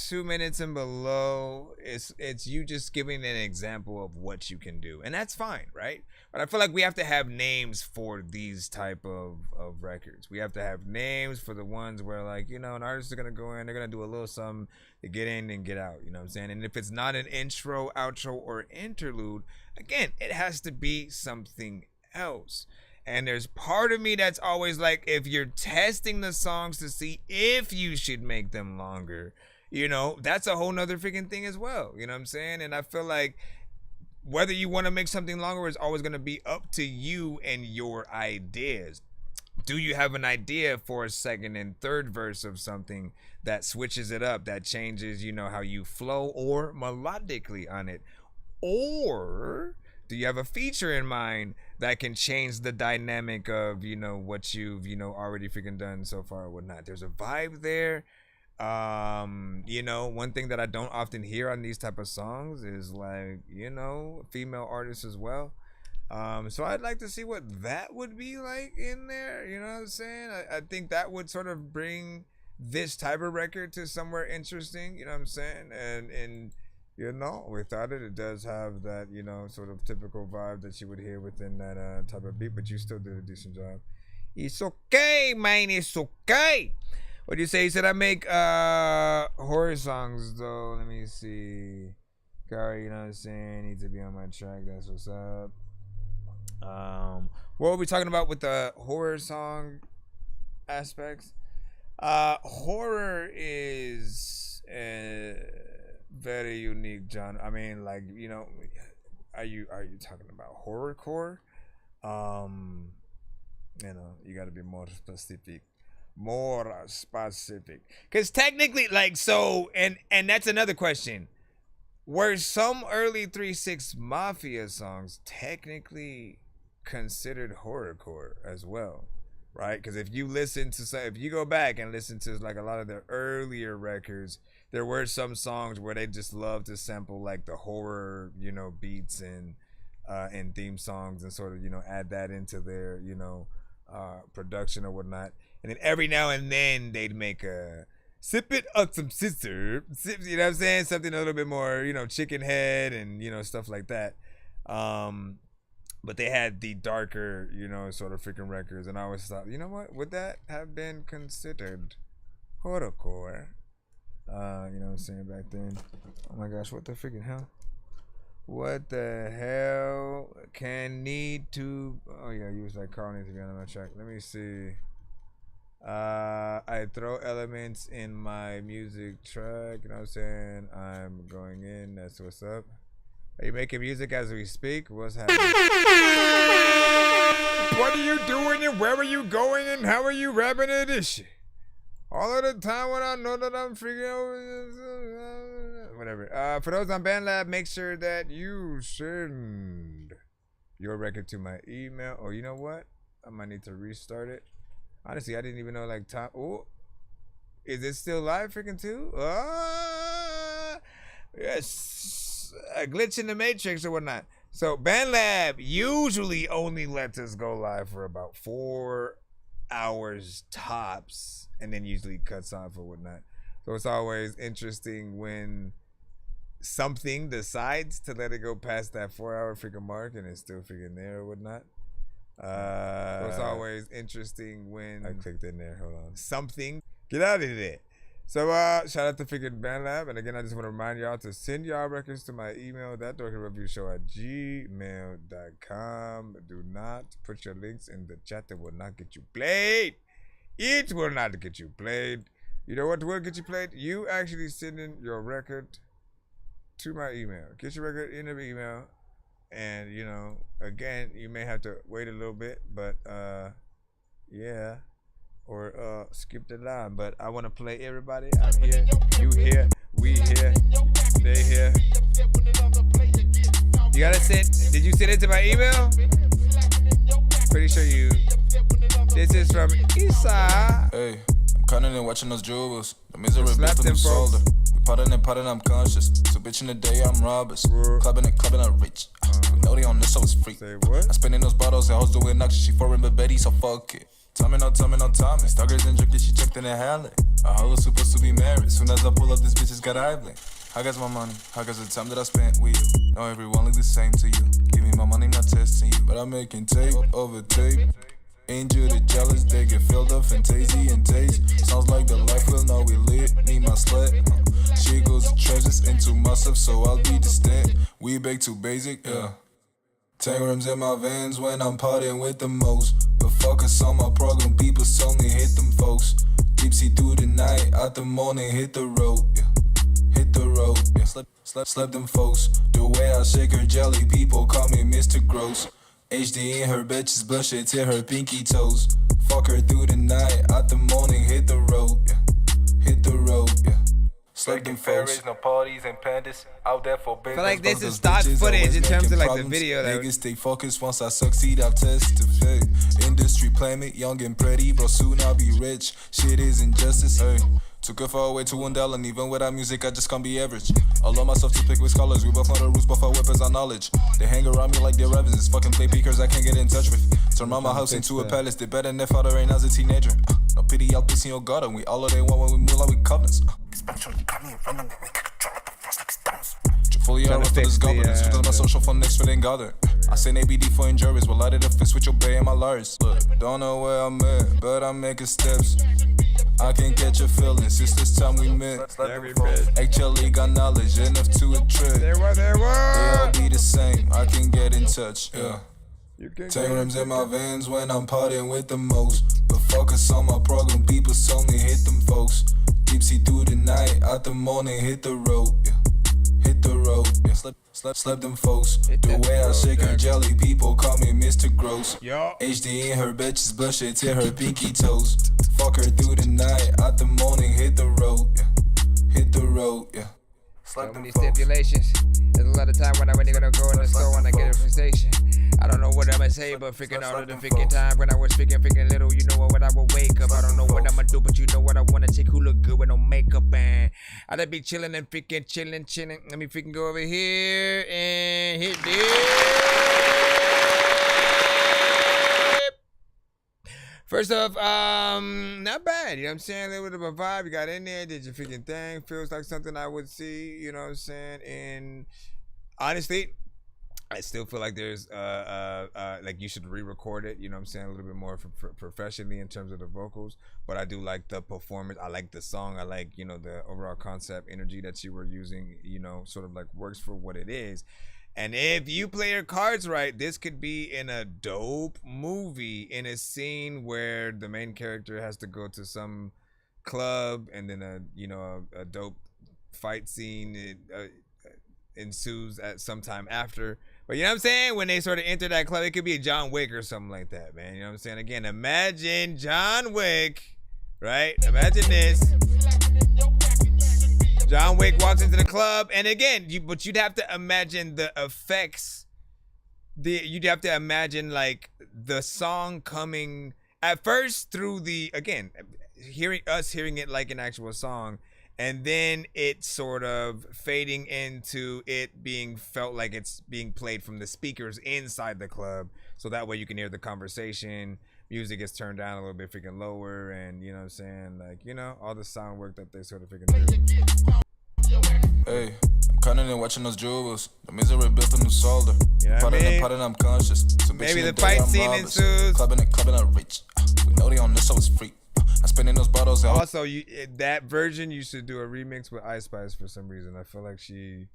2 minutes and below, it's you just giving an example of what you can do, and that's fine, right? But I feel like we have to have names for these type of records. We have to have names for the ones where, like, you know, an artist is gonna go in, they're gonna do a little something to get in and get out. You know what I'm saying? And if it's not an intro, outro, or interlude, again, it has to be something else. And there's part of me that's always like, if you're testing the songs to see if you should make them longer, you know, that's a whole nother freaking thing as well. You know what I'm saying? And I feel like whether you want to make something longer is always going to be up to you and your ideas. Do you have an idea for a second and third verse of something that switches it up, that changes, you know, how you flow or melodically on it? Or do you have a feature in mind that can change the dynamic of, you know, what you've, you know, already freaking done so far or whatnot? There's a vibe there. You know, one thing that I don't often hear on these type of songs is, like, you know, female artists as well. So I'd like to see what that would be like in there. You know what I'm saying? I think that would sort of bring this type of record to somewhere interesting. You know what I'm saying? And you know, without it, it does have that, you know, sort of typical vibe that you would hear within that type of beat, but you still did a decent job. It's okay, man. It's okay. What do you say? You said I make horror songs, though. Let me see. Gary, you know what I'm saying? Need to be on my track. That's what's up. What were we talking about with the horror song aspects? Horror is very unique genre. I mean, like, you know, are you talking about horrorcore? You know, you got to be more specific. Because technically, like, so, and that's another question. Were some early 3-6 Mafia songs technically considered horrorcore as well? Right? Because if you listen to if you go back and listen to, like, a lot of the earlier records, there were some songs where they just love to sample, like, the horror, you know, beats and theme songs and sort of, you know, add that into their, you know, production or whatnot. And then every now and then they'd make a sip it up some scissor, you know what I'm saying? Something a little bit more, you know, chicken head and, you know, stuff like that. But they had the darker, you know, sort of freaking records. And I always thought, you know what? Would that have been considered horrorcore? You know what I'm saying, back then? Oh my gosh, what the freaking hell? What the hell can need to... Oh yeah, you was like, Carl needs to be on my track. Let me see. I throw elements in my music track. You know what I'm saying? I'm going in. That's what's up. Are you making music as we speak? What's happening? What are you doing and where are you going and how are you rapping it? This shit? All of the time when I know that I'm freaking over. Whatever. For those on BandLab, make sure that you send your record to my email. Or you know what? I might need to restart it. Honestly, I didn't even know, like, top. Oh, is it still live freaking too? Yes. A glitch in the matrix or whatnot. So BandLab usually only lets us go live for about 4 hours tops, and then usually cuts off or whatnot. So it's always interesting when something decides to let it go past that 4-hour freaking mark and it's still freaking there or whatnot. So it's always interesting when I clicked in there. Hold on. Something. Get out of there. So shout out to freaking BandLab. And again, I just want to remind y'all to send y'all records to my email, ThatDorkyReviewShow@gmail.com. Do not put your links in the chat. That will not get you played. It will not get you played. You know what will get you played? You actually sending your record to my email. Get your record in the email. And, you know, again, you may have to wait a little bit, but, yeah, or skip the line. But I want to play everybody. I'm here, you here, we here, they here. You gotta send. Did you send it to my email? Pretty sure you. This is from Isa. Hey, I'm cutting and watching those jewels. The misery built on the shoulder. We potting, I'm conscious. So bitch in the day, I'm robbers. Clubbing it rich. We know they on this, so it's free. I'm spinning those bottles and hoes do it noxious. She foreign but Betty, so fuck it. Tommy. Stalkers injected, she checked in the alley. A hoe supposed to be married. Soon as I pull up, this bitch has got eye blink. How goes my money? How goes the time that I spent with you? Know everyone look the same to you. Give me my money, not testing you. But I'm making tape over tape. Angel the jealous, they get filled up fantasy and taste. Sounds like the life will know we lit. Need my slut. She goes the treasures into myself, so I'll be distant. We bake too basic, yeah. 10 rims in my vans when I'm partying with the most. But focus on my program, people only hit them folks. Gypsy through the night, out the morning, hit the road, yeah. Hit the road, yeah. Slap them folks. The way I shake her jelly, people call me Mr. Gross. HD in her bitches, blush it till her pinky toes. Fuck her through the night, out the morning, hit the road, yeah. Hit the road, yeah. Slap them folks. No parties and pandas out there for business. I feel like this is stock footage in terms of like the video. Niggas stay focused. Once I succeed, I've tested. Industry play me, young and pretty, bro. Soon I'll be rich. Shit is injustice. Hey. Took it far away to Wendell, and even without music, I just can't be average. I love myself to pick with scholars. We both know the roots, both our weapons are knowledge. They hang around me like they're revenants. Fucking play peakers I can't get in touch with. Turn my house into a palace. They better than their father ain't as a teenager. No pity, I'll piss in your garden. We all of they want when we move like we covenants. Fully out of this governance. Who's my social phone next for gather. I send ABD for injuries. Will light it up, fist with your bay and my Lars. Look, don't know where I'm at, but I'm making steps. I can catch a feeling since this time we met. Actually got knowledge enough to attract. They all be the same. I can get in touch. Yeah. 10 rims in my vans when I'm partying with the most. But focus on my program. People only hit them folks. Gypsy through the night, out the morning, hit the road. Yeah. Hit the road, yeah. Slap them folks. The way I shake her jelly, people call me Mr. Gross. HD in her bitches, blush it till her pinky toes. Fuck her through the night, out the morning, hit the road, yeah. Hit the road, yeah. So many stipulations. There's a lot of time when I'm really gonna go in the store when I get a sensation. I don't know what I'ma say, but freaking all of the freaking time when I was freaking little, you know what I would wake up. I don't know what I'ma do, but you know what I wanna check who look good with no makeup, and I'd be chilling and freaking chilling. Let me freaking go over here and hit this. First off, not bad, you know what I'm saying? A little bit of a vibe, you got in there, did your freaking thing. Feels like something I would see, you know what I'm saying? And honestly, I still feel like there's like you should re-record it, you know what I'm saying, a little bit more professionally in terms of the vocals. But I do like the performance, I like the song, I like, you know, the overall concept, energy that you were using, you know, sort of like works for what it is. And if you play your cards right, this could be in a dope movie, in a scene where the main character has to go to some club and then a dope fight scene ensues at some time after. But you know what I'm saying? When they sort of enter that club, it could be a John Wick or something like that, man. You know what I'm saying? Again, imagine John Wick, right? Imagine this. John Wick walks into the club, and again, but you'd have to imagine the effects. You'd have to imagine like the song coming at first through the, again, hearing it like an actual song, and then it sort of fading into it being felt like it's being played from the speakers inside the club, so that way you can hear the conversation. Music gets turned down a little bit freaking lower, and you know what I'm saying, like, you know, all the sound work that they sort of freaking do. Hey, I'm cutting and watching those jewels. The misery built on the shoulder. You know what I mean? Potting, I'm conscious. So maybe the fight scene ensues. Clubbing it rich. We know they on this, so it's free. I'm spinning those bottles. Also, that version, you should do a remix with Ice Spice for some reason. I feel like she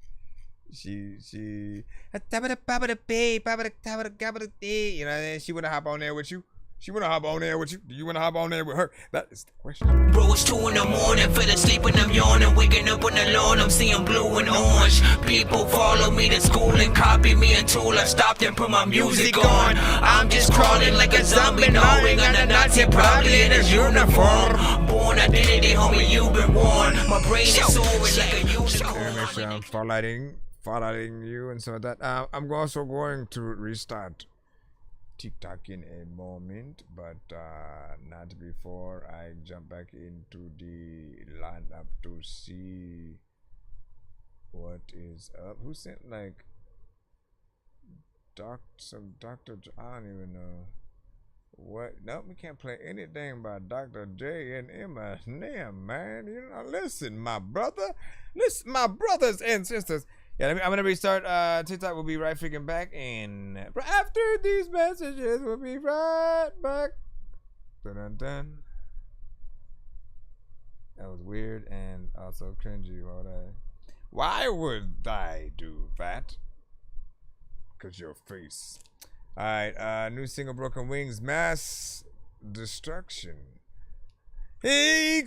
you know, she wanna hop on there with you. She wanna hop on there with you? Do you wanna hop on there with her? That is the question. Bro, it's 2 in the morning, fell asleep and I'm yawning. Waking up on the lawn, I'm seeing blue and orange. People follow me to school and copy me until I stopped and put my music on. I'm just crawling like a zombie, knowing I'm a Nazi, probably in his uniform. Born identity, homie, you've been warned. My brain is soaring like a unicorn. Make sure I'm following you and some of that. I'm also going to restart TikTok in a moment, but not before I jump back into the lineup to see what is up. Who sent like some Dr. I don't even know what. Nope, we can't play anything by Dr. J and Eminem, man. You know, listen, my brothers and sisters. Yeah, I'm gonna restart. TikTok will be right freaking back, and after these messages, we'll be right back. Dun dun dun. That was weird and also cringy. Why would I do that? Cause your face. All right, new single, Broken Wings, Mass Destruction. Hey,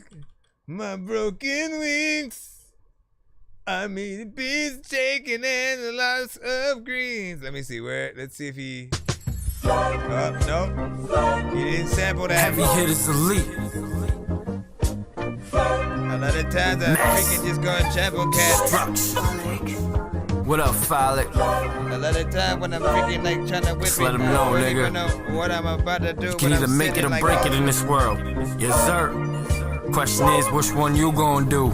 my broken wings. I mean, peace taken and a lots of greens. Let me see where. Let's see if he. Nope. He didn't sample that. Heavy hitters elite. A lot of times I freaking just go and sample cat. What up, Frolic? A lot of times when I'm freaking like trying to whip just let him know, nigga. Know what I'm about to do. You can either make it or like break it in this world. Yes, sir. Question is, which one you gonna do?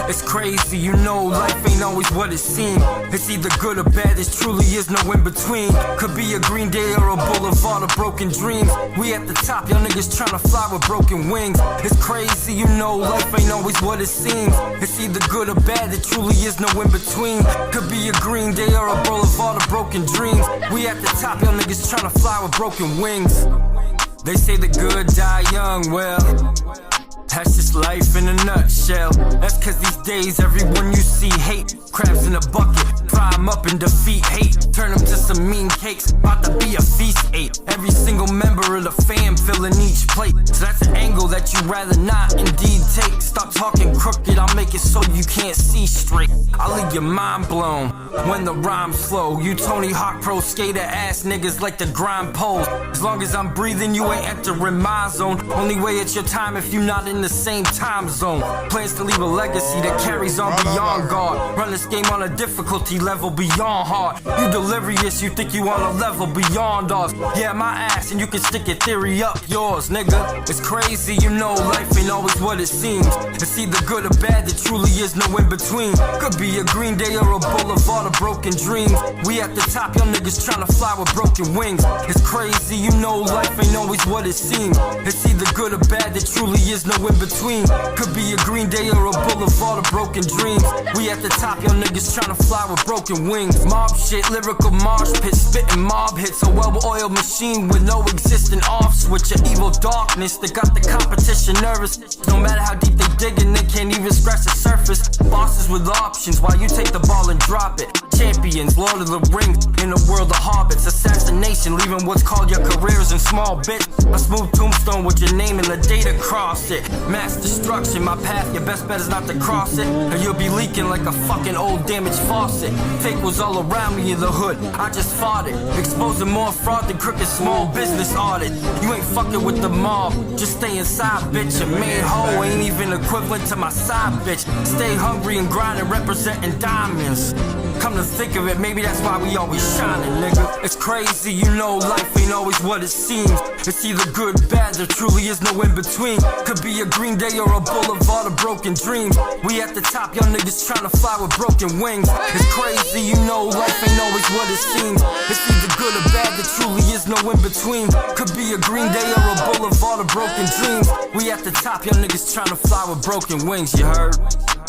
It's crazy, you know, life ain't always what it seems. It's either good or bad, there truly is no in between. Could be a green day or a boulevard of broken dreams. We at the top, y'all niggas tryna fly with broken wings. It's crazy, you know, life ain't always what it seems. It's either good or bad, there truly is no in between. Could be a green day or a boulevard of broken dreams. We at the top, y'all niggas tryna fly with broken wings. They say the good die young, well, that's just life in a nutshell. That's cause these days everyone you see hate. Crabs in a bucket, fry 'em up and defeat hate. Turn them to some mean cakes, about to be a feast ate. Every single member of the fam filling each plate. So that's an angle that you'd rather not indeed take. Stop talking crooked, I'll make it so you can't see straight. I'll leave your mind blown when the rhymes flow. You Tony Hawk pro skater ass niggas like the grind poles. As long as I'm breathing, you ain't entering my zone. Only way it's your time if you not in the same time zone. Plans to leave a legacy that carries on beyond God. Run this game on a difficulty level beyond hard. You delirious, you think you on a level beyond ours. Yeah, my ass, and you can stick your theory up yours, nigga. It's crazy, you know, life ain't always what it seems. It's either good or bad, there truly is no in between. Could be a green day or a boulevard of broken dreams. We at the top, y'all niggas tryna fly with broken wings. It's crazy, you know, life ain't always what it seems. It's either good or bad, there truly is no in between. Could be a green day or a boulevard of broken dreams. We at the top, y'all niggas tryna fly with broken wings. Mob shit, lyrical marsh pit, spitting mob hits. A well-oiled machine with no existing off switch. An evil darkness that got the competition nervous. No matter how deep they digging, they can't even scratch the surface. Bosses with options while you take the ball and drop it. Champions, Lord of the Rings, in a world of hobbits. Assassination, leaving what's called your careers in small bits. A smooth tombstone with your name and the date across it. Mass destruction, my path, your best bet is not to cross it, or you'll be leaking like a fucking old damaged faucet. Fake was all around me in the hood, I just fought it. Exposing more fraud than crooked small business audit. You ain't fucking with the mob, just stay inside, bitch. Your main hoe ain't even equivalent to my side, bitch. Stay hungry and grind and representing diamonds. Come to think of it, maybe that's why we always shining, nigga. It's crazy, you know, life ain't always what it seems. It's either good, bad, there truly is no in between. Could be a green day or a boulevard of broken dreams. We at the top, y'all niggas tryna fly with broken wings. It's crazy, you know, life ain't always what it seems. It's either good or bad, there truly is no in between. Could be a green day or a boulevard of broken dreams. We at the top, y'all niggas tryna fly with broken wings, you heard?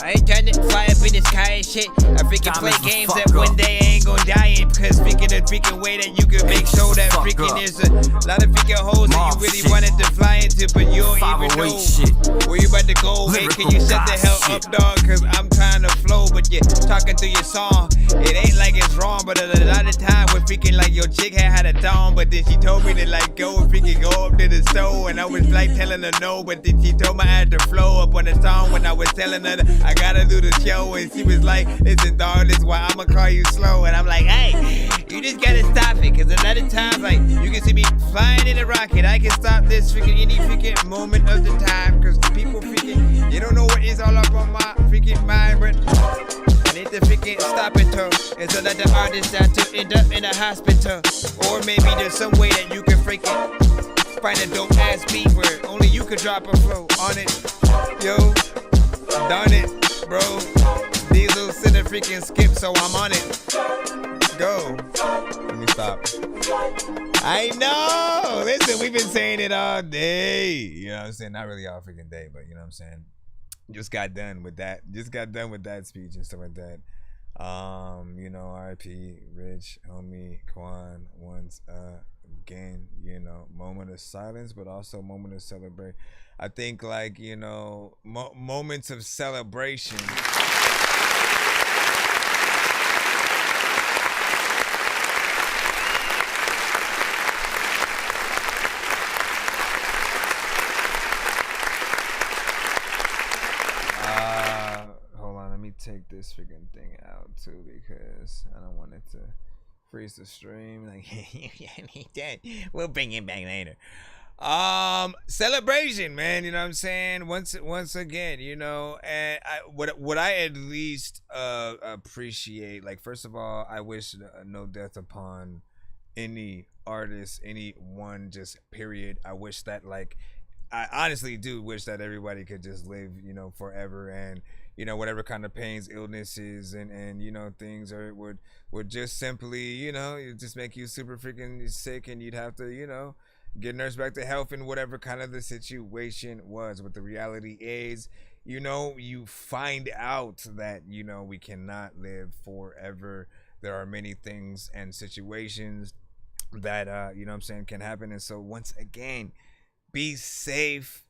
I ain't trying to fly up in the sky and shit. I freaking play games claims that one day I ain't gonna die in, because freaking the freaking way that you can make sure that freaking there's a lot of freaking holes that you really wanted to fly into, but you don't even know where you about to go. Hey, can you shut the hell up, dog? Cause I'm trying to flow, but you're talking through your song. It ain't like it's wrong, but a lot of time when freaking like your chick had a dong, but then she told me to like go and freaking go up to the store, and I was like telling her no, but then she told me I had to flow up on the song when I was telling her that I gotta do the show, and she was like, listen dog, this is why I'ma call you slow, and I'm like, hey, you just gotta stop it, cause a lot of times like you can see me flying in a rocket, I can stop this freaking any freaking moment of the time, cause the people freaking, you don't know what is all up on my freaking mind, but I need to freaking stop it too. It's a lot of artists that to end up in a hospital, or maybe there's some way that you can freaking find a dope ass beat where only you could drop a flow on it. Yo, done it, bro. Diesel send a freaking skip, so I'm on it. Go. Let me stop. I know. Listen, we've been saying it all day. You know what I'm saying? Not really all freaking day, but you know what I'm saying? Just got done with that. Just got done with that speech and stuff like that. You know, R.I.P. Rich, homie, Quan, once again, you know, moment of silence, but also moment of celebration. I think, like, you know, moments of celebration. Hold on, let me take this freaking thing out too, because I don't want it to freeze the stream. Like, we'll bring it back later. Celebration, man. You know what I'm saying? Once again, you know, and what I at least appreciate, like, first of all, I wish no death upon any artist, any one, just period. I wish that, like, I honestly do wish that everybody could just live, you know, forever, and you know, whatever kind of pains, illnesses, and you know, things would just simply, you know, it just make you super freaking sick, and you'd have to, you know, get nursed back to health in whatever kind of the situation was. But the reality is, you know, you find out that, you know, we cannot live forever. There are many things and situations that you know what I'm saying, can happen. And so once again, be safe.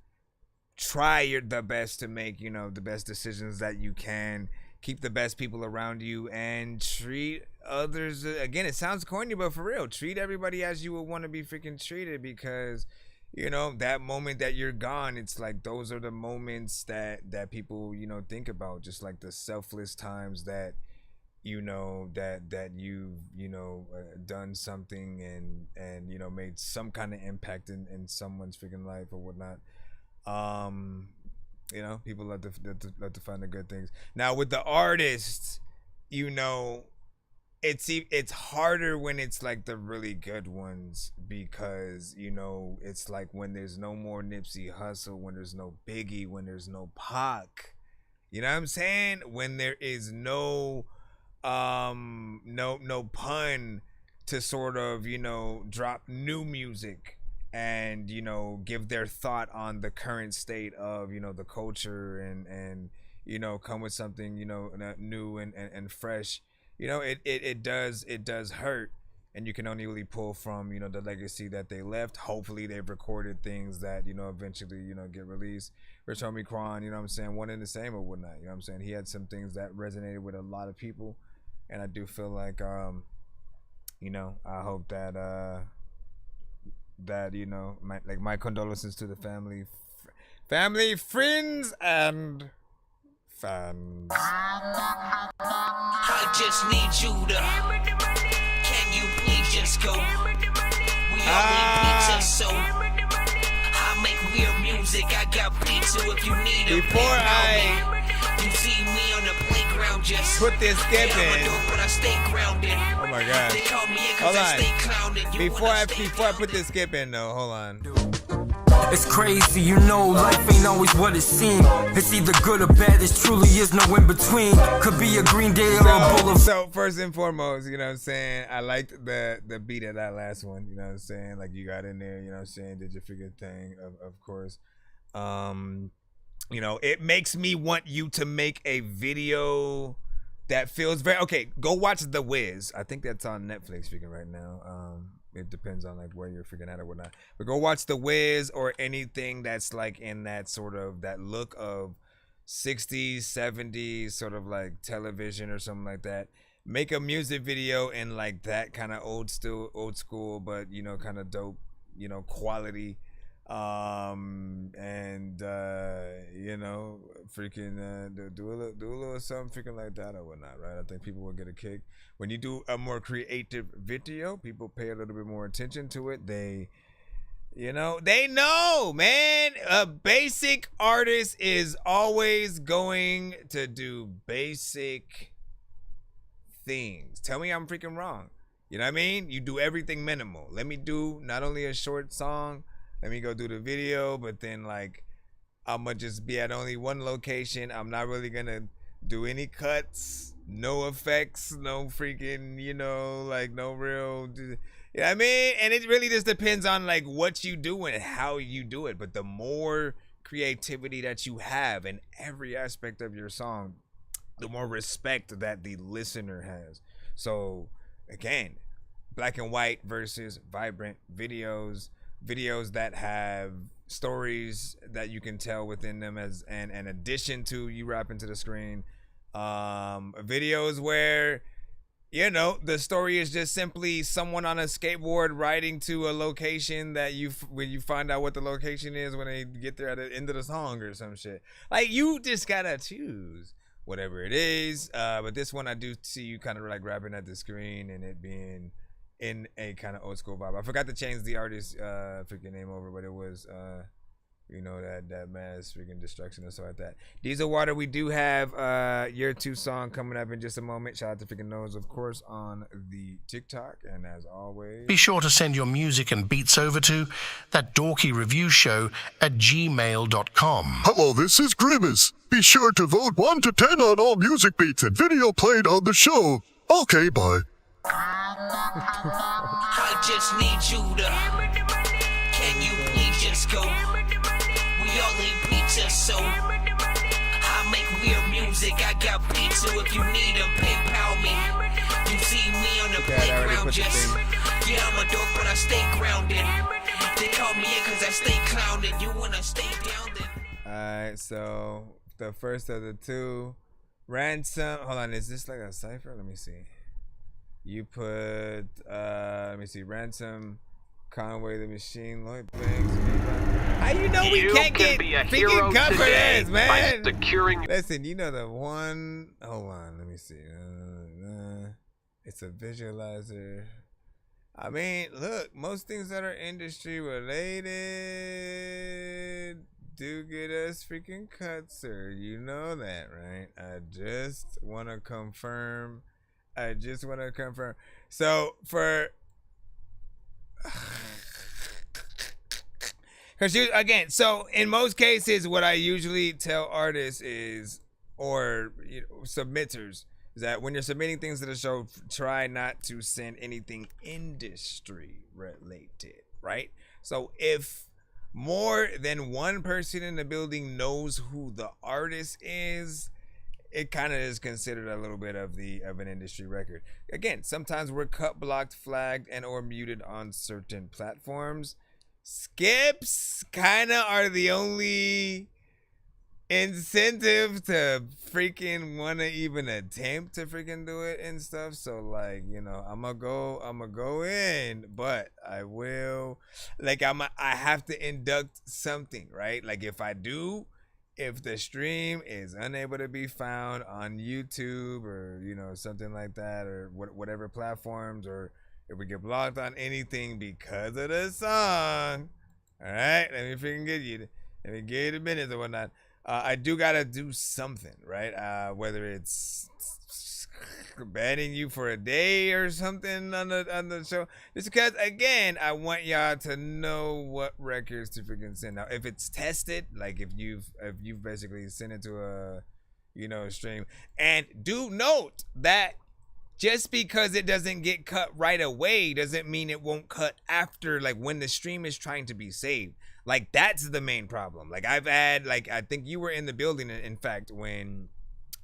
Try the best to make, you know, the best decisions that you can. Keep the best people around you, and treat others. Again, it sounds corny, but for real, treat everybody as you would want to be freaking treated, because, you know, that moment that you're gone, it's like those are the moments that people, you know, think about. Just like the selfless times that, you know, that you've, you know, done something and you know, made some kind of impact in someone's freaking life or whatnot. You know, people love to find the good things. Now with the artists, you know, it's harder when it's like the really good ones, because, you know, it's like when there's no more Nipsey Hussle, when there's no Biggie, when there's no Pac, you know what I'm saying? When there is no pun to sort of, you know, drop new music and, you know, give their thought on the current state of, you know, the culture, and you know, come with something, you know, new and fresh. You know, it does hurt, and you can only really pull from, you know, the legacy that they left. Hopefully they've recorded things that, you know, eventually, you know, get released. Rich homie Quan, you know what I'm saying, one and the same or whatnot, you know what I'm saying? He had some things that resonated with a lot of people, and I do feel like, you know, I hope that that, you know, my condolences to the family, friends, and fans. I just need you to. Can you please just go? We all need pizza, so I make weird music. I got pizza if you need it. Before you see me on the playground, just put this skip in. But I stay grounded. Oh my god. They call me in 'cause Hold I on. stay clouded. Before I put this skip in though, hold on. It's crazy, you know, life ain't always what it seems. It's either good or bad, there truly is no in between. Could be a Green Day or a Boulevard. So first and foremost, you know what I'm saying, I liked the beat of that last one, you know what I'm saying, like you got in there, you know what I'm saying, did your freaking thing, of course. You know, it makes me want you to make a video that feels very okay. Go watch The Wiz. I think that's on Netflix freaking right now. It depends on like where you're freaking at or whatnot. But go watch The Wiz or anything that's like in that sort of that look of 60s, 70s, sort of like television or something like that. Make a music video in like that kind of old school, but you know, kind of dope, you know, quality. You know, freaking do a little something freaking like that or whatnot, right? I think people will get a kick when you do a more creative video. People pay a little bit more attention to it. They know, man. A basic artist is always going to do basic things. Tell me I'm freaking wrong. You know what I mean? You do everything minimal. Let me do not only a short song. Let me go do the video, but then like I'm gonna just be at only one location. I'm not really gonna do any cuts, no effects, no freaking, you know, like no real, you know what I mean? And it really just depends on like what you do and how you do it. But the more creativity that you have in every aspect of your song, the more respect that the listener has. So again, black and white versus vibrant videos that have stories that you can tell within them as an addition to you rapping to the screen. Videos where, you know, the story is just simply someone on a skateboard riding to a location that when you find out what the location is when they get there at the end of the song or some shit. Like, you just gotta choose whatever it is. But this one I do see you kind of like rapping at the screen and it being in a kind of old school vibe. I forgot to change the artist freaking name over, but it was you know, that mass freaking destruction or something like that. Diesel Water, we do have Year 2 song coming up in just a moment. Shout out to freaking Nose, of course, on the TikTok. And as always, be sure to send your music and beats over to ThatDorkyReviewShow at gmail.com. Hello, this is Grimace. Be sure to vote 1 to 10 on all music beats and video played on the show. Okay, bye. I just need you to. Can you please just go? We all eat pizza, so I make weird music. I got beats, so if you need them, PayPal me. You see me on the playground, just yeah, I'm a dork, but I stay grounded. They call me in cause I stay clowning. You wanna stay down then? Alright, so the first of the two, Ransom. Hold on, is this like a cipher? Let me see. You put let me see, Ransom, Conway the Machine, Lloyd Banks. How you know we can't get freaking cut for this, man? Listen, you know the one. Hold on, let me see. It's a visualizer. I mean, look, most things that are industry related do get us freaking cuts, sir. You know that, right? I just want to confirm. So for, because again, so in most cases, what I usually tell artists is, or submitters, is that when you're submitting things to the show, try not to send anything industry related, right? So if more than one person in the building knows who the artist is, it kind of is considered a little bit of an industry record. Again, sometimes we're cut, blocked, flagged, and or muted on certain platforms. Skips kind of are the only incentive to freaking want to even attempt to freaking do it and stuff. So like, you know, I'm gonna go in, but I will, like, I have to induct something, right? Like if the stream is unable to be found on YouTube or, you know, something like that, or whatever platforms, or if we get blocked on anything because of the song, all right, let me give you the minutes or whatnot. I do gotta do something, right? Whether it's banning you for a day or something on the show, just because, again, I want y'all to know what records to freaking send. Now, if it's tested, like if you've basically sent it to a, you know, stream, and do note that just because it doesn't get cut right away doesn't mean it won't cut after, like when the stream is trying to be saved. Like that's the main problem. Like I've had, like, I think you were in the building, in fact, when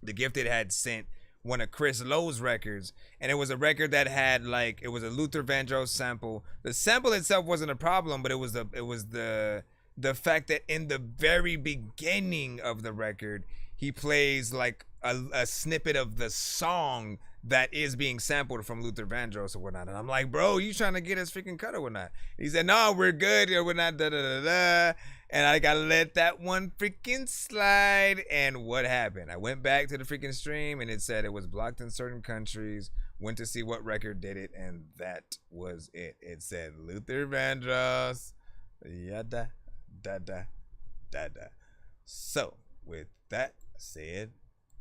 The Gifted had sent one of Chris Lowe's records, and it was a record that had like, it was a Luther Vandross sample. The sample itself wasn't a problem, but it was the fact that in the very beginning of the record, he plays like a snippet of the song that is being sampled from Luther Vandross or whatnot. And I'm like, bro, you trying to get us freaking cut or whatnot? He said, no, we're good. We're not da-da-da-da. And I gotta let that one freaking slide. And what happened? I went back to the freaking stream and it said it was blocked in certain countries. Went to see what record did it, and that was it. It said Luther Vandross. Yada, da, da, da, da. So, with that said,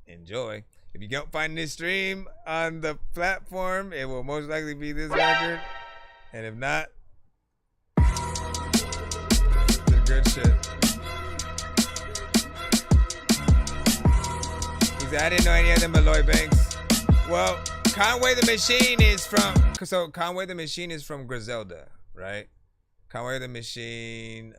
enjoy. If you don't find this stream on the platform, it will most likely be this record. And if not, it's good shit. He said, I didn't know any of them but Lloyd Banks. Well, Conway the Machine is from Griselda, right? Conway the Machine,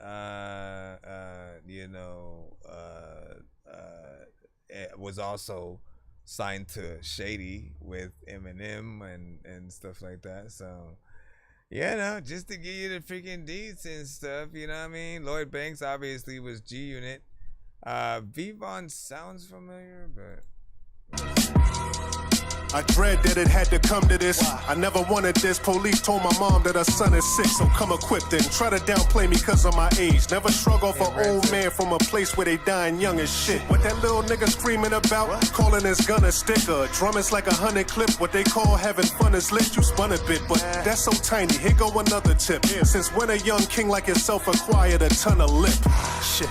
was also signed to Shady with Eminem and stuff like that. So, just to give you the freaking deets and stuff, you know what I mean? Lloyd Banks obviously was G Unit. Vivon sounds familiar, but I dread that it had to come to this. I never wanted this. Police told my mom that her son is sick, so come equipped and try to downplay me cause of my age. Never shrug off an old man from a place where they dying young as shit. What that little nigga screaming about? Calling his gun a sticker. Drum is like 100 clip. What they call having fun is lit. You spun a bit, but that's so tiny. Here go another tip. Since when a young king like yourself acquired a ton of lip? Shit.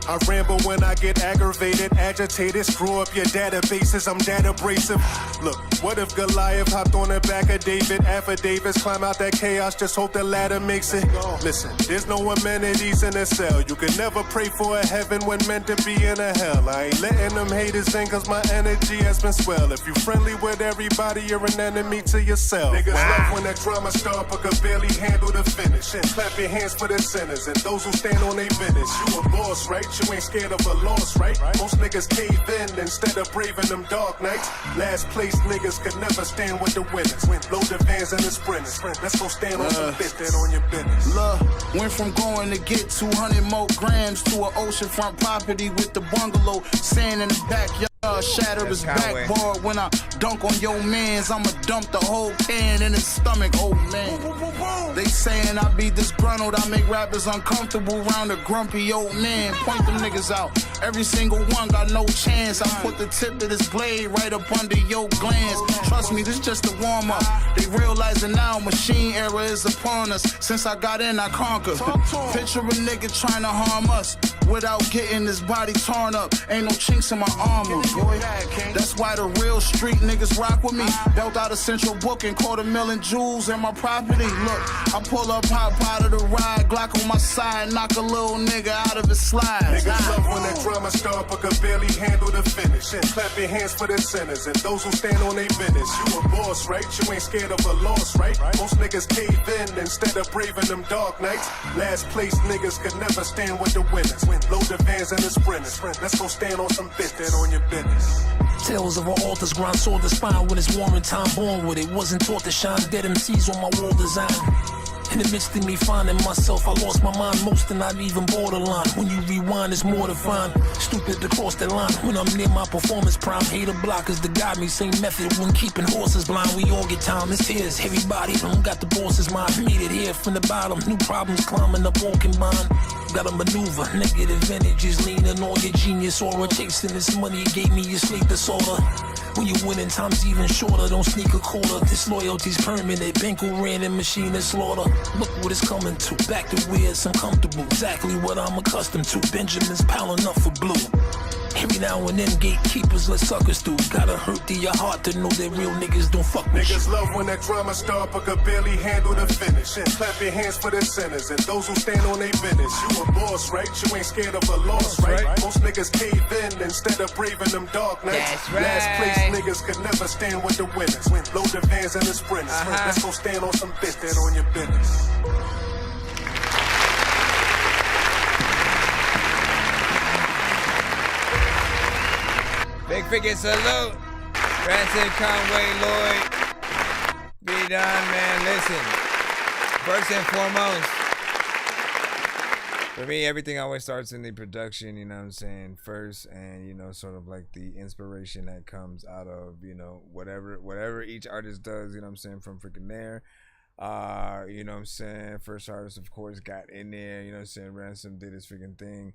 I ramble when I get aggravated, agitated. Screw up your databases, I'm that abrasive. Look, what if Goliath hopped on the back of David? Affidavits, climb out that chaos, just hope the ladder makes it. Listen, there's no amenities in a cell. You can never pray for a heaven when meant to be in a hell. I ain't letting them haters in cause my energy has been swell. If you friendly with everybody, you're an enemy to yourself. Niggas love when that drama start but could barely handle the finish. Clap your hands for the sinners and those who stand on their business. You a boss, right? You ain't scared of a loss, right? Most niggas cave in instead of braving them dark nights. Last place niggas could never stand with the winners. Load the vans and the sprinters. Let's go stand on some business. On your business. Look, went from going to get 200 more grams to an oceanfront property with the bungalow, sand in the backyard. Shatter his backboard when I dunk on your mans. I'ma dump the whole can in his stomach, old man. They saying I be disgruntled, I make rappers uncomfortable around a grumpy old man. Point them niggas out, every single one got no chance. I put the tip of this blade right up under your glands. Trust me, this just a warm up. They realizing now machine era is upon us. Since I got in, I conquered. Picture a nigga trying to harm us without getting his body torn up. Ain't no chinks in my armor, boy. That's why the real street niggas rock with me. Belt out a central booking, $250,000 jewels in my property. Look, I pull up, hop out of the ride, Glock on my side, knock a little nigga out of his slide. Niggas love when that drama start but could barely handle the finish. Clap your hands for the sinners and those who stand on their business. You a boss, right? You ain't scared of a loss, right? Most niggas cave in instead of braving them dark nights. Last place niggas could never stand with the winners. Load the vans and the sprinters. Let's go stand on some business. On your business. Tales of an author's grind, sword the spine when it's warm time, born with it. Wasn't taught to shine, dead MCs on my wall design. In the midst of me finding myself, I lost my mind, most and not even borderline. When you rewind, it's more to find. Stupid to cross that line. When I'm near my performance prime, hater blockers to guide me. Same method when keeping horses blind. We all get time, it's tears. Everybody don't got the boss's mind. Made it here from the bottom. New problems climbing up, all combined. Gotta maneuver, negative energies leaning on your genius aura. Chasing this money gave me a sleep disorder. When you winning, time's even shorter. Don't sneak a quarter. Disloyalty's permanent. Benkel ran in machine and slaughter. Look what it's coming to. Back to where it's uncomfortable. Exactly what I'm accustomed to. Benjamin's piling up for blue. Every now and then gatekeepers let suckers through. Gotta hurt to your heart to know that real niggas don't fuck with Niggas you. love when that drama start but could barely handle the finish. Clap your hands for the sinners and those who stand on their business. You a boss, right? You ain't scared of a loss, right? Most niggas cave in instead of braving them dark nights. That's right. Last place niggas could never stand with the winners. Load the vans and the sprinters. Let's go stand on some business. Stand on your business. Big freaking salute. Ransom, Conway, Lloyd, be done, man. Listen, first and foremost, for me, everything always starts in the production, you know what I'm saying, first, and, you know, sort of like the inspiration that comes out of, you know, whatever each artist does, you know what I'm saying, from freaking there. You know what I'm saying, first artist, of course, got in there, you know what I'm saying, Ransom did his freaking thing.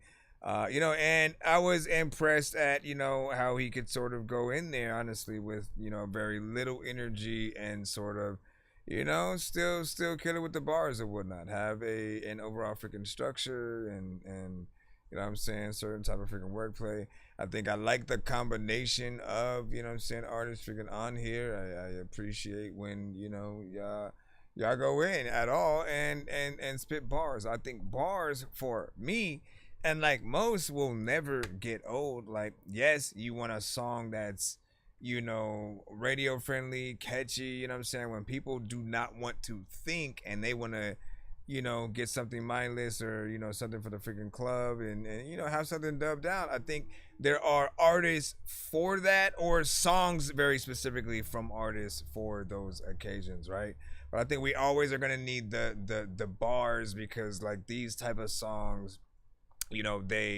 You know, and I was impressed at, you know, how he could sort of go in there, honestly, with, you know, very little energy and sort of, you know, still kill it with the bars and whatnot. Have an overall freaking structure and you know what I'm saying, certain type of freaking wordplay. I think I like the combination of, you know what I'm saying, artists freaking on here. I appreciate when, you know, y'all go in at all and spit bars. I think bars for me, and like most, will never get old. Like, yes, you want a song that's, you know, radio friendly, catchy, you know what I'm saying? When people do not want to think and they want to, you know, get something mindless or, you know, something for the freaking club and you know, have something dubbed out. I think there are artists for that, or songs very specifically from artists for those occasions, right? But I think we always are going to need the bars, because like these type of songs, you know, they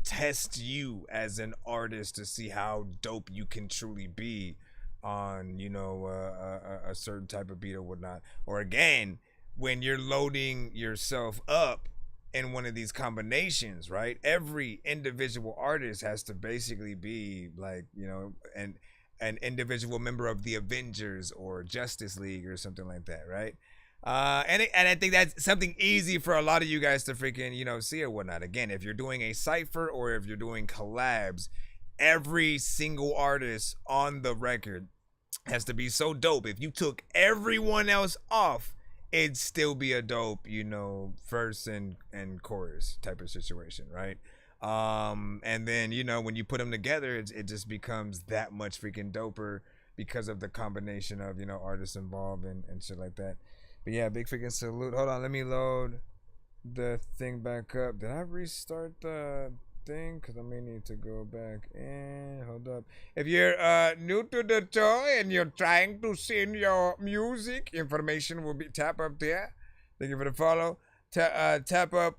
test you as an artist to see how dope you can truly be on, you know, a certain type of beat or whatnot. Or again, when you're loading yourself up in one of these combinations, right? Every individual artist has to basically be like, you know, an individual member of the Avengers or Justice League or something like that, right? And I think that's something easy for a lot of you guys to freaking, you know, see or whatnot. Again, if you're doing a cypher or if you're doing collabs, every single artist on the record has to be so dope. If you took everyone else off, it'd still be a dope, you know, verse and chorus type of situation, right? And then, you know, when you put them together, it just becomes that much freaking doper because of the combination of, you know, artists involved and shit like that. But yeah, big freaking salute. Hold on, let me load the thing back up. Did I restart the thing? Because I may need to go back in. Hold up. If you're new to the show and you're trying to send your music, information will be tap up there. Thank you for the follow. Tap up,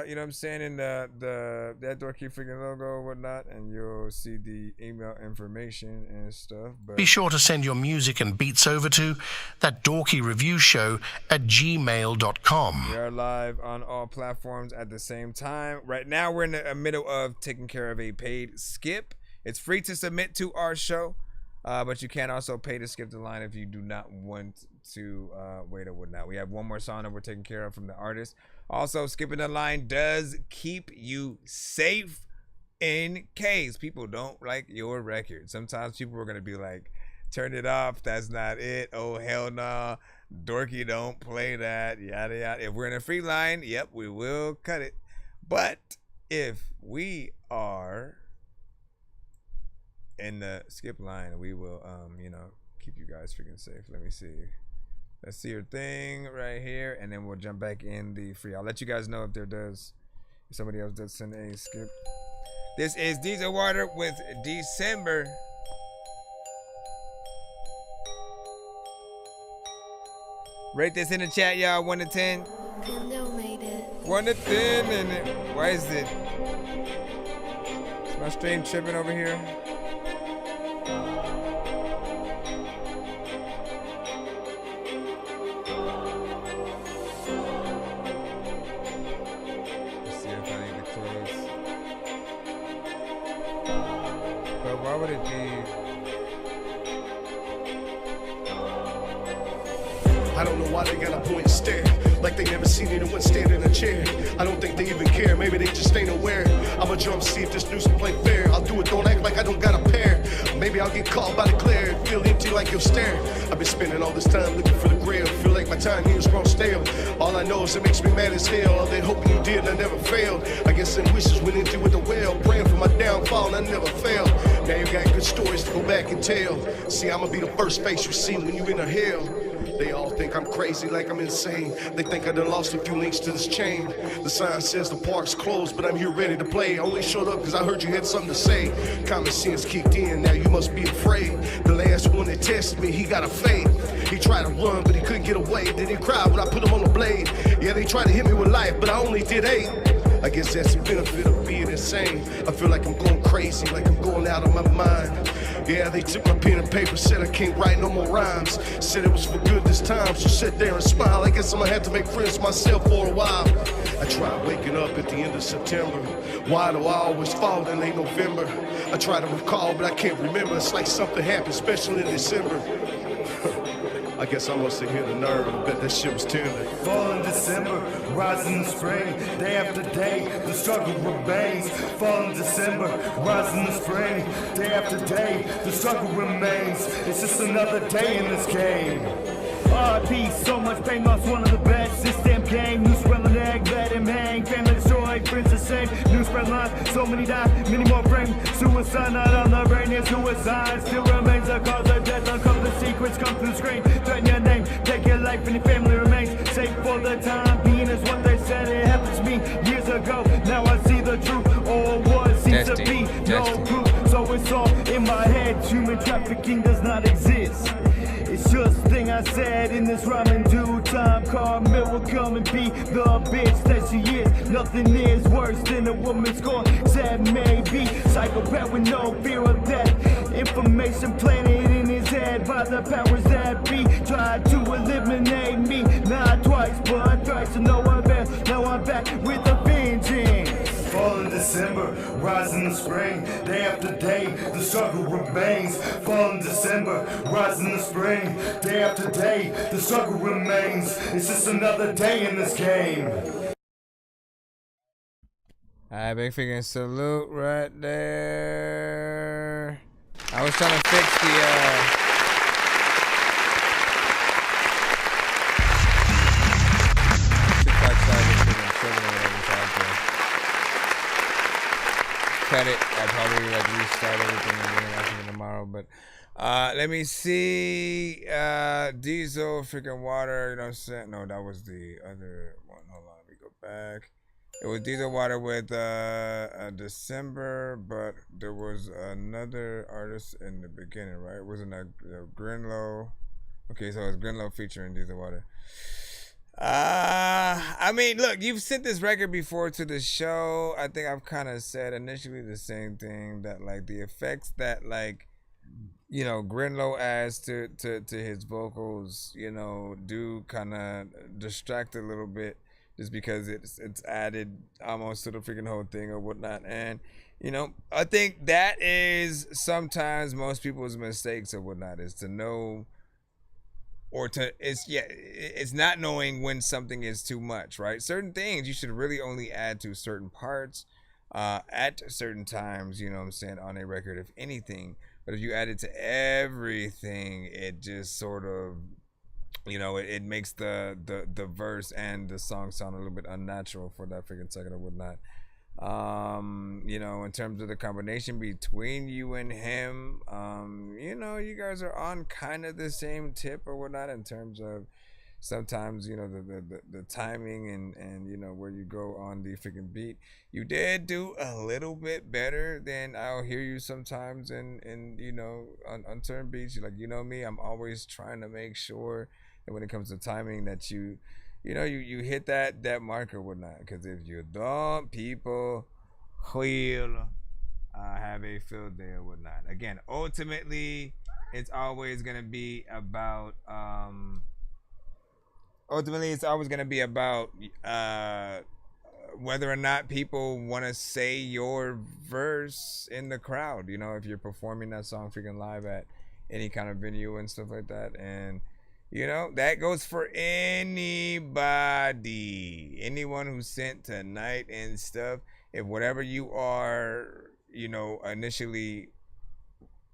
you know what I'm saying, in the That Dorky freaking logo or whatnot, and you'll see the email information and stuff. But be sure to send your music and beats over to ThatDorkyReviewShow at gmail.com. We are live on all platforms at the same time. Right now, we're in the middle of taking care of a paid skip. It's free to submit to our show, but you can also pay to skip the line if you do not want to wait or whatnot. We have one more song that we're taking care of from the artist. Also, skipping the line does keep you safe in case people don't like your record. Sometimes people are going to be like, turn it off, that's not it, oh hell no, Dorky don't play that, yada yada. If we're in a free line, yep, we will cut it. But if we are in the skip line, we will you know, keep you guys freaking safe. Let me see. Let's see your thing right here, and then we'll jump back in the free. I'll let you guys know if somebody else does send a skip. This is Diesel Water with December. Rate this in the chat, y'all. 1 to 10. 1 to 10, and why is it? Is my stream tripping over here? Why would it be? I don't know why they got a point and stare, like they never seen anyone stand in a chair. I don't think they even care, maybe they just ain't aware. I'ma jump, see if this news play fair. I'll do it, don't act like I don't got a pair. Maybe I'll get called by the glare and feel empty like you're staring. I've been spending all this time looking for the grail, feel like like my time here is grown stale. All I know is it makes me mad as hell. They hoping you did, I never failed. I guess some wishes went into it the well. Praying for my downfall, I never failed. Now you got good stories to go back and tell. See, I'ma be the first face you see when you in a hell. They all think I'm crazy, like I'm insane. They think I done lost a few links to this chain. The sign says the park's closed, but I'm here ready to play. I only showed up because I heard you had something to say. Common sense kicked in, now you must be afraid. The last one that tested me, he got a fade. He tried to run, but he couldn't get away. Then he cried when I put him on the blade. Yeah, they tried to hit me with life, but I only did 8. I guess that's the benefit of being insane. I feel like I'm going crazy, like I'm going out of my mind. Yeah, they took my pen and paper, said I can't write no more rhymes. Said it was for good this time, so sit there and smile. I guess I'm gonna have to make friends myself for a while. I tried waking up at the end of September. Why do I always fall in late November? I try to recall, but I can't remember. It's like something happened, especially in December. I guess I must have hit a nerve. I bet that shit was tender. Fall in December, rise in the spring, day after day, the struggle remains. Fall in December, rise in the spring, day after day, the struggle remains. It's just another day in this game. RP, so much pain, lost one of the best. This damn game, new spread an egg, let him hang. Family destroyed, friends the same. New spread line, so many die, many more bring. Suicide, not on the brain, yeah, suicide still remains a cause of death. Uncover the secrets, come through the screen. Threaten your name, take your life, and your family remains safe for the time being. Is what they said, it happened to me years ago. Now I see the truth, or what seems to be no proof. So it's all in my head, human trafficking does not exist. It's just a thing I said in this rhyme in due time. Carmel will come and be the bitch that she is. Nothing is worse than a woman scorned. Sad maybe, psychopath with no fear of death. Information planted in his head by the powers that be. Tried to eliminate me, not twice but thrice to no avail. Now I'm back with a vengeance. Fall in December, rise in the spring, day after day, the struggle remains. Fall in December, rise in the spring, day after day, the struggle remains. It's just another day in this game. Alright, big figure salute right there. I was trying to fix the credit. I probably restart everything again after tomorrow, but let me see. Diesel, freaking water, you know what I'm saying? No, that was the other one. Hold on, let me go back. It was Diesel Water with December, but there was another artist in the beginning, right? It wasn't a Grinlow. Okay, so it's Grinlow featuring Diesel Water. I mean, look, you've sent this record before to the show. I think I've kind of said initially the same thing, that like the effects that like, you know, Grinlow adds to his vocals, you know, do kind of distract a little bit, just because it's added almost to the freaking whole thing or whatnot. And you know, I think that is sometimes most people's mistakes or whatnot, is to know, or to it's not knowing when something is too much, right? Certain things you should really only add to certain parts at certain times, you know what I'm saying, on a record, if anything. But if you add it to everything, it just sort of, you know, it makes the verse and the song sound a little bit unnatural for that freaking second or whatnot. You know, in terms of the combination between you and him, you know, you guys are on kind of the same tip or whatnot, in terms of sometimes, you know, the timing and you know, where you go on the freaking beat. You did do a little bit better than I'll hear you sometimes in you know, on certain beats. You're like, you know me, I'm always trying to make sure that when it comes to timing, that you know, you hit that mark or whatnot. Because if you don't, people will have a field day or whatnot. Again, ultimately, it's always gonna be about whether or not people want to say your verse in the crowd. You know, if you're performing that song freaking live at any kind of venue and stuff like that. And you know, that goes for anybody, anyone who sent tonight and stuff. If whatever you are, you know, initially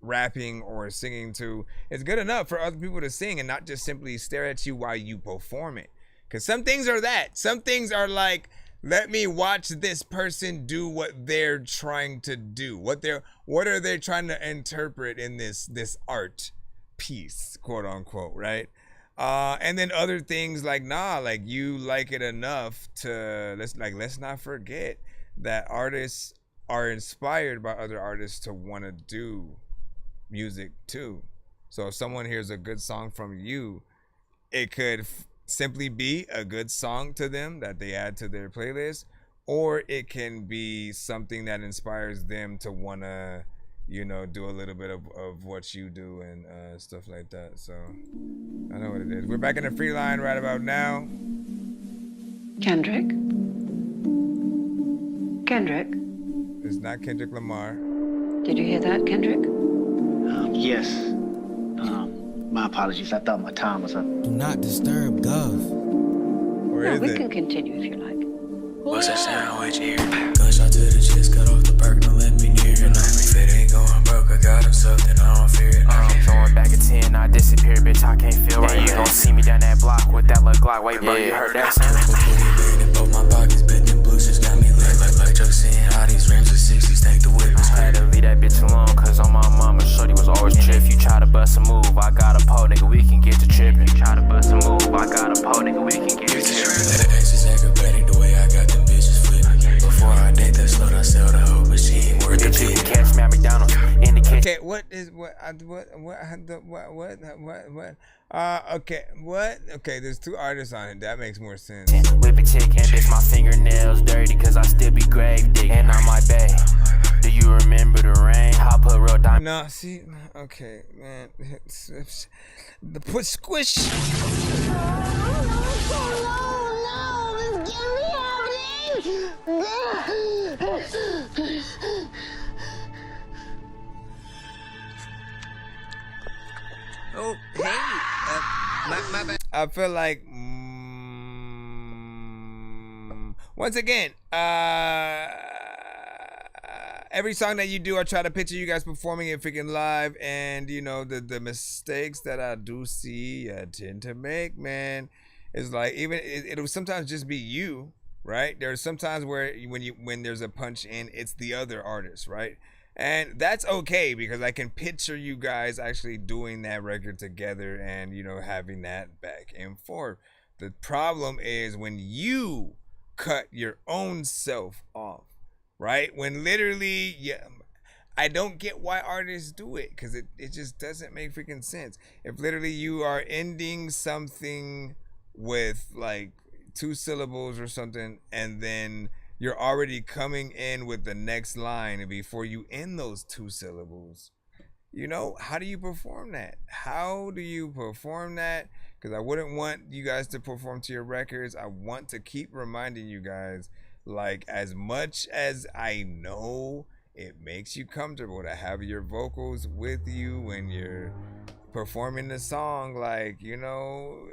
rapping or singing to is good enough for other people to sing and not just simply stare at you while you perform it. Because some things are that. Some things are like, let me watch this person do what they're trying to do. What are they trying to interpret in this art piece, quote unquote, right? And then other things like, nah, like you like it enough to let's not forget that artists are inspired by other artists to want to do music too. So if someone hears a good song from you, it could simply be a good song to them that they add to their playlist, or it can be something that inspires them to want to, you know, do a little bit of what you do and stuff like that. So I know what it is. We're back in the free line right about now. Kendrick? It's not Kendrick Lamar. Did you hear that, Kendrick? Yes. My apologies. I thought my time was up. Do not disturb Gov. Where is we it? can continue if you like. What's that sandwich here? Gunshot to the chest, cut off the perk, don't let me near it. If it ain't going broke, I got him something, I don't fear it. I'm throwing back a 10, I disappear, bitch, I can't feel right. You gon' see me down that block with that little Glock. Wait, bro, you heard that sound? In both my pockets, bet them blue shits got me lit. Like Joe saying, how these rims are 60s, take the whip. I had to leave that bitch alone, cause on my mama, shorty was always trip. If you try to bust a move, I got a pole, nigga, we can get to trippin'. Try to bust a move, I got a pole, nigga, we can get to trippin'. The X is acrobatic, the way I got them bitches flippin'. Before I date that slut, I sell the hoe, but she ain't worth it. You can catch me at McDonald's in the kitchen. Okay, okay, there's two artists on it. That makes more sense. Whip a chick and bitch, my fingernails dirty, cause I still be grave digging. And I'm like, babe, do you remember the rain? I put real diamond. No, see, okay, man. The put squish. Oh, hey, my bad. I feel like, once again, every song that you do, I try to picture you guys performing it freaking live, and you know the mistakes that I do see, I tend to make, man, is like even it'll sometimes just be you, right? There's sometimes where when there's a punch in, it's the other artist, right? And that's okay because I can picture you guys actually doing that record together and, you know, having that back and forth. The problem is when you cut your own self off, right? When literally, I don't get why artists do it because it just doesn't make freaking sense. If literally you are ending something with like 2 syllables or something and then you're already coming in with the next line before you end those 2 syllables. You know, how do you perform that? How do you perform that? Because I wouldn't want you guys to perform to your records. I want to keep reminding you guys, like, as much as I know it makes you comfortable to have your vocals with you when you're performing the song, like, you know,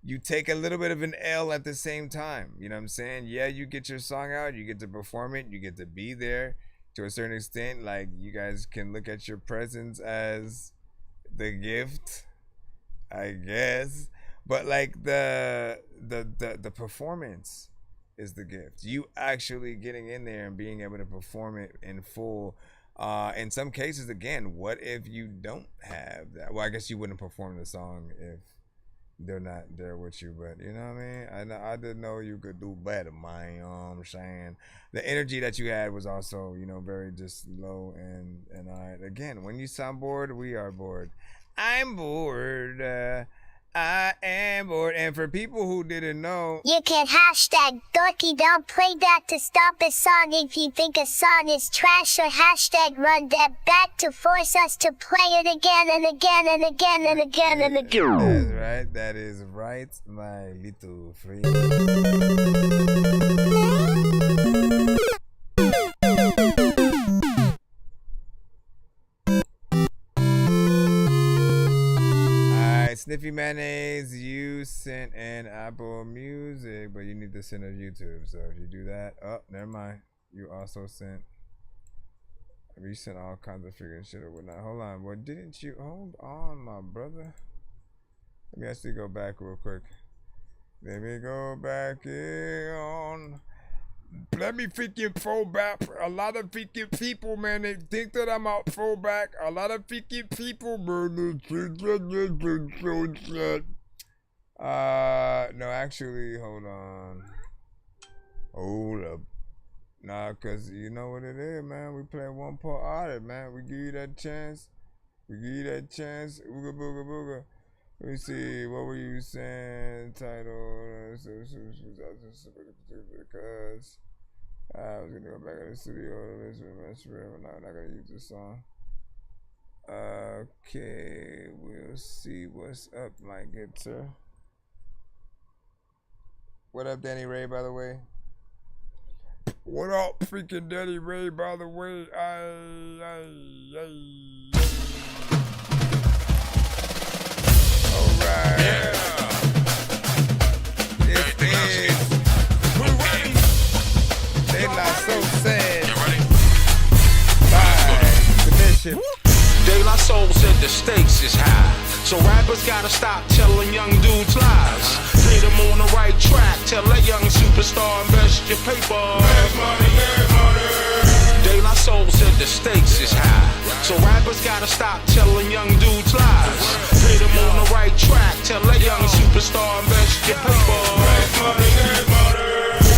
you take a little bit of an L at the same time. You know what I'm saying? Yeah, you get your song out, you get to perform it, you get to be there to a certain extent. Like, you guys can look at your presence as the gift, I guess. But like the performance is the gift. You actually getting in there and being able to perform it in full. In some cases, again, what if you don't have that? Well, I guess you wouldn't perform the song if they're not there with you, but you know what I mean? I didn't know you could do better, man. You know what I'm saying? The energy that you had was also, you know, very just low and again, when you sound bored, we are bored. I'm bored. I am bored. And for people who didn't know, you can hashtag dorky, don't play that to stop a song if you think a song is trash, or hashtag run that back to force us to play it again and again and again and again and again. That's right. That is right, my little friend. Sniffy Mayonnaise, you sent an Apple Music, but you need to send a YouTube. So if you do that, oh, never mind. You also sent You sent all kinds of freaking shit or whatnot. Hold on, what didn't you? Hold on, my brother. Let me actually go back real quick. Let me go back on. Let me freaking throw back. A lot of freaking people, man, they think that I'm out throw back. A lot of freaking people, man. No, actually, hold on. Hold up. Nah, cause you know what it is, man. We play one part audit, man. We give you that chance. Ooga booga booga. Let me see. What were you saying? Title. Because I was gonna go back to the studio. We're not gonna use this song. Okay, we'll see what's up, my good sir. What up, Danny Ray? By the way. What up, freaking Danny Ray, by the way? Alright. Yeah. This is They Not So Sad. By Submission. De La Soul said the stakes is high, so rappers gotta stop telling young dudes lies. Put them on the right track, tell that young superstar invest your paper. Make money, make money. De La Soul said the stakes is high, so rappers gotta stop telling young dudes lies. Put them on the right track, tell that young superstar invest your paper. Make money, make money.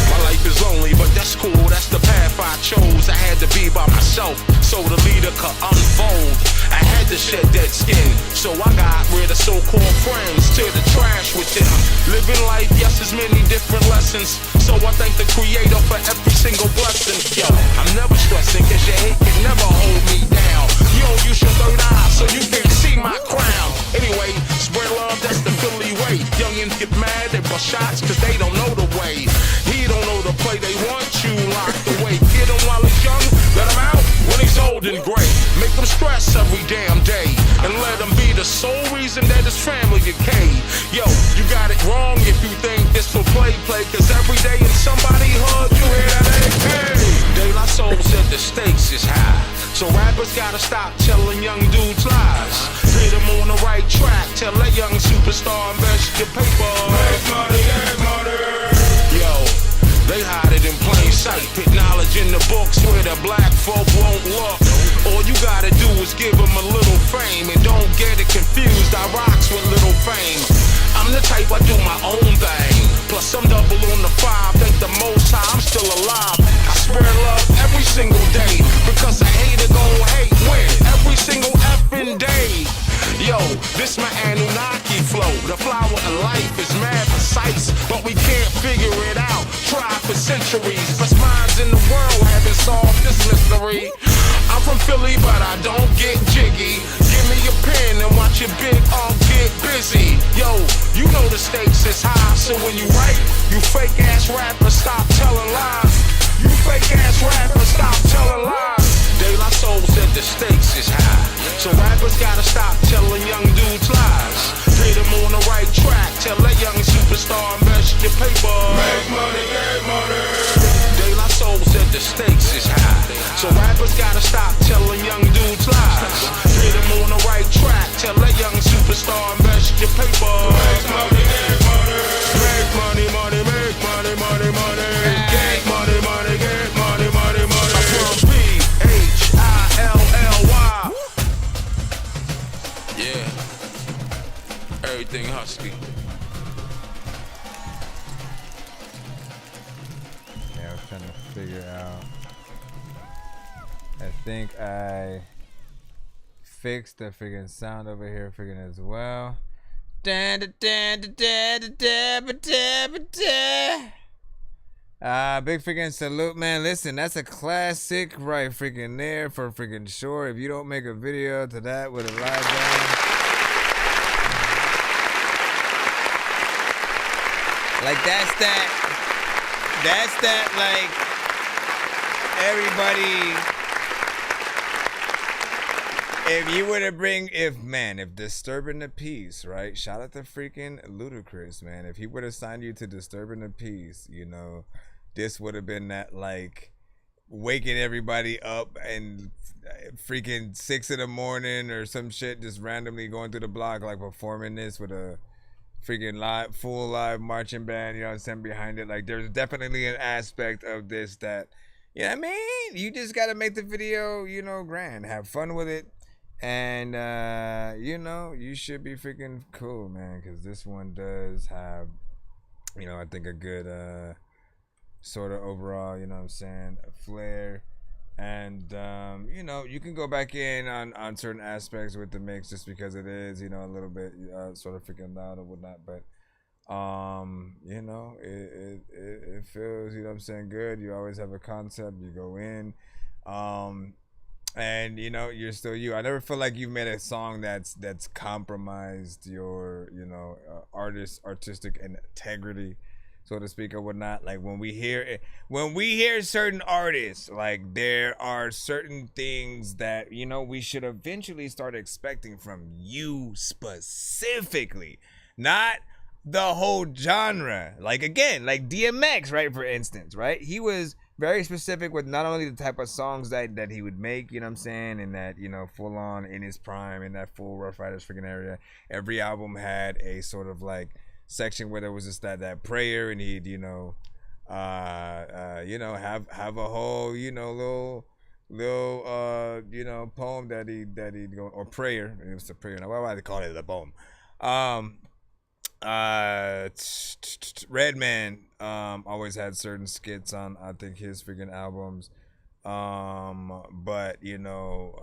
My life is lonely, but that's cool, that's the path I chose. I had to be by myself, so the leader could unfold. I had to shed that skin, so I got rid of so-called friends, to the trash with them. Living life, yes, there's many different lessons, so I thank the creator for every single blessing. Yo, I'm never stressing, cause your hate can never hold me down. You don't use your third eye, so you can't see my crown. Anyway, spread love, that's the Philly way. Youngins get mad, they bust shots, cause they don't know the way. He don't know the play, they want you locked away. Get him while he's young, let him out when he's old and gray. Make him stress every damn day, and let him be the sole reason that his family decay. Yo, you got it wrong if you think this will play, cause every day in somebody's hood you hear that AK. De La Soul said the stakes is high, so rappers gotta stop telling young dudes lies. Put them on the right track, tell that young superstar invest your paper. Make money, make money. Yo, they hide it in plain sight, put knowledge in the books where the black folk won't look. All you gotta do is give them a little fame, and don't get it confused, I rocks with little fame. I'm the type I do my own thing, plus I'm double on the 5, thank the most high I'm still alive. I spread love every single day, because a hater gon' hate when every single effing day. Yo, this my Anunnaki flow, the flower of life is mad precise, but we can't figure it out, try for centuries, plus minds in the world haven't solved this mystery. I'm from Philly, but I don't get jiggy. Give me a pen and watch your big arm get busy. Yo, you know the stakes is high, so when you write, you fake ass rappers stop telling lies. You fake ass rappers stop telling lies. De La Soul said the stakes is high, so rappers gotta stop telling young dudes lies. Put them on the right track, tell that young superstar invest your paper. Make money, make money. De La Soul said the stakes is high, so rappers gotta stop telling young dudes lies. Put them on the right track, tell that young superstar invest your paper. Make money, make money. Make money, money, make money, money, money. Get money, money, get money, money, money. I'm from P-H-I-L-L-Y. Yeah, everything husky. Yeah, I was trying to figure out. I think I fixed the freaking sound over here freaking as well. Big freaking salute, man. Listen, that's a classic right freaking there for freaking sure. If you don't make a video to that with a live band, like that's that like everybody. If you were to bring, if Disturbing the Peace, right? Shout out to freaking Ludacris, man. If he would have signed you to Disturbing the Peace, you know, this would have been that, like, waking everybody up and freaking 6 in the morning or some shit, just randomly going through the block, like performing this with a freaking full live marching band, you know what I'm saying, behind it. Like, there's definitely an aspect of this that, you know what I mean? You just got to make the video, you know, grand. Have fun with it. And, you know, you should be freaking cool, man, because this one does have, you know, I think a good sort of overall, you know what I'm saying, a flair. And, you know, you can go back in on certain aspects with the mix just because it is, you know, a little bit sort of freaking loud or whatnot. But, you know, it feels, you know what I'm saying, good. You always have a concept. You go in. And, you know, you're still you. I never feel like you've made a song that's compromised your, you know, artistic integrity, so to speak, or whatnot. Like, when we hear certain artists, like, there are certain things that, you know, we should eventually start expecting from you specifically, not the whole genre. Like, again, like DMX, right, for instance, right? He was very specific with not only the type of songs that he would make, you know what I'm saying, and that, you know, full on in his prime, in that full Rough Riders freaking area. Every album had a sort of like section where there was just that prayer, and he'd, you know, have a whole, you know, little you know, poem that he'd go, or prayer. It was a prayer. Now, why do they call it a poem? Redman always had certain skits on, I think, his freaking albums, but, you know,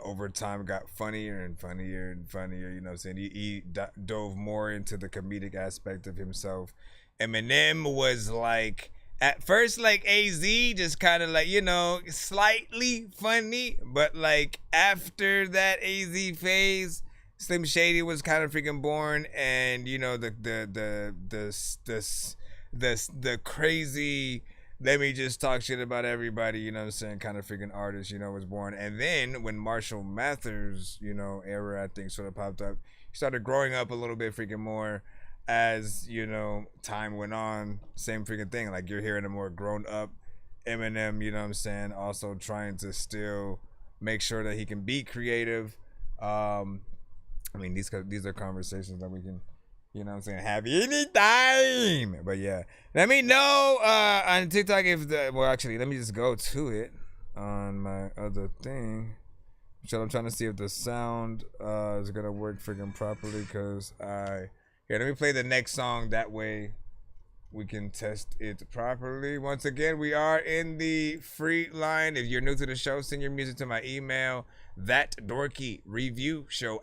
over time got funnier and funnier and funnier, you know what I'm saying. He dove more into the comedic aspect of himself. Eminem was like, at first, like AZ, just kind of like, you know, slightly funny, but like after that AZ phase, Slim Shady was kind of freaking born, and, you know, the crazy, let me just talk shit about everybody, you know what I'm saying, kind of freaking artist, you know, was born. And then when Marshall Mathers, you know, era, I think, sort of popped up, he started growing up a little bit freaking more as, you know, time went on. Same freaking thing, like, you're hearing a more grown up Eminem, you know what I'm saying, also trying to still make sure that he can be creative. I mean, these are conversations that we can, you know what I'm saying, have anytime. But yeah, let me know on TikTok if well, actually, let me just go to it on my other thing. So I'm trying to see if the sound is gonna work freaking properly, because here, let me play the next song, that way we can test it properly. Once again, we are in the free line. If you're new to the show, send your music to my email, ThatDorkyReviewShow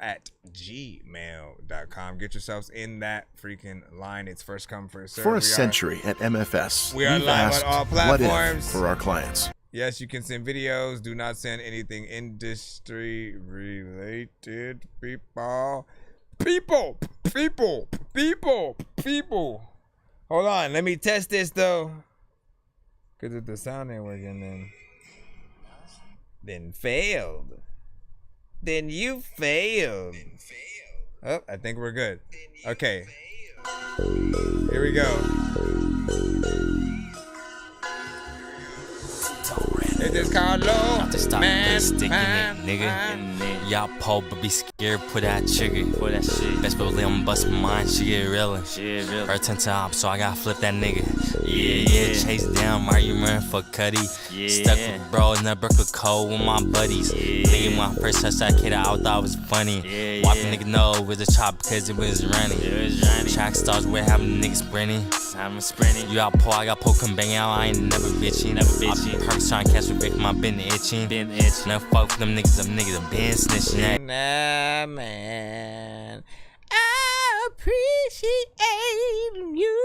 @gmail.com. Get yourselves in that freaking line. It's first come, first serve. For a century at MFS, we are live on all platforms for our clients. Yes, you can send videos. Do not send anything industry related, people. Hold on, let me test this though, because if the sound ain't working, then failed. Then you failed. Oh, I think we're good. Okay. Here we go. It is called low. Not to stop man, sticking it, nigga. Y'all po, but be scared, put that trigger. Put that shit. Best believe I'm bust my mind, she get realer. Her 10 top, so I gotta flip that nigga. Yeah. Chase down, are you running for Cuddy? Stuck with bro in the Brooklyn Code with my buddies. Nigga, my first touch that kid, I thought it was funny. Why the nigga know it was a chop because it was running. Track stars where having niggas sprinting. You out po, I got po, come bang out, I ain't never bitching. I be perks trying to catch a break, my been itching. Never fuck with them niggas have been snitching. Nah, man. I appreciate you.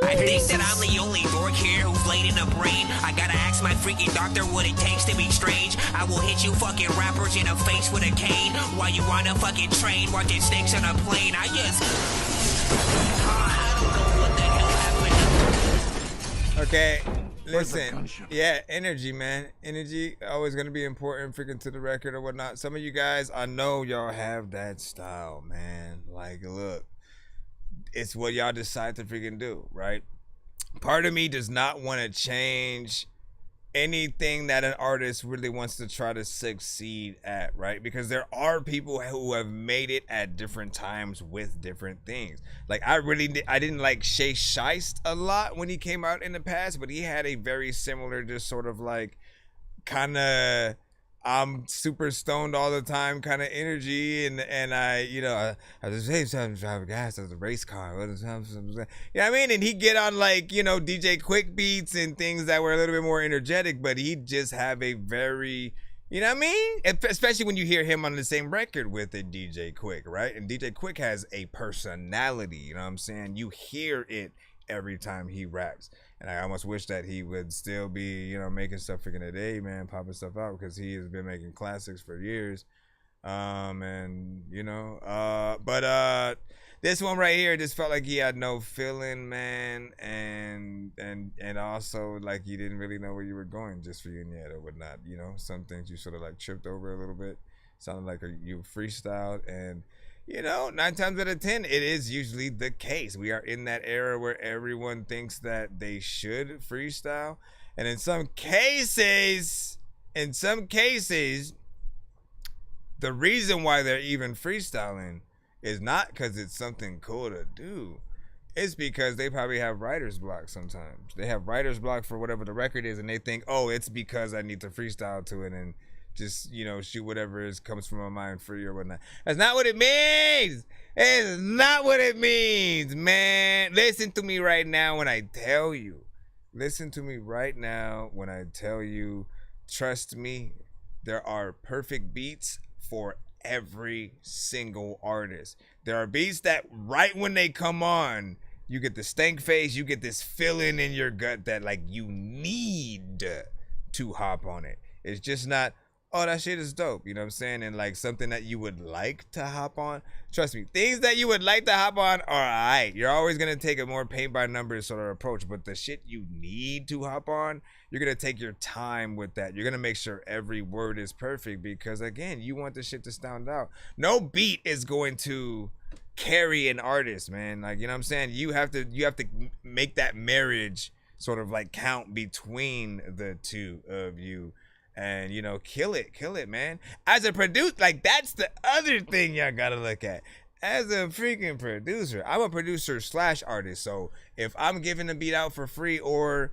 I think that I'm the only dork here who's laid in the brain. I gotta ask my freaking doctor what it takes to be strange. I will hit you fucking rappers in the face with a cane while you on a fucking train watching snakes on a plane. I just... I don't know what the hell happened. Okay, listen. Yeah, energy, man. Energy always gonna be important freaking to the record or whatnot. Some of you guys, I know y'all have that style, man. Like, look, it's what y'all decide to freaking do, right? Part of me does not want to change anything that an artist really wants to try to succeed at, right? Because there are people who have made it at different times with different things. Like I didn't like Shay Shiest a lot when he came out in the past, but he had a very similar, just sort of like kind of I'm super stoned all the time kind of energy, and I just say sometimes drive gas as a race car. You know what I mean? And he get on like DJ Quick beats and things that were a little bit more energetic, but he just have a very, you know what I mean? Especially when you hear him on the same record with a DJ Quick, right? And DJ Quick has a personality. You know what I'm saying? You hear it every time he raps. And I almost wish that he would still be, making stuff freaking today, man, popping stuff out, because he has been making classics for years. But this one right here just felt like he had no feeling, man, and also like you didn't really know where you were going just for you yet or whatnot. Some things you sort of like tripped over a little bit. Sounded like you freestyled, and 9 times out of 10, it is usually the case. We are in that era where everyone thinks that they should freestyle. And in some cases, the reason why they're even freestyling is not because it's something cool to do. It's because they probably have writer's block sometimes. They have writer's block for whatever the record is, and they think, oh, it's because I need to freestyle to it and just, shoot whatever comes from my mind free or whatnot. That's not what it means. It's not what it means, man. Listen to me right now when I tell you. Trust me, there are perfect beats for every single artist. There are beats that right when they come on, you get the stank face, you get this feeling in your gut that like you need to hop on it. It's just not, oh, that shit is dope, you know what I'm saying? And like something that you would like to hop on. Trust me, things that you would like to hop on are alright. You're always gonna take a more paint by numbers sort of approach, but the shit you need to hop on, you're gonna take your time with that. You're gonna make sure every word is perfect because again, you want the shit to stand out. No beat is going to carry an artist, man. Like, you know what I'm saying? You have to make that marriage sort of like count between the two of you. And kill it, man. As a producer, like that's the other thing y'all gotta look at. As a freaking producer, I'm a producer / artist. So if I'm giving a beat out for free or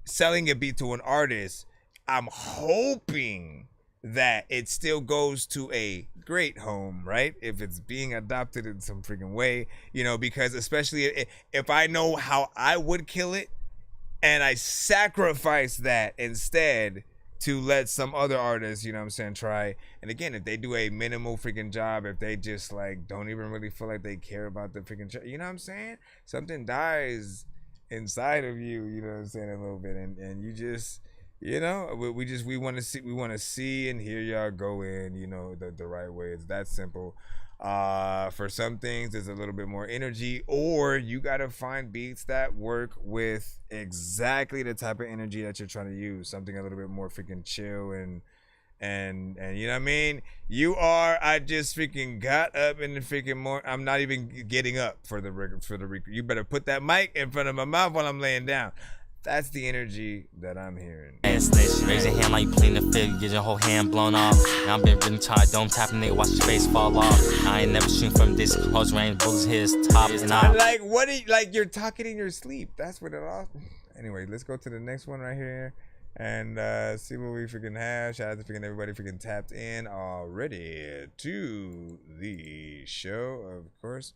selling a beat to an artist, I'm hoping that it still goes to a great home, right? If it's being adopted in some freaking way, because especially if I know how I would kill it and I sacrifice that instead to let some other artists, try. And again, if they do a minimal freaking job, if they just like don't even really feel like they care about the freaking you know what I'm saying? Something dies inside of you, a little bit. And you just, we want to see and hear y'all go in, the right way. It's that simple. For some things there's a little bit more energy, or you gotta find beats that work with exactly the type of energy that you're trying to use, something a little bit more freaking chill and you know what I mean. I just freaking got up in the freaking I'm not even getting up for the record. You better put that mic in front of my mouth while I'm laying down. That's the energy that I'm hearing. Raise your hand like you pleading the fifth, get your whole hand blown off. Now I've been really tired, don't tap a nigga, watch your face fall off. I ain't never shooting from this close range, bullets hit his top and I like what you're talking in your sleep. That's what it all. Anyway, let's go to the next one right here and see what we freaking have. Shout out to freaking everybody freaking tapped in already to the show, of course.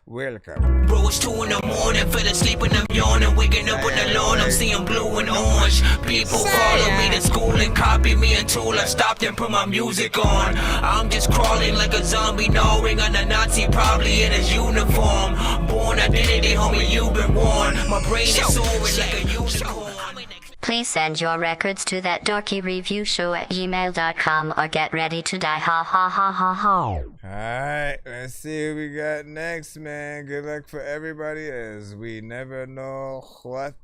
Welcome. Bro, it's 2 in the morning, fell asleep and I'm yawning, waking up on the lawn, I'm seeing blue and orange. People follow me to school and copy me until I stopped and put my music on. I'm just crawling like a zombie, gnawing on a Nazi, probably in his uniform. Born identity, homie, you've been warned. My brain is soaring like a unicorn. Please send your records to ThatDorkyReviewShow@gmail.com or get ready to die. Ha ha ha ha ha. Alright, let's see what we got next, man. Good luck for everybody, as we never know what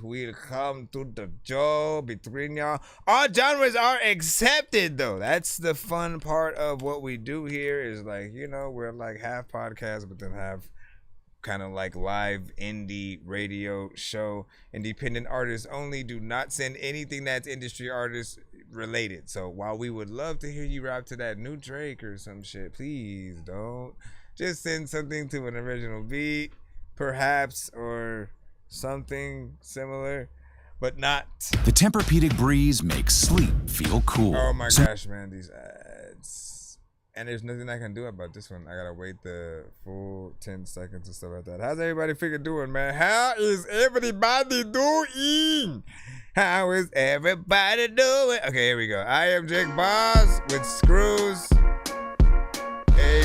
will come to the show between y'all. All genres are accepted, though. That's the fun part of what we do here, is like, we're like half podcast, but then half kind of like live indie radio show. Independent artists only. Do not send anything that's industry artist related. So while we would love to hear you rap to that new Drake or some shit, please don't. Just send something to an original beat, perhaps, or something similar, but not. The Tempur-Pedic breeze makes sleep feel cool. Oh my gosh, man, these ads. And there's nothing I can do about this one. I gotta wait the full 10 seconds and stuff like that. How's everybody freaking doing, man? How is everybody doing? How is everybody doing? Okay, here we go. I am Jake Boz with Screws.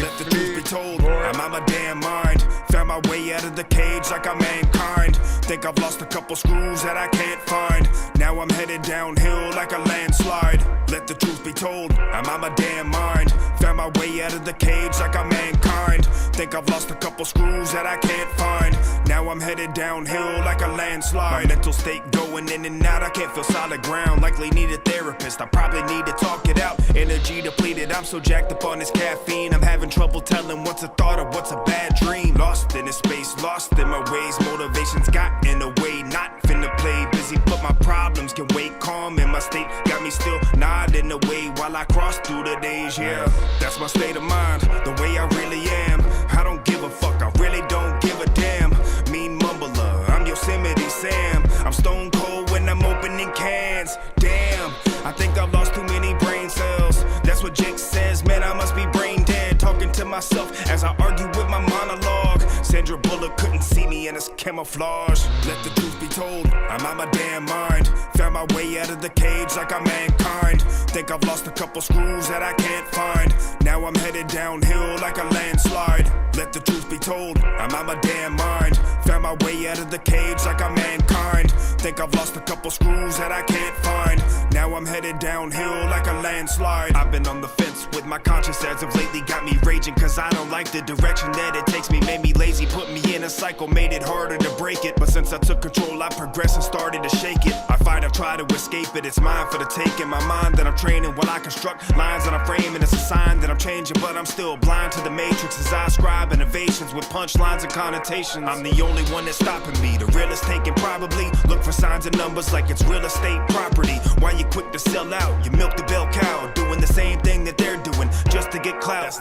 Let the truth be told, I'm out my damn mind. Found my way out of the cage like I'm mankind. Think I've lost a couple screws that I can't find. Now I'm headed downhill like a landslide. Let the truth be told, I'm out my damn mind. Found my way out of the cage like I'm mankind. Think I've lost a couple screws that I can't find. Now I'm headed downhill like a landslide. My mental state going in and out, I can't feel solid ground. Likely need a therapist, I probably need to talk it out. Energy depleted, I'm so jacked up on this caffeine. I'm having trouble telling what's a thought or what's a bad dream. Lost in this space, lost in my ways. Motivations got in the way, not finna play busy, but my problems can wait. Calm in my state, got me still nodding away while I cross through the days. Yeah, that's my state of mind, the way I really am. I don't give a fuck, I really don't give a damn. Mean mumbler, I'm Yosemite Sam. I'm stone cold when I'm opening cans. Damn, I think I've lost too many brain cells. That's what Jake says, man, I must be brain dead. Talking to myself as I argue with my monologue. Sandra Bullock couldn't see me in this camouflage. Let the truth be told, I'm out my damn mind. Found my way out of the cage like I'm mankind. Think I've lost a couple screws that I can't find. Now I'm headed downhill like a landslide. Let the truth be told, I'm out my damn mind. Found my way out of the cage like I'm mankind. Think I've lost a couple screws that I can't find. Now I'm headed downhill like a landslide. I've been on the fence with my conscience as of lately. Got me raging cause I don't like the direction that it takes me. Made me lazy, put me in a cycle, made it harder to break it. But since I took control, I progressed and started to shake it. I fight, I try to escape it, it's mine for the taking. My mind that I'm training while I construct lines that I'm framing. It's a sign that I'm changing, but I'm still blind to the matrix as I scribe innovations with punchlines and connotations. I'm the only one that's stopping me, the realest taking probably. Look for signs and numbers like it's real estate property. Why you quick to sell out? You milk the bell cow, doing the same thing that they're doing just to get clout.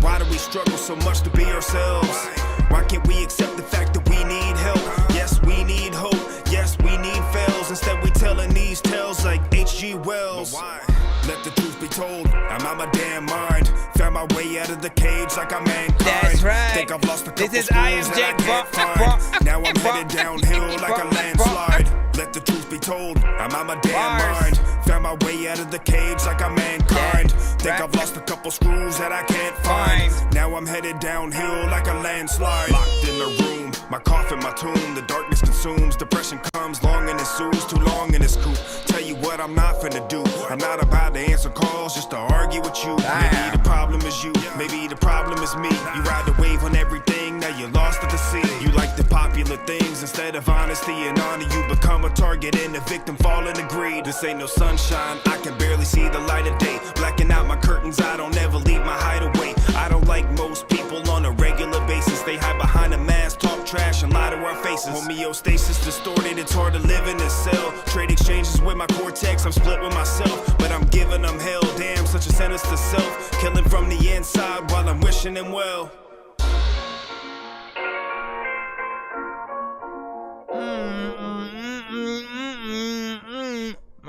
Why do we struggle so much to be ourselves? Why can't we accept the fact that we need help? Yes, we need hope. Yes, we need fails. Instead we telling these tales like H.G. Wells. Let the truth be told, I'm out my damn mind. Found my way out of the cage like I'm mankind. That's right. Think I've lost a couple This is I am screws Jake that I can't find. Now I'm headed downhill like a landslide. Let the truth be told, I'm out my damn mind. Found my way out of the cage like I'm mankind. Think I've lost a couple screws that I can't find. Now I'm headed downhill like a landslide. Locked in the room, my coffin, my tomb. The darkness consumes, depression comes, long and ensues. Too long in this coop. Tell you what I'm not finna do. I'm not about to answer calls just to argue with you. Maybe the problem is you, maybe the problem is me. You ride the wave on everything, now you're lost at the sea. You like the popular things instead of honesty and honor. You become a target and a victim, fall into greed. This ain't no sunshine, I can barely see the light of day. Blacking out my curtains, I don't ever leave my hideaway. I don't like most people on a regular basis. They hide behind a mask, talk trash and lie to our faces. Homeostasis distorted, it's hard to live in this cell. Trade exchanges with my cortex, I'm split with myself, but I'm giving them hell. Damn, such a sentence to self. Killing from the inside while I'm wishing them well.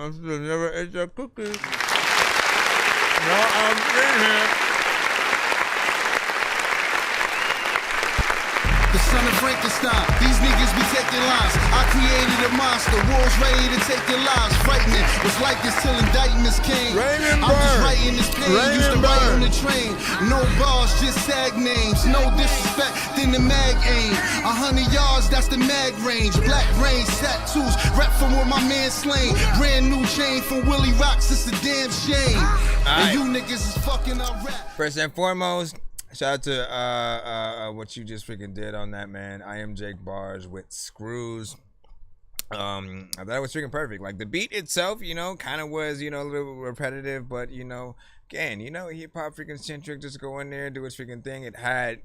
I should never ate that cookie. Now I'm in here. The son of Frankenstein, these niggas be taking lives. I created a monster, war's ready to take their lives. Frightening, was like this till indictments came. I'm just writing this pain, used to write on the train. No bars, just sag names. No disrespect, then the mag aim. 100 yards, that's the mag range. Black range, tattoos, rap from where my man slain. Brand new chain from Willie Rocks, it's a damn shame. And you niggas is fucking our rap. First and foremost, shout out to what you just freaking did on that, man. I am Jake Barge with Screws. I thought it was freaking perfect. Like the beat itself, you know, kind of was, you know, a little repetitive, but you know, again, you know, hip hop freaking centric. Just go in there and do its freaking thing. It had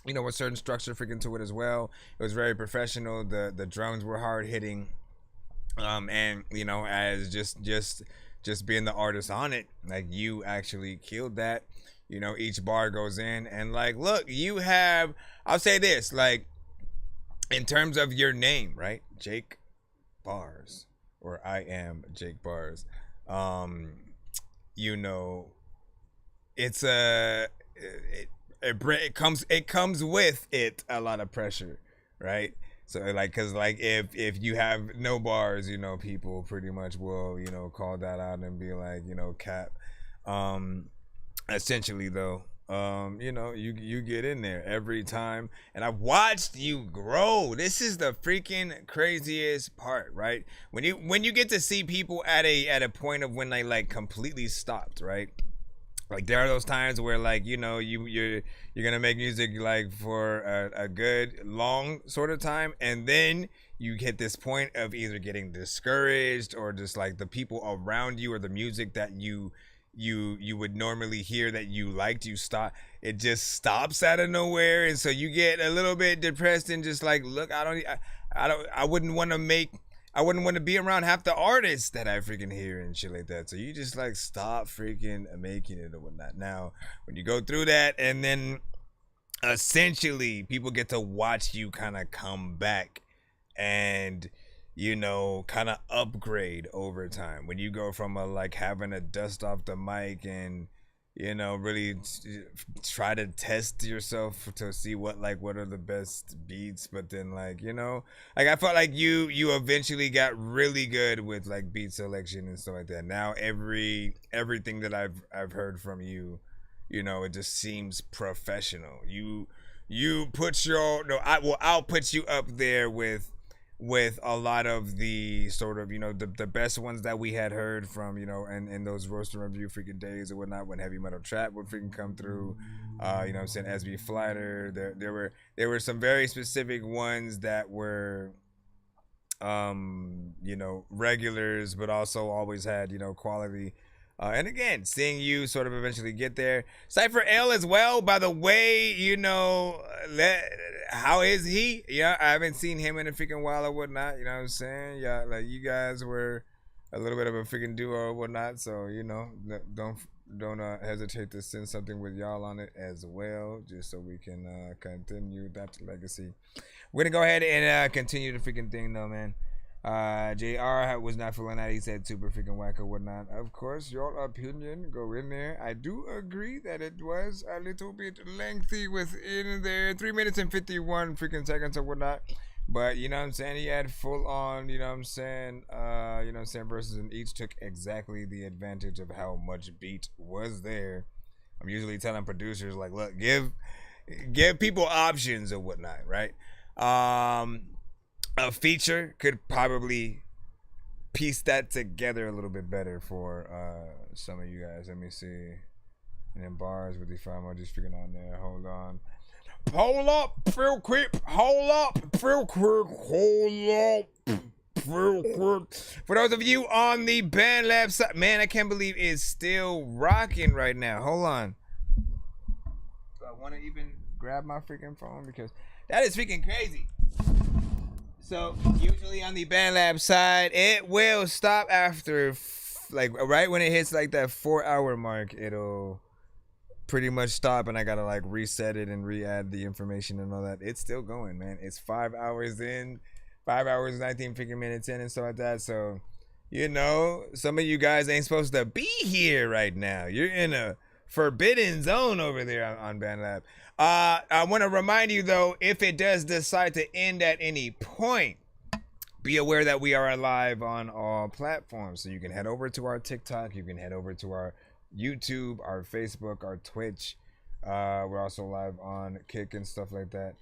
you know, a certain structure freaking to it as well. It was very professional. The drums were hard hitting, and you know, as just being the artist on it, like you actually killed that. You know, each bar goes in, and like, look, you have. I'll say this, like, in terms of your name, right, Jake Bars, or I am Jake Bars. You know, it's it comes with it a lot of pressure, right? So like, cause like if you have no bars, you know, people pretty much will, you know, call that out and be like, you know, cap. Essentially though, you know, you get in there every time, and I've watched you grow. This is the freaking craziest part, right? When you get to see people at a point of when they like completely stopped, right? Like there are those times where like, you know, you're gonna make music like for a good long sort of time, and then you hit this point of either getting discouraged or just like the people around you or the music that you would normally hear that you liked, it just stops out of nowhere, and so you get a little bit depressed and just like, look, I wouldn't want to be around half the artists that I freaking hear and shit like that. So you just like stop freaking making it or whatnot. Now, when you go through that, and then essentially people get to watch you kind of come back and, you know, kind of upgrade over time. When you go from like having to dust off the mic and, you know, really try to test yourself to see what are the best beats, but then like, you know, like I felt like you eventually got really good with like beat selection and stuff like that. Now everything that I've heard from you, you know, it just seems professional. You put I'll put you up there with a lot of the sort of, you know, the best ones that we had heard from, you know, and those roast and review freaking days or whatnot, when heavy metal trap would freaking come through, you know what I'm saying, SB Flighter. There were some very specific ones that were, you know, regulars, but also always had, you know, quality. And again, seeing you sort of eventually get there. Cypher L as well, by the way, you know, how is he? Yeah, I haven't seen him in a freaking while or whatnot, you know what I'm saying? Yeah, like you guys were a little bit of a freaking duo or whatnot, so, you know, don't hesitate to send something with y'all on it as well, just so we can continue that legacy. We're gonna go ahead and continue the freaking thing though, man. JR was not feeling that. He said super freaking whack or whatnot. Of course, your opinion, go in there. I do agree that it was a little bit lengthy within there, 3 minutes and 51 freaking seconds or whatnot. But you know what I'm saying, he had full on, you know what I'm saying, verses, and each took exactly the advantage of how much beat was there. I'm usually telling producers like, look, give people options or whatnot, right? A feature could probably piece that together a little bit better for some of you guys. Let me see. And then bars with the 5 emojis freaking on there. Hold on. Hold up real quick. Hold up real quick. Hold up real quick. For those of you on the Band Lab side, man, I can't believe it's still rocking right now. Hold on. Do I want to even grab my freaking phone? Because that is freaking crazy. So usually on the Band Lab side, it will stop after like right when it hits like that 4-hour mark. It'll pretty much stop, and I gotta like reset it and re-add the information and all that. It's still going, man. It's 5 hours in, 5 hours 19 freaking minutes in and stuff like that. So, you know, some of you guys ain't supposed to be here right now. You're in a forbidden zone over there on Band Lab. I want to remind you though, if it does decide to end at any point, be aware that we are live on all platforms. So you can head over to our TikTok, you can head over to our YouTube, our Facebook, our Twitch. We're also live on Kick and stuff like that.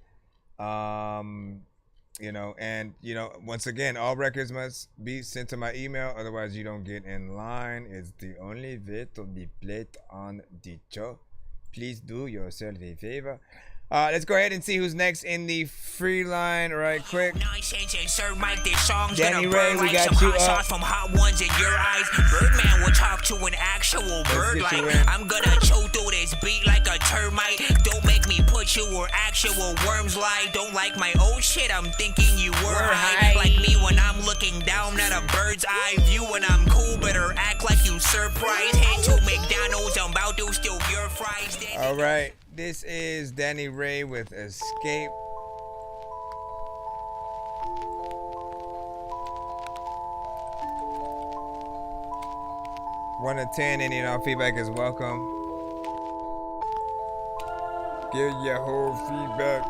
You know, and you know, once again, all records must be sent to my email, otherwise you don't get in line. It's the only way to be played on the show. Please do yourself a favor. Let's go ahead and see who's next in the free line right quick. Danny Ray, we got you up. From hot ones in your eyes. Birdman will talk to an actual bird like I'm gonna chew through this beat like a termite. Don't make me put thought you were actual worms like. Don't like my old shit, I'm thinking you were high. Like me when I'm looking down at a bird's eye view. When I'm cool, better act like you surprised. Head to McDonald's, I'm about to steal your fries. All right, this is Danny Ray with Escape. One to 10, any and all feedback is welcome. Give your whole feedback.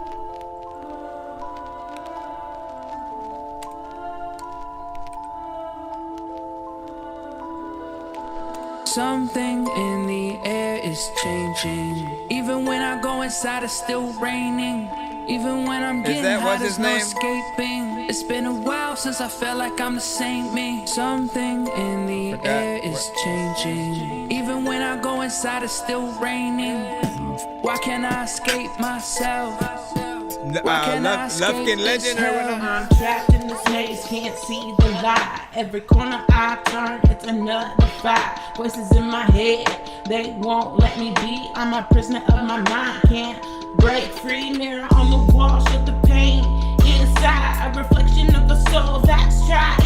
Something in the air is changing. Even when I go inside, it's still raining. Even when I'm getting high, there's no escaping. It's been a while since I felt like I'm the same me. Something in the air is changing. Even when I go inside, it's still raining. Why can't I escape myself? Lufkin Legend or whatever. I'm trapped in this maze, can't see the light. Every corner I turn, it's another fight. Voices in my head, they won't let me be. I'm a prisoner of my mind, can't break free. Mirror on the wall, show the pain inside. A reflection of the soul that's try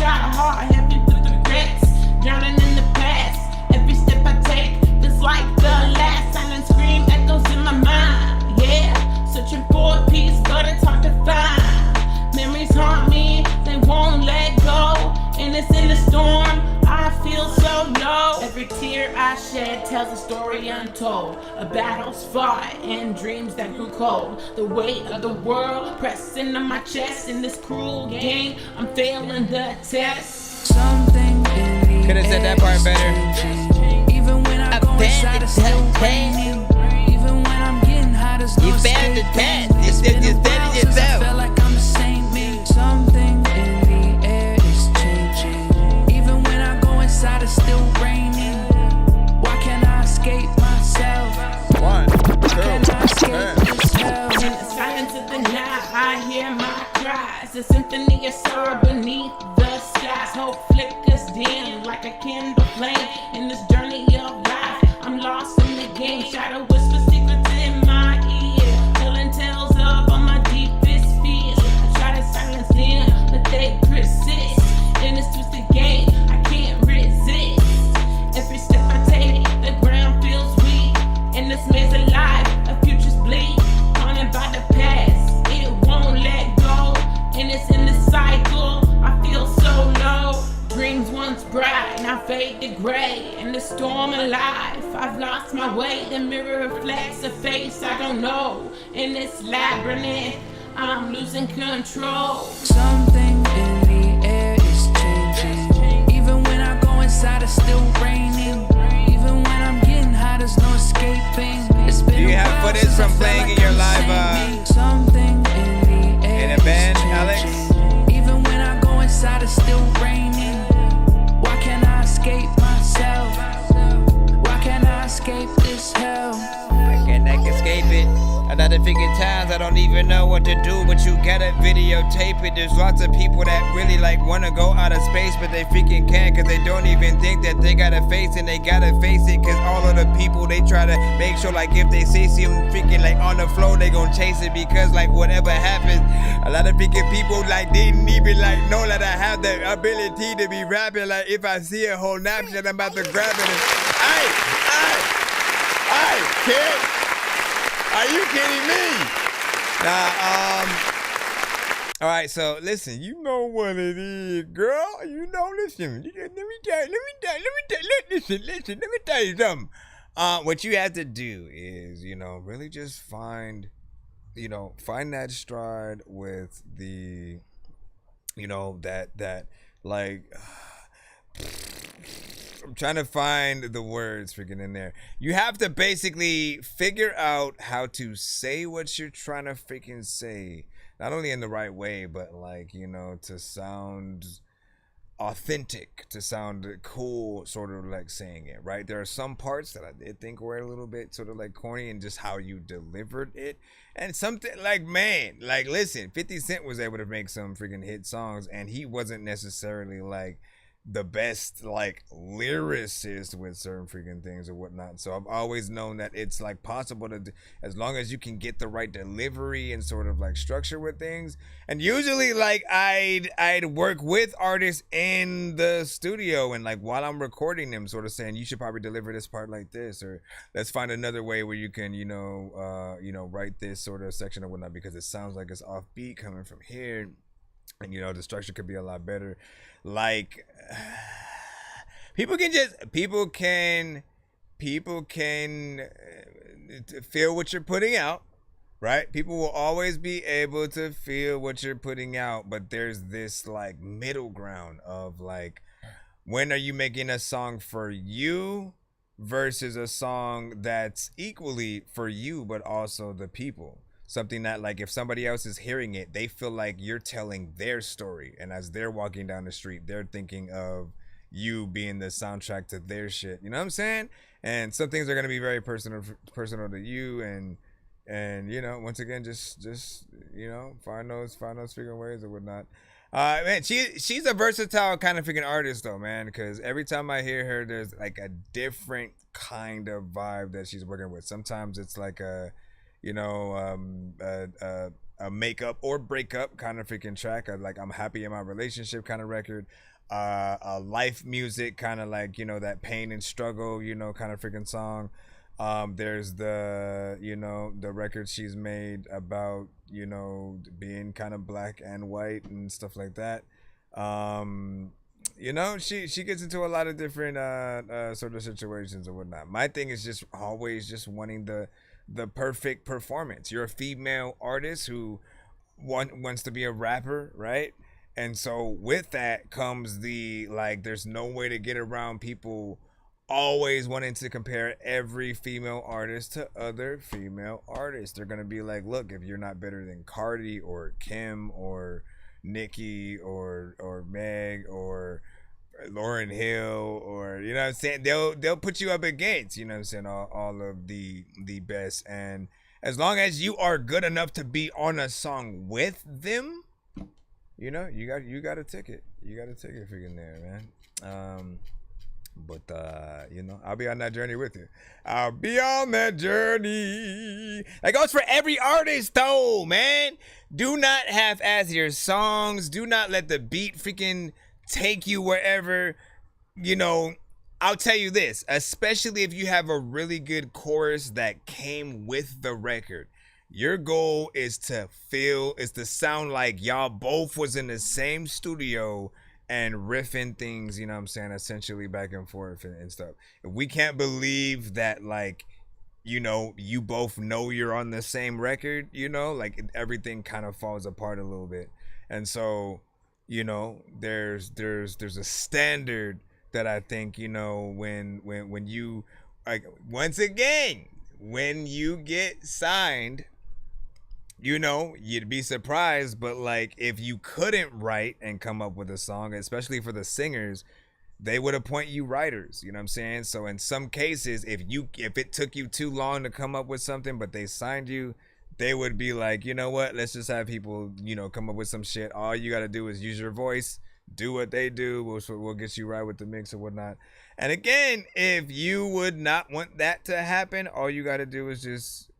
hard, heavy with regrets, drowning in the past. Every step I take feels like the last. Silent scream echoes in my mind, yeah. Searching for a piece, but it's hard to find. Memories haunt me, they won't let go. And it's in the storm, I feel so low. Every tear I shed tells a story untold. A battle's fought and dreams that grew cold. The weight of the world pressing on my chest. In this cruel game, I'm failing the test. Something in the could have said that part better. Even when I go inside, it's still raining. Even when I'm getting high, there's no escaping. You said it yourself. I feel like I'm the same me. Something in the air is changing. Even when I go inside, it's still raining. Why can't I escape myself? Why can't I escape this hell? In the silence of the night, I hear my cries. A symphony of sorrow beneath the skies. Hope flickers dim like a candle flame. In this journey of life, I'm lost in the game. Shadow whispers secrets in my ear, telling tales of all my deepest fears. I try to silence them, but they persist. In this twisted game, I can't resist. Every step I take, the ground feels weak. In this maze of life, a future's bleak. Haunted by the past, it won't let go. And it's in this cycle, I feel so low. Dreams once bright, now fade to gray. In the storm of life, I've lost my way. The mirror reflects a face I don't know. In this labyrinth, I'm losing control. Something in the air is changing. Even when I go inside, it's still raining. Even when I'm getting high, there's no escaping. It's been Do you have footage from playing in your live something in the air in a band, Alex? Even when I go inside, it's still raining. Why can't I escape myself? Why can't I escape this hell? I cannot escape it. Another figure times I don't even know what to do, but you gotta videotape it. There's lots of people that really like wanna go out of space, but they freaking can't, cause they don't even think that they gotta face it. They gotta face it, cause all of the people, they try to make sure like if they see them freaking like on the floor, they gon' chase it, because like whatever happens, a lot of freaking people like didn't even like know that I have the ability to be rapping. Like if I see a whole napkin, I'm about to grab it and kid. Are you kidding me? All right, so listen, you know what it is, girl. You know, listen. Let me tell you something. What you have to do is, really just find that stride with the, that like. I'm trying to find the words freaking in there. You have to basically figure out how to say what you're trying to freaking say. Not only in the right way, but like, to sound authentic, to sound cool, sort of like saying it, right? There are some parts that I did think were a little bit sort of like corny and just how you delivered it. And something like, man, like listen, 50 Cent was able to make some freaking hit songs and he wasn't necessarily like the best like lyricists with certain freaking things or whatnot. So I've always known that it's like possible to, as long as you can get the right delivery and sort of like structure with things. And usually like I'd work with artists in the studio and like while I'm recording them, sort of saying you should probably deliver this part like this, or let's find another way where you can write this sort of section or whatnot, because it sounds like it's offbeat coming from here, and the structure could be a lot better. Like people can feel what you're putting out, right? People will always be able to feel what you're putting out, but there's this like middle ground of like, when are you making a song for you versus a song that's equally for you but also the people? Something that like if somebody else is hearing it, they feel like you're telling their story, and as they're walking down the street, they're thinking of you being the soundtrack to their shit. You know what I'm saying? And some things are gonna be very personal to you, and once again, just find those freaking ways or whatnot. Man, she's a versatile kind of freaking artist though, man, because every time I hear her, there's like a different kind of vibe that she's working with. Sometimes it's like a makeup or breakup kind of freaking track, like I'm happy in my relationship kind of record, a life music kind of like that pain and struggle kind of freaking song. There's the record she's made about being kind of black and white and stuff like that. She gets into a lot of different sort of situations and whatnot. My thing is just always just wanting the perfect performance. You're a female artist who wants to be a rapper, right? And so with that comes the like, there's no way to get around people always wanting to compare every female artist to other female artists. They're gonna be like, look, if you're not better than Cardi or Kim or Nicki or Meg or Lauryn Hill, or what I'm saying, they'll put you up against, what I'm saying, all of the best. And as long as you are good enough to be on a song with them, you got a ticket. You got a ticket freaking there, man. But I'll be on that journey with you. I'll be on that journey. That goes for every artist though, man. Do not half-ass your songs. Do not let the beat freaking take you wherever. I'll tell you this, especially if you have a really good chorus that came with the record. Your goal is to sound like y'all both was in the same studio and riffing things, what I'm saying, essentially back and forth and stuff. If we can't believe that, like, you both know you're on the same record, like everything kind of falls apart a little bit. And so, there's a standard that I think, when you, like, once again, when you get signed, you'd be surprised, but like if you couldn't write and come up with a song, especially for the singers, they would appoint you writers, you know what I'm saying? So in some cases, if it took you too long to come up with something, but they signed you, they would be like, you know what, let's just have people, come up with some shit. All you got to do is use your voice, do what they do. We'll get you right with the mix or whatnot. And again, if you would not want that to happen, all you got to do is just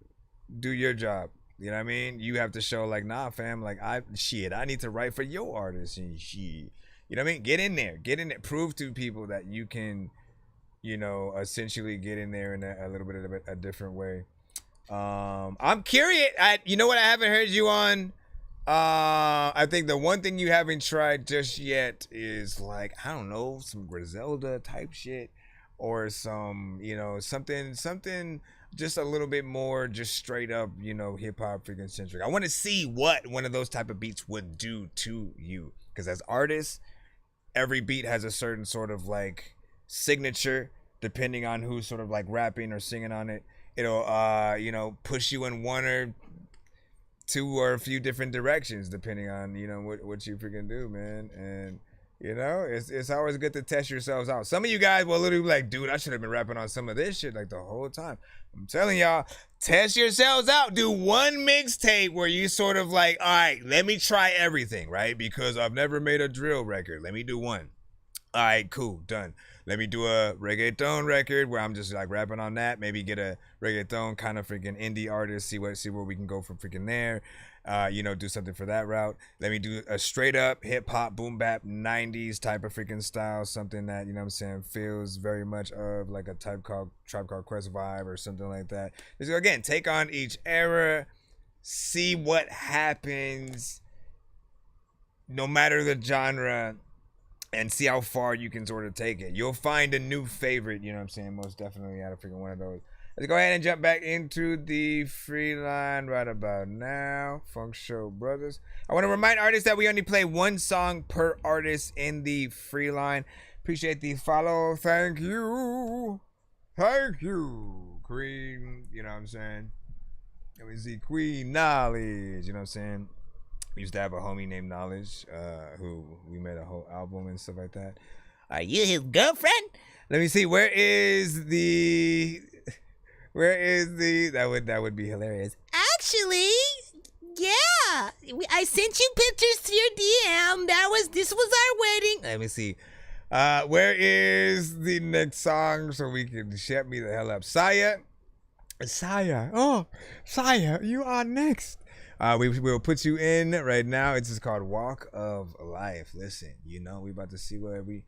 do your job. You know what I mean? You have to show like, nah, fam, like I need to write for your artist and shit. You know what I mean? Get in there. Prove to people that you can, essentially get in there in a little bit of a different way. I'm curious. You know what I haven't heard you on? I think the one thing you haven't tried just yet is like, I don't know, some Griselda type shit or some, something just a little bit more just straight up, hip hop freaking centric. I want to see what one of those type of beats would do to you, because as artists, every beat has a certain sort of like signature depending on who's sort of like rapping or singing on it. It'll push you in one or two or a few different directions depending on what you freaking do, man. And it's always good to test yourselves out. Some of you guys will literally be like, dude, I should have been rapping on some of this shit like the whole time. I'm telling y'all, test yourselves out. Do one mixtape where you sort of like, all right, let me try everything, right? Because I've never made a drill record. Let me do one. All right, cool, done. Let me do a reggaeton record where I'm just like rapping on that. Maybe get a reggaeton kind of freaking indie artist. See where we can go from freaking there. Do something for that route. Let me do a straight up hip hop, boom bap, 90s type of freaking style. Something that, you know what I'm saying, feels very much of like a Tribe Called Quest vibe or something like that. Just again, take on each era, see what happens, no matter the genre, and see how far you can sort of take it. You'll find a new favorite, you know what I'm saying, most definitely out of freaking one of those. Let's go ahead and jump back into the free line right about now. Funk Show Brothers. I want to remind artists that we only play one song per artist in the free line. Appreciate the follow. Thank you. Thank you, Queen. You know what I'm saying? Let me see. Queen Knowledge. You know what I'm saying? We used to have a homie named Knowledge, who we made a whole album and stuff like that. Are you his girlfriend? Let me see. Where is the that would be hilarious. Actually, yeah, I sent you pictures to your DM. This was our wedding. Let me see. Where is the next song so we can shut me the hell up? Saya, oh, Saya, you are next. We will put you in right now. It's just called Walk of Life. Listen, we about to see where you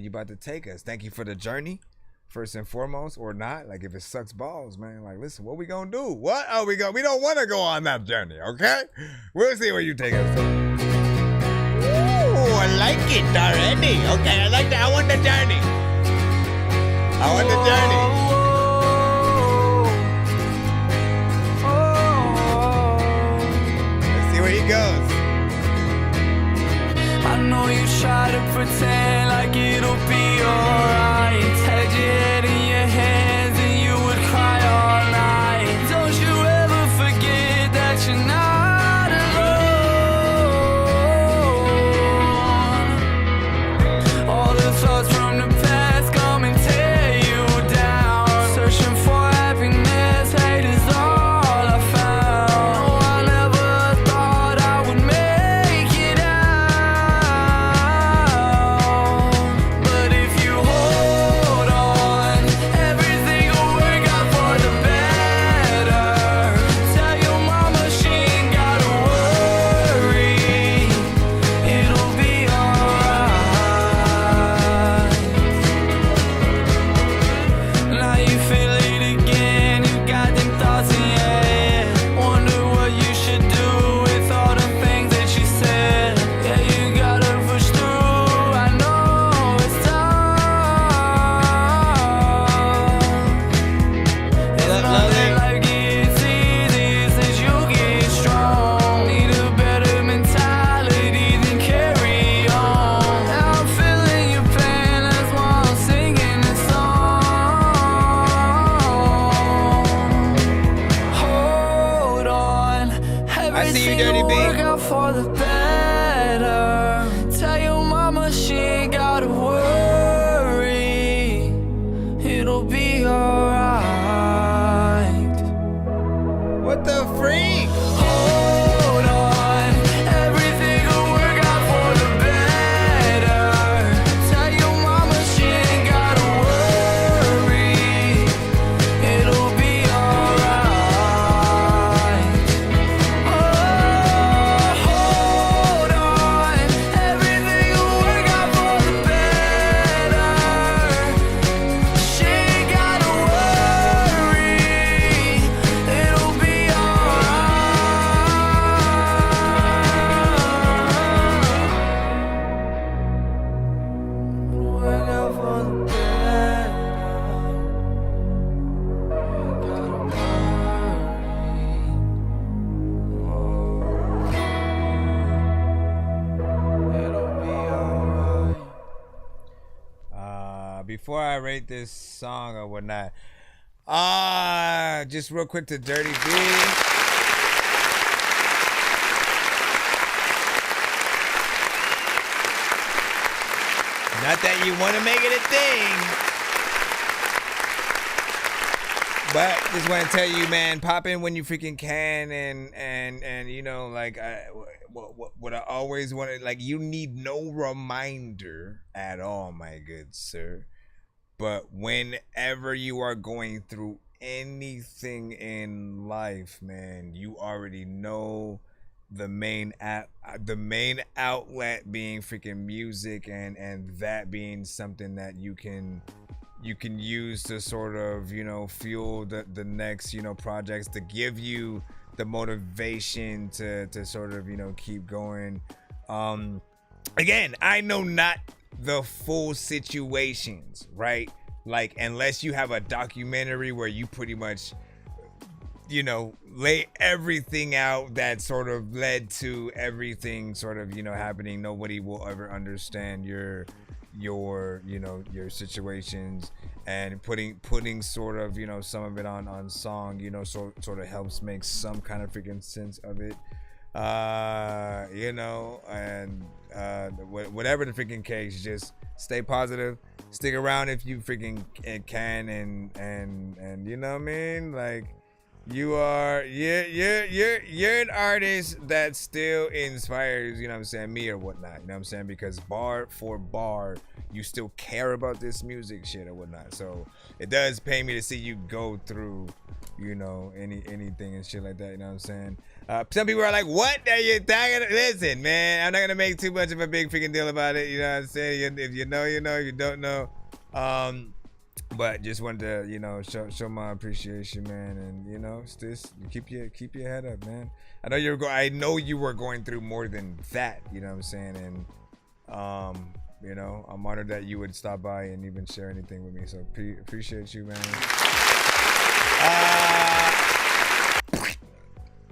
about to take us. Thank you for the journey, first and foremost, or not. Like if it sucks balls, man. Like, listen, what we gonna do? What are we gonna? We don't want to go on that journey, okay? We'll see where you take us. Ooh, I like it already. Okay, I like that. I want the journey. I want the journey. Where he goes. I know you try to pretend like it'll be alright. Had your head in your hands and you would cry all night. Don't you ever forget that you're not alone. All the thoughts from the past come and tear you down. Searching for happiness, hate is all I found. No, I never thought I would make it out. But if you hold on, everything will work out for the better. Tell your mama she ain't gotta worry. It'll be alright. Now you feel it again. You got them thoughts in your head. Wonder what you should do with all the things that you said. Yeah, you gotta push through. I know it's tough. It's not that life gets easy since you get strong. Need a better mentality than carry on. Now I'm feeling your pain, that's why I'm singing this song. Hold on, I see you, everything Dirty will B. work out for the better. Tell your mama she ain't gotta worry. It'll be alright. What the freak? Hold on, everything will work out for the better. Tell your mama she ain't gotta worry. It'll be alright. Hold on, everything will work out for the better. She ain't gotta worry. It'll be alright. Work out for the better. Before I rate this song or whatnot, just real quick to Dirty B. Not that you want to make it a thing, But just want to tell you, man, pop in when you freaking can, and you know, like what I always wanted, like, you need no reminder at all, my good sir. But whenever you are going through anything in life, man, you already know the main outlet being freaking music, and that being something that you can use to sort of, you know, fuel the next, you know, projects, to give you the motivation to sort of, you know, keep going. Again, I know not the full situations, right? Like, unless you have a documentary where you pretty much, you know, lay everything out that sort of led to everything sort of, you know, happening, nobody will ever understand your you know, your situations, and putting sort of, you know, some of it on song, you know, sort of helps make some kind of freaking sense of it, you know, and whatever the freaking case, just stay positive, stick around if you freaking can, and you know what I mean, like, you're an artist that still inspires, you know what I'm saying, me or whatnot, you know what I'm saying, because bar for bar you still care about this music shit or whatnot. So it does pay me to see you go through, you know, anything and shit like that, you know what I'm saying. Some people are like, what are you talking? Listen, man, I'm not gonna make too much of a big freaking deal about it, you know what I'm saying. If you know, you know. You don't know. But just wanted to, you know, show my appreciation, man, and, you know, just keep your head up, man. I know you were going through more than that, you know what I'm saying, and you know, I'm honored that you would stop by and even share anything with me. So appreciate you, man.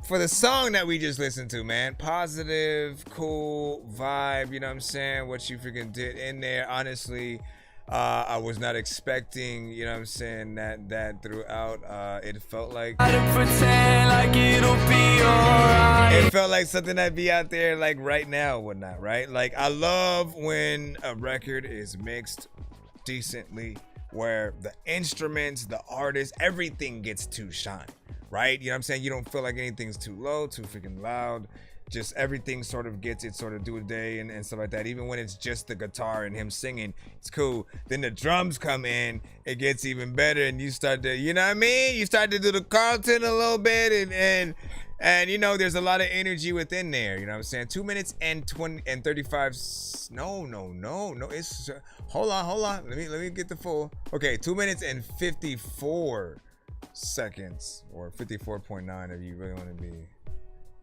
For the song that we just listened to, man, positive, cool vibe, you know what I'm saying, what you freaking did in there, honestly. I was not expecting, you know what I'm saying, that throughout. It felt like it felt like something that'd be out there like right now, whatnot, right? Like, I love when a record is mixed decently, where the instruments, the artists, everything gets to shine, right? You know what I'm saying? You don't feel like anything's too low, too freaking loud. Just everything sort of gets it sort of do a day and stuff like that. Even when it's just the guitar and him singing, it's cool. Then the drums come in, it gets even better, and you start to, you know what I mean? You start to do the Carlton a little bit, and you know, there's a lot of energy within there. You know what I'm saying? 2 minutes and 35. No. It's hold on. Let me get the full. Okay, 2 minutes and 54 seconds, or 54.9 if you really want to be.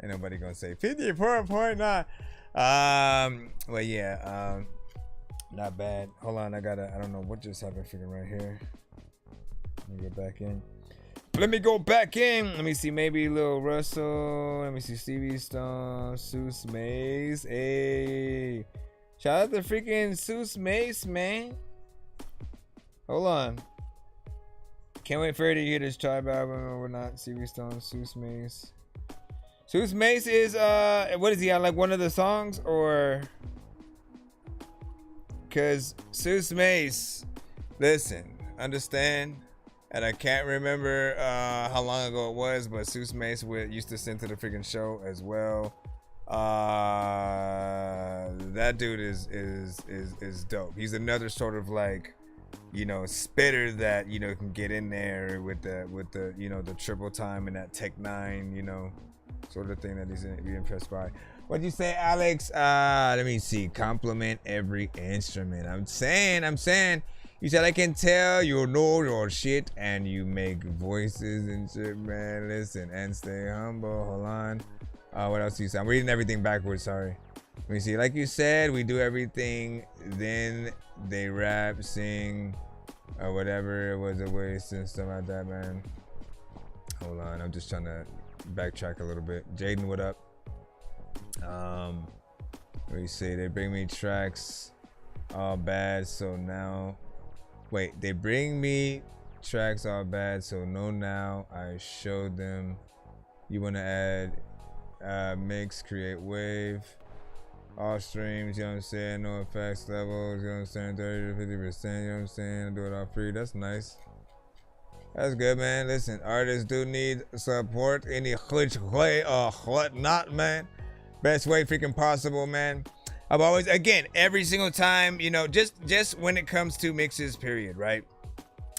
Ain't nobody gonna say 54.9. Well, yeah, not bad. Hold on, I don't know what just happened freaking right here. Let me get back in. Let me go back in. Let me see, maybe Lil Russell. Let me see, Stevie Stone, Seuss Mace. Hey, shout out to freaking Seuss Mace, man. Hold on. Can't wait for her to hear this Tribe album or not. Stevie Stone, Seuss Mace. Seuss Mace is, what is he on, like one of the songs, or? Because Seuss Mace, listen, understand, and I can't remember how long ago it was, but Seuss Mace used to sing to the freaking show as well. That dude is dope. He's another sort of like, you know, spitter that, you know, can get in there with the you know, the triple time and that Tech 9, you know, sort of thing that he's be impressed by. What'd you say, Alex? Let me see. Compliment every instrument. I'm saying. You said I can tell you know your shit and you make voices and shit, man. Listen and stay humble. Hold on. What else do you say? I'm reading everything backwards. Sorry. Let me see. Like you said, we do everything. Then they rap, sing, or whatever. It was a waste and stuff like that, man. Hold on. I'm just trying to backtrack a little bit. Jaden, what up? Let me see. They bring me tracks all bad, so now wait, they bring me tracks all bad, so no, now I showed them. You want to add mix, create wave, all streams, you know what I'm saying, no effects levels, you know what I'm saying, 30 to 50%, you know what I'm saying, do it all free. That's nice. That's good, man. Listen, artists do need support any which way or what not, man. Best way freaking possible, man. I've always, again, every single time, you know, just when it comes to mixes, period, right?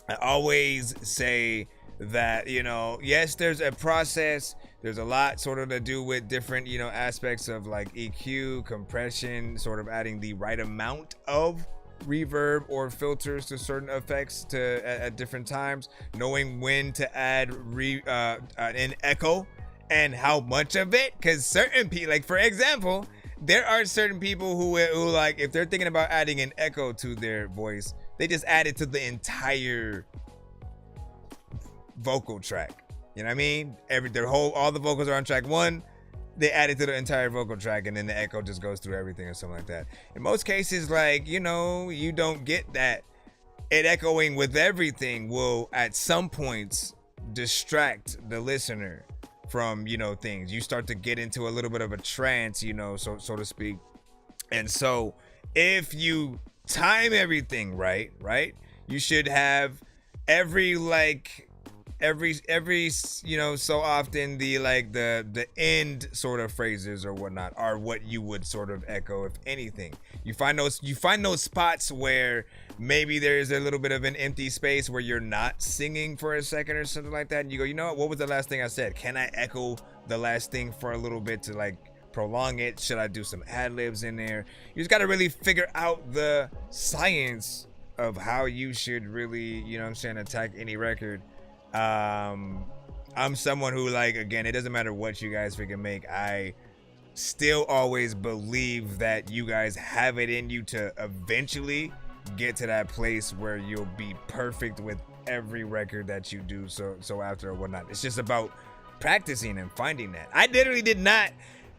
I always say that, you know, yes, there's a process. There's a lot sort of to do with different, you know, aspects of like EQ, compression, sort of adding the right amount of reverb or filters to certain effects at different times, knowing when to add an echo and how much of it, because certain people, like for example, there are certain people who like, if they're thinking about adding an echo to their voice, they just add it to the entire vocal track. You know what I mean? All the vocals are on track 1. They add it to the entire vocal track, and then the echo just goes through everything or something like that. In most cases, like, you know, you don't get that. It echoing with everything will at some points distract the listener from, you know, things. You start to get into a little bit of a trance, you know, so to speak. And so if you time everything right, you should have every you know, so often the end sort of phrases or whatnot are what you would sort of echo, if anything. You find those spots where maybe there's a little bit of an empty space where you're not singing for a second or something like that, and you go, you know what was the last thing I said? Can I echo the last thing for a little bit to like prolong it? Should I do some ad-libs in there? You just got to really figure out the science of how you should really, you know what I'm saying, attack any record. I'm someone who, like, again, it doesn't matter what you guys freaking make, I still always believe that you guys have it in you to eventually get to that place where you'll be perfect with every record that you do so after or whatnot. It's just about practicing and finding that. I literally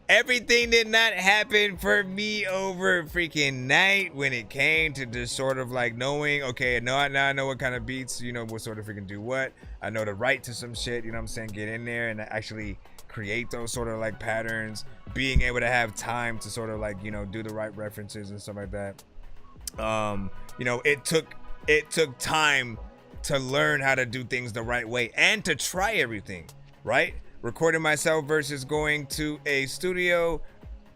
everything did not happen for me over freaking night when it came to just sort of like knowing, okay, now I know what kind of beats, you know, what sort of freaking do what. I know to write to some shit, you know what I'm saying, get in there and actually create those sort of like patterns, being able to have time to sort of like, you know, do the right references and stuff like that. You know, it took time to learn how to do things the right way and to try everything, right? Recording myself versus going to a studio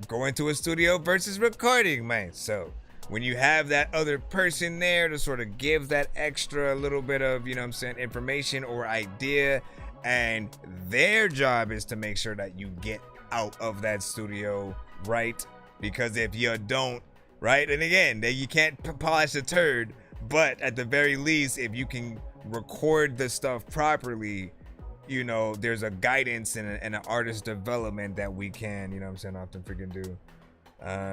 versus recording, man. So when you have that other person there to sort of give that extra little bit of, you know what I'm saying, information or idea, and their job is to make sure that you get out of that studio right, because if you don't, right, and again, you can't polish a turd, but at the very least, if you can record the stuff properly, you know, there's a guidance and an artist development that we can, you know what I'm saying, often freaking do.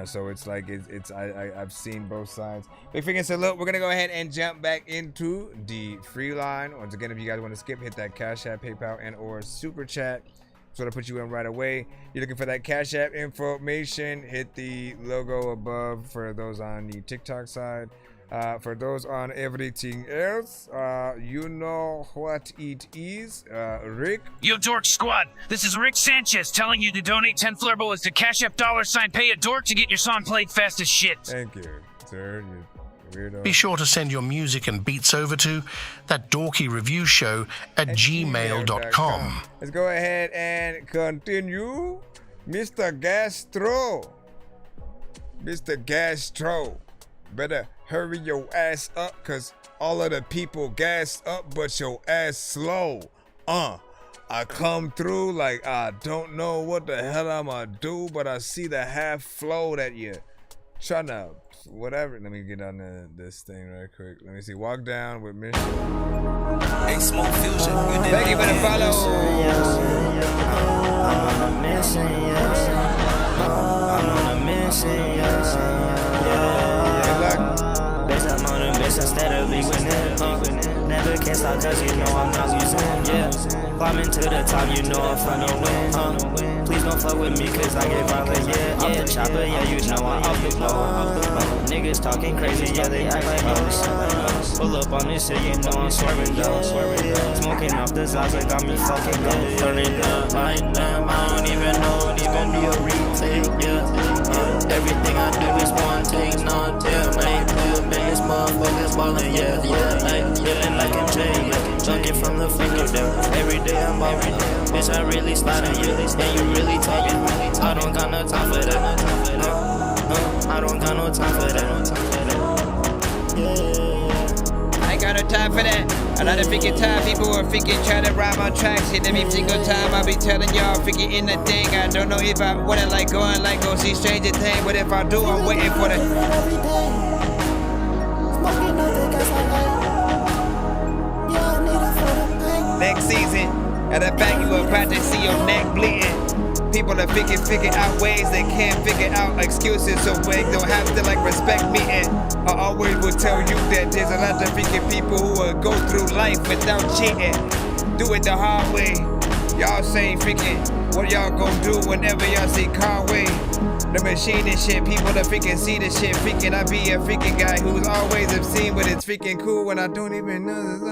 So it's like, I've seen both sides. Big freaking salute. We're going to go ahead and jump back into the free line. Once again, if you guys want to skip, hit that Cash App, PayPal, and or Super Chat. So to put you in right away. You're looking for that Cash App information, hit the logo above for those on the TikTok side. For those on everything else, you know what it is. Rick? Yo, Dork Squad, this is Rick Sanchez telling you to donate 10 flurballs to Cash App $pay a dork to get your song played fast as shit. Thank you, sir. You weirdo. Be sure to send your music and beats over to ThatDorkyReviewShow at gmail.com. Let's go ahead and continue. Mr. Gastro. Better hurry your ass up, cause all of the people gassed up, but your ass slow. I come through like I don't know what the hell I'ma do, but I see the half flow that you tryna whatever. Let me get on this thing right quick. Let me see. Walk down with Mission. Hey, Smoke Fusion. Thank you for the follow. I'm on a mission, yes. I'm on a mission, yes. Bitch, I'm on a mission instead of leaving it. Never can stop cause you know I'm not losing, yeah. Climbing to the top, you know I'm finna win. Please don't fuck with me cause I get violent, yeah. Off the chopper, yeah, you know I'm off the blow. Niggas talking crazy, yeah, they act like hoes. Pull up on this shit, you know I'm swerving though. Smoking off the Zaza, got me fucking go. Turning up, I don't even know, it even be a retake, yeah. Everything I do is one take, not 10, man. Millions motherfuckers ballin', yeah. Feeling like MJ, Dunking from the front of them. Every day I'm ballin' up. Bitch, I really sliding you. And you really talking. I don't got no time for that. I don't got no time for that. I ain't got no time for that. A lot of freaking time people are freaking trying to rhyme on tracks. And every single time I be telling y'all freaking in the thing. I don't know if I wanna like go see Stranger Things. But if I do, I'm waiting for the next season. At the back you about to see your neck bleeding. People are figure out ways they can't figure out excuses, so they don't have to like respect me. And I always will tell you that there's a lot of freaking people who will go through life without cheating. Do it the hard way. Y'all say freaking, what y'all gonna do whenever y'all see Conway? The machine and shit, people that freaking see the shit. Freaking, I be a freaking guy who's always obscene, but it's freaking cool when I don't even know.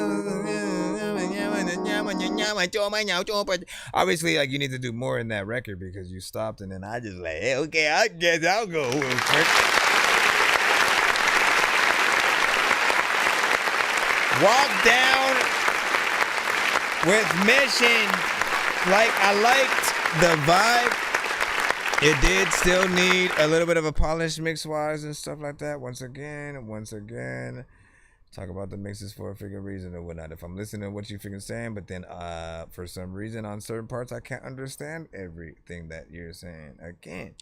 Obviously, like, you need to do more in that record because you stopped, and then I just like, hey, okay, I guess I'll go real quick. Walk down with mission. Like, I liked the vibe. It did still need a little bit of a polish mix-wise and stuff like that. Once again. Talk about the mixes for a freaking reason or whatnot. If I'm listening to what you freaking saying, but then for some reason on certain parts I can't understand everything that you're saying. Again,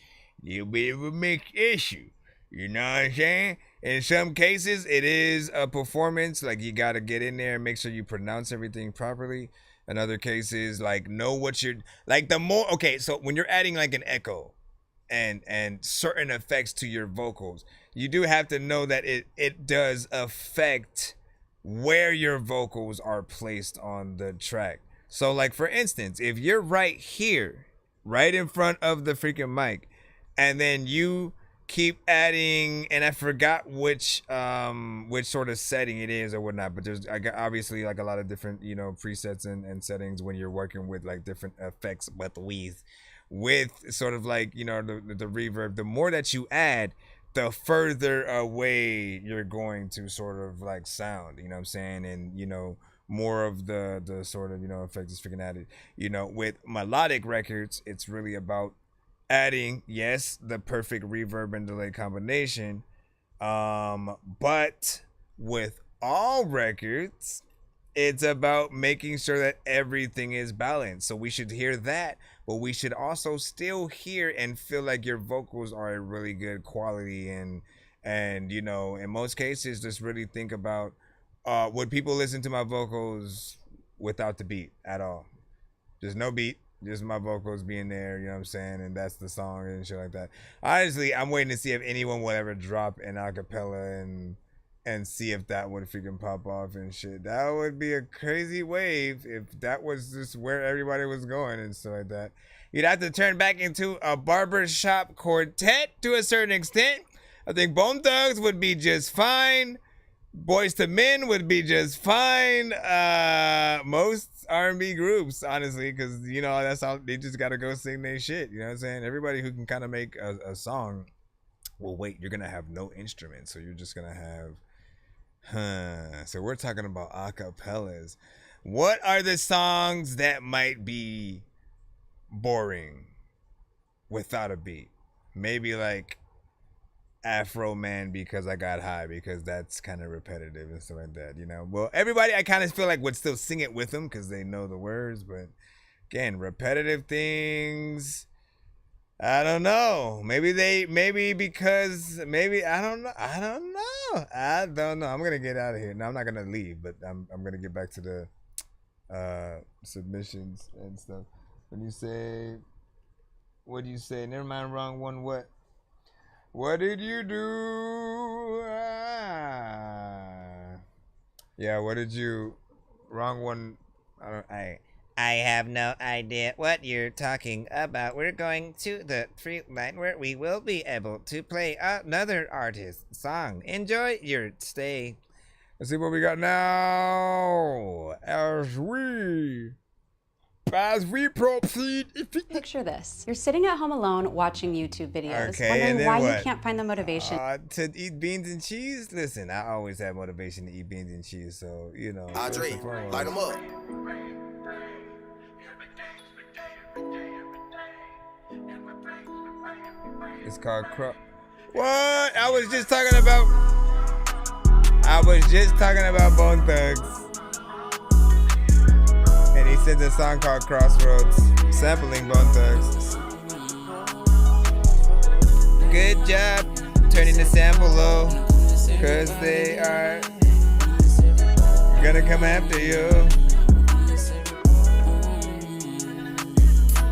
you'll be able to make issue. You know what I'm saying? In some cases, it is a performance. Like, you gotta get in there and make sure you pronounce everything properly. In other cases, like, know what you're like. The more okay, so when you're adding like an echo and certain effects to your vocals, you do have to know that it does affect where your vocals are placed on the track. So like, for instance, if you're right here, right in front of the freaking mic, and then you keep adding, and I forgot which sort of setting it is or whatnot, but there's obviously like a lot of different, you know, presets and settings when you're working with like different effects, but with sort of like, you know, the reverb. The more that you add, the further away you're going to sort of like sound, you know what I'm saying? And, you know, more of the sort of, you know, effects is freaking added. You know, with melodic records, it's really about adding, yes, the perfect reverb and delay combination. But with all records, it's about making sure that everything is balanced. So we should hear that, but we should also still hear and feel like your vocals are a really good quality. And you know, in most cases, just really think about would people listen to my vocals without the beat at all? Just no beat, just my vocals being there, you know what I'm saying? And that's the song and shit like that. Honestly, I'm waiting to see if anyone will ever drop an acapella and see if that would freaking pop off and shit. That would be a crazy wave if that was just where everybody was going and stuff like that. You'd have to turn back into a barbershop quartet to a certain extent. I think Bone Thugs would be just fine. Boys to Men would be just fine. Most R&B groups, honestly, because, you know, that's how they just got to go sing their shit. You know what I'm saying? Everybody who can kind of make a song, well, wait, you're going to have no instruments, so you're just going to have... So we're talking about acapellas. What are the songs that might be boring without a beat? Maybe like Afro Man Because I Got High, because that's kind of repetitive and stuff like that, you know. Well, everybody I kind of feel like would still sing it with them because they know the words, but again, repetitive things, I don't know. I don't know. I'm gonna get out of here. No, I'm not gonna leave, but I'm gonna get back to the submissions and stuff. What do you say? Never mind, wrong one. What did you do? Yeah, what did you? Wrong one. I have no idea what you're talking about. We're going to the free line where we will be able to play another artist's song. Enjoy your stay. Let's see what we got now. As we As we proceed, Picture this. You're sitting at home alone watching YouTube videos, Okay, and wondering then why what? you can't find the motivation. To eat beans and cheese? Listen, I always have motivation to eat beans and cheese, so, you know. Andre, light them up. It's called What? I was just talking about Bone Thugs. And he sent a song called Crossroads, sampling Bone Thugs. Good job turning the sample low, cause they are gonna come after you.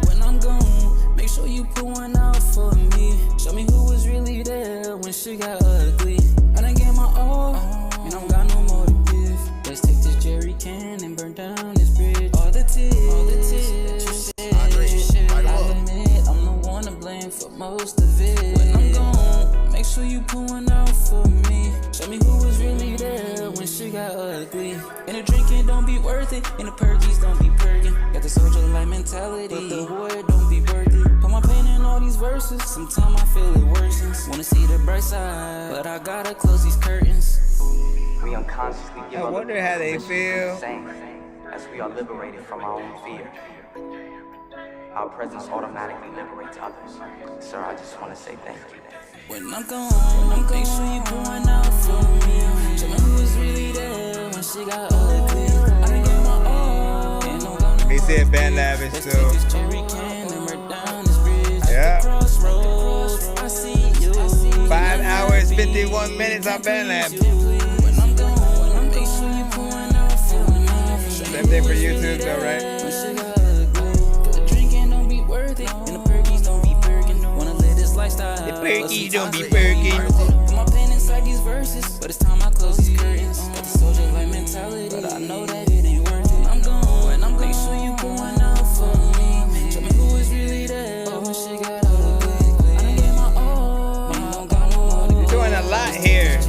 When I'm gone, make sure you put one out for me. Show me who was really there when shit got ugly. I done gave my all, and I don't got no more to give. Let's take this jerry can and burn down this bridge. All the tears that you shed, I admit I'm the one to blame for most of it. When I'm gone, make sure you put one out for me. Show me who was really there when shit got ugly. And the drinking don't be worth it, and the perkies don't be perking. Got the soldier-like mentality, but the war don't be worth it. Put my pain in all these verses, sometimes I feel it worsens. Wanna see the bright side, but I gotta close these curtains. We unconsciously give I wonder how they feel. As we are liberated from our own fear. Our presence automatically liberates others. Sir, I just want to say thank you. When I'm gone, make sure you pour one out for me. Show me who was really there when she got ugly. I done gave my all. Ain't no got no He said Band Lavish too. Yeah. 5 hours, 51 minutes on Band Lab. Same thing for YouTube though, right? The drinking don't be worth it, and the perkies don't be perking. Wanna live this lifestyle. The perkies don't be perking. Put my pain inside these verses, but it's time I close these curtains. Got the soldier-like mentality, but I know that it ain't worth it. When I'm gone, when I'm make sure you put one out for me. Show me who was really there when shit got ugly. I done gave my all. Ain't no got no more to You're doing a lot here.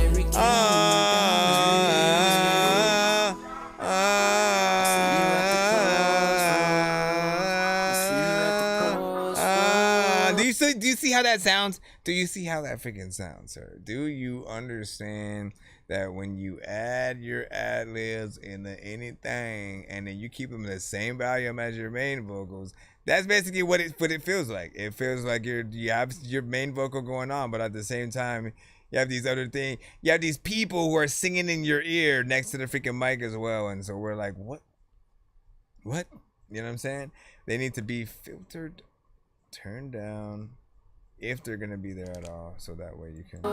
Do you see how that sounds? Do you see how that freaking sounds, sir? Do you understand that when you add your ad-libs into anything and then you keep them the same volume as your main vocals, that's basically what it feels like. It feels like you have your main vocal going on, but at the same time, you have these other things. You have these people who are singing in your ear next to the freaking mic as well. And so we're like, what? You know what I'm saying? They need to be filtered, turned down, if they're gonna be there at all, so that way you can.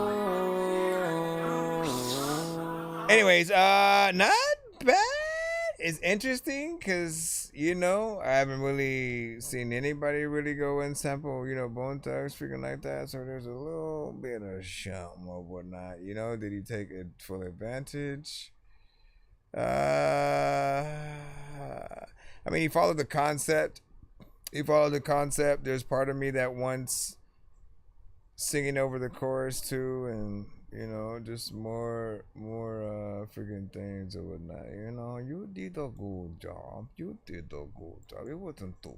Anyways, not bad. It's interesting because, you know, I haven't really seen anybody really go and sample, you know, Bone Thugs freaking like that. So there's a little bit of something or whatnot. You know, did he take it full advantage? I mean, he followed the concept. There's part of me that wants singing over the chorus too, and you know, just more freaking things or whatnot. You know, you did a good job. It wasn't too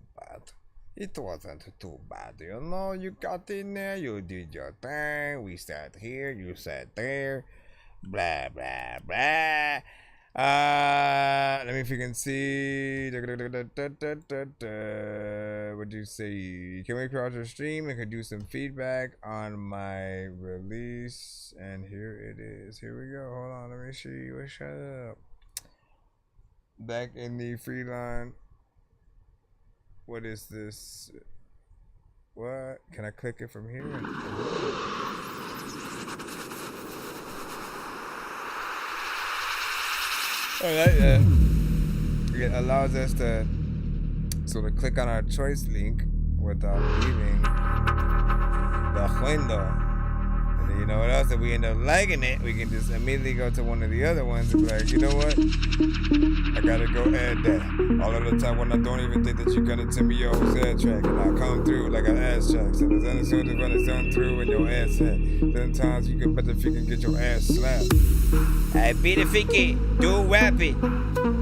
bad. You know, you got in there, you did your thing. We sat here, you sat there. Blah blah blah. Let me freaking see. What do you say? Can we cross your stream? I could do some feedback on my release. And here it is. Here we go. Hold on. Let me see. What's up? Back in the free line. What is this? What? Can I click it from here? It allows us to sort of click on our choice link without leaving the window. And then you know what else? If we end up liking it, we can just immediately go to one of the other ones and be like, you know what? I gotta go add that. All of the time when I don't even think that you're gonna send me your whole sad track and I come through like an ass track. So there's only soon as gonna come through in your ass set. Then times you can better freaking get your ass slapped. I better freaking do rap it.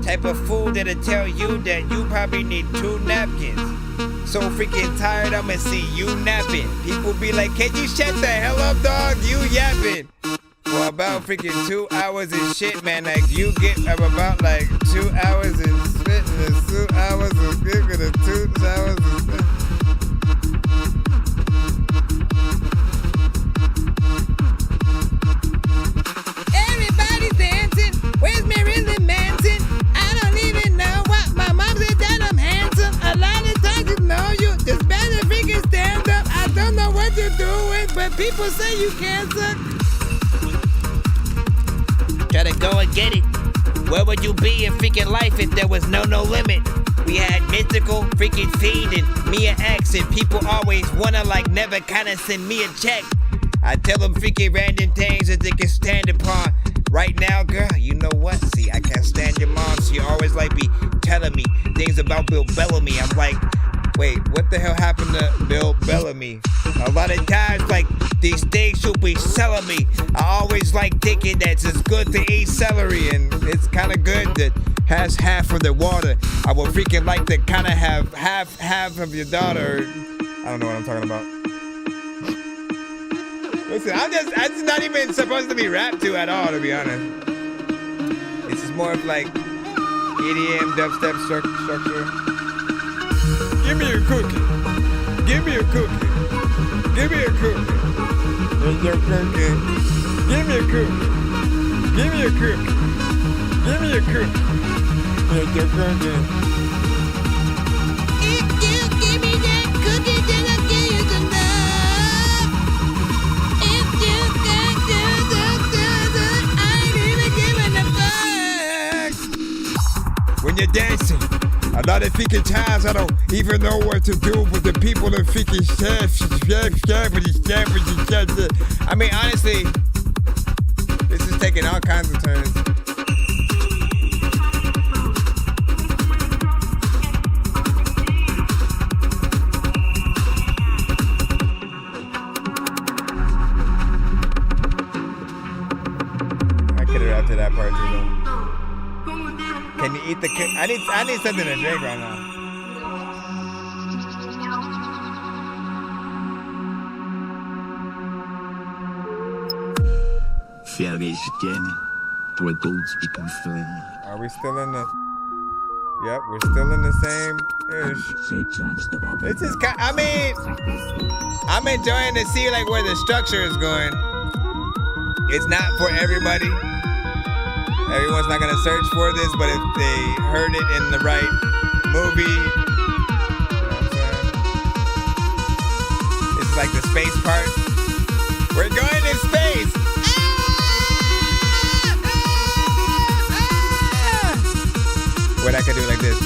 Type of fool that'll tell you that you probably need 2 napkins. So freaking tired, I'ma see you napping. People be like, can you shut the hell up, dog? You yapping. For about freaking 2 hours and shit, man. Like, you get about like 2 hours and spit and the 2 hours of giving the 2 hours of spit. Everybody's dancing. Where's Marilyn Manson? I don't even know what my mom said that I'm handsome. A lot of times you know you just better freaking stand up. I don't know what you're doing, but people say you can't suck. Try to go and get it. Where would you be in freaking life if there was no limit? We had Mystical, freaking Feed, and Mia X, and people always wanna like never kinda send me a check. I tell them freaking random things that they can stand upon. Right now, girl, you know what? See, I can't stand your mom. She always like be telling me things about Bill Bellamy. I'm like, wait, what the hell happened to Bill Bellamy? A lot of times, like, these things should be selling me. I always like thinking that it's good to eat celery, and it's kind of good that has half of the water. I would freaking like to kind of have half of your daughter. I don't know what I'm talking about. Listen, I'm just not even supposed to be rapped to at all, to be honest. It's just more of like EDM, dubstep structure. Give me your cookie. Give me your cookie. Give me your cookie. Here's your cookie. Give me your cookie. Give me your cookie. Give me your cookie. Here's your cookie. If you give me that cookie, then I'll give you the love. If you got I ain't even giving a fuck. When you're dancing, a lot of freaking times I don't even know what to do, but the people that freaking I mean, honestly, this is taking all kinds of turns. I could have rapped to that part too, though. Can you eat the cake? I need something to drink right now. Are we still in the? Yep, we're still in the same ish. This is I mean, I'm enjoying to see like where the structure is going. It's not for everybody. Everyone's not gonna search for this, but if they heard it in the right movie, you know what I'm saying? It's like the space part. We're going in space. What I could do like this.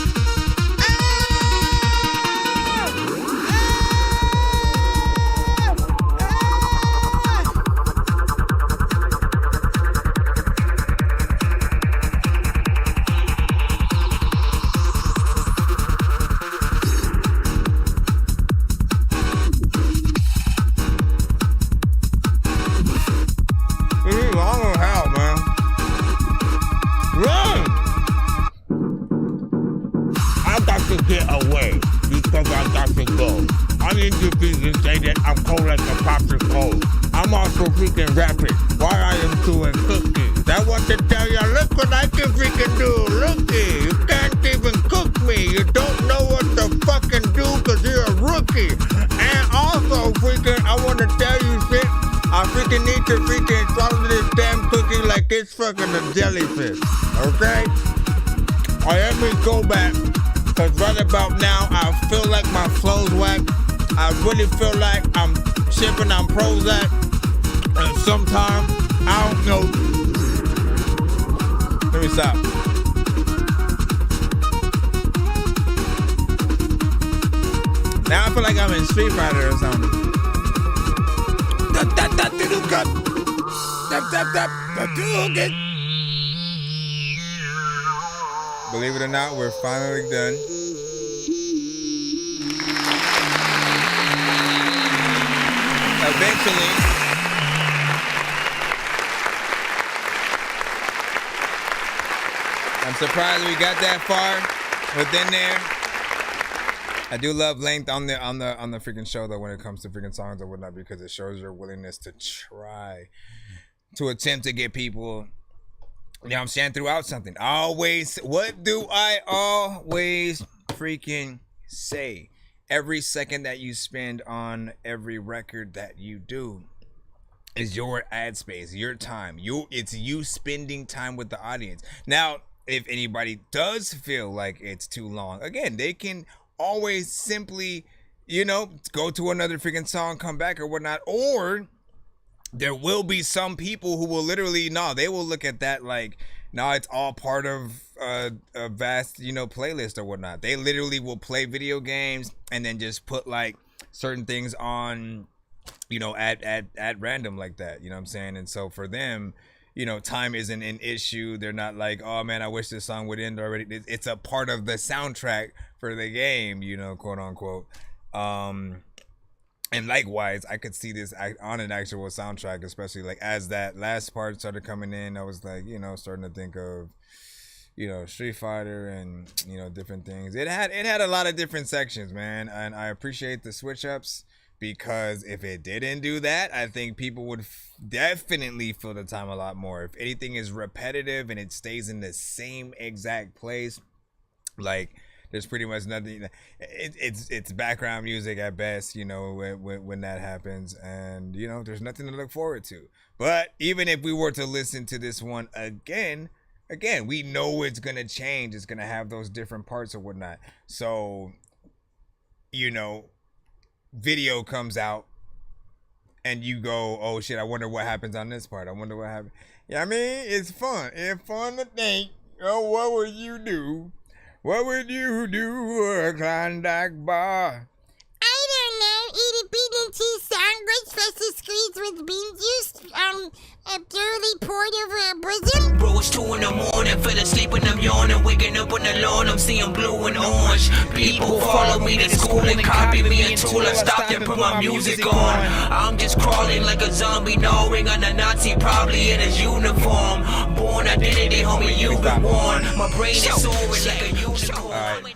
Fucking a jellyfish, okay? Let me go back, because right about now, I feel like my flow's whack. I really feel like I'm shipping on Prozac, and sometimes, I don't know. Let me stop. Now I feel like I'm in Street Fighter or something. Believe it or not, we're finally done. I'm surprised we got that far within there. I do love length on the freaking show though when it comes to freaking songs or whatnot, because it shows your willingness to try to attempt to get people, you know what I'm saying, throughout something. What do I always freaking say? Every second that you spend on every record that you do is your ad space, your time. It's you spending time with the audience. Now, if anybody does feel like it's too long, again, they can always simply, you know, go to another freaking song, come back or whatnot. Or there will be some people who will literally, they will look at that like, it's all part of a vast, you know, playlist or whatnot. They literally will play video games and then just put like certain things on, you know, at random like that, you know what I'm saying? And so for them, you know, time isn't an issue. They're not like, oh man, I wish this song would end already. It's a part of the soundtrack for the game, you know, quote unquote. And likewise, I could see this on an actual soundtrack, especially like as that last part started coming in, I was like, you know, starting to think of, you know, Street Fighter and, you know, different things. It had a lot of different sections, man. And I appreciate the switch ups, because if it didn't do that, I think people would definitely feel the time a lot more. If anything is repetitive and it stays in the same exact place, like there's pretty much nothing. It's background music at best, you know, when that happens, and you know, there's nothing to look forward to. But even if we were to listen to this one again, we know it's gonna change. It's gonna have those different parts or whatnot. So, you know, video comes out and you go, oh shit, I wonder what happens on this part. I wonder what happens. Yeah, I mean, it's fun. It's fun to think, oh, what would you do? What would you do at a Klondike bar? I don't know. Eat a bean and cheese sandwich, freshly squeezed with bean juice, a purely poured over a bosom. Bro, it's 2 in the morning, fell asleep and I'm yawning, waking up on the lawn, I'm seeing blue and orange. People follow me to school and copy me until I stop and put my music on. I'm just crawling like a zombie, gnawing on a Nazi, probably in his uniform. Born identity, homie, you've been warned. My brain is soaring like a unicorn. Right.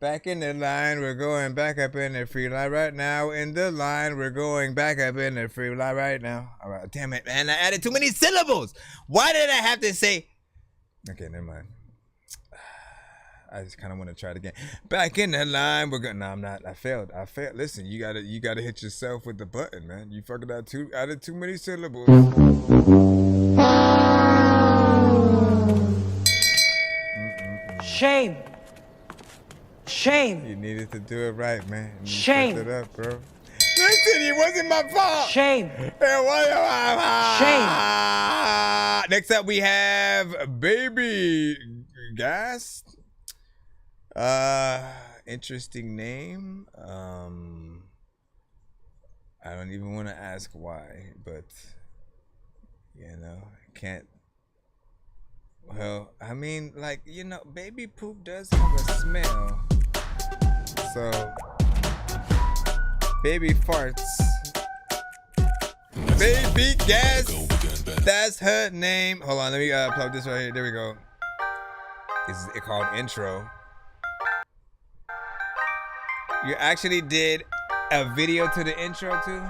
Back in the line, we're going back up in the free line right now. In the line, we're going back up in the free line right now. All right, damn it, man. I added too many syllables. Why did I have to say? Okay, never mind. I just kind of want to try it again. Back in the line, we're going. No, I'm not. I failed. Listen, you gotta hit yourself with the button, man. You fucking added too many syllables. Shame. Shame. You needed to do it right, man. Shame. It up, bro. Listen, it wasn't my fault. Shame. It wasn't my fault. Shame. Next up, we have Baby Gas. Interesting name. I don't even want to ask why, but you know, I can't. Well, I mean, like, you know, baby poop does have a smell. So, baby farts. Baby Gas. That's her name. Hold on, let me plug this right here. There we go. It's called Intro. You actually did a video to the intro too?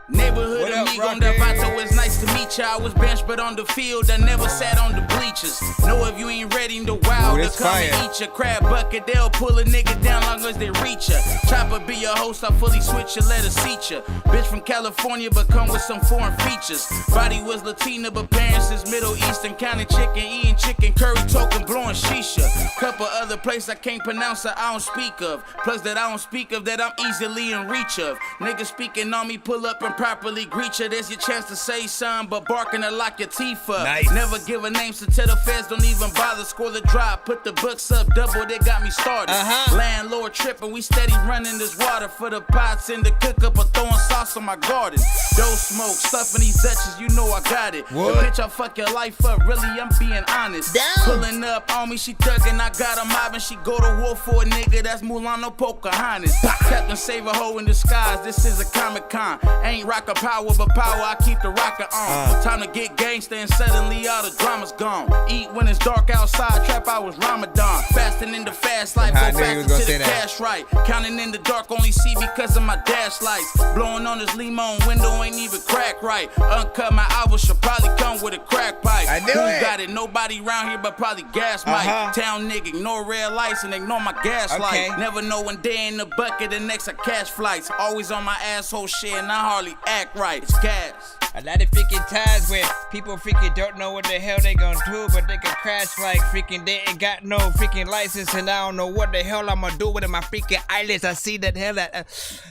Neighborhood amigo, I'm Davato, it's nice to meet ya. I was benched but on the field, I never sat on the bleachers. Know if you ain't ready, the wild to come and eat ya. Crab bucket, they'll pull a nigga down long as they reach ya. Chopper be your host, I fully switch ya, let her seat ya. Bitch from California, but come with some foreign features. Body was Latina, but parents is Middle Eastern. Counting chicken, eating chicken curry, token, blowing shisha. Couple other places I can't pronounce that I don't speak of. Plus that I don't speak of, that I'm easily in reach of. Niggas speaking on me, pull up and properly greet ya. There's your chance to say something, but barking to lock your teeth up. Nice. Never give a name, so tell the feds don't even bother. Score the drop, put the books up double, they got me started. Landlord tripping, we steady running this water for the pots in the cook up or throwing sauce on my garden. Dough smoke, stuffing these Dutches, you know I got it. What? But bitch, I fuck your life up, really, I'm being honest. Down. Pulling up on me, she thuggin', I got a mob and she go to war for a nigga, that's Mulano Pocahontas. Captain Save a hoe in disguise, this is a Comic-Con. Ain't rocker power, but power, I keep the rocker on. Time to get gangsta and suddenly all the drama's gone. Eat when it's dark outside, trap hours Ramadan. Fasting in the fast life, go faster to the cash right. Counting in the dark, only see because of my dash lights. Blowing on this limon, window ain't even crack right. Uncut, my album should probably come with a crack pipe. I knew Who it. got it? Nobody around here but probably gas mic. Town nigga, ignore red lights and ignore my gas light. Never know one day in the bucket, the next I cash flights. Always on my asshole shit and I hardly act right. It's gas. A lot of freaking times when people freaking don't know what the hell they gonna do, but they can crash like freaking they ain't got no freaking license, and I don't know what the hell I'm gonna do with my freaking eyelids. I see that hell that.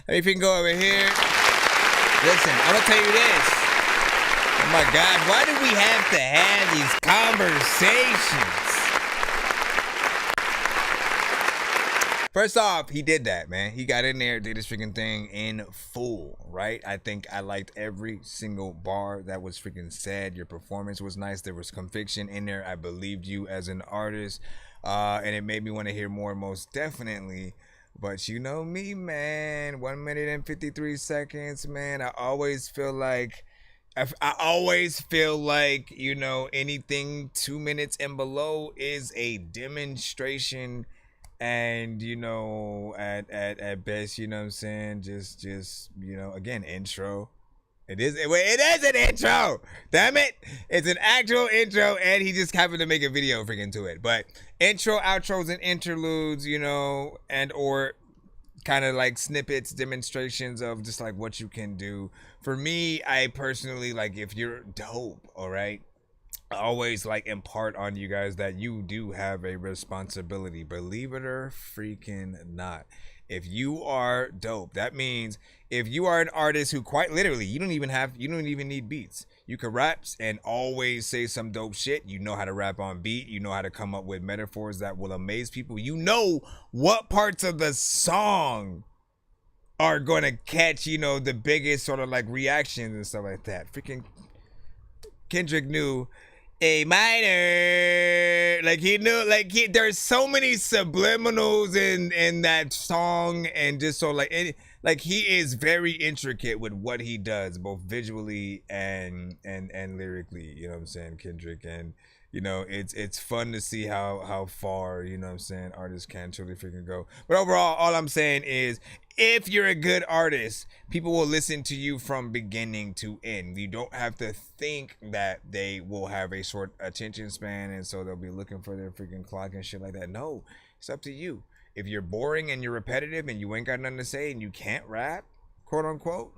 Let me freaking go over here. Listen, I'm gonna tell you this. Oh my God, why do we have to have these conversations? First off, he did that, man. He got in there, did his freaking thing in full, right? I think I liked every single bar that was freaking said. Your performance was nice. There was conviction in there. I believed you as an artist, and it made me want to hear more, most definitely. But you know me, man. 1 minute and 53 seconds, man. I always feel like, you know, anything 2 minutes and below is a demonstration. And, you know, at best, you know what I'm saying? Just, you know, again, intro. It is an intro. Damn it. It's an actual intro, and he just happened to make a video freaking to it. But intro, outros, and interludes, you know, and or kind of like snippets, demonstrations of just like what you can do. For me, I personally, like, if you're dope, all right, I always like impart on you guys that you do have a responsibility, believe it or freaking not. If you are dope, that means if you are an artist who quite literally, you don't even need beats. You can rap and always say some dope shit. You know how to rap on beat. You know how to come up with metaphors that will amaze people. You know what parts of the song are going to catch, you know, the biggest sort of like reactions and stuff like that. Freaking Kendrick knew A minor, like he knew, like there's so many subliminals in that song, and just so like he is very intricate with what he does, both visually and lyrically. You know what I'm saying, Kendrick, and you know it's fun to see how far, you know what I'm saying, artists can truly freaking go. But overall, all I'm saying is, if you're a good artist, people will listen to you from beginning to end. You don't have to think that they will have a short attention span, and so they'll be looking for their freaking clock and shit like that. No, it's up to you. If you're boring and you're repetitive and you ain't got nothing to say and you can't rap, quote unquote,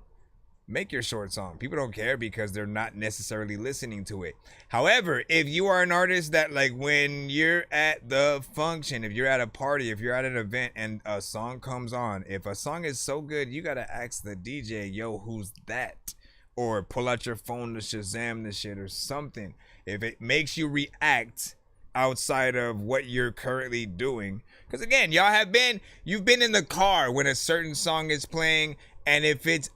make your short song. People don't care because they're not necessarily listening to it. However, if you are an artist that, like, when you're at the function, if you're at a party, if you're at an event and a song comes on, if a song is so good, you gotta ask the DJ, yo, who's that? Or pull out your phone to Shazam the shit or something. If it makes you react outside of what you're currently doing. Because again, you've been in the car when a certain song is playing, and if it's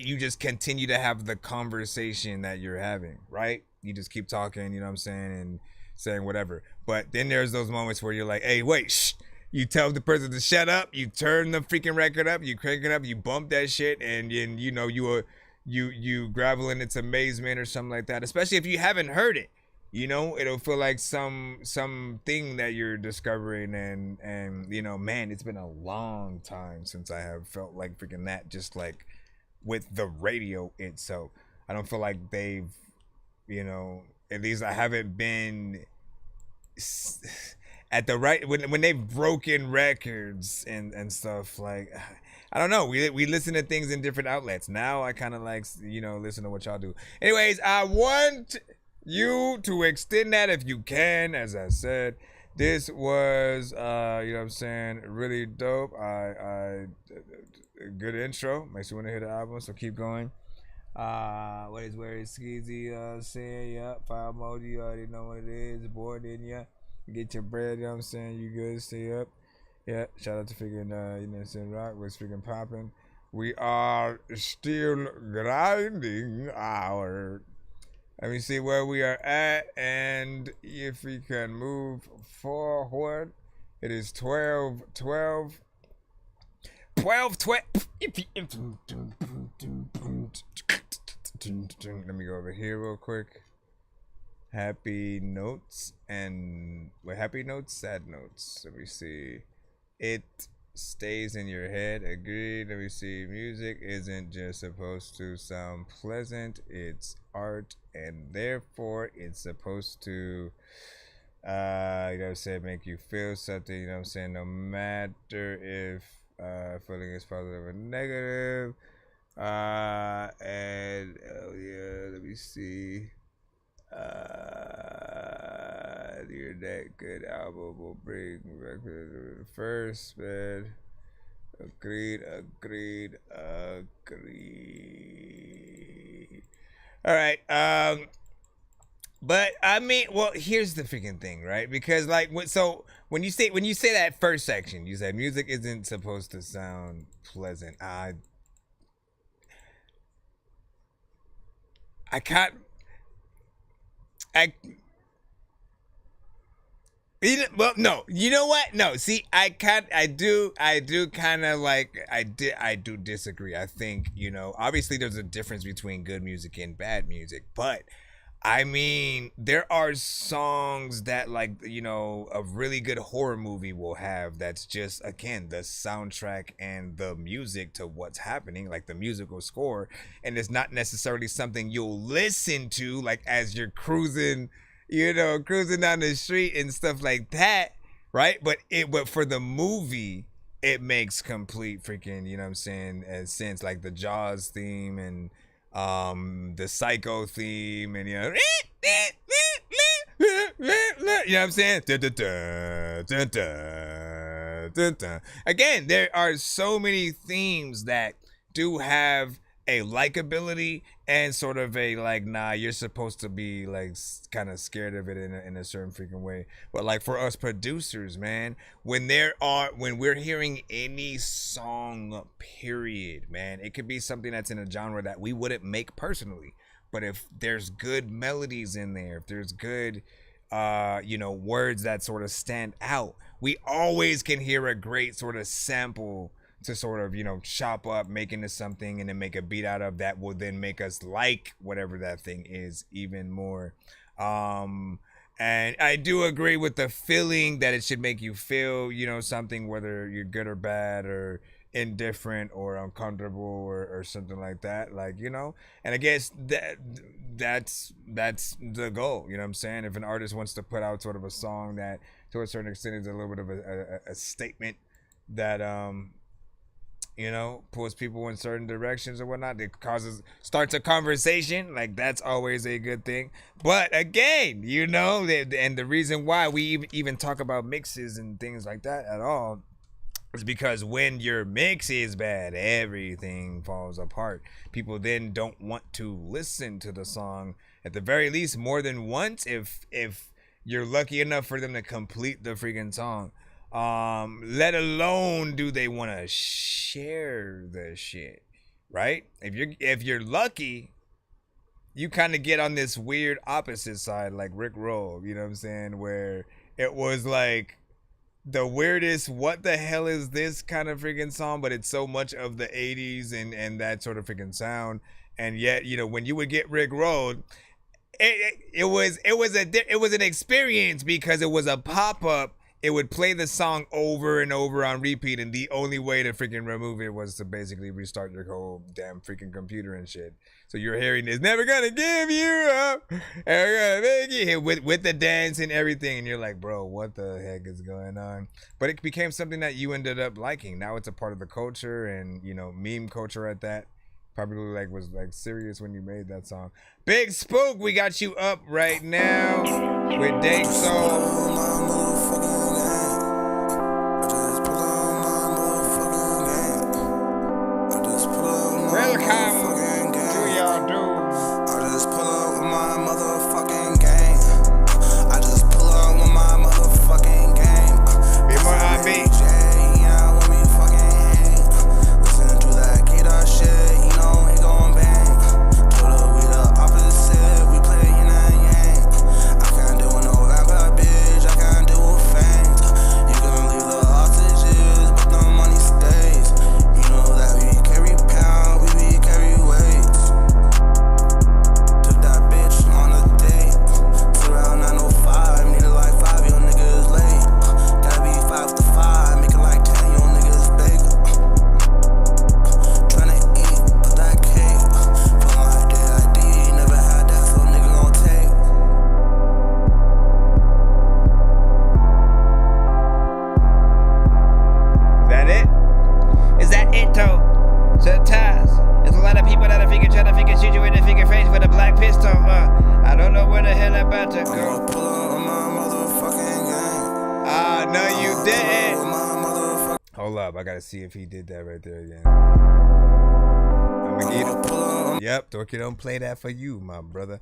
you just continue to have the conversation that you're having, right? You just keep talking, you know what I'm saying, and saying whatever. But then there's those moments where you're like, hey, wait, shh. You tell the person to shut up, you turn the freaking record up, you crank it up, you bump that shit, and you know, you gravel in its amazement or something like that. Especially if you haven't heard it. You know, it'll feel like something that you're discovering, and you know, man, it's been a long time since I have felt like freaking that, just like with the radio itself. I don't feel like they've, you know, at least I haven't been at the right when they've broken records and stuff. Like, I don't know, we listen to things in different outlets. Now I kind of like, you know, listen to what y'all do. Anyways, I want you to extend that if you can. As I said, this was you know what I'm saying, really dope. Good intro, makes you want to hear the album, so keep going. Where is Skeezy saying, yeah, fire emoji, you already know what it is. Bored in ya, get your bread, you know what I'm saying, you good, stay up. Yeah, shout out to freaking you know what I'm saying, Rock was freaking popping. We are still grinding our Let me see where we are at, and if we can move forward. It is 12. Let me go over here real quick. Happy notes and happy notes, sad notes. Let me see. It stays in your head. Agreed. Let me see. Music isn't just supposed to sound pleasant. It's art, and therefore it's supposed to make you feel something, you know what I'm saying? No matter if feeling is positive or negative. And let me see. Your that good album will bring back the first, man. Agreed. All right. But I mean, well, here's the freaking thing, right? Because like, when you say that first section, you said music isn't supposed to sound pleasant. Well, no, you know what? No, see, I do disagree. I think, obviously there's a difference between good music and bad music, but I mean, there are songs that a really good horror movie will have that's just, again, the soundtrack and the music to what's happening, like the musical score, and it's not necessarily something you'll listen to like as you're cruising down the street and stuff like that, right? But for the movie, it makes complete freaking, sense, like the Jaws theme and the Psycho theme, and you know what I'm saying? Again, there are so many themes that do have a likability and sort of a you're supposed to be kind of scared of it in a certain freaking way. But like for us producers, man, when we're hearing any song, period, man, it could be something that's in a genre that we wouldn't make personally, but if there's good melodies in there, if there's good words that sort of stand out, we always can hear a great sort of sample to sort of, chop up, make into something, and then make a beat out of that will then make us like whatever that thing is even more. And I do agree with the feeling that it should make you feel, something, whether you're good or bad or indifferent or uncomfortable or something like that, and I guess that's the goal, you know what I'm saying? If an artist wants to put out sort of a song that to a certain extent is a little bit of a statement that pulls people in certain directions or whatnot, it starts a conversation, that's always a good thing. But again, and the reason why we even talk about mixes and things like that at all is because when your mix is bad, everything falls apart. People then don't want to listen to the song at the very least more than once if you're lucky enough for them to complete the freaking song. Let alone do they want to share the shit, right? If you're lucky, you kind of get on this weird opposite side, like Rick Roll, you know what I'm saying, where it was like the weirdest what the hell is this kind of freaking song, but it's so much of the 80s and that sort of freaking sound, and yet when you would get Rick Roll, it was an experience because it was a pop-up. It would play the song over and over on repeat, and the only way to freaking remove it was to basically restart your whole damn freaking computer and shit. So you're hearing this, never gonna give you up, ever gonna make you, with the dance and everything, and you're like, bro, what the heck is going on? But it became something that you ended up liking. Now it's a part of the culture, and meme culture at that. Probably was serious when you made that song. Big Spook, we got you up right now with Dank Soul. Welcome to your doom. I just pull up with my motherfucking gang. I just pull up with my motherfucking gang. Be more happy. Yeah, when we fucking hang. Listen to that shit, he going bang. Pull up with the opposite, we play didn't. Hold up, I gotta see if he did that right there again. Yep, Dorky don't play that for you, my brother.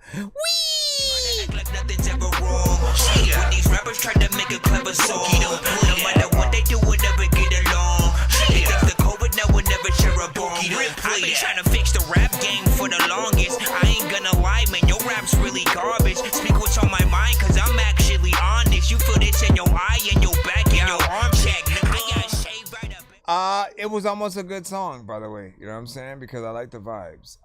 Like nothing's ever wrong. When these rappers try to make a clever song, no matter what they do, we'll never get along. They think the COVID now will never share a bomb. I've been trying to fix the rap game for the longest. I ain't gonna lie, man, your rap's really garbage. Speak what's on my mind, cause I'm actually honest. You feel this in your eye, in your back, in your arm check. I got shaved right up. It was almost a good song, by the way. You know what I'm saying? Because I like the vibes.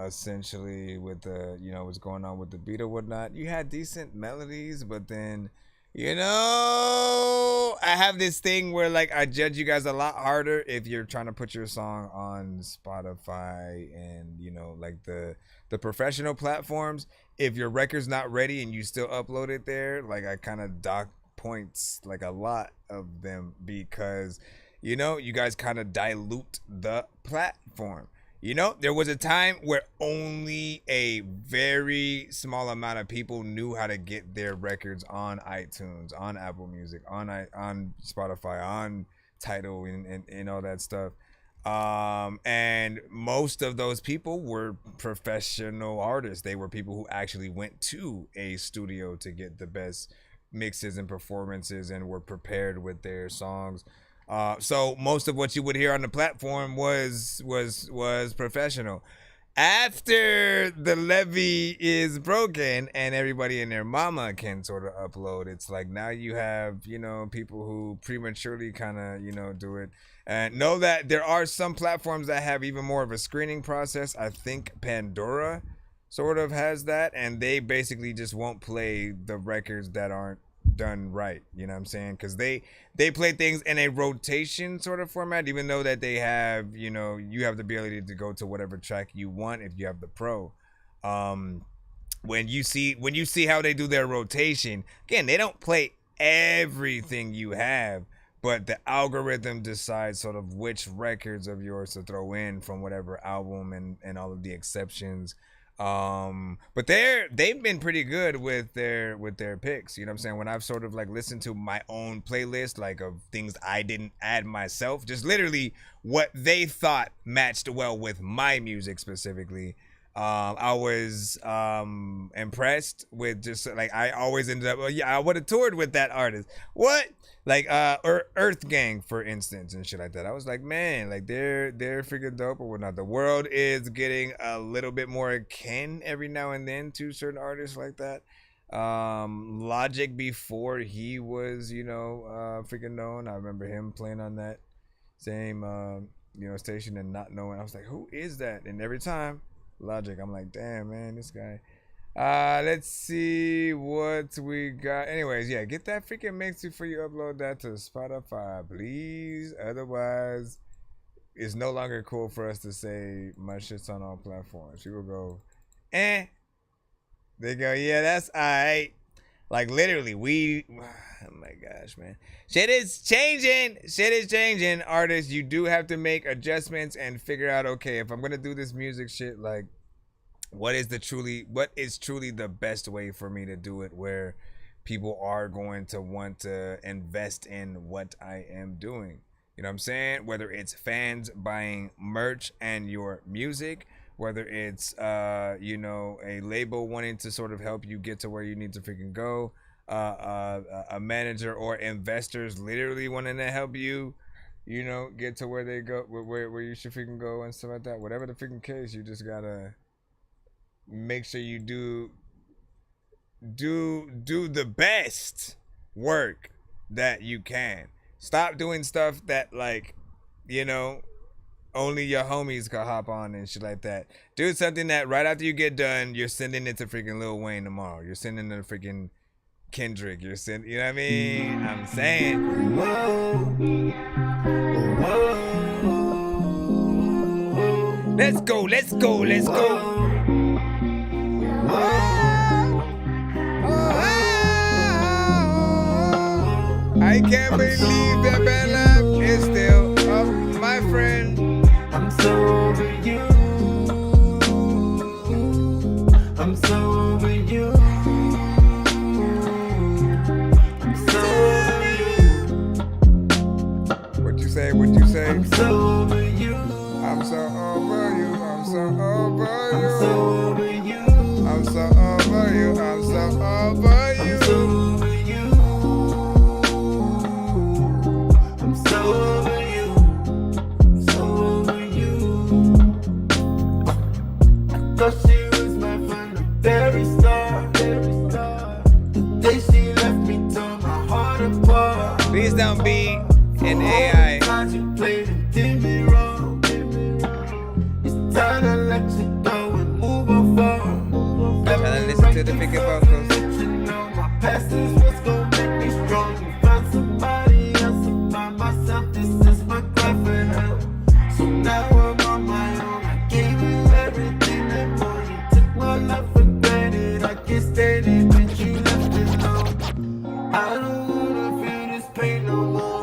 Essentially with the, you know, what's going on with the beat or whatnot. You had decent melodies, but then, you know, I have this thing where like I judge you guys a lot harder if you're trying to put your song on Spotify and, you know, like the professional platforms. If your record's not ready and you still upload it there, like I kind of dock points, like a lot of them, because, you know, you guys kind of dilute the platform. You know, there was a time where only a very small amount of people knew how to get their records on iTunes, on Apple Music, on Spotify, on Tidal, and all that stuff. And most of those people were professional artists. They were people who actually went to a studio to get the best mixes and performances and were prepared with their songs. So most of what you would hear on the platform was professional. After the levee is broken and everybody and their mama can sort of upload, it's like now you have, you know, people who prematurely kind of, you know, do it. And know that there are some platforms that have even more of a screening process. I think Pandora sort of has that, and they basically just won't play the records that aren't done right, you know what I'm saying? Because they play things in a rotation sort of format, even though that they have, you know, you have the ability to go to whatever track you want if you have the pro. When you see how they do their rotation, again, they don't play everything you have, but the algorithm decides sort of which records of yours to throw in from whatever album and all of the exceptions. But they've been pretty good with their picks, you know what I'm saying? When I've sort of like listened to my own playlist, like of things I didn't add myself, just literally what they thought matched well with my music specifically. I was impressed with just like, I always ended up, I would have toured with that artist. What? Like Earth Gang, for instance, and shit like that. I was like, man, like they're freaking dope or whatnot. The world is getting a little bit more akin every now and then to certain artists like that. Logic, before he was, you know, freaking known, I remember him playing on that same you know, station and not knowing. I was like, who is that? And every time Logic, I'm like, damn, man, this guy. Let's see what we got. Anyways, yeah, get that freaking mix before you upload that to Spotify, please. Otherwise, it's no longer cool for us to say my shit's on all platforms. People go, They go, yeah, that's alright. Like literally, oh my gosh, man. Shit is changing. Artists, you do have to make adjustments and figure out, okay, if I'm gonna do this music shit, like what is truly the best way for me to do it, where people are going to want to invest in what I am doing. You know what I'm saying? Whether it's fans buying merch and your music, whether it's you know, a label wanting to sort of help you get to where you need to freaking go, a manager or investors literally wanting to help you, you know, get to where they go, where you should freaking go and stuff like that. Whatever the freaking case, you just gotta make sure you do the best work that you can. Stop doing stuff that, like, you know, only your homies can hop on and shit like that. Do something that right after you get done, you're sending it to freaking Lil Wayne tomorrow. You're sending it to freaking Kendrick. You're sending, you know what I mean? I'm saying. Let's go. I can't believe that Bella is still up, my friend. I'm so over you. I'm so over you. I'm so sound beat and AI. Time to let you go and move on forward. I'm trying to listen to the bigger vocals. My past is what's gonna make me strong. Find somebody else and find myself. This is my craft for help. So now I'm on my own. I gave you everything and more. You took my love for granted. I can't stand it when you left it alone. I don't wanna feel this pain no more.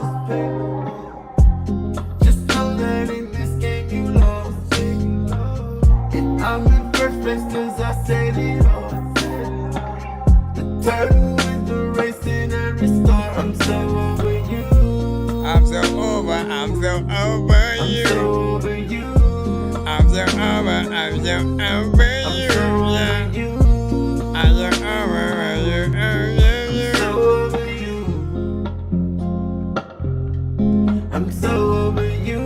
Just know that in this game you lost. I'm in first place cause I said it all. The turn with the race in every star. I'm so over you. I'm so over you. I'm so over you. I'm so over you. I'm so over you. I'm so over you. I'm so over you.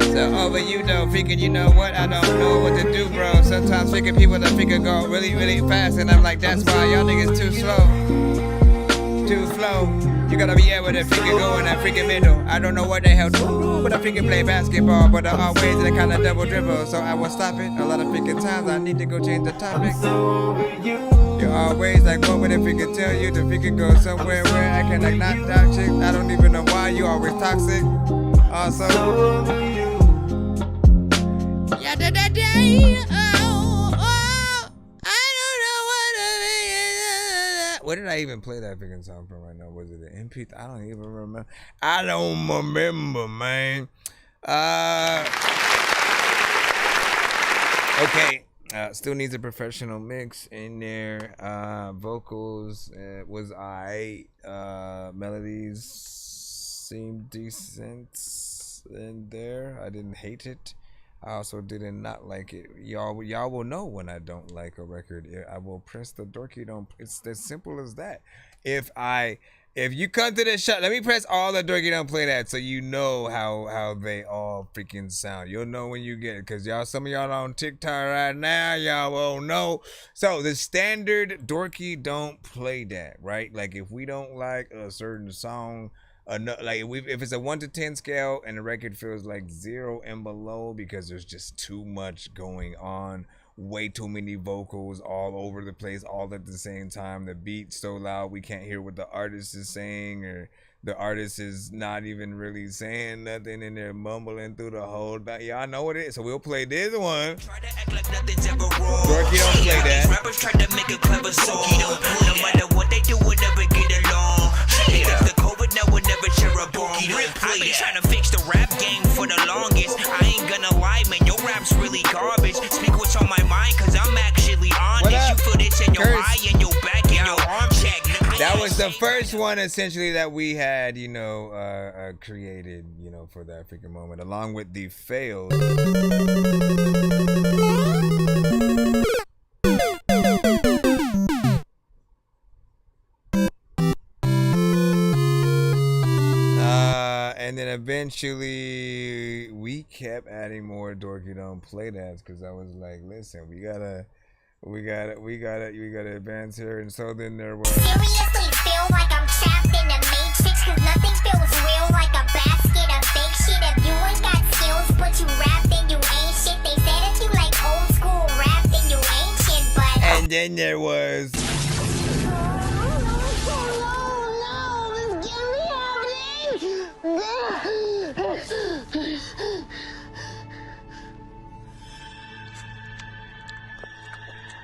So over you though, freaking, you know what? I don't know what to do, bro. Sometimes freaking people that freaking go really, really fast, and I'm like, that's why y'all niggas too slow. Too slow. You gotta be able to freaking go in that freaking middle. I don't know what the hell to do, but I freaking play basketball, but I always in a kind of double dribble, so I will stop it. A lot of freaking times I need to go change the topic. You're always like, what would if we could tell you to freaking go somewhere where I can like not toxic? I don't even know why you always toxic. Also. Yeah, I don't know what to be. Where did I even play that freaking song from right now? Was it an MP? I don't even remember. I don't remember, man. Okay. Still needs a professional mix in there. Vocals was alright. Melodies seemed decent in there. I didn't hate it. I also did not like it. Y'all will know when I don't like a record. I will press the dorky don't. It's as simple as that. If you come to this shot, let me press all the dorky don't play that, so you know how they all freaking sound. You'll know when you get it, cause some of y'all on TikTok right now, y'all won't know. So the standard dorky don't play that, right? Like if we don't like a certain song. Like if it's a 1 to 10 scale and the record feels like 0 and below because there's just too much going on, way too many vocals all over the place all at the same time, the beat's so loud we can't hear what the artist is saying, or the artist is not even really saying nothing and they're mumbling through the whole thing. Y'all know what it is, so we'll play this one. Dorky don't play that. Rappers try to make a clever song. No matter what they do, we'll never get along. The COVID now will never share a bone. I've been trying to fix the rap game for the longest. I ain't gonna lie, man, your rap's really garbage. Speak what's on my mind, cause I'm actually honest. You feel this in your eye and your back and your arm check. That was the first one essentially that we had, created, for that freaking moment, along with the failed. And then eventually we kept adding more dorky don't play that, because I was like, listen, we gotta advance here. And so then there was Seriously feel like I'm trapped in a matrix, cause nothing feels real like a basket of fake shit. If you ain't got skills but you rap, then you ain't shit. They said if you like old school rap, then you ain't shit. But and then there was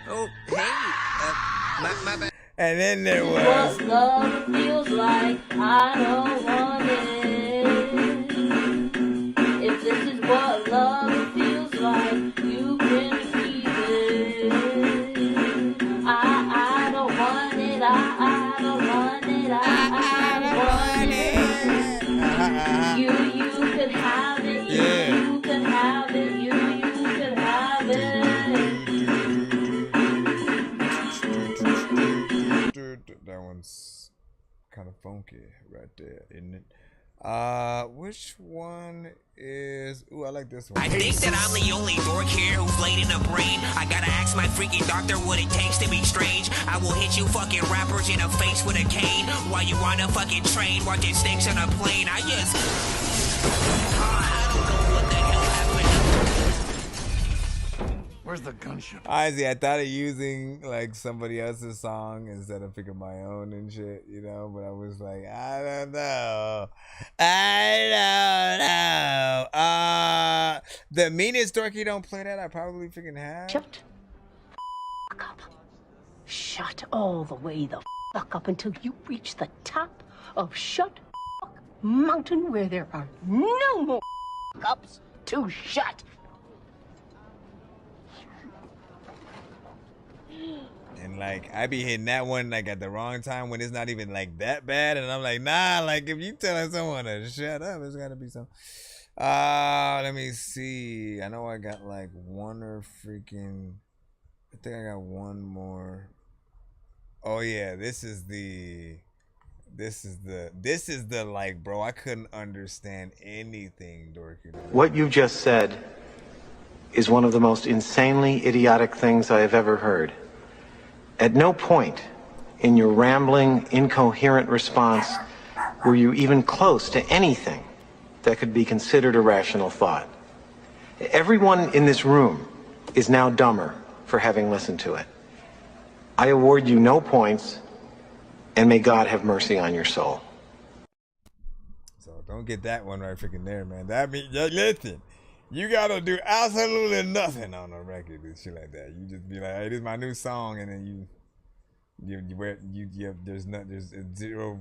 oh, hey, my bad. And then there was what love feels like, I don't want it. If this is what love feels like, you can keep it. I don't want it, I don't want it, I don't want it. You could have it, you could have it, you could have it. that one's kind of funky right there, isn't it? Which one is? Ooh, I like this one. I think that I'm the only dork here who's late in the brain. I gotta ask my freaking doctor what it takes to be strange. I will hit you fucking rappers in the face with a cane while you on a fucking train watching snakes on a plane. I just... I don't know what the hell happened. Where's the gunshot? Honestly, I thought of using like somebody else's song instead of picking my own and shit, you know, but I was like, I don't know. The meanest dorky don't play that. I probably freaking have. Shut up. Shut all the way the fuck up until you reach the top of Shut Mountain where there are no more ups to shut. And like I be hitting that one like at the wrong time when it's not even like that bad, and I'm like, nah, like if you telling someone to shut up, it's gotta be some. Let me see. I know I got like one or freaking. I think I got one more. Oh yeah, this is the like, bro, I couldn't understand anything, dorky. What you just said is one of the most insanely idiotic things I have ever heard. At no point in your rambling, incoherent response were you even close to anything that could be considered a rational thought. Everyone in this room is now dumber for having listened to it. I award you no points, and may God have mercy on your soul. So don't get that one right freaking there, man. That means, listen, you gotta do absolutely nothing on a record and shit like that. You just be like, hey, this is my new song, and then there's zero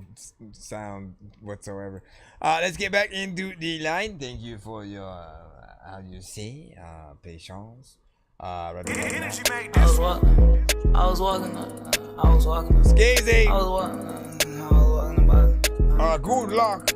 sound whatsoever. Let's get back into the line. Thank you for your how you say patience. I was walking. Skazy. I was walking about. Good luck.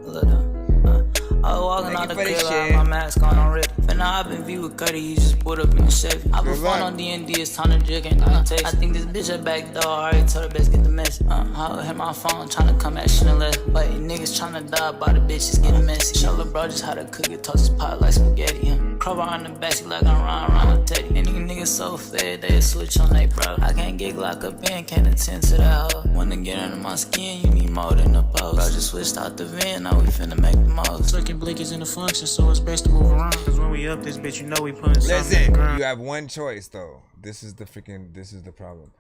I was walking out the crib, I had my mask on already. And now I've been viewed with Cuddy, he just put up in the Chevy. I put fun on D&D, it's time to jig and taste. I think this bitch a back door, I already told her best get the message. I hit my phone, tryna come at shit and less. But niggas tryna die by the bitch, it's getting messy. Show lil' bro just how to cook it, toss his pot like spaghetti. Crowbar on the backseat like I'm riding with Teddy. And these niggas so fed, they switch on they bro. I can't get locked up in, can't attend to that hoe. When to get under my skin, you need more than a post. Bro just switched out the van, now we finna make the most. Circuit blinkers in the function, so it's best to move around. Cause when we up this bitch, you know we putting something in the ground. You have one choice though. This is the problem.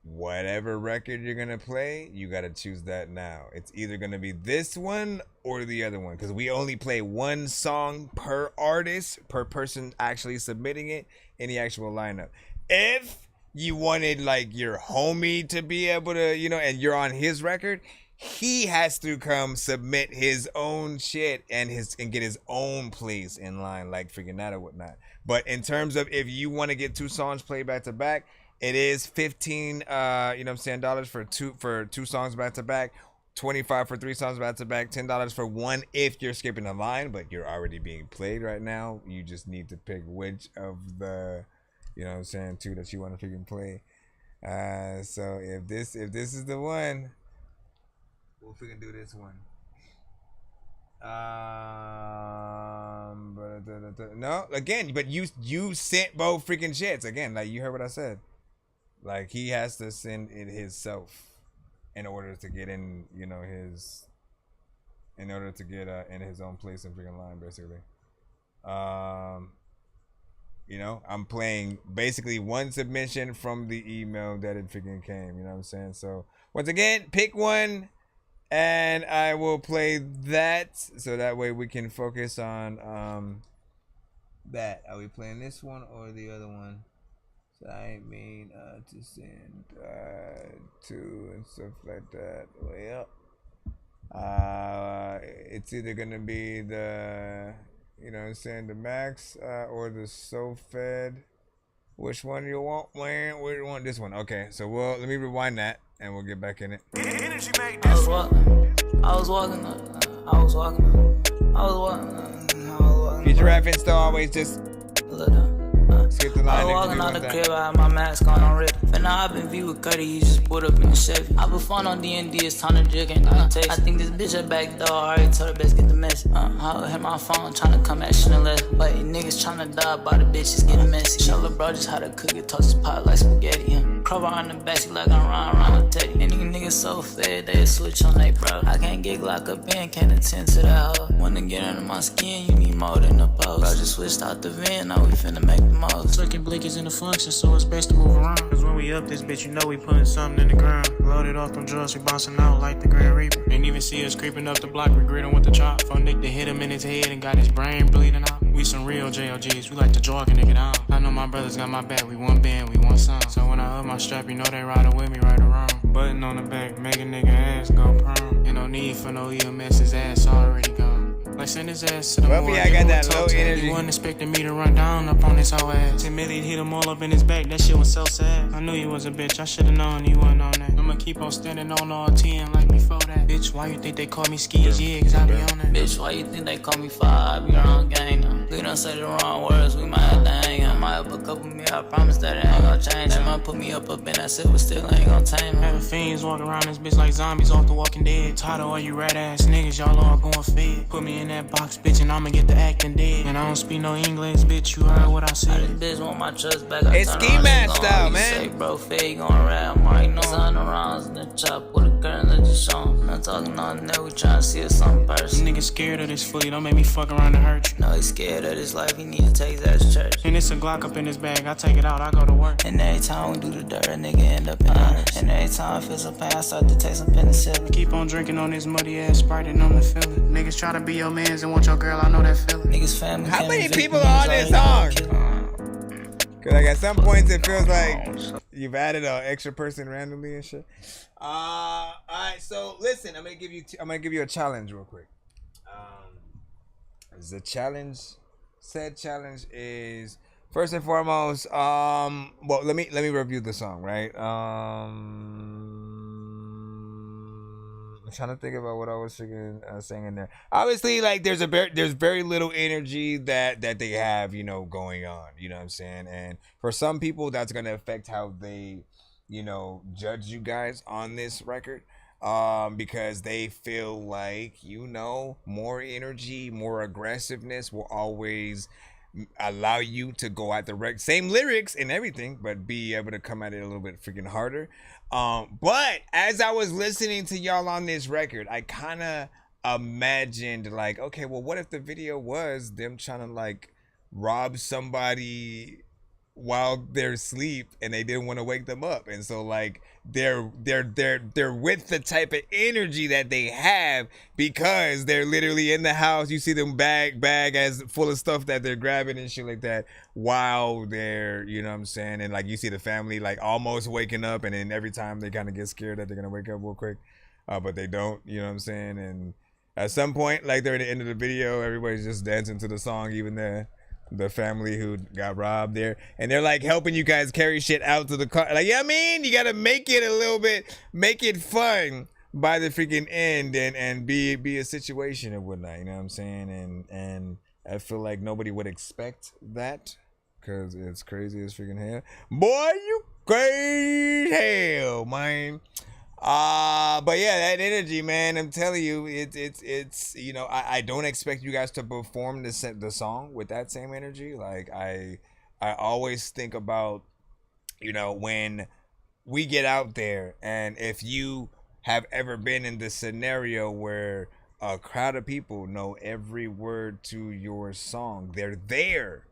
Whatever record you're gonna play, you gotta choose that now. It's either gonna be this one or the other one, because we only play one song per artist, per person actually submitting it in the actual lineup. If you wanted like your homie to be able to, you know, and you're on his record, he has to come submit his own shit and get his own place in line, like freaking that or whatnot. But in terms of if you want to get two songs played back to back, it is $15, you know what I'm saying, dollars for two songs back to back, $25 for 3 songs back to back, $10 for one if you're skipping a line, but you're already being played right now. You just need to pick which of the, you know what I'm saying, 2 that you want to freaking play. So if this is the one, we'll freaking do this one. No, again, but you sent both freaking shits again. Like you heard what I said. Like he has to send it himself in order to get in, you know, in his own place in freaking line, basically. You know, I'm playing basically one submission from the email that it freaking came. You know what I'm saying? So once again, pick one. And I will play that, so that way we can focus on that. Are we playing this one or the other one? So I mean to send to and stuff like that. Way up. It's either gonna be the, you know what I'm saying, the Max or the SoFed. Which one you want? We want this one. Okay, so let me rewind that and we'll get back in it. I was walking. Future reference though, always just skip the line. I was walking out the crib, I had my mask on already. And And now I've been viewed with Cuddy, he just put up in the Chevy. I put fun on D&D, it's time to jig and text. I think this bitch a back door, I already told her best get the message. I hit my phone, tryna come at shit and less. But niggas tryna die by the bitches getting messy. Show lil' bro just how to cook it, toss his pot like spaghetti. Crowbar on the backseat like I'm riding with Teddy. And these niggas so fed, they switch on they bro. I can't get locked up in, can't attend to that hoe. Wanna get under my skin, you need more than a post. Bro just switched out the van, now we finna make the most. Circuit blinkers in the function, so it's best to move around. Cause when we up this bitch, you know we putting something in the ground. Loaded off them drugs, we bouncing out like the Grand Reaper. Ain't even see us creeping up the block, we gritting with the chop. Phone Nick to hit him in his head and got his brain bleeding out. We some real JLGs, we like to jog a nigga down. I know my brothers got my back, we one band, we one song. So when I up my strap, you know they riding with me right or wrong. Button on the back, make a nigga ass go prone. Ain't no need for no EMS, his ass already gone. Like send his ass to the Well, morgue. I got that low energy. He wasn't expecting me to run down up on his whole ass. 10 million hit him all up in his back, that shit was so sad. I knew he was a bitch, I should've known he wasn't on that. I'ma keep on standing on all 10 like before that. Bitch, why you think they call me skis? Yeah, cause I be on that. Bitch, why you think they call me 5? I be wrong gang now. We don't say the wrong words, we might have to hang. I might up a couple me, I promise that it ain't gon' change. They might put me up in that shit, but still ain't gon' tame me. Having fiends walk around this bitch like zombies off The Walking Dead. Tired of all you rat ass niggas, y'all all going fed. Put me in that box, bitch, and I'ma get the acting dead. And I don't speak no English, bitch, you heard what I said. This bitch want my trust back. It's ski mask style, man. Say, bro, fade gon' rap, I'm already know. Son around in the chop with a gun, let you show him. Not talking on that, we tryna see us some person. Niggas scared of this fleet, don't make me fuck around and hurt you. No, he's scared of this life, he need to take his ass to church. And it's a Glock up in his bag, I take it out, I go to work. And every time we do the dirt, a nigga end up in honest. And every time I feel some pain, I start to take some penicillin. Keep on drinking on this muddy ass Sprite and on the feeling. Niggas try to be your mans and want your girl, I know that feeling. Niggas family. How many people are on this song? Cause like at some points it feels like you've added an extra person randomly and shit. All right, so listen, I'm gonna give you a challenge real quick. The challenge, said challenge is first and foremost. Well, let me review the song, right? I'm trying to think about what I was saying in there. Obviously, like there's very little energy that they have, you know, going on. You know what I'm saying? And for some people, that's gonna affect how they, you know, judge you guys on this record. Because they feel like, you know, more energy, more aggressiveness will always allow you to go at the same lyrics and everything, but be able to come at it a little bit freaking harder. But as I was listening to y'all on this record, I kind of imagined like, okay, well, what if the video was them trying to like rob somebody while they're asleep and they didn't want to wake them up, and so like they're with the type of energy that they have because they're literally in the house. You see them bag as full of stuff that they're grabbing and shit like that while they're, you know what I'm saying, and like you see the family like almost waking up, and then every time they kind of get scared that they're gonna wake up real quick, but they don't, you know what I'm saying. And at some point, like they're at the end of the video, everybody's just dancing to the song, even the family who got robbed there, and they're like helping you guys carry shit out to the car. Like, yeah, I mean, you gotta make it a little bit, make it fun by the freaking end, and be a situation and whatnot. You know what I'm saying? And I feel like nobody would expect that because it's crazy as freaking hell. Boy, you crazy hell, man. But yeah, that energy, man, I'm telling you, it's you know, I don't expect you guys to perform the song with that same energy. Like I always think about, you know, when we get out there, and if you have ever been in the scenario where a crowd of people know every word to your song, they're there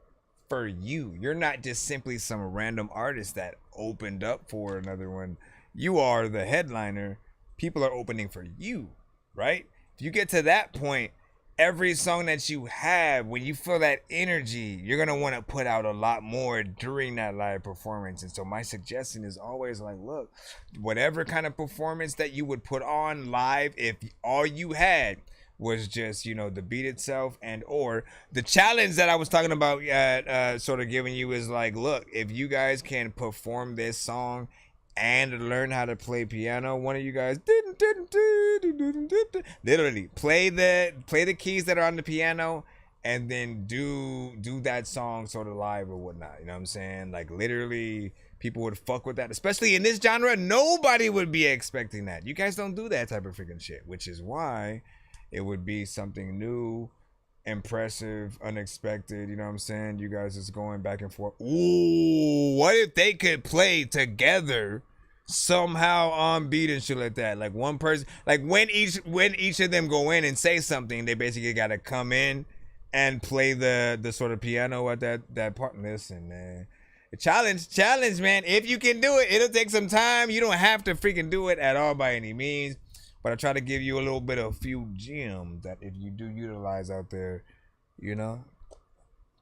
for you. You're not just simply some random artist that opened up for another one. You are the headliner. People are opening for you, right? If you get to that point, every song that you have, when you feel that energy, you're going to want to put out a lot more during that live performance. And so my suggestion is always like, look, whatever kind of performance that you would put on live, if all you had was just, you know, the beat itself, and or the challenge that I was talking about sort of giving you is like, look, if you guys can perform this song and learn how to play piano, one of you guys literally play the keys that are on the piano, and then do that song sort of live or whatnot. You know what I'm saying? Like literally people would fuck with that. Especially in this genre, nobody would be expecting that. You guys don't do that type of freaking shit, which is why it would be something new, impressive, unexpected. You know what I'm saying? You guys is going back and forth. Ooh, what if they could play together somehow on beat and shit like that? Like one person, like when each of them go in and say something, they basically got to come in and play the sort of piano at that part. Listen, man, challenge, man. If you can do it, it'll take some time. You don't have to freaking do it at all by any means. But I try to give you a little bit of a few gems that if you do utilize out there, you know,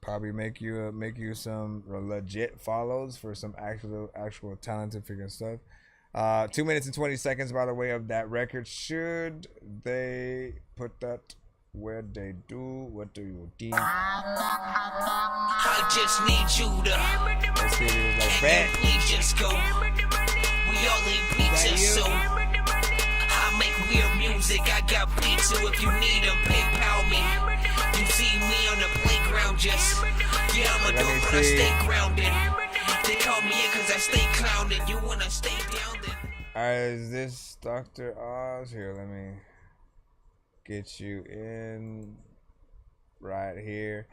probably make you some legit follows for some actual talented freaking stuff. 2 minutes and 20 seconds, by the way, of that record. Should they put that where they do? What do you think? I just need you to. Let's see, it was like bad. Please just go. We all need pizza, so I make weird music. I got beats, so if you need them, PayPal me. You see me on the playground, just I'm a dope, but I stay grounded. They call me in cause I stay clowned. You wanna stay down then. Alright, is this Dr. Oz? Here, let me get you in right here.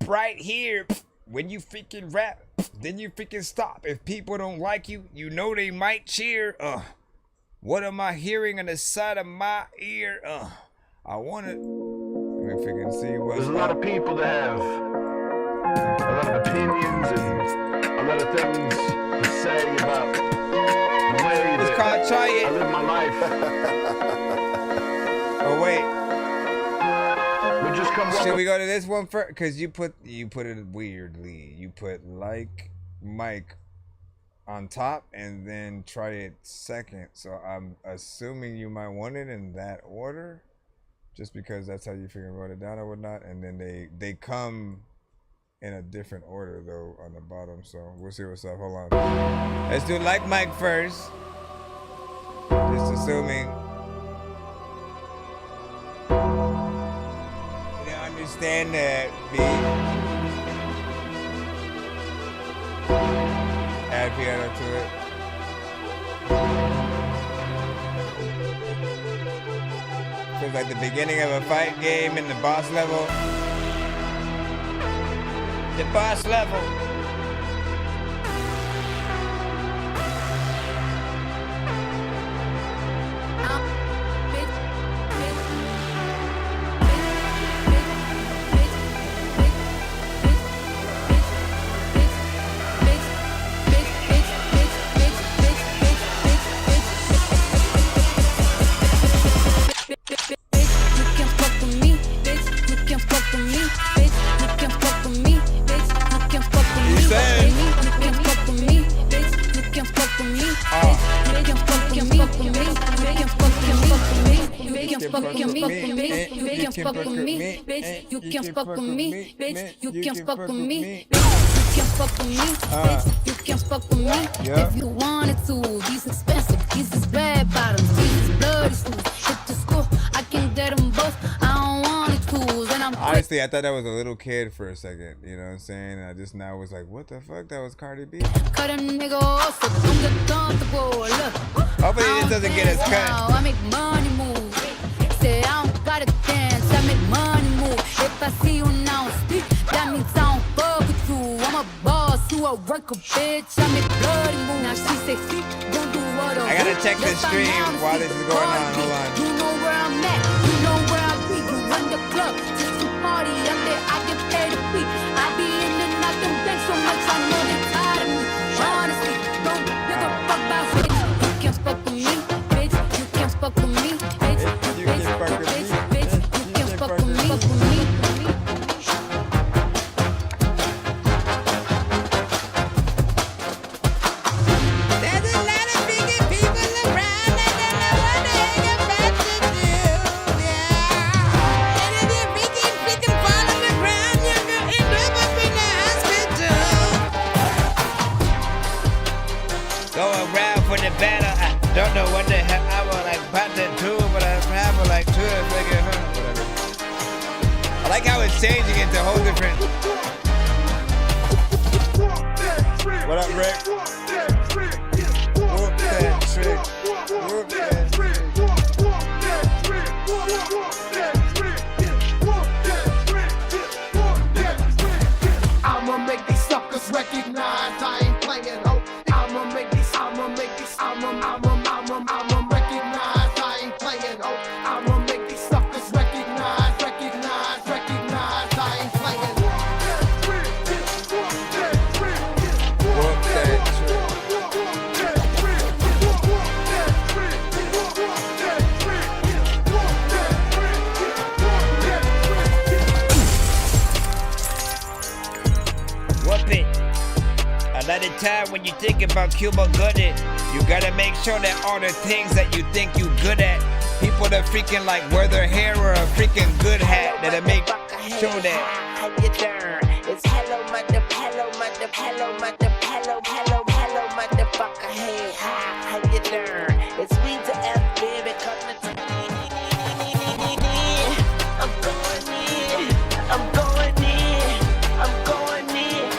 Right here. When you freaking rap, then you freaking stop. If people don't like you, you know they might cheer. What am I hearing on the side of my ear? I wanna let me freaking see what's There's a lot of people that have a lot of opinions and a lot of things to say about the way that try it. I live my life. Oh wait. Should we go to this one first? Cause you put it weirdly. You put like Mike on top and then try it second. So I'm assuming you might want it in that order, just because that's how you figure wrote it down or whatnot. And then they come in a different order though on the bottom. So we'll see what's up. Hold on. Let's do like Mike first. Just assuming you understand that beat. Add piano to it. Feels like the beginning of a fight game in the boss level. The boss level. If you wanted to, these expensive, these is red bottoms, these is bloody shoes. Hit the school, I can get them both. I don't want it tools, and I'm honestly, I thought that was a little kid for a second. You know what I'm saying? And I just now was like, what the fuck? That was Cardi B. Cut a nigga off, so don't get comfortable. Look, hopefully this doesn't get us cut. I make money move. Say I don't gotta dance, I make money move. If I see you now speak, that means I don't fuck with you. I'm a boss, you a worker, bitch. I make bloody move. Now she say, don't do what I gotta check the stream while this is going on. Hold on. You know where I'm at, you know where I be. You run the club, just to party. I'm there, I get paid to be. I be in and out them banks so much, I know they tired of me. Honestly, don't give a fuck about bitch. You can't fuck with me, bitch. You can't fuck with me, bitch. You can't fuck with me, bitch. You can't fuck with me, There's a lot of freaking people around and they know what the heck I'm about to do, yeah. And if you freaking fall on the ground, you're gonna end up in the hospital. Go around for the battle. I don't know what the hell I was like about to do, but I have like two whatever. I like how it's changing into a whole different. What up, Rick? yo. I'ma make these suckers recognize, recognize, recognize. I ain't playing. Whoop that trick. Whoop it. A lot of time when you think about Cuba Gooding, you gotta make sure that all the things that you think you good at, people that freaking like wear their hair or a freaking good hat, that'll make sure that. How you turn? It's hello, hello, motherfucker. Hey, how you turn? It's me to F, baby, come to I'm going in, I'm going in, I'm going in.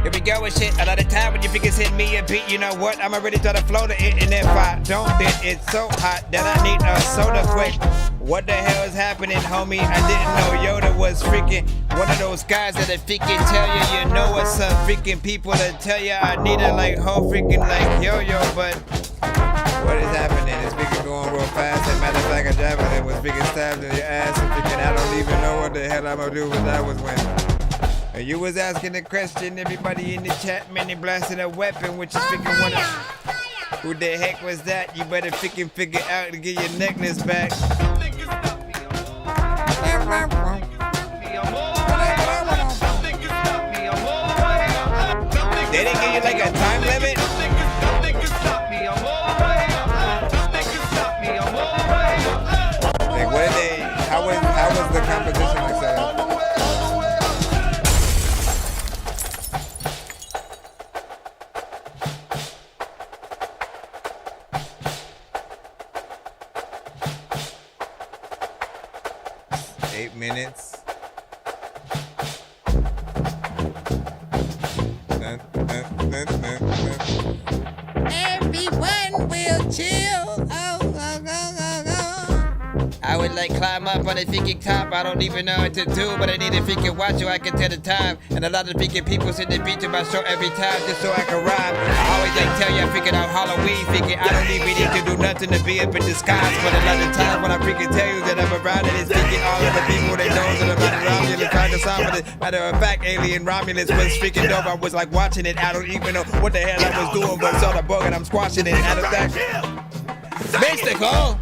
Here we go with shit. A lot of time when you figure send me a beat, you know what? I'ma really try to flow to it, and if I don't, then it's so hot that I need a soda quick. What the hell is happening, homie? I didn't know Yoda was freaking one of those guys that'll freaking tell you know what's up. Freaking people that tell you I need it like whole freaking like yo-yo, but what is happening? It's freaking going real fast. As a matter of fact, a javelin was freaking stabbed in your ass, and freaking I don't even know what the hell I'm gonna do with that was when. And you was asking the question, everybody in the chat, man, they blasted a weapon, which is freaking one of... Who the heck was that? You better freaking figure out to get your necklace back. They didn't give you like a time limit? Like what did they, how was the competition like set up? Minutes. Everyone will chill. I would like climb up on a freaking top. I don't even know what to do, but I need a freaking watch so I can tell the time. And a lot of freaking people send the beat to my show every time just so I can rhyme. I always like tell you freaking on Halloween, freaking I don't even need to do nothing to be up in disguise. But a lot of times when I freaking tell you that I'm around and it's freaking all of the people that know that I'm not around you, they're trying to sound. But matter of fact, Alien Romulus was freaking dope. I was like watching it. I don't even know what the hell I was doing, but saw the bug and I'm squashing it. Out of that, mystical.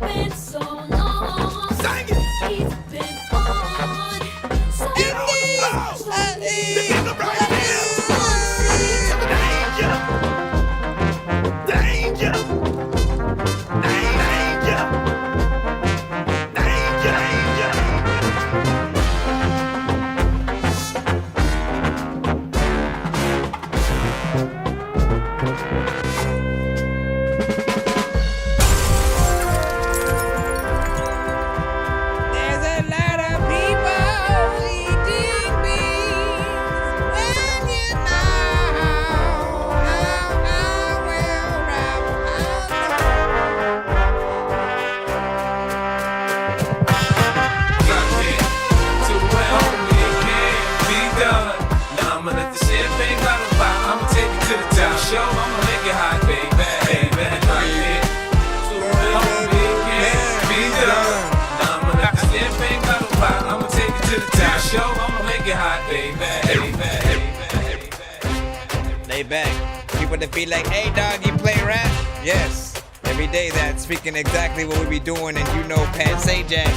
Lay back. People that be like, hey dog, you play rap? Yes. Every day that's freaking exactly what we be doing, and you know Can't Say Jack,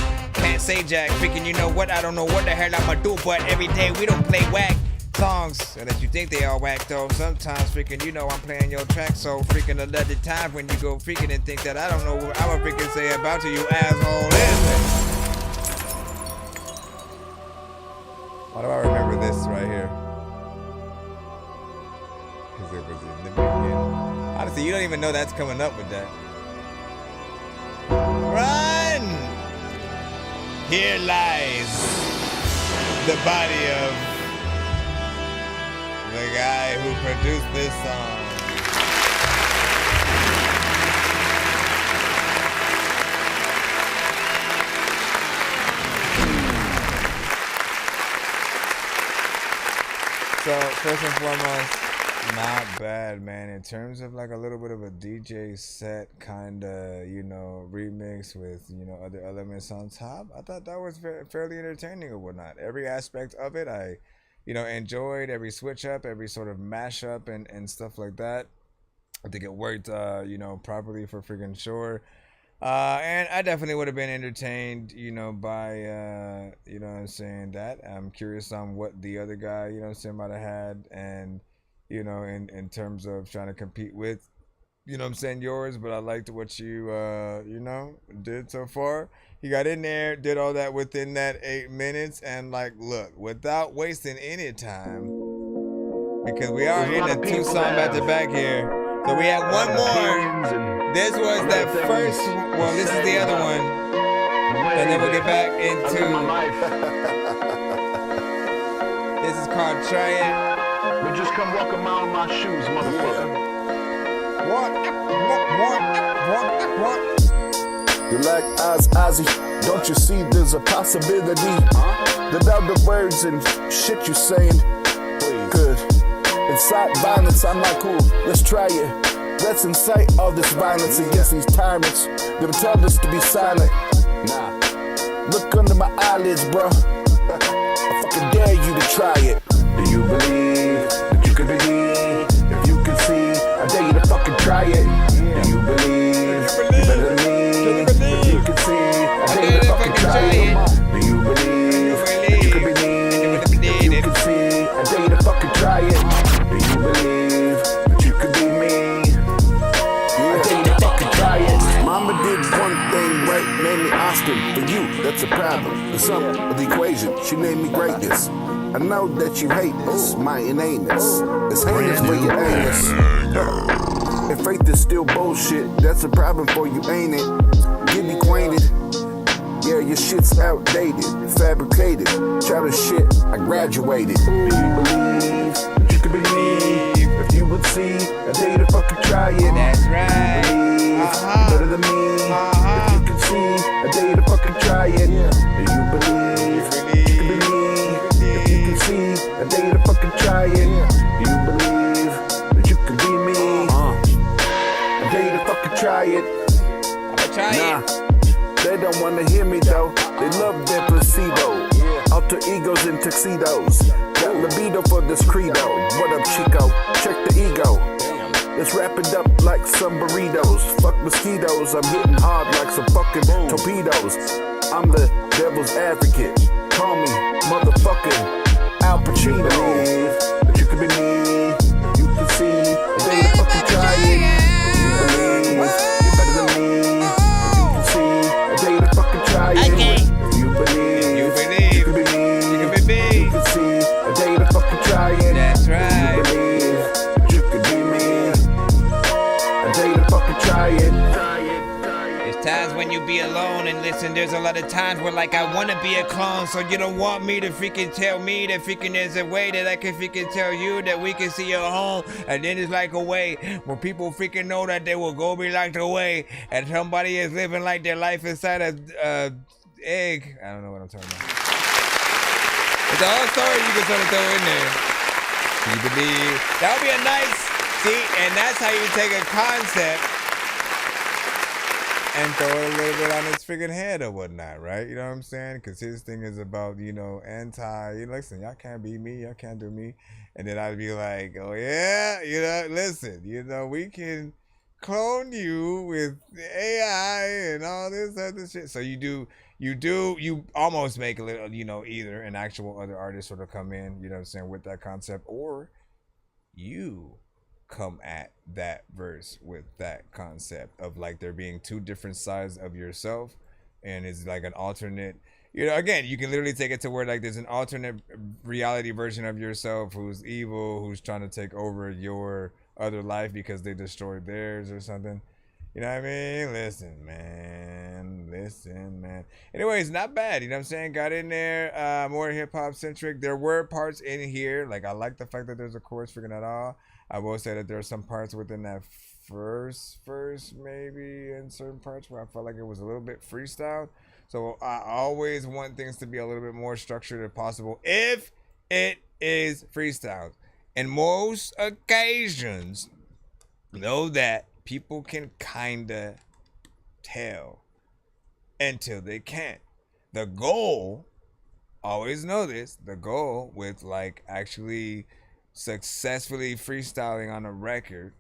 freaking you know what, I don't know what the hell I'ma do, but every day we don't play whack songs, unless you think they all whack though. Sometimes freaking you know I'm playing your track, so freaking a lot of times when you go freaking and think that I don't know what I'ma freaking say about you asshole is. Why do I remember this right here? Because it was in the beginning. Honestly, you don't even know that's coming up with that. Run! Here lies the body of the guy who produced this song. So first and foremost, not bad, man. In terms of like a little bit of a DJ set kind of, you know, remix with, you know, other elements on top, I thought that was fairly entertaining or whatnot. Every aspect of it, I, you know, enjoyed every switch up, every sort of mashup and stuff like that. I think it worked, you know, properly for freaking sure. And I definitely would have been entertained, you know, by, you know what I'm saying, that. I'm curious on what the other guy, you know what I'm saying, might have had. And, you know, in terms of trying to compete with, you know what I'm saying, yours. But I liked what you, you know, did so far. He got in there, did all that within that 8 minutes. And, like, look, without wasting any time, because we are in a 2-song back-to-back here. So we have one more. This was that first, well, this is the other one. And then we'll get back into, this is called Try It. But just come walk a mile in my shoes, motherfucker. You like Ozzy, don't you see there's a possibility that all the words and shit you saying could incite violence? I'm like, cool, let's try it. Let's incite all this violence against these tyrants that have told us to be silent. Look under my eyelids, bro. I fucking dare you to try it. Do you believe that you can believe? If you can see, I dare you to fucking try it. Do you believe you better than me? If you can see, I dare you to fucking try it. Do you believe that you can believe? If you can see, I dare you to fucking try it. Do you believe that you could be me? Mama did one thing right, made me Austin. For you, that's a problem. The sum of the equation, she named me greatness. I know that you hate this, my inaneness. It's heinous for you anus. If faith is still bullshit, that's a problem for you, ain't it? Get me acquainted. Yeah, your shit's outdated, fabricated. Childish shit, I graduated. Do you believe that you could believe? If you would see, I dare you to fucking try it. That's right. Believe better than me. If you can see, I dare you to fucking try it. Do you believe that you can believe? If you can see, I dare you to fucking try it. Do you believe that you can be me? I dare you to fucking try it. Nah. They don't wanna hear me though. They love their placebo. Alter egos in tuxedos. Got libido for this credo. What up, Chico? Check the ego. Let's wrap it up like some burritos. Fuck mosquitoes. I'm hitting hard like some fucking torpedoes. I'm the devil's advocate. Call me motherfucking Al Pacino. But you can be me. You can see. They fucking try it. You believe you're better than me. Try it. If you believe, you can be me. You can see, I dare you to fucking try it. That's right. You believe that you can be me. I dare you to fucking try it. There's times when you be alone and listen, there's a lot of times where like I wanna be a clone, so you don't want me to freaking tell me that freaking there's a way that I can freaking tell you that we can see your home, and then it's like a way where people freaking know that they will go be locked away and somebody is living like their life inside a egg. I don't know what I'm talking about. It's a whole story you can sort of throw in there. You believe that would be a nice, see, and that's how you take a concept and throw it a little bit on his freaking head or whatnot, right? You know what I'm saying? Because his thing is about, you know, listen, y'all can't be me, y'all can't do me. And then I'd be like, oh yeah, you know, listen, you know, we can clone you with AI and all this other shit. So you almost make a little, you know, either an actual other artist sort of come in, you know what I'm saying, with that concept, or you come at that verse with that concept of like there being two different sides of yourself, and it's like an alternate, you know, again, you can literally take it to where like there's an alternate reality version of yourself who's evil, who's trying to take over your other life because they destroyed theirs or something. You know what I mean? Listen, man. Anyways, not bad. You know what I'm saying? Got in there, more hip-hop centric. There were parts in here. Like, I like the fact that there's a chorus figuring that out. I will say that there are some parts within that first verse, maybe, in certain parts where I felt like it was a little bit freestyle. So I always want things to be a little bit more structured if possible. If it is freestyles. And most occasions, know that people can kinda tell until they can't. The goal, always know this, the goal with like actually successfully freestyling on a record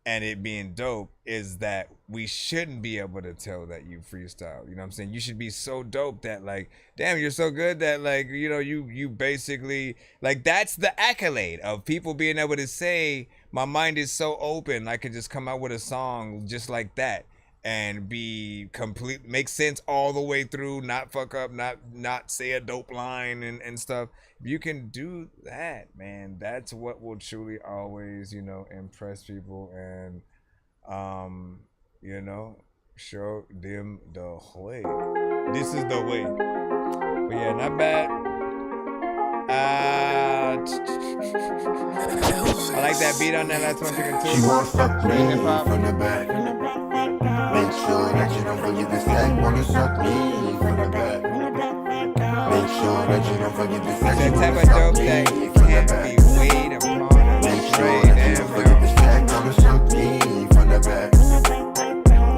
and it being dope is that we shouldn't be able to tell that you freestyle. You know what I'm saying? You should be so dope that like, damn, you're so good that like, you know, you basically like, that's the accolade of people being able to say, my mind is so open, I could just come out with a song just like that and be complete, make sense all the way through, not fuck up, not say a dope line and stuff. If you can do that, man, that's what will truly always, you know, impress people and, you know, show them the way. This is the way. But yeah, not bad. I like that beat on that last one too. She won't suck me from the back. Make sure that you don't forget the stack. Wanna suck me from the back. Make sure that you don't forget the stack. That type of dope that can't be weighed upon a tray. Don't forget the stack. Wanna suck me from the back.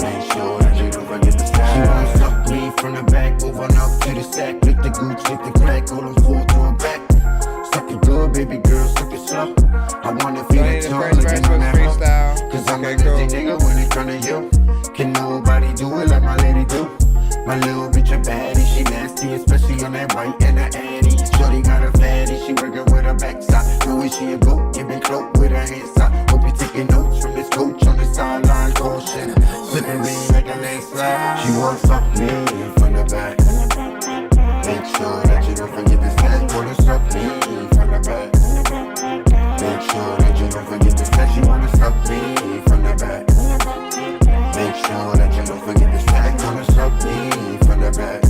Make sure that you don't forget the stack. She wanna suck me from the back. Moving up to the stack. Lick the gooch, lick the crack. Hold them full to her back. Suck it good, baby girl, suck it slow. I wanna feel it too, looking on that hoe. Cause I'm a nasty nigga when it come to you. Can nobody do it like my lady do. My little bitch a baddie, she nasty, especially on that white and the addy. Shorty got a fatty, she working with her backside. Know where she a goat, give me cloak with her hands up. Hope you taking notes from this coach on the sideline, caution. Slipping me like a landslide. She won't suck me from the back. Make sure that you don't forget the stack. Wanna suck me from the back. Make sure that you don't forget the stack. She wanna suck me from the back. Make sure that you don't forget the stack. Wanna suck me from the back.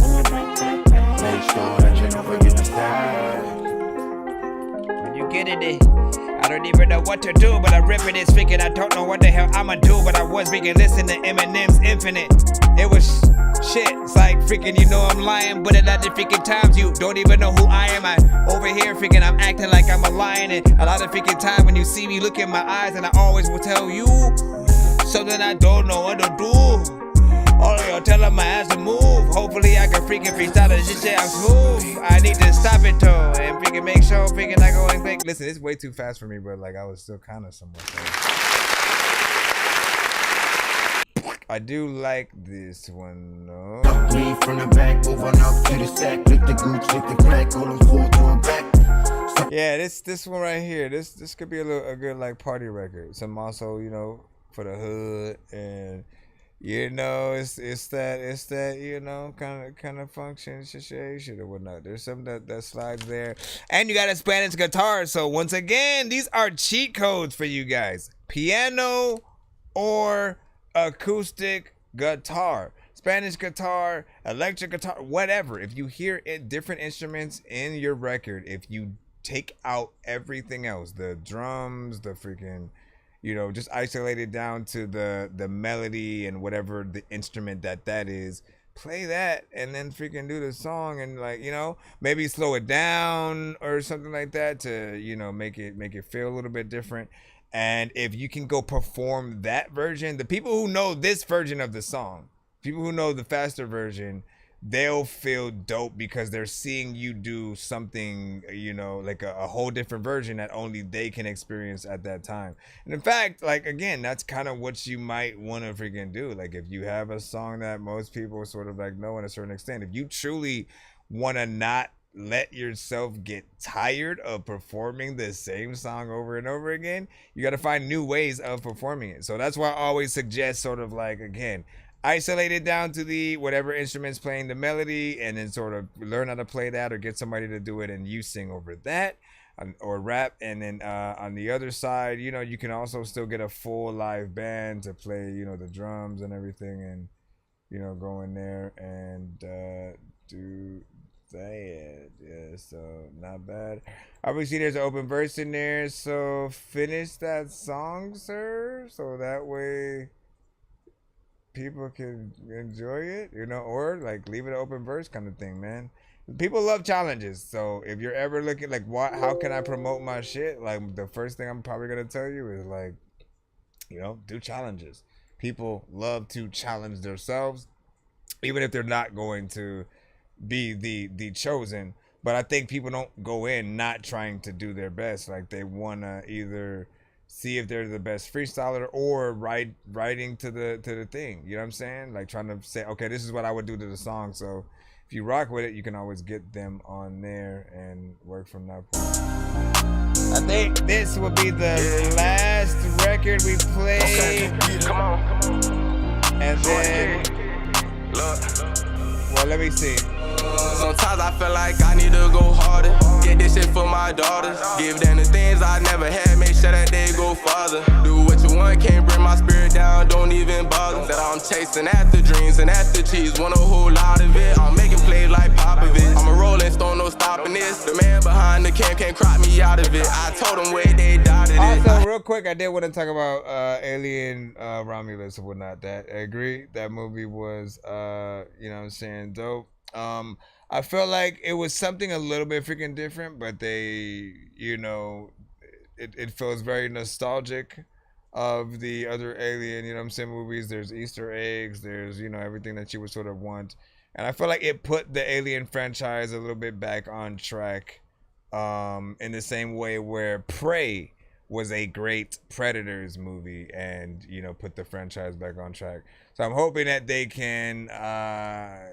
Make sure that you don't forget the stack. When you get it, I don't even know what to do, but I'm ripping it, speaking. I don't know what the hell I'ma do, but I was speaking. Listen to Eminem's Infinite. It was shit. It's like freaking, you know I'm lying, but a lot of freaking times you don't even know who I am. I over here freaking, I'm acting like I'm a lion, and a lot of freaking time when you see me, look in my eyes, and I always will tell you something I don't know what to do. All of y'all tell my ass to move. Hopefully I can freaking freestyle this shit. I'm smooth. I need to stop it though and freaking make sure freaking I go and think. Listen, it's way too fast for me, but like I was still kind of somewhat fast. I do like this one though. Suck me from the back, moving up to the stack. Lick the gooch, lick the crack, hold them full to her back. Yeah, this one right here. This could be a good like party record. Some also, you know, for the hood, and you know it's that you know kind of function shit or whatnot. There's something that slides there, and you got a Spanish guitar. So once again, these are cheat codes for you guys: piano or acoustic guitar, Spanish guitar, electric guitar, whatever. If you hear different instruments in your record, if you take out everything else, the drums, the freaking, you know, just isolate it down to the melody and whatever the instrument that is, play that and then freaking do the song, and like, you know, maybe slow it down or something like that to, you know, make it feel a little bit different. And if you can go perform that version, the people who know this version of the song, people who know the faster version, they'll feel dope because they're seeing you do something, you know, like a whole different version that only they can experience at that time. And in fact, like, again, that's kind of what you might want to freaking do. Like, if you have a song that most people sort of like know in a certain extent, if you truly want to not let yourself get tired of performing the same song over and over again, you got to find new ways of performing it. So that's why I always suggest sort of like, again, isolate it down to the whatever instrument's playing the melody, and then sort of learn how to play that, or get somebody to do it and you sing over that, or rap. And then on the other side, you know, you can also still get a full live band to play, you know, the drums and everything, and, you know, go in there and do that. Yeah, so not bad. Obviously there's an open verse in there, so finish that song, sir, so that way people can enjoy it, you know, or like leave it an open verse kind of thing, man. people love challenges. So if you're ever looking like, how can I promote my shit? Like, the first thing I'm probably gonna tell you is like, you know, do challenges. People love to challenge themselves, even if they're not going to be the chosen. But I think people don't go in not trying to do their best. Like, they wanna either see if they're the best freestyler or writing to the thing. You know what I'm saying? Like, trying to say, okay, this is what I would do to the song. So if you rock with it, you can always get them on there and work from that point. I think this will be the last record we play. Okay. Come on. And then, well, let me see. Sometimes I feel like I need to go harder. Get this shit for my daughters. Give them the things I never had. Make sure that they go farther. Do what you want, can't bring my spirit down. Don't even bother. That I'm chasing after dreams and after cheese. Want a whole lot of it. I'm making plays like Popovich. I'm a rolling stone, no stopping this. The man behind the cam can't crop me out of it. I told them where they dotted it. Also, real quick, I did want to talk about Alien Romulus and whatnot. That I agree. That movie was, you know what I'm saying, dope. I felt like it was something a little bit freaking different, but they, you know, it feels very nostalgic of the other Alien, you know what I'm saying, movies. There's Easter eggs, there's, you know, everything that you would sort of want. And I feel like it put the Alien franchise a little bit back on track, in the same way where Prey was a great Predators movie and, you know, put the franchise back on track. So I'm hoping that they can,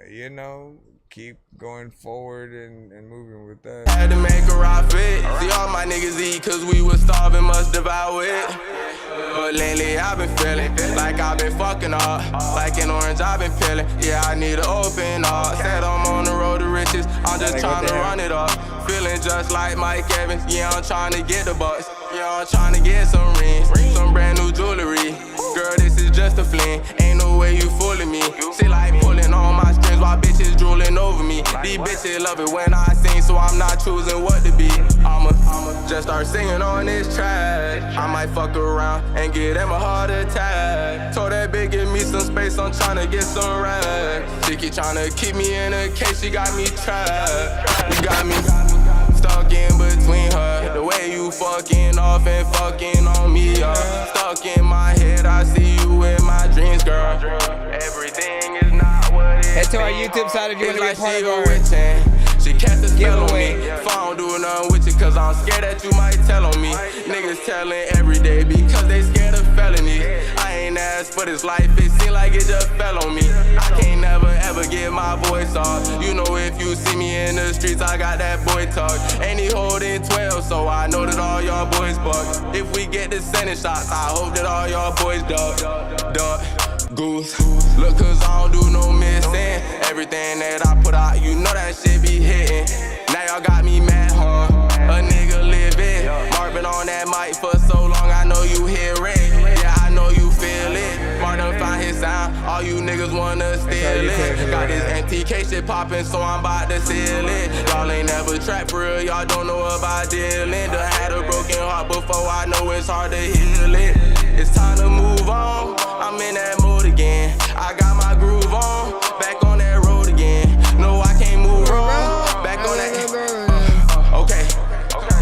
you know, keep going forward and moving with that. Had to make a rock fit. See all my niggas eat cause we was starving, must devour it. But lately I've been feeling like I've been fucking up. Like an orange I've been peeling. Yeah, I need to open up. Said I'm on the road to riches. I'm just trying to run it up. Feeling just like Mike Evans. Yeah, I'm trying to get the bucks. Yeah, I'm trying to get some rings, some brand new jewelry. Girl, this is just a fling. Ain't no way you fooling me. She like pulling on my strings while bitches drooling over me. These bitches love it when I sing, so I'm not choosing what to be. I'ma just start singing on this track. I might fuck around and get them a heart attack. Told that bitch give me some space, I'm trying to get some racks. She keep trying to keep me in a case, she got me trapped. You got me stuck in between her. The way you fucking off and fucking on me, stuck in my head, I see you in my dreams, girl. Everything is not what it is. Head to our YouTube side if you want to be part of our She cast a spell on me. If I don't do nothing with you, cause I'm scared that you might tell on me. Niggas telling every day because they scared of felony. I ain't asked for this life, it seem like it just fell on me. I can't never ever get my voice off. You know if you see me in the streets, I got that boy talk. And he holding 12, so I know that all y'all boys buck. If we get the sending shots, I hope that all y'all boys duck. Goose, look cause I don't do no missing. Everything that I put out, you know that shit be hitting. Now y'all got me mad, huh? A nigga living. Marvin on that mic for so long, I know you hear it. Yeah, I know you feel it. Martin find his sound, all you niggas wanna steal it. Got this MTK shit poppin', so I'm about to seal it. Y'all ain't never trapped for real, y'all don't know about dealing. Done had a broken heart before, I know it's hard to heal it. It's time to move on, I'm in that mood again. I got my groove on, back on that road again. No, I can't move wrong, back on that. Okay.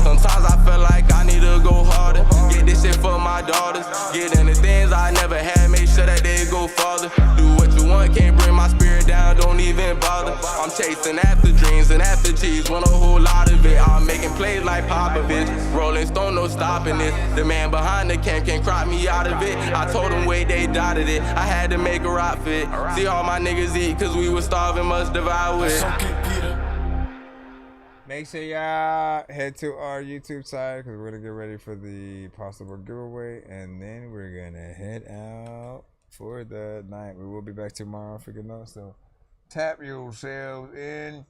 Sometimes I feel like I need to go harder. Get this shit for my daughters. Get in the things I never had, make sure that they go farther. Do what you want, can't bring my spirit down, don't even bother. I'm chasing after dreams and after cheese, want a whole lot of it. I'm making plays like Popovich. Rolling stone, no stopping this. The man behind the cam can't crop me out of it. I told them wait, they dotted it. I had to make a rock fit. See all my niggas eat, cause we was starving, must devour it. Make sure y'all head to our YouTube side because we're going to get ready for the possible giveaway. And then we're going to head out for the night. We will be back tomorrow, freaking know. So tap yourselves in.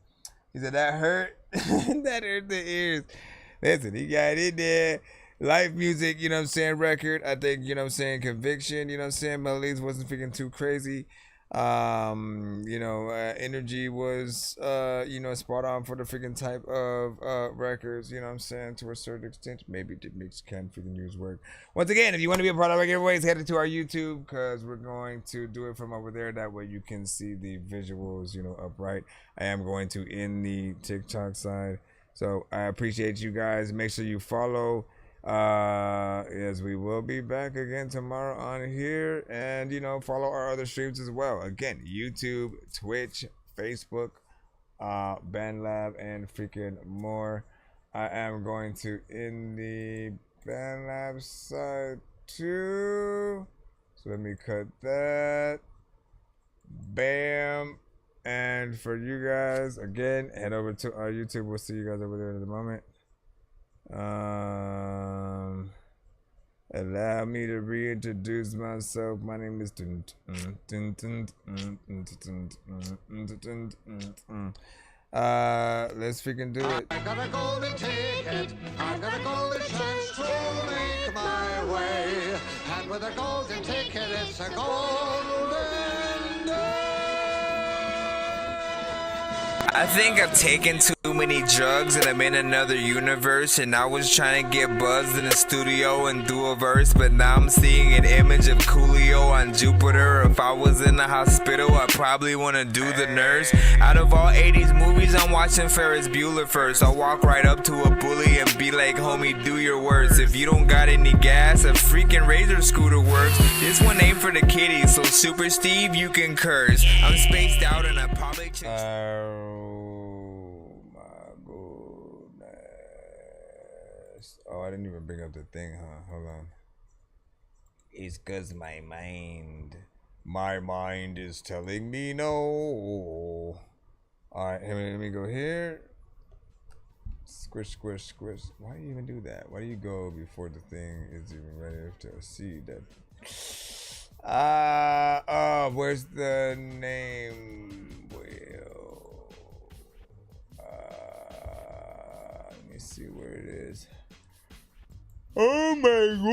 He said, that hurt. That hurt the ears. Listen, he got it there. Live music, you know what I'm saying, record. I think, you know what I'm saying, conviction, you know what I'm saying. Melodies wasn't freaking too crazy. Energy was spot on for the freaking type of records, you know what I'm saying, to a certain extent. Maybe it makes can freaking use work. Once again, if you want to be a part of our giveaways, head to our YouTube, because we're going to do it from over there. That way you can see the visuals, upright. I am going to end the TikTok side. So I appreciate you guys. Make sure you follow. As we will be back again tomorrow on here, and follow our other streams as well. Again, YouTube, Twitch, Facebook, BandLab, and freaking more. I am going to end the BandLab side too, so let me cut that. Bam. And for you guys, again, head over to our YouTube. We'll see you guys over there in a moment. Allow me to reintroduce myself. My name is let's freaking do it. I got a golden ticket, I got a golden chance to make my way, and with a golden ticket it's a golden day. I think I've taken too many drugs and I'm in another universe, and I was trying to get buzzed in the studio and do a verse, but now I'm seeing an image of Coolio on Jupiter. If I was in the hospital, I'd probably want to do the nurse. Out of all 80s movies, I'm watching Ferris Bueller first. I'll walk right up to a bully and be like, homie, do your worst. If you don't got any gas, a freaking Razor scooter works. This one ain't for the kiddies, so Super Steve, you can curse. I'm spaced out and I probably Oh, I didn't even bring up the thing, huh? Hold on. It's cause my mind is telling me no. Alright, let me go here. Squish, squish, squish. Why do you even do that? Why do you go before the thing is even ready to see that? Where's the name wheel? Let me see where it is. Oh my god.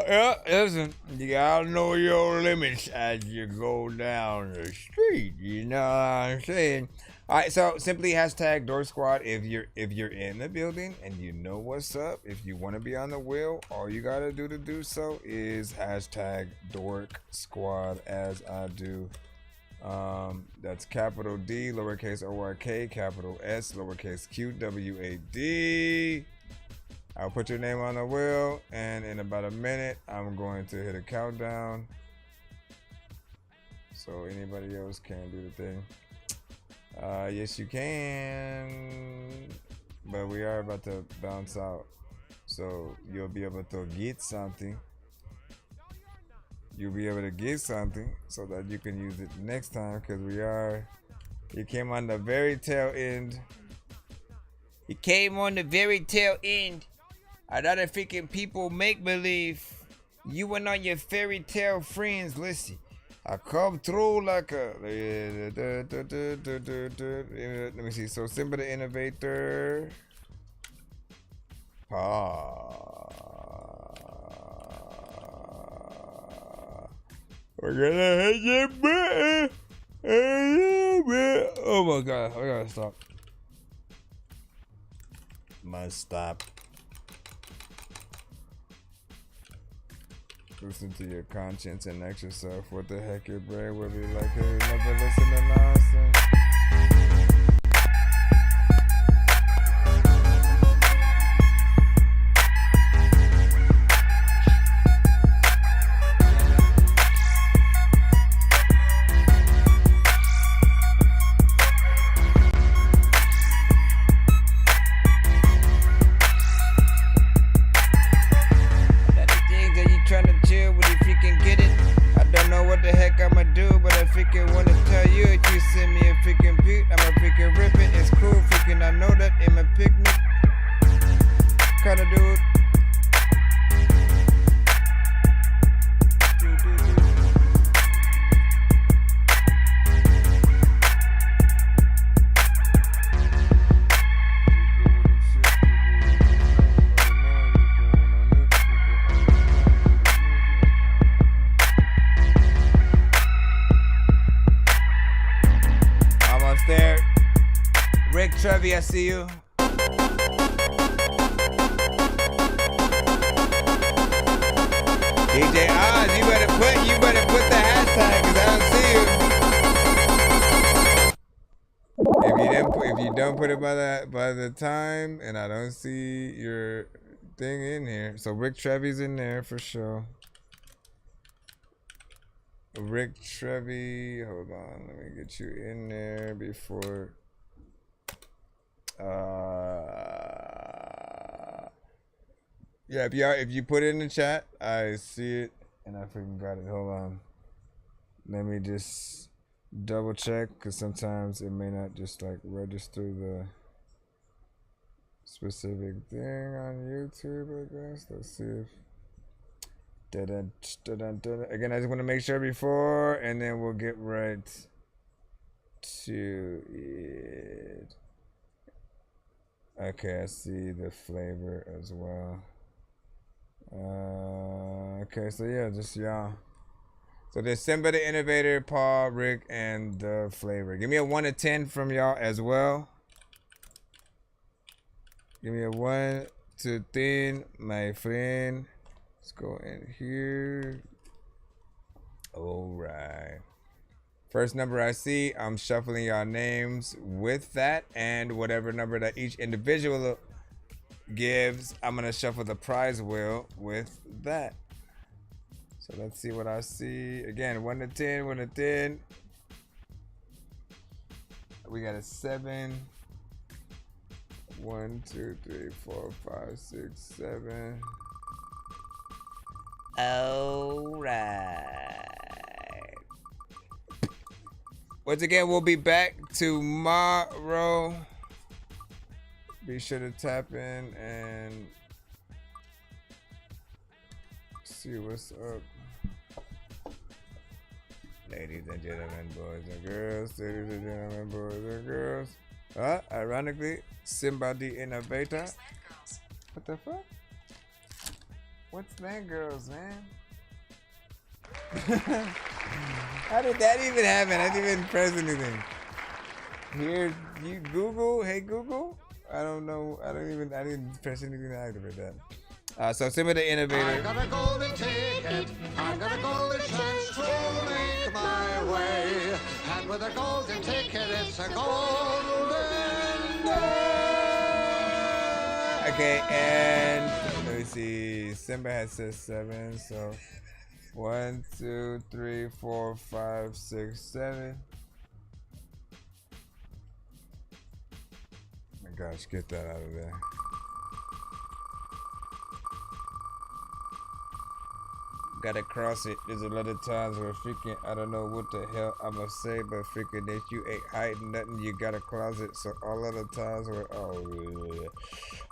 Yeah, listen. You gotta know your limits as you go down the street. You know what I'm saying? Alright, so simply hashtag Dork Squad if you're in the building and you know what's up. If you want to be on the wheel, all you gotta do to do so is hashtag Dork Squad, as I do. That's capital D, lowercase ORK, capital S, lowercase Q, WAD. I'll put your name on the wheel, and in about a minute, I'm going to hit a countdown. So anybody else can do the thing. Yes, you can. But we are about to bounce out. So you'll be able to get something. You'll be able to get something so that you can use it next time, because you came on the very tail end. You came on the very tail end. A lot of freaking people make believe. You and all your fairy tale friends, listen. I come through like a. Let me see. So Simba the Innovator. We're gonna hit your button. Oh my god, I gotta stop. Must stop. Listen to your conscience and ask yourself what the heck your brain will be like. Hey, never listen to nonsense. Trevi, I see you. DJ Oz, you better put the hashtag because I don't see you. If you don't put it by the time, and I don't see your thing in here, so Rick Trevi's in there for sure. Rick Trevi, hold on, let me get you in there before. Yeah, if you put it in the chat, I see it and I freaking got it. Hold on, let me just double check because sometimes it may not just like register the specific thing on YouTube. I guess let's see if. Again, I just want to make sure before, and then we'll get right to it. Okay, I see the flavor as well. Okay, so yeah, just y'all. So there's Simba the Innovator, Paul, Rick, and the flavor. Give me a 1 to 10 from y'all as well. Give me a 1 to 10, my friend. Let's go in here. All right. First number I see, I'm shuffling y'all names with that, and whatever number that each individual gives, I'm gonna shuffle the prize wheel with that. So let's see what I see. Again, 1 to 10, 1 to 10. We got a 7. 1, 2, 3, 4, 5, 6, 7. All right. Once again, we'll be back tomorrow. Be sure to tap in and see what's up. Ladies and gentlemen, boys and girls. Ladies and gentlemen, boys and girls. Ironically, Simba the Innovator. What the fuck? What's that, girls, man? How did that even happen? I didn't even press anything. Here, you Google. Hey, Google. I don't know. I didn't press anything to activate that. So Simba the Innovator. I got a golden ticket. I got a golden chance to make my way. And with a golden ticket, it's a golden day. Okay, and let me see. Simba has said 7, so 1, 2, 3, 4, 5, 6, 7. Oh my gosh, get that out of there. Gotta cross it. There's a lot of times where freaking I don't know what the hell I'ma say, but freaking if you ain't hiding nothing, you got a closet. So all of the times where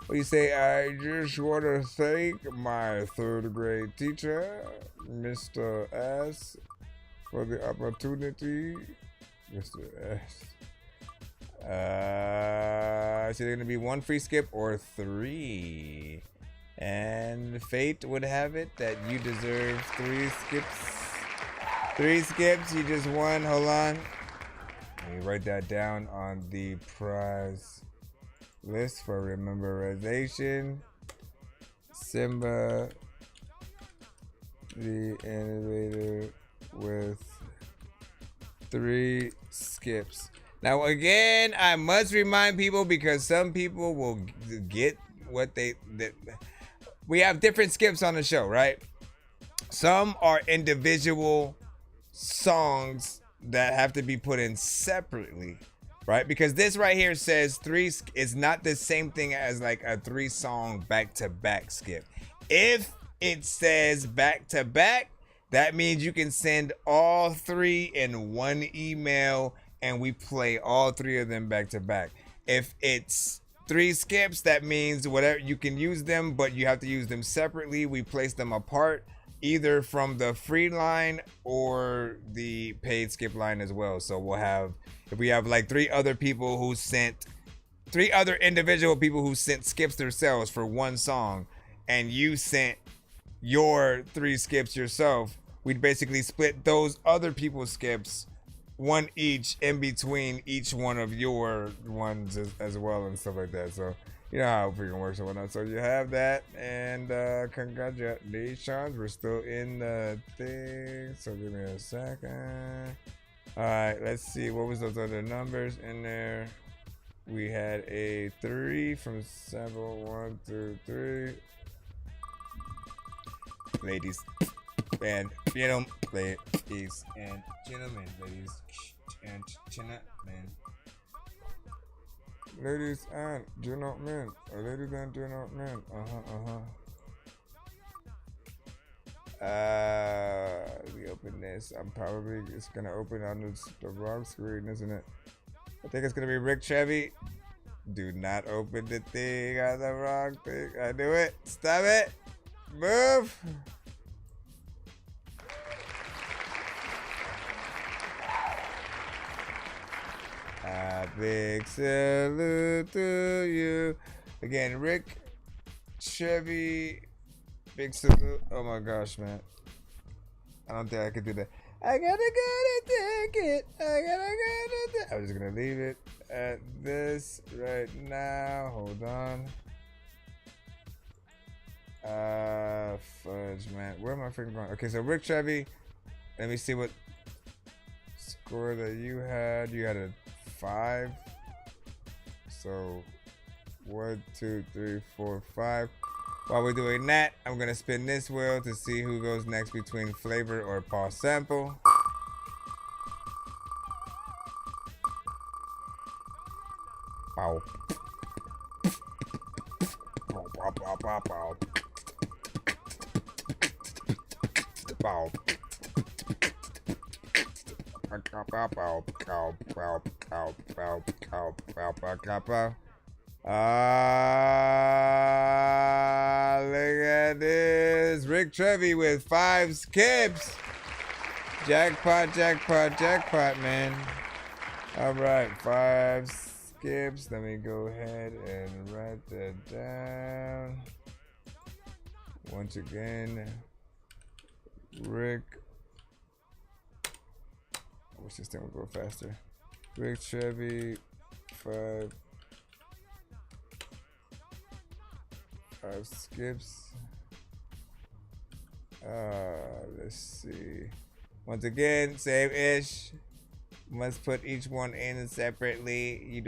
what you say? I just wanna thank my 3rd grade teacher, Mr. S, for the opportunity. Mr. S. Is it gonna be 1 free skip or 3? And fate would have it that you deserve 3 skips. 3 skips, you just won. Hold on. Let me write that down on the prize list for memorization. Simba the Innovator with 3 skips. Now again, I must remind people because some people will get what we have different skips on the show, right? Some are individual songs that have to be put in separately, right? Because this right here says 3 is not the same thing as like a 3-song back-to-back skip. If it says back-to-back, that means you can send all 3 in 1 email and we play all 3 of them back-to-back. If it's 3 skips, that means whatever, you can use them, but you have to use them separately. We place them apart, either from the free line or the paid skip line as well. So we'll have, if we have like 3 other people who sent, 3 other individual people who sent skips themselves for 1 song, and you sent your 3 skips yourself, we'd basically split those other people's skips one each in between each one of your ones as well and stuff like that. So you know how it freaking works and whatnot. So you have that, and congratulations, we're still in the thing. So give me a second. All right, let's see, what was those other numbers in there? We had a 3 from sample 1 through 3. Ladies and gentlemen, ladies and gentlemen, ladies and gentlemen, ladies and gentlemen, ladies and gentlemen. Let me open this. I'm probably it's gonna open on the wrong screen, isn't it? I think it's gonna be Rick Chevy. Do not open the thing on the wrong thing. I knew it. Stop it. Move. A big salute to you. Again, Rick Chevy. Big salute. Oh my gosh, man. I don't think I could do that. I gotta go to take it. I was just gonna leave it at this right now. Hold on. Fudge, man. Where am I freaking going? Okay, so Rick Chevy. Let me see what score that you had. You had a 5. So 1, 2, 3, 4, 5. While we're doing that, I'm gonna spin this wheel to see who goes next between Flavor or Paul Sample. Bow. Bow, bow, bow, bow, bow. Bow. Bow, bow, bow, bow, bow, bow, bow, bow, bow, bow, bow. Look at this. Rick Chevy with 5 skips. Jackpot, jackpot, jackpot, man. All right, 5 skips. Let me go ahead and write that down. Once again, Rick. I wish this thing would go faster. Rick Chevy, 5 skips. Let's see. Once again, same ish. Must put each one in separately.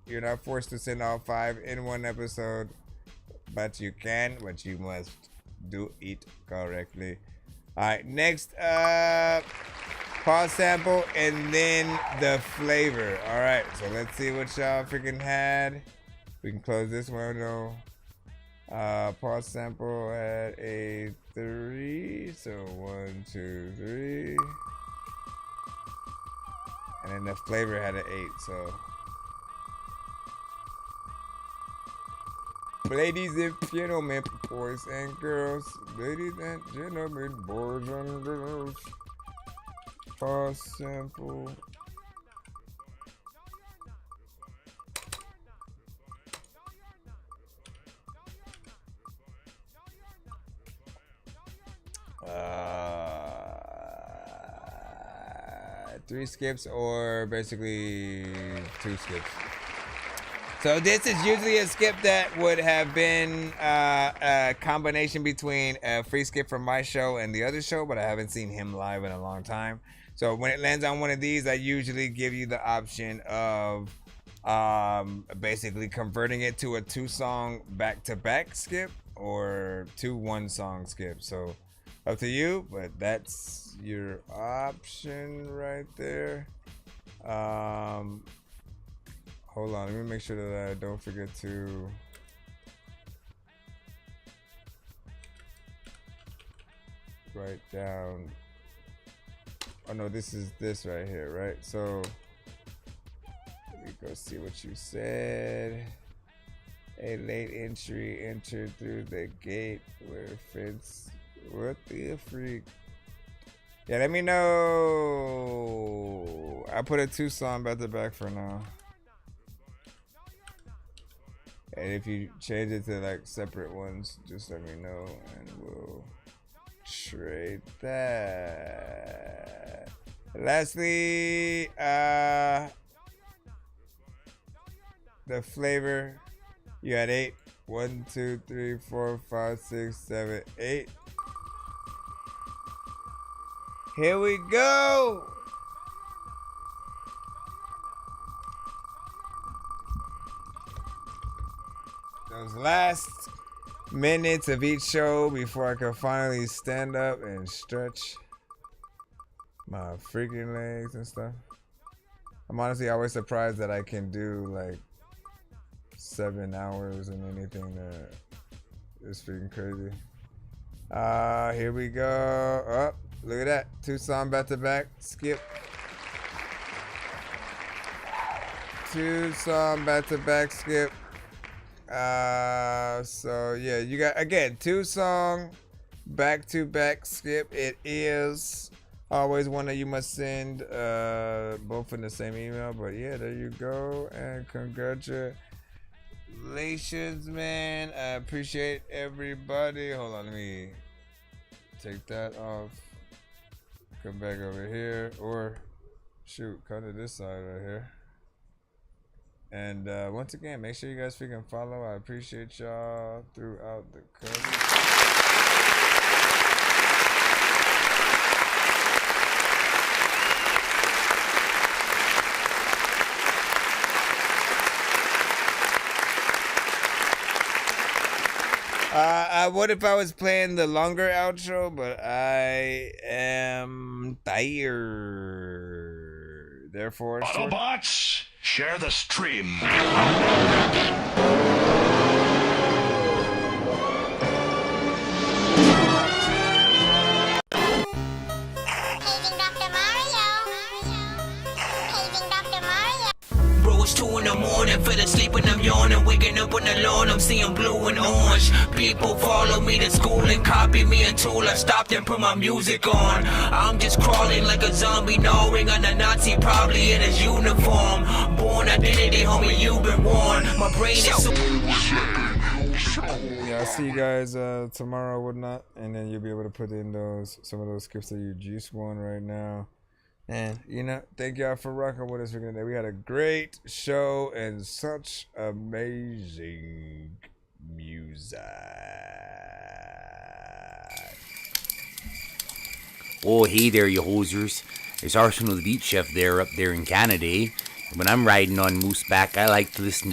You're not forced to send all 5 in one episode, but you can, but you must do it correctly. All right, next Paul Sample and then the Flavor. All right, so let's see what y'all freaking had. We can close this one though. Paul Sample had a 3, so 1, 2, 3, and then the Flavor had an 8. So, ladies and gentlemen, boys and girls, ladies and gentlemen, boys and girls, Paul Sample. Three skips or basically 2 skips. So this is usually a skip that would have been a combination between a free skip from my show and the other show, but I haven't seen him live in a long time. So when it lands on one of these, I usually give you the option of basically converting it to a 2-song back-to-back skip or 2 1-song skips. So up to you, but that's your option right there. Hold on, let me make sure that I don't forget to write down. Oh no, this is this right here, right? So let me go see what you said. A late entry entered through the gate where fence. What the freak? Yeah, let me know. I put a 2-song back to back for now. And if you change it to like separate ones, just let me know and we'll trade that. Lastly, the flavor. You got 8. 1, 2, 3, 4, 5, 6, 7, 8. Here we go. Those last minutes of each show before I can finally stand up and stretch my freaking legs and stuff. I'm honestly always surprised that I can do like 7 hours and anything that is freaking crazy. Here we go. Oh, look at that. 2 songs back to back. Skip. 2 songs back to back. Skip. So yeah, you got again 2 songs back to back. Skip. It is always one that you must send both in the same email. But yeah, there you go. And congratulations, man. I appreciate everybody. Hold on, let me take that off. Come back over here, or shoot, come to this side right here. And once again, make sure you guys freaking follow. I appreciate y'all throughout the country. I would if I was playing the longer outro, but I am tired. Therefore, Autobots, share the stream. Bro, it's 2 in the morning, fell asleep when I'm yawning, waking up on the lawn, I'm seeing blue and orange. People follow me to school and copy me until I stopped and put my music on. I'm just crawling like a zombie, gnawing on a Nazi, probably in his uniform. Born identity, homie, you've been warned. My brain is so... Yeah, I'll see you guys tomorrow or whatnot, and then you'll be able to put in some of those skips that you just won right now. And you know, thank y'all for rocking with us for today. We had a great show and such amazing music. Oh, hey there, you hosers. It's Arsenal the Beach Chef there up there in Canada. When I'm riding on Mooseback, I like to listen to